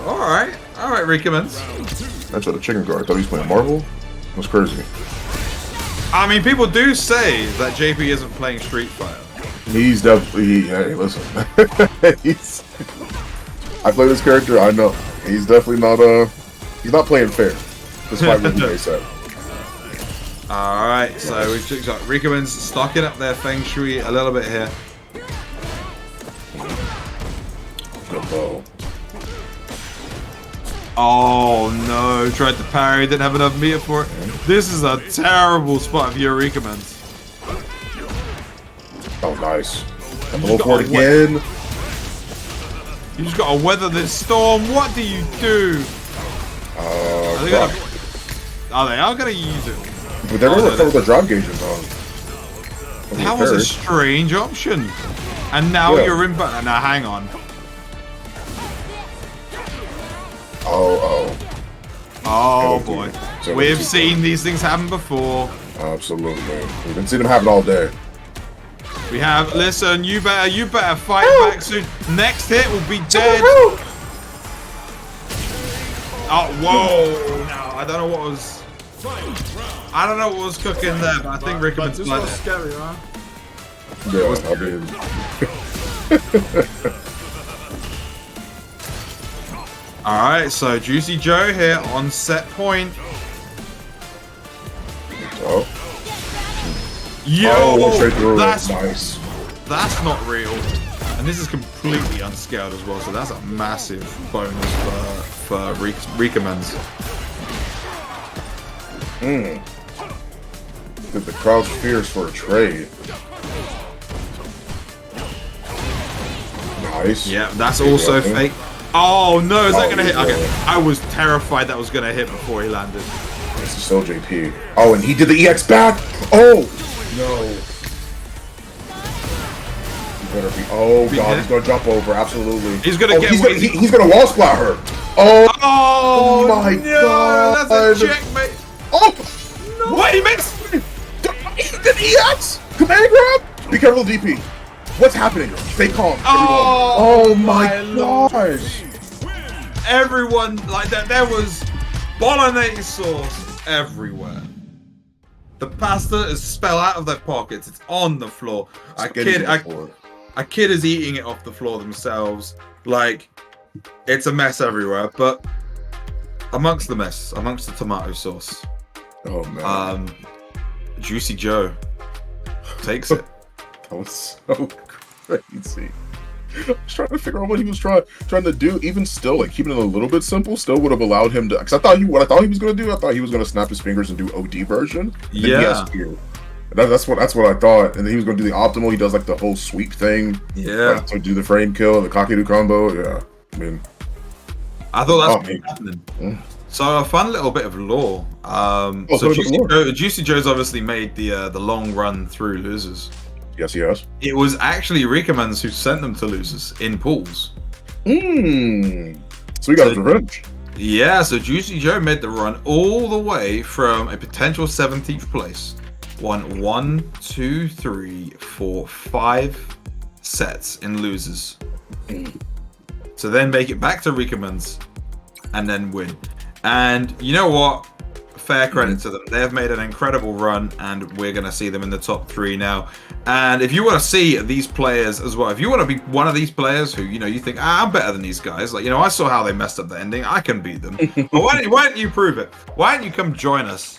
All right, Rickamans. That's what the chicken guard. I thought he was playing Marvel. That's crazy. I mean, people do say that JP isn't playing Street Fighter. He's definitely. Hey, listen. I play this character. I know he's definitely not. He's not playing fair. Despite what you said. All right, so we've got Rickaman's stocking up their Feng Shui a little bit here. Good bow. Oh no! Tried to parry, didn't have enough meter for it. This is a terrible spot for your Rickaman's. Oh, nice. Go for it again. You just gotta weather this storm. What do you do? They are gonna use it. But they're gonna recover the drop gauges on. That was a strange option. And now you're in. Now hang on. Oh boy. We've seen these things happen before. Absolutely. We've been seeing them happen all day. We have. Listen, you better fight back soon. Next hit will be dead. Oh, whoa! No, I don't know what was cooking there, but I think Rickaman's this was scary, huh? Yeah, I mean. All right, so Juicy Joe here on set point. Oh. Yo, that's nice. That's not real. And this is completely unscaled as well, so that's a massive bonus for Rickaman's. The crowd's fierce for a trade. Nice. Yeah, that's also fake. Oh no, is that gonna hit? Okay, I was terrified that was gonna hit before he landed. This is still JP. Oh, and he did the EX back. Oh no. He better be. Oh god, he's gonna jump over. Absolutely. He's gonna get. He's gonna wall splat her. Oh my god. That's a checkmate. Oh no. What? He missed. He did EX. Command grab. Be careful, DP. What's happening? Stay calm. Oh my gosh. Everyone, like that, there was bolognese sauce everywhere. The pasta is spelled out of their pockets. It's on the floor. A kid is eating it off the floor themselves. Like, it's a mess everywhere. But amongst the mess, amongst the tomato sauce. Oh man. Juicy Joe takes it. That was so crazy. I was trying to figure out what he was trying to do. Even still, like keeping it a little bit simple, still would have allowed him to. Because I thought what I thought he was going to do. I thought he was going to snap his fingers and do OD version. Yeah. That's what I thought. And then he was going to do the optimal. He does like the whole sweep thing. Yeah. Like, to do the frame kill, the Kakeru combo. Yeah. I mean, I thought that's happening. So a fun little bit of lore. Juicy Joe's obviously made the long run through losers. Yes, he has. It was actually Rikamans who sent them to losers in pools. So he got his revenge. Yeah, so Juicy Joe made the run all the way from a potential 17th place. Won 1, 2, 3, 4, 5 sets in losers. To then make it back to Rikamans and then win. And you know what? Fair credit to them. They have made an incredible run, and we're going to see them in the top 3 now. And if you want to see these players as well, if you want to be one of these players who, you think, I'm better than these guys. Like, I saw how they messed up the ending. I can beat them. But why don't you prove it? Why don't you come join us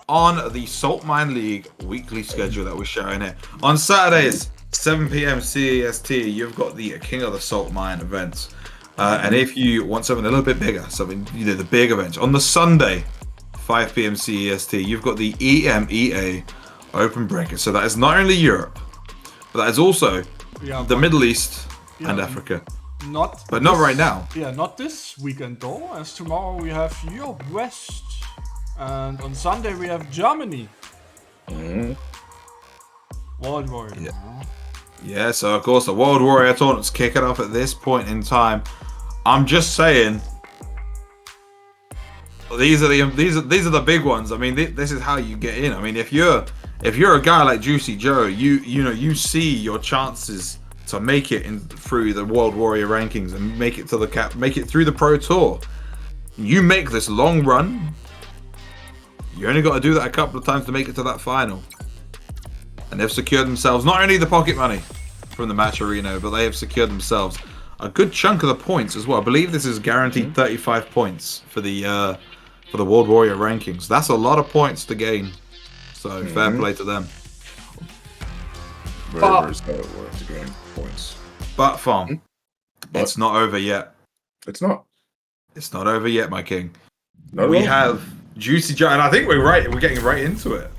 on the Salt Mine League weekly schedule that we're showing here? On Saturdays, 7 p.m. CEST, you've got the King of the Salt Mine events. And if you want something a little bit bigger, the big events, on the Sunday, 5 p.m. CEST, you've got the EMEA Open Bracket. So that is not only Europe, but that is also the Middle East and Africa. But not right now. Yeah, not this weekend though, as tomorrow we have Europe West, and on Sunday we have Germany. World Warrior. Yeah, so of course the World Warrior tournament's kicking off at this point in time. I'm just saying, these are the big ones. I mean, this is how you get in. I mean, if you're a guy like Juicy Joe, you see your chances to make it in through the World Warrior rankings and make it to make it through the Pro Tour. You make this long run. You only got to do that a couple of times to make it to that final. And they've secured themselves not only the pocket money from the match arena, but they have secured themselves a good chunk of the points as well. I believe this is guaranteed 35 points for the World Warrior rankings. That's a lot of points to gain. So fair play to them. Very solid work to gain points. But fun. It's not over yet. It's not. It's not over yet, my king. No, we have Juicy Joe, and I think we're getting right into it.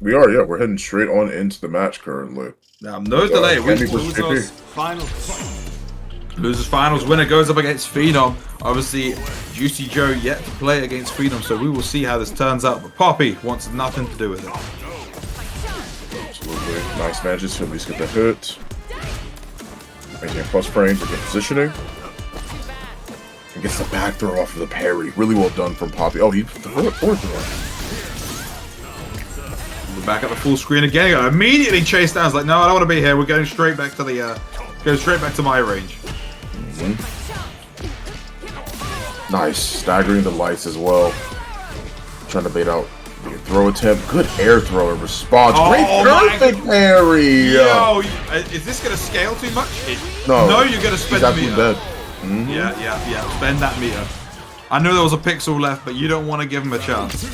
We are, yeah. We're heading straight on into the match currently. Now, no delay. Losers finals. Losers finals winner goes up against Phenom. Obviously, Juicy Joe yet to play against Phenom, so we will see how this turns out. But Poppy wants nothing to do with it. Absolutely. Nice matches to at least get the hit. Making plus frames, good positioning. And gets the back throw off of the parry. Really well done from Poppy. Oh, he forward throw. We're back at the full screen again. Got immediately chased down. I was like, no, I don't want to be here. We're going straight back to my range. Nice, staggering the lights as well. Trying to bait out the throw attempt. Good air throw in response. Great perfect parry. Yo, is this gonna scale too much? No, you're gonna spend the meter. Yeah. Spend that meter. I knew there was a pixel left, but you don't want to give him a chance.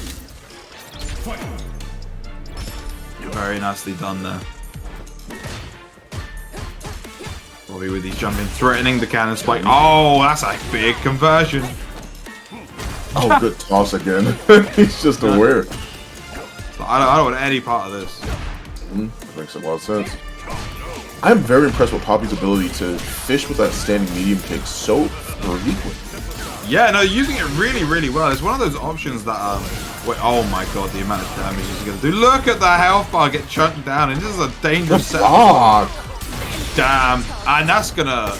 Very nicely done there. Bobby with his jumping, threatening the cannon spike. Oh, that's a big conversion. Oh, good toss again. He's just aware. I don't want any part of this. Makes a lot of sense. I'm very impressed with Poppy's ability to fish with that standing medium kick so frequently. Yeah, no, using it really, really well. It's one of those options that, oh my god, the amount of damage he's going to do. Look at the health bar get chunked down, and this is a dangerous set. Damn, and that's gonna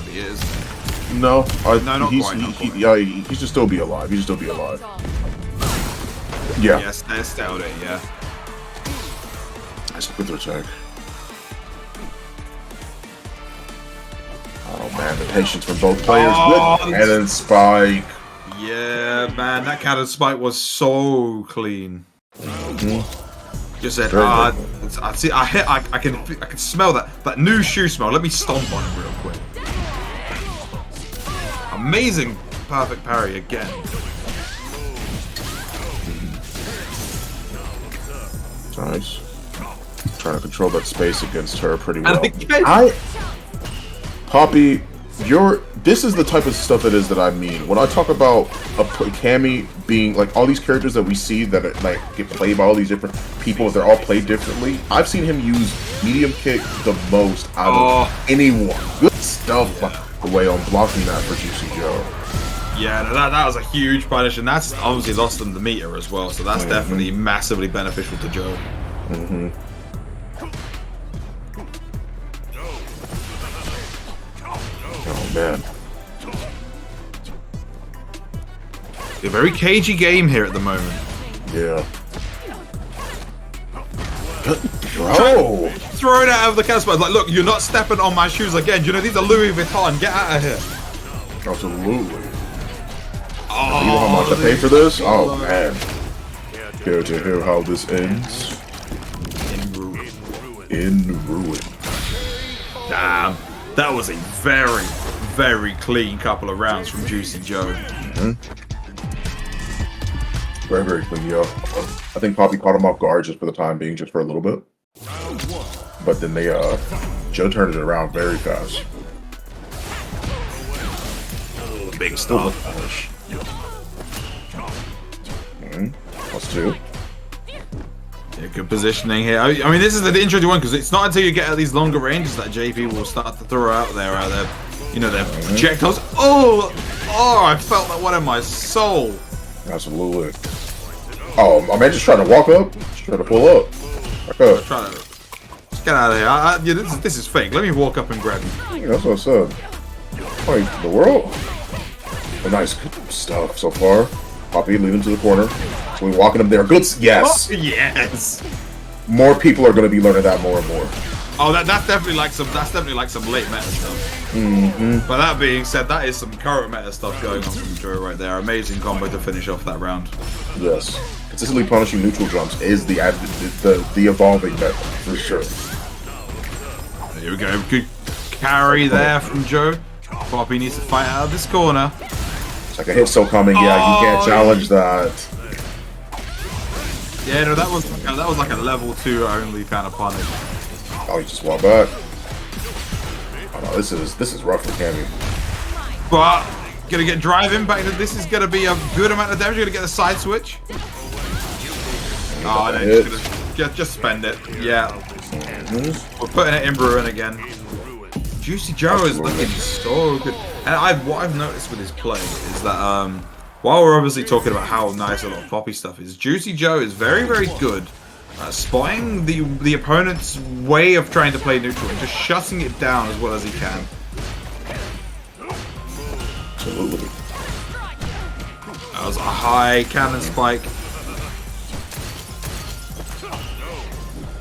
be it, isn't it? No, not quite. He should still be alive. He should still be alive. Yeah. Yes, they stalled it. Yeah. Nice with attack. Oh man, the patience from both players. Good cannon spike. Yeah, man, that cannon spike was so clean. Just said, I can smell that new shoe smell. Let me stomp on him real quick. Amazing, perfect parry again. Nice. Trying to control that space against her pretty well. Poppy, this is the type of stuff that I mean. When I talk about Cammy being like all these characters that we see that like get played by all these different people, they're all played differently. I've seen him use medium kick the most out of anyone. Good stuff, by the way, on blocking that for Juicy Joe. Yeah, that was a huge punish, and that's obviously lost them the meter as well, so that's definitely massively beneficial to Joe. Oh man. A very cagey game here at the moment. Yeah. Bro! Throw it out of the cast spot. Like, look, you're not stepping on my shoes again. You know, these are Louis Vuitton. Get out of here. Absolutely. Oh, you know how much I paid for this? Oh man. Care to hear how this ends? In ruin. Damn. That was a very, very clean couple of rounds from Juicy Joe. Very, very clean, yo. I think Poppy caught him off guard just for the time being, just for a little bit. But then Joe turned it around very fast. Big stuff. +2. Yeah, good positioning here. I mean, this is the interesting one because it's not until you get at these longer ranges that JP will start to throw out their you know, their projectiles. Oh, I felt that one in my soul. Absolutely. Oh, my man just trying to walk up, just trying to pull up. Let's get out of here. Yeah, this is fake. Let me walk up and grab you. Yeah, that's what I said. Like, the world? Nice stuff so far. Poppy leading to the corner. So we're walking him there. Good. Yes. Oh, yes. More people are going to be learning that more and more. Oh, that's definitely like some late meta stuff. But that being said, that is some current meta stuff going on from Joe right there. Amazing combo to finish off that round. Yes. Consistently punishing neutral jumps is the evolving meta for sure. There we go. Good carry there from Joe. Poppy needs to fight out of this corner. It's like a hit still coming. Yeah, you can't challenge that. Yeah, no, that was like a level 2 only kind of punish. Oh, you just walk back. Oh no, this is rough for Cammy. But gonna get drive impact. This is gonna be a good amount of damage. You're gonna get a side switch. Oh, no, just spend it. Yeah. We're putting it in Bruin again. Juicy Joe is looking so good. And what I've noticed with his play is that while we're obviously talking about how nice a lot of Poppy stuff is, Juicy Joe is very, very good at spotting the opponent's way of trying to play neutral and just shutting it down as well as he can. Absolutely. That was a high cannon spike.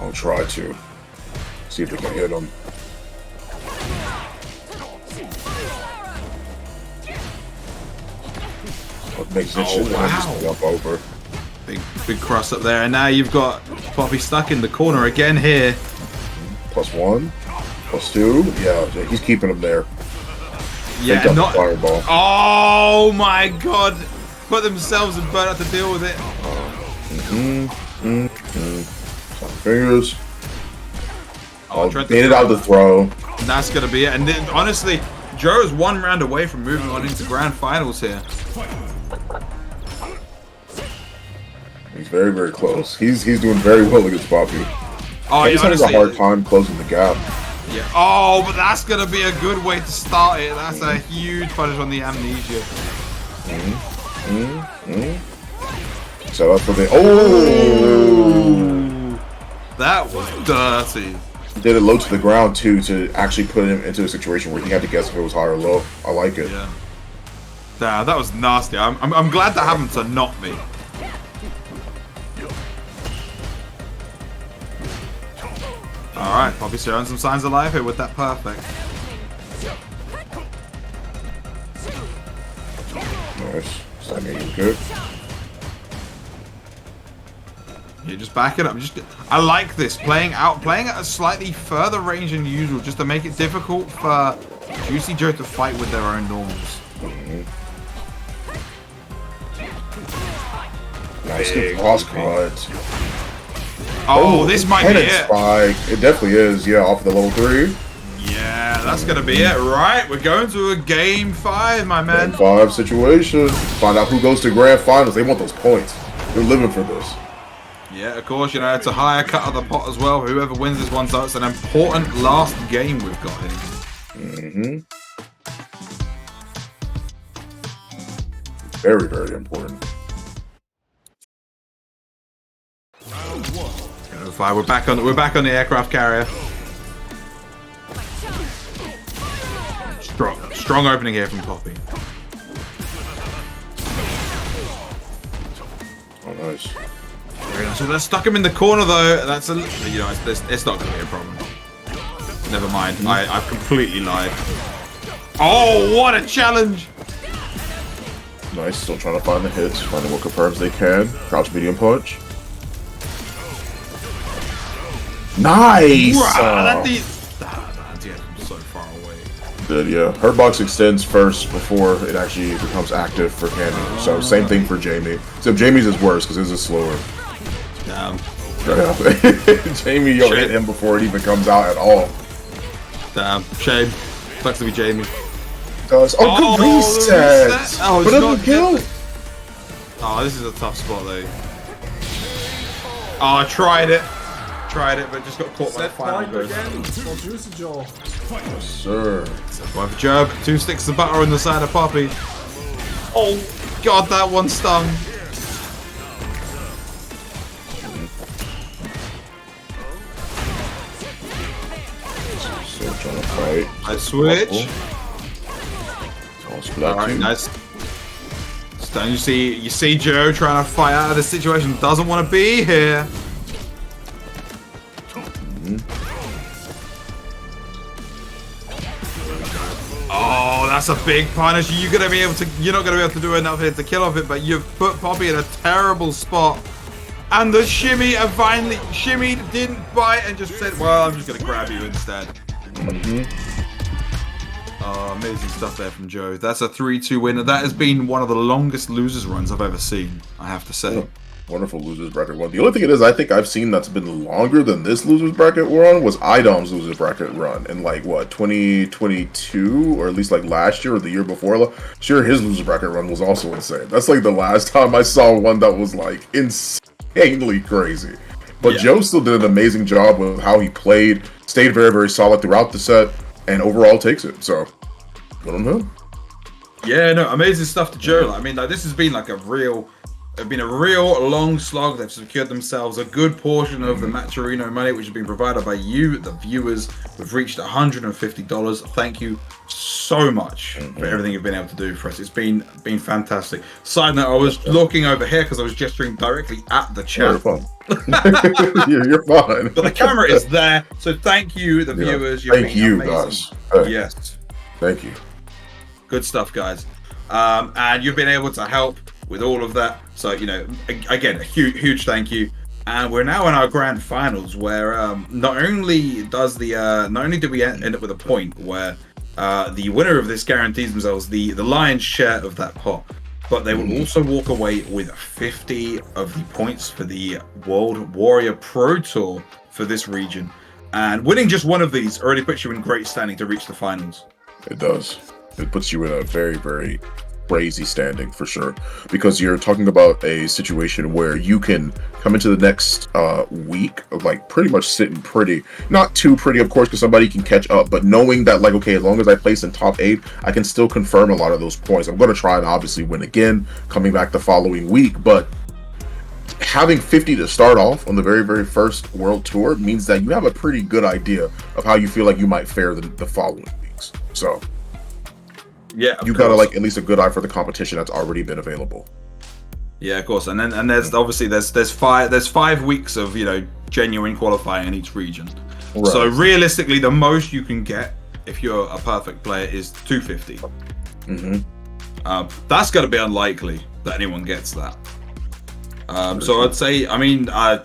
I'll try to see if we can hit him. What makes this shit just jump over? Big cross up there, and now you've got Poppy stuck in the corner again here. +1, +2. Yeah, he's keeping him there. Yeah, not fireball. Oh my god! Put themselves in burnout to deal with it. Fingers. Made it out of the throw. And that's gonna be it. And then, honestly, Joe's 1 round away from moving on into grand finals here. He's very, very close. He's doing very well against Poppy. Oh, he's having a hard time closing the gap. Yeah. Oh, but that's gonna be a good way to start it. That's a huge punish on the amnesia. So that's for the oh, that was dirty. Did it low to the ground too to actually put him into a situation where he had to guess if it was high or low. I like it. Yeah. Damn, that was nasty. I'm glad that happened to not me. Alright, Poppy showing some signs of life here with that perfect. Nice. So I mean, good. Yeah, just back it up. I like this. Playing at a slightly further range than usual just to make it difficult for Juicy Joe to fight with their own normals. Nice good cross cut. Oh, this might be cannon it. spike. It definitely is. Yeah, off of the level 3. Yeah, that's gonna be it, right? We're going to a game 5, my man. Game 5 situation. Find out who goes to grand finals. They want those points. They're living for this. Yeah, of course, you know, it's a higher cut of the pot as well. Whoever wins this one, so it's an important last game we've got here. Very, very important. We're back on the aircraft carrier. Strong opening here from Poppy. Oh, nice. So they're stuck him in the corner though. That's a, you know, it's not going to be a problem. Never mind. I've completely lied. Oh, what a challenge! Nice. Still trying to find the hits. Finding what confirms they can. Crouch medium punch. Nice. Wow, I'm so far away. Good, yeah. Her box extends first before it actually becomes active for Candy. So same thing for Jamie. Except Jamie's is worse because his is slower. Damn. Jamie, you'll hit him before it even comes out at all. Damn. Shame. Sucks to be Jamie. Does good reset. Oh, but doesn't kill. Oh, this is a tough spot though. Oh, I tried it, but just got caught by the final goal. Yes, sir. One for Job. 2 sticks of butter on the side of Poppy. Oh God, that one stung. Still trying to fight. I switch. Alright, nice. So you see Joe trying to fight out of this situation. Doesn't want to be here. Oh, that's a big punish. You're not gonna be able to do enough here to kill off it, but you've put Poppy in a terrible spot. And the shimmy finally shimmied, didn't bite, and just said, "Well, I'm just gonna grab you instead." Oh, amazing stuff there from Joe. That's a 3-2 winner. That has been one of the longest losers runs I've ever seen, I have to say. Wonderful losers bracket run. The only thing it is, I think I've seen that's been longer than this losers bracket run was IDOM's losers bracket run in like what 2022 or at least like last year or the year before. Sure, his losers bracket run was also insane. That's like the last time I saw one that was like insanely crazy. But Joe still did an amazing job with how he played, stayed very, very solid throughout the set, and overall takes it. So, good on him. Yeah, no, amazing stuff to Joe. I mean, like, this has been like a real long slog. They've secured themselves a good portion of the Matcherino money, which has been provided by you, the viewers. We've reached $150. Thank you so much for everything you've been able to do for us. It's been fantastic. Side note, I was looking over here because I was gesturing directly at the chat. You're fine. You're fine. But the camera is there, so thank you, the viewers. Thank you, guys. Yes. Thank you. Good stuff, guys. And you've been able to help with all of that. So, you know, again, a huge thank you. And we're now in our grand finals, where not only do we end up with a point where the winner of this guarantees themselves the lion's share of that pot, but they will also walk away with 50 of the points for the World Warrior Pro Tour for this region. And winning just one of these already puts you in great standing to reach the finals. It does. It puts you in a very, very crazy standing for sure, because you're talking about a situation where you can come into the next week of like pretty much sitting pretty, not too pretty of course because somebody can catch up, but knowing that like, okay, as long as I place in top 8, I can still confirm a lot of those points. I'm going to try and obviously win again coming back the following week, but having 50 to start off on the very, very first World Tour means that you have a pretty good idea of how you feel like you might fare the following weeks. So yeah, you gotta like at least a good eye for the competition that's already been available. Yeah, of course, and there's obviously there's 5 weeks of, you know, genuine qualifying in each region. Right. So realistically, the most you can get if you're a perfect player is 250. That's gonna be unlikely that anyone gets that. So I'd say, I mean, I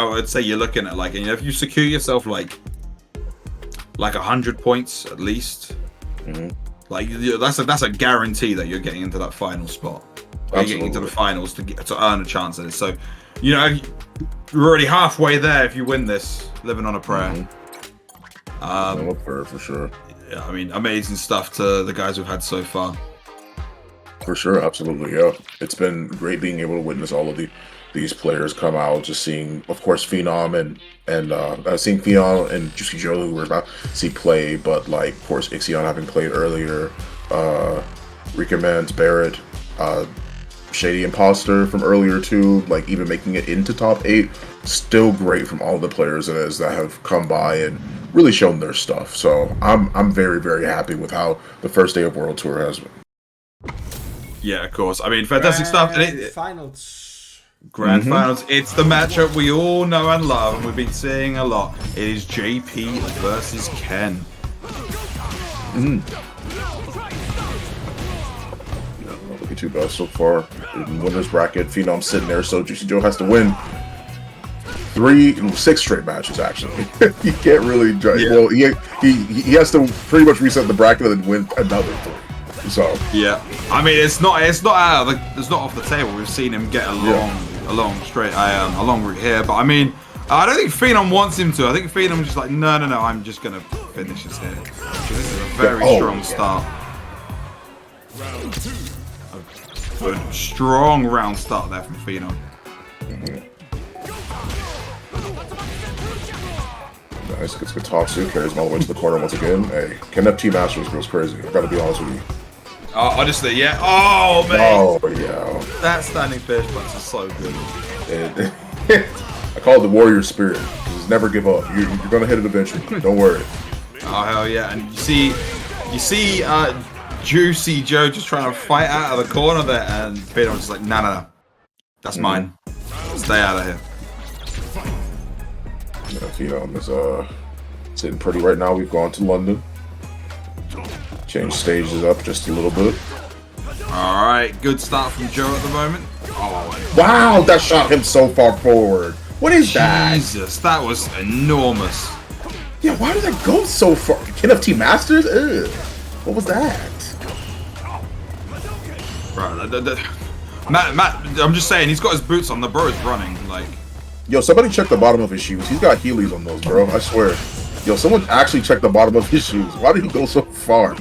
would say you're looking at like, you know, if you secure yourself like 100 points at least. Like that's a guarantee that you're getting into that final spot. getting into the finals to earn a chance at it. So, you know, you're already halfway there if you win this. Living on a prayer. On a prayer for sure. Yeah, I mean, amazing stuff to the guys we've had so far. For sure, absolutely, yeah. It's been great being able to witness all of these players come out. Just seeing, of course, Phenom and seeing Phenom and Juicy Joe, who we're about to see play, but like, of course, Ixion having played earlier, Recommend, Barrett, Shady Imposter from earlier too, like even making it into top 8. Still great from all the players that have come by and really shown their stuff. So I'm very, very happy with how the first day of World Tour has been. Yeah, of course. I mean, fantastic stuff. Finals. Grand finals. It's the matchup we all know and love, and we've been seeing a lot. It is JP versus Ken. Look at two guys so far in winner's bracket. Phenom sitting there, so Juicy Joe has to win 6 straight matches. Actually, he can't really. Well, he has to pretty much reset the bracket and then win another 3. So yeah, I mean it's not out of it's not off the table. We've seen him get a long route here, but I mean I don't think Phenom wants him to. I think Phenom's just like no, I'm just gonna finish this here. This is a very strong start. A strong round start there from Phenom. Nice, gets good top 2, carries him all the way to the corner once again. Hey, Ken FT Masters goes crazy. I gotta be honest with you. Honestly, yeah. Oh, man. Oh, yeah. That standing fish punch is so good. I call it the warrior spirit. Just never give up. You're going to hit it eventually. Don't worry. Oh, hell yeah. And you see Juicy Joe just trying to fight out of the corner there, and Phenom's just like, no. That's mine. Stay out of here. Yeah, Phenom is sitting pretty right now. We've gone to London. Change stages up just a little bit. Alright, good start from Joe at the moment. Oh, wow, that shot him so far forward. What is that? Jesus, that was enormous. Yeah, why did that go so far? Ken FT Masters? Ugh. What was that? Right, Matt, I'm just saying, he's got his boots on. The bro is running. Like, yo, somebody check the bottom of his shoes. He's got Heelys on those, bro. I swear. Yo, someone actually checked the bottom of his shoes. Why did he go so far?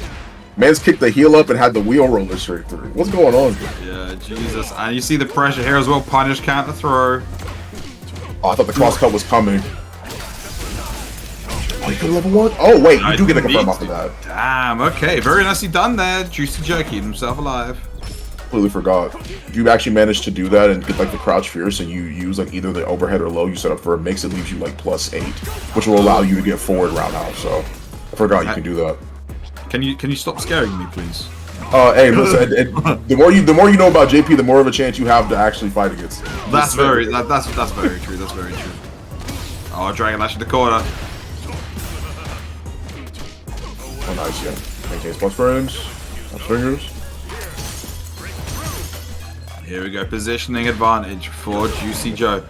Man's kicked the heel up and had the wheel roller straight through. What's going on here? Yeah, Jesus. And you see the pressure here as well. Punish, counter throw. Oh, I thought the cross cut was coming. Oh, you could level 1? Oh, wait, you do get a confirm off of that. Damn, okay. Very nicely done there. Juicy Joe keeping himself alive. Completely forgot. You actually managed to do that and get like the crouch fierce and you use like either the overhead or low you set up for a mix, it leaves you like +8, which will allow you to get forward roundhouse. So I forgot you can do that. Can you stop scaring me, please? Hey, listen, the more you know about JP, the more of a chance you have to actually fight against him. That's very true. That's very true. Oh, Dragon Lash in the corner. Oh, nice, yeah. Maintains plus frames, plus fingers. Here we go, positioning advantage for Juicy Joe.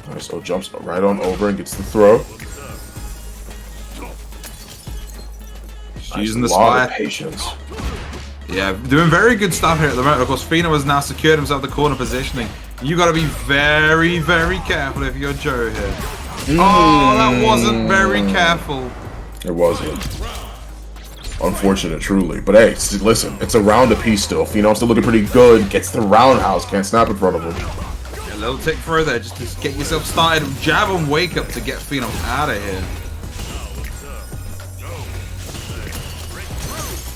Nice, so jumps right on over and gets the throw. Nice, using the spire. Patience. Yeah, doing very good stuff here at the moment. Of course, Phenom has now secured himself the corner positioning. You got to be very, very careful if you're Joe here. Oh, that wasn't very careful. It wasn't. Unfortunate, truly. But hey, listen, it's a round apiece still. Phenom's still looking pretty good. Gets the roundhouse, can't snap in front of him. A little tick further there, just to get yourself started. Jab and wake up to get Phenom out of here.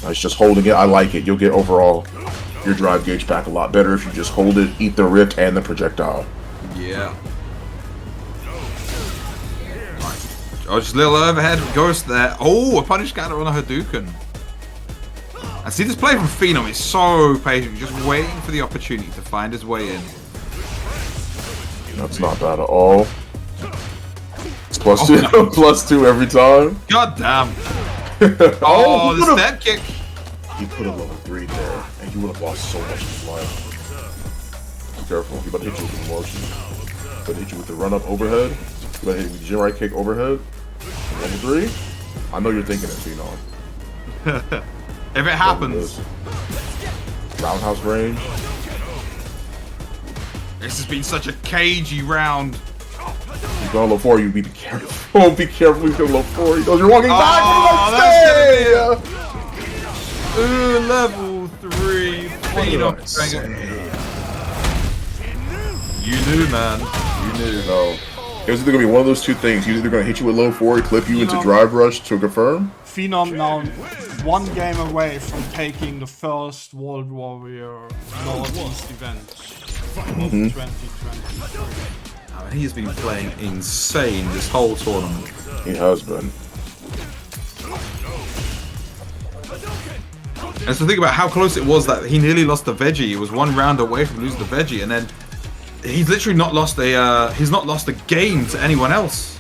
Nice, just holding it. I like it. You'll get overall your drive gauge back a lot better if you just hold it, eat the rift and the projectile. Yeah. Oh, just a little overhead ghost there. Oh, a punish counter on a Hadouken. I see this play from Phenom. He's so patient, just waiting for the opportunity to find his way in. That's not bad at all. It's +2, no. +2 every time. God damn. Oh, the step kick. He could have level 3 there, and he would have lost so much of his life. Be careful. He about to hit you with the motion. He about to hit you with the run-up overhead. He about to hit you with the Jin right kick overhead. Level 3. I know you're thinking it, Phenom. If it happens. Roundhouse range. This has been such a cagey round. He's going low 4, you be careful. Oh, be careful, he's going low 4. He goes, you're walking back. That's ooh, level 3. You knew, man. You knew. No. It was either going to be one of those two things. He's either going to hit you with low 4, clip you into drive rush to confirm. Phenom now 1 game away from taking the first World Warrior Northeast event of 2023. I mean, he's been playing insane this whole tournament. He has been. And so think about how close it was that he nearly lost the veggie. He was 1 round away from losing the veggie, and then he's literally not lost a he's not lost a game to anyone else.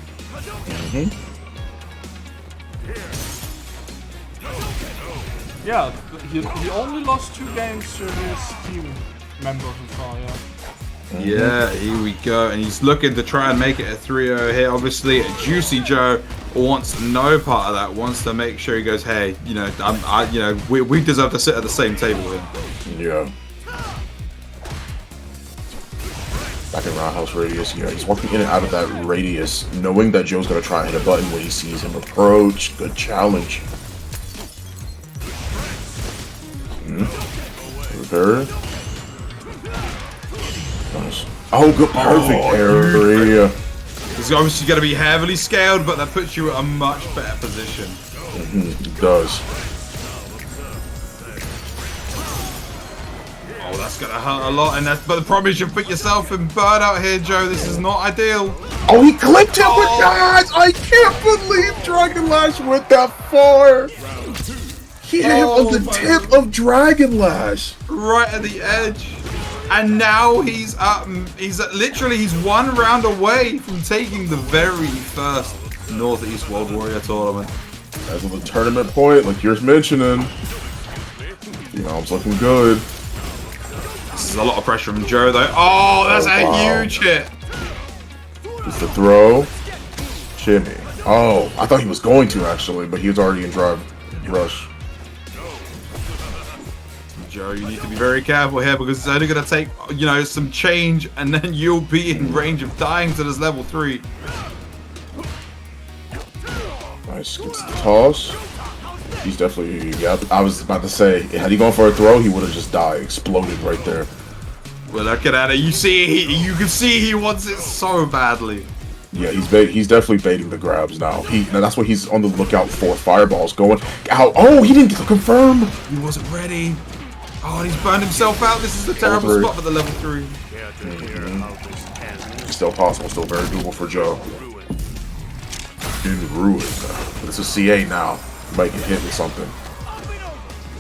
Yeah, he only lost 2 games to his team member so far, yeah. Yeah, here we go, and he's looking to try and make it a 3-0 here. Obviously, Juicy Joe wants no part of that. Wants to make sure he goes, hey, you know, we deserve to sit at the same table here. Yeah. Back in roundhouse radius, yeah, he's walking in and out of that radius, knowing that Joe's gonna try and hit a button when he sees him approach. Good challenge. Repair. Nice. Oh, good, perfect area. It's obviously going to be heavily scaled, but that puts you at a much better position. It does. Oh, that's going to hurt a lot, but the problem is you put yourself in burnout here, Joe. This is not ideal. Oh, he clipped him with that! I can't believe Dragon Lash went that far. He hit him on the tip of Dragon Lash. Right at the edge. And now he's literally 1 round away from taking the very first Northeast World Warrior tournament. As of the tournament point, like you're mentioning, you know, it's looking good. This is a lot of pressure from Joe, though. Oh, that's a huge hit. It's the throw. Shimmy. Oh, I thought he was going to, actually, but he was already in drive rush. Joe, you need to be very careful here because it's only going to take, you know, some change and then you'll be in range of dying to this level 3. Nice, gets the toss. He's definitely, yeah, I was about to say, had he gone for a throw, he would have just died, exploded right there. Well, looking at it, you can see he wants it so badly. Yeah, he's definitely baiting the grabs now. That's what he's on the lookout for. Fireballs going out. Oh, he didn't get the confirm. He wasn't ready. Oh, he's burned himself out. This is a terrible spot for the level 3. Still possible, still very doable for Joe. In ruin. But it's a CA now. Might get hit with something.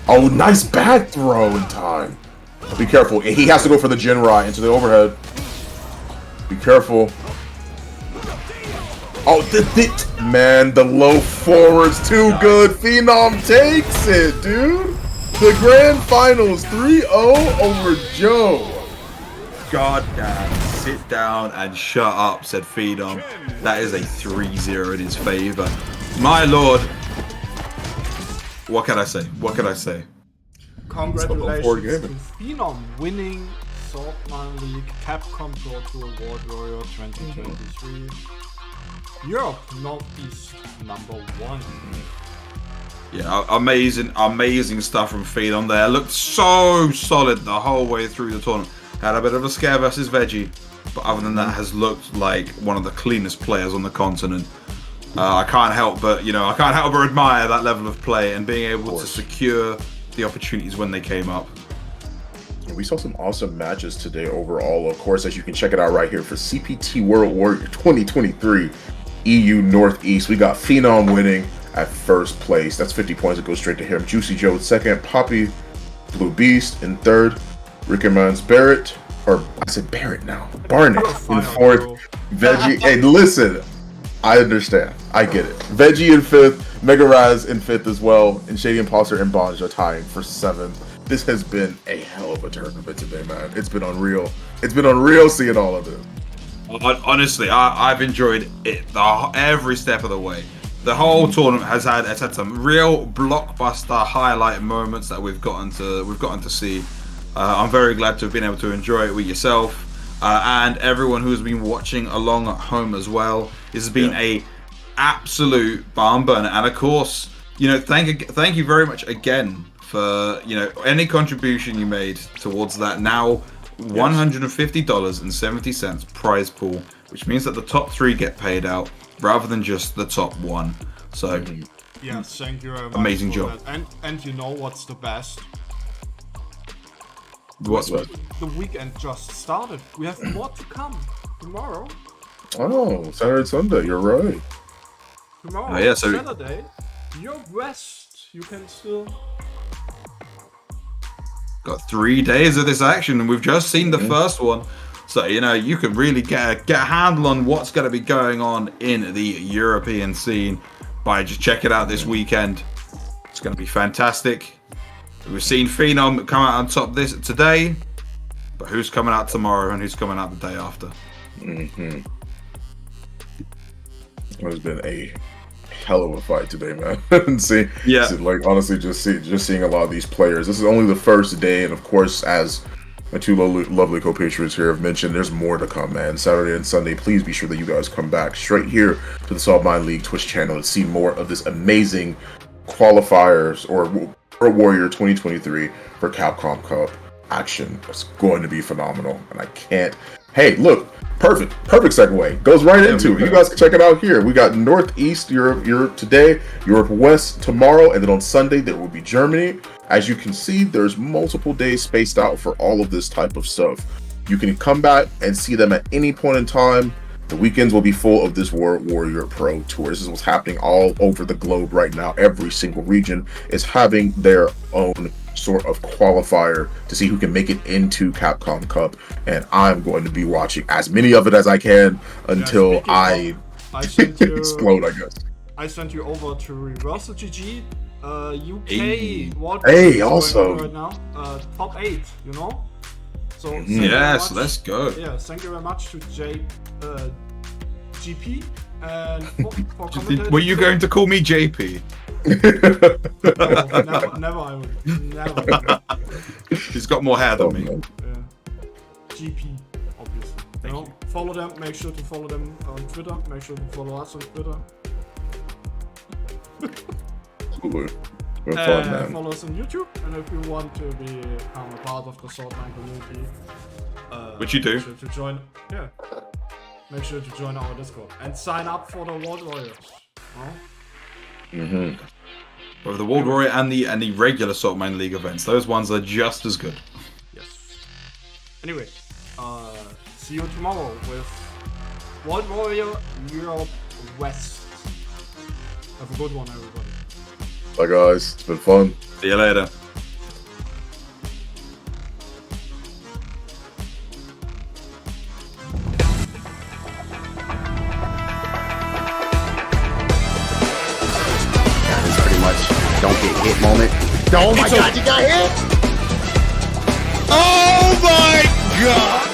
Oh, nice back throw in time. Be careful. He has to go for the Jinrai into the overhead. Be careful. Oh, man, the low forward's too good. Phenom takes it, dude. The grand finals 3-0 over Joe. God damn, sit down and shut up, said Phenom. That is a 3-0 in his favor. My lord. What can I say? What can I say? Congratulations to Phenom winning Swordman League Capcom Cup X World Warrior 2023. Europe Northeast #1. Yeah, amazing stuff from Phenom there. Looked so solid the whole way through the tournament. Had a bit of a scare versus Veggie, but other than that has looked like one of the cleanest players on the continent. I can't help but admire that level of play and being able to secure the opportunities when they came up. We saw some awesome matches today overall. Of course, as you can check it out right here for CPT World Warrior 2023 EU Northeast, we got Phenom winning at first place. That's 50 points. It goes straight to him. Juicy Joe in second. Poppy Blue Beast in third. Rickemans Barrett, or I said Barrett now. Barnett in fourth. Veggie. Hey, listen, I understand. I get it. Veggie in fifth. Mega Raz in fifth as well. And Shady Imposter and Bonge are tying for seventh. This has been a hell of a tournament today, man. It's been unreal. It's been unreal seeing all of this. Honestly, I've enjoyed it every step of the way. the whole tournament has had some real blockbuster highlight moments that we've gotten to see. I'm very glad to have been able to enjoy it with yourself and everyone who's been watching along at home as well. This has been a absolute barn burner, and of course, you know, thank you very much again for, you know, any contribution you made towards that now $150.70 prize pool, which means that the top 3 get paid out rather than just the top 1. So yes, thank you very much. Amazing job. That. And you know what's the best? What's the weekend just started. We have more to come tomorrow. Oh, Saturday, Sunday. You're right. Tomorrow, yeah, so Saturday, your West. You can still got 3 days of this action, and we've just seen the first one. So, you know, you can really get a handle on what's going to be going on in the European scene by just checking it out this weekend. It's going to be fantastic. We've seen Phenom come out on top this today, but who's coming out tomorrow and who's coming out the day after? It's been a hell of a fight today, man. Like honestly, just seeing a lot of these players. This is only the first day, and of course, as my two lovely co-patriots here have mentioned, there's more to come, man. Saturday and Sunday, please be sure that you guys come back straight here to the Salt Mine League Twitch channel and see more of this amazing qualifiers or World Warrior 2023 for Capcom Cup action. It's going to be phenomenal, and I can't. Hey, look, perfect segue. Goes right into it. You guys can check it out here. We got Northeast Europe today, Europe West tomorrow, and then on Sunday there will be Germany. As you can see, there's multiple days spaced out for all of this type of stuff. You can come back and see them at any point in time. The weekends will be full of this World Warrior Pro Tour. This is what's happening all over the globe right now. Every single region is having their own sort of qualifier to see who can make it into Capcom Cup, and I'm going to be watching as many of it as I can until I explode, I guess. I sent you over to Reversal GG, UK. Hey, also right now, top 8, you know. So yes, let's go. Yeah, thank you very much to GP and for commentating. Were you going to call me JP? No, never I would. Never. He's got more hair than me. Yeah. GP, obviously. Thank you. Follow them. Make sure to follow them on Twitter. Make sure to follow us on Twitter. Follow us on YouTube, and if you want to become a part of the Swordline community, which you do, make sure to join. Yeah. Make sure to join our Discord and sign up for the World Warriors. Both the World Warrior and the regular Salt Mine League events, those ones are just as good. Yes. Anyway, see you tomorrow with World Warrior Europe West. Have a good one, everybody. Bye, guys. It's been fun. See you later. Don't get hit moment. Oh my god, you got hit! Oh my god!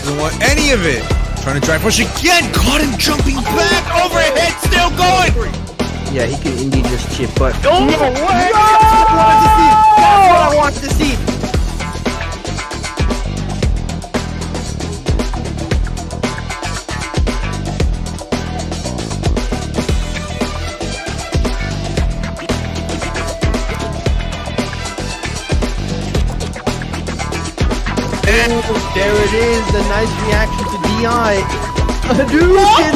Don't want any of it. Trying to drive push again. Caught him jumping back. Overhead, still going. Yeah, he could indeed just chip, but oh no way! That's what I wanted to see. There it is, the nice reaction to DI. Hadouken!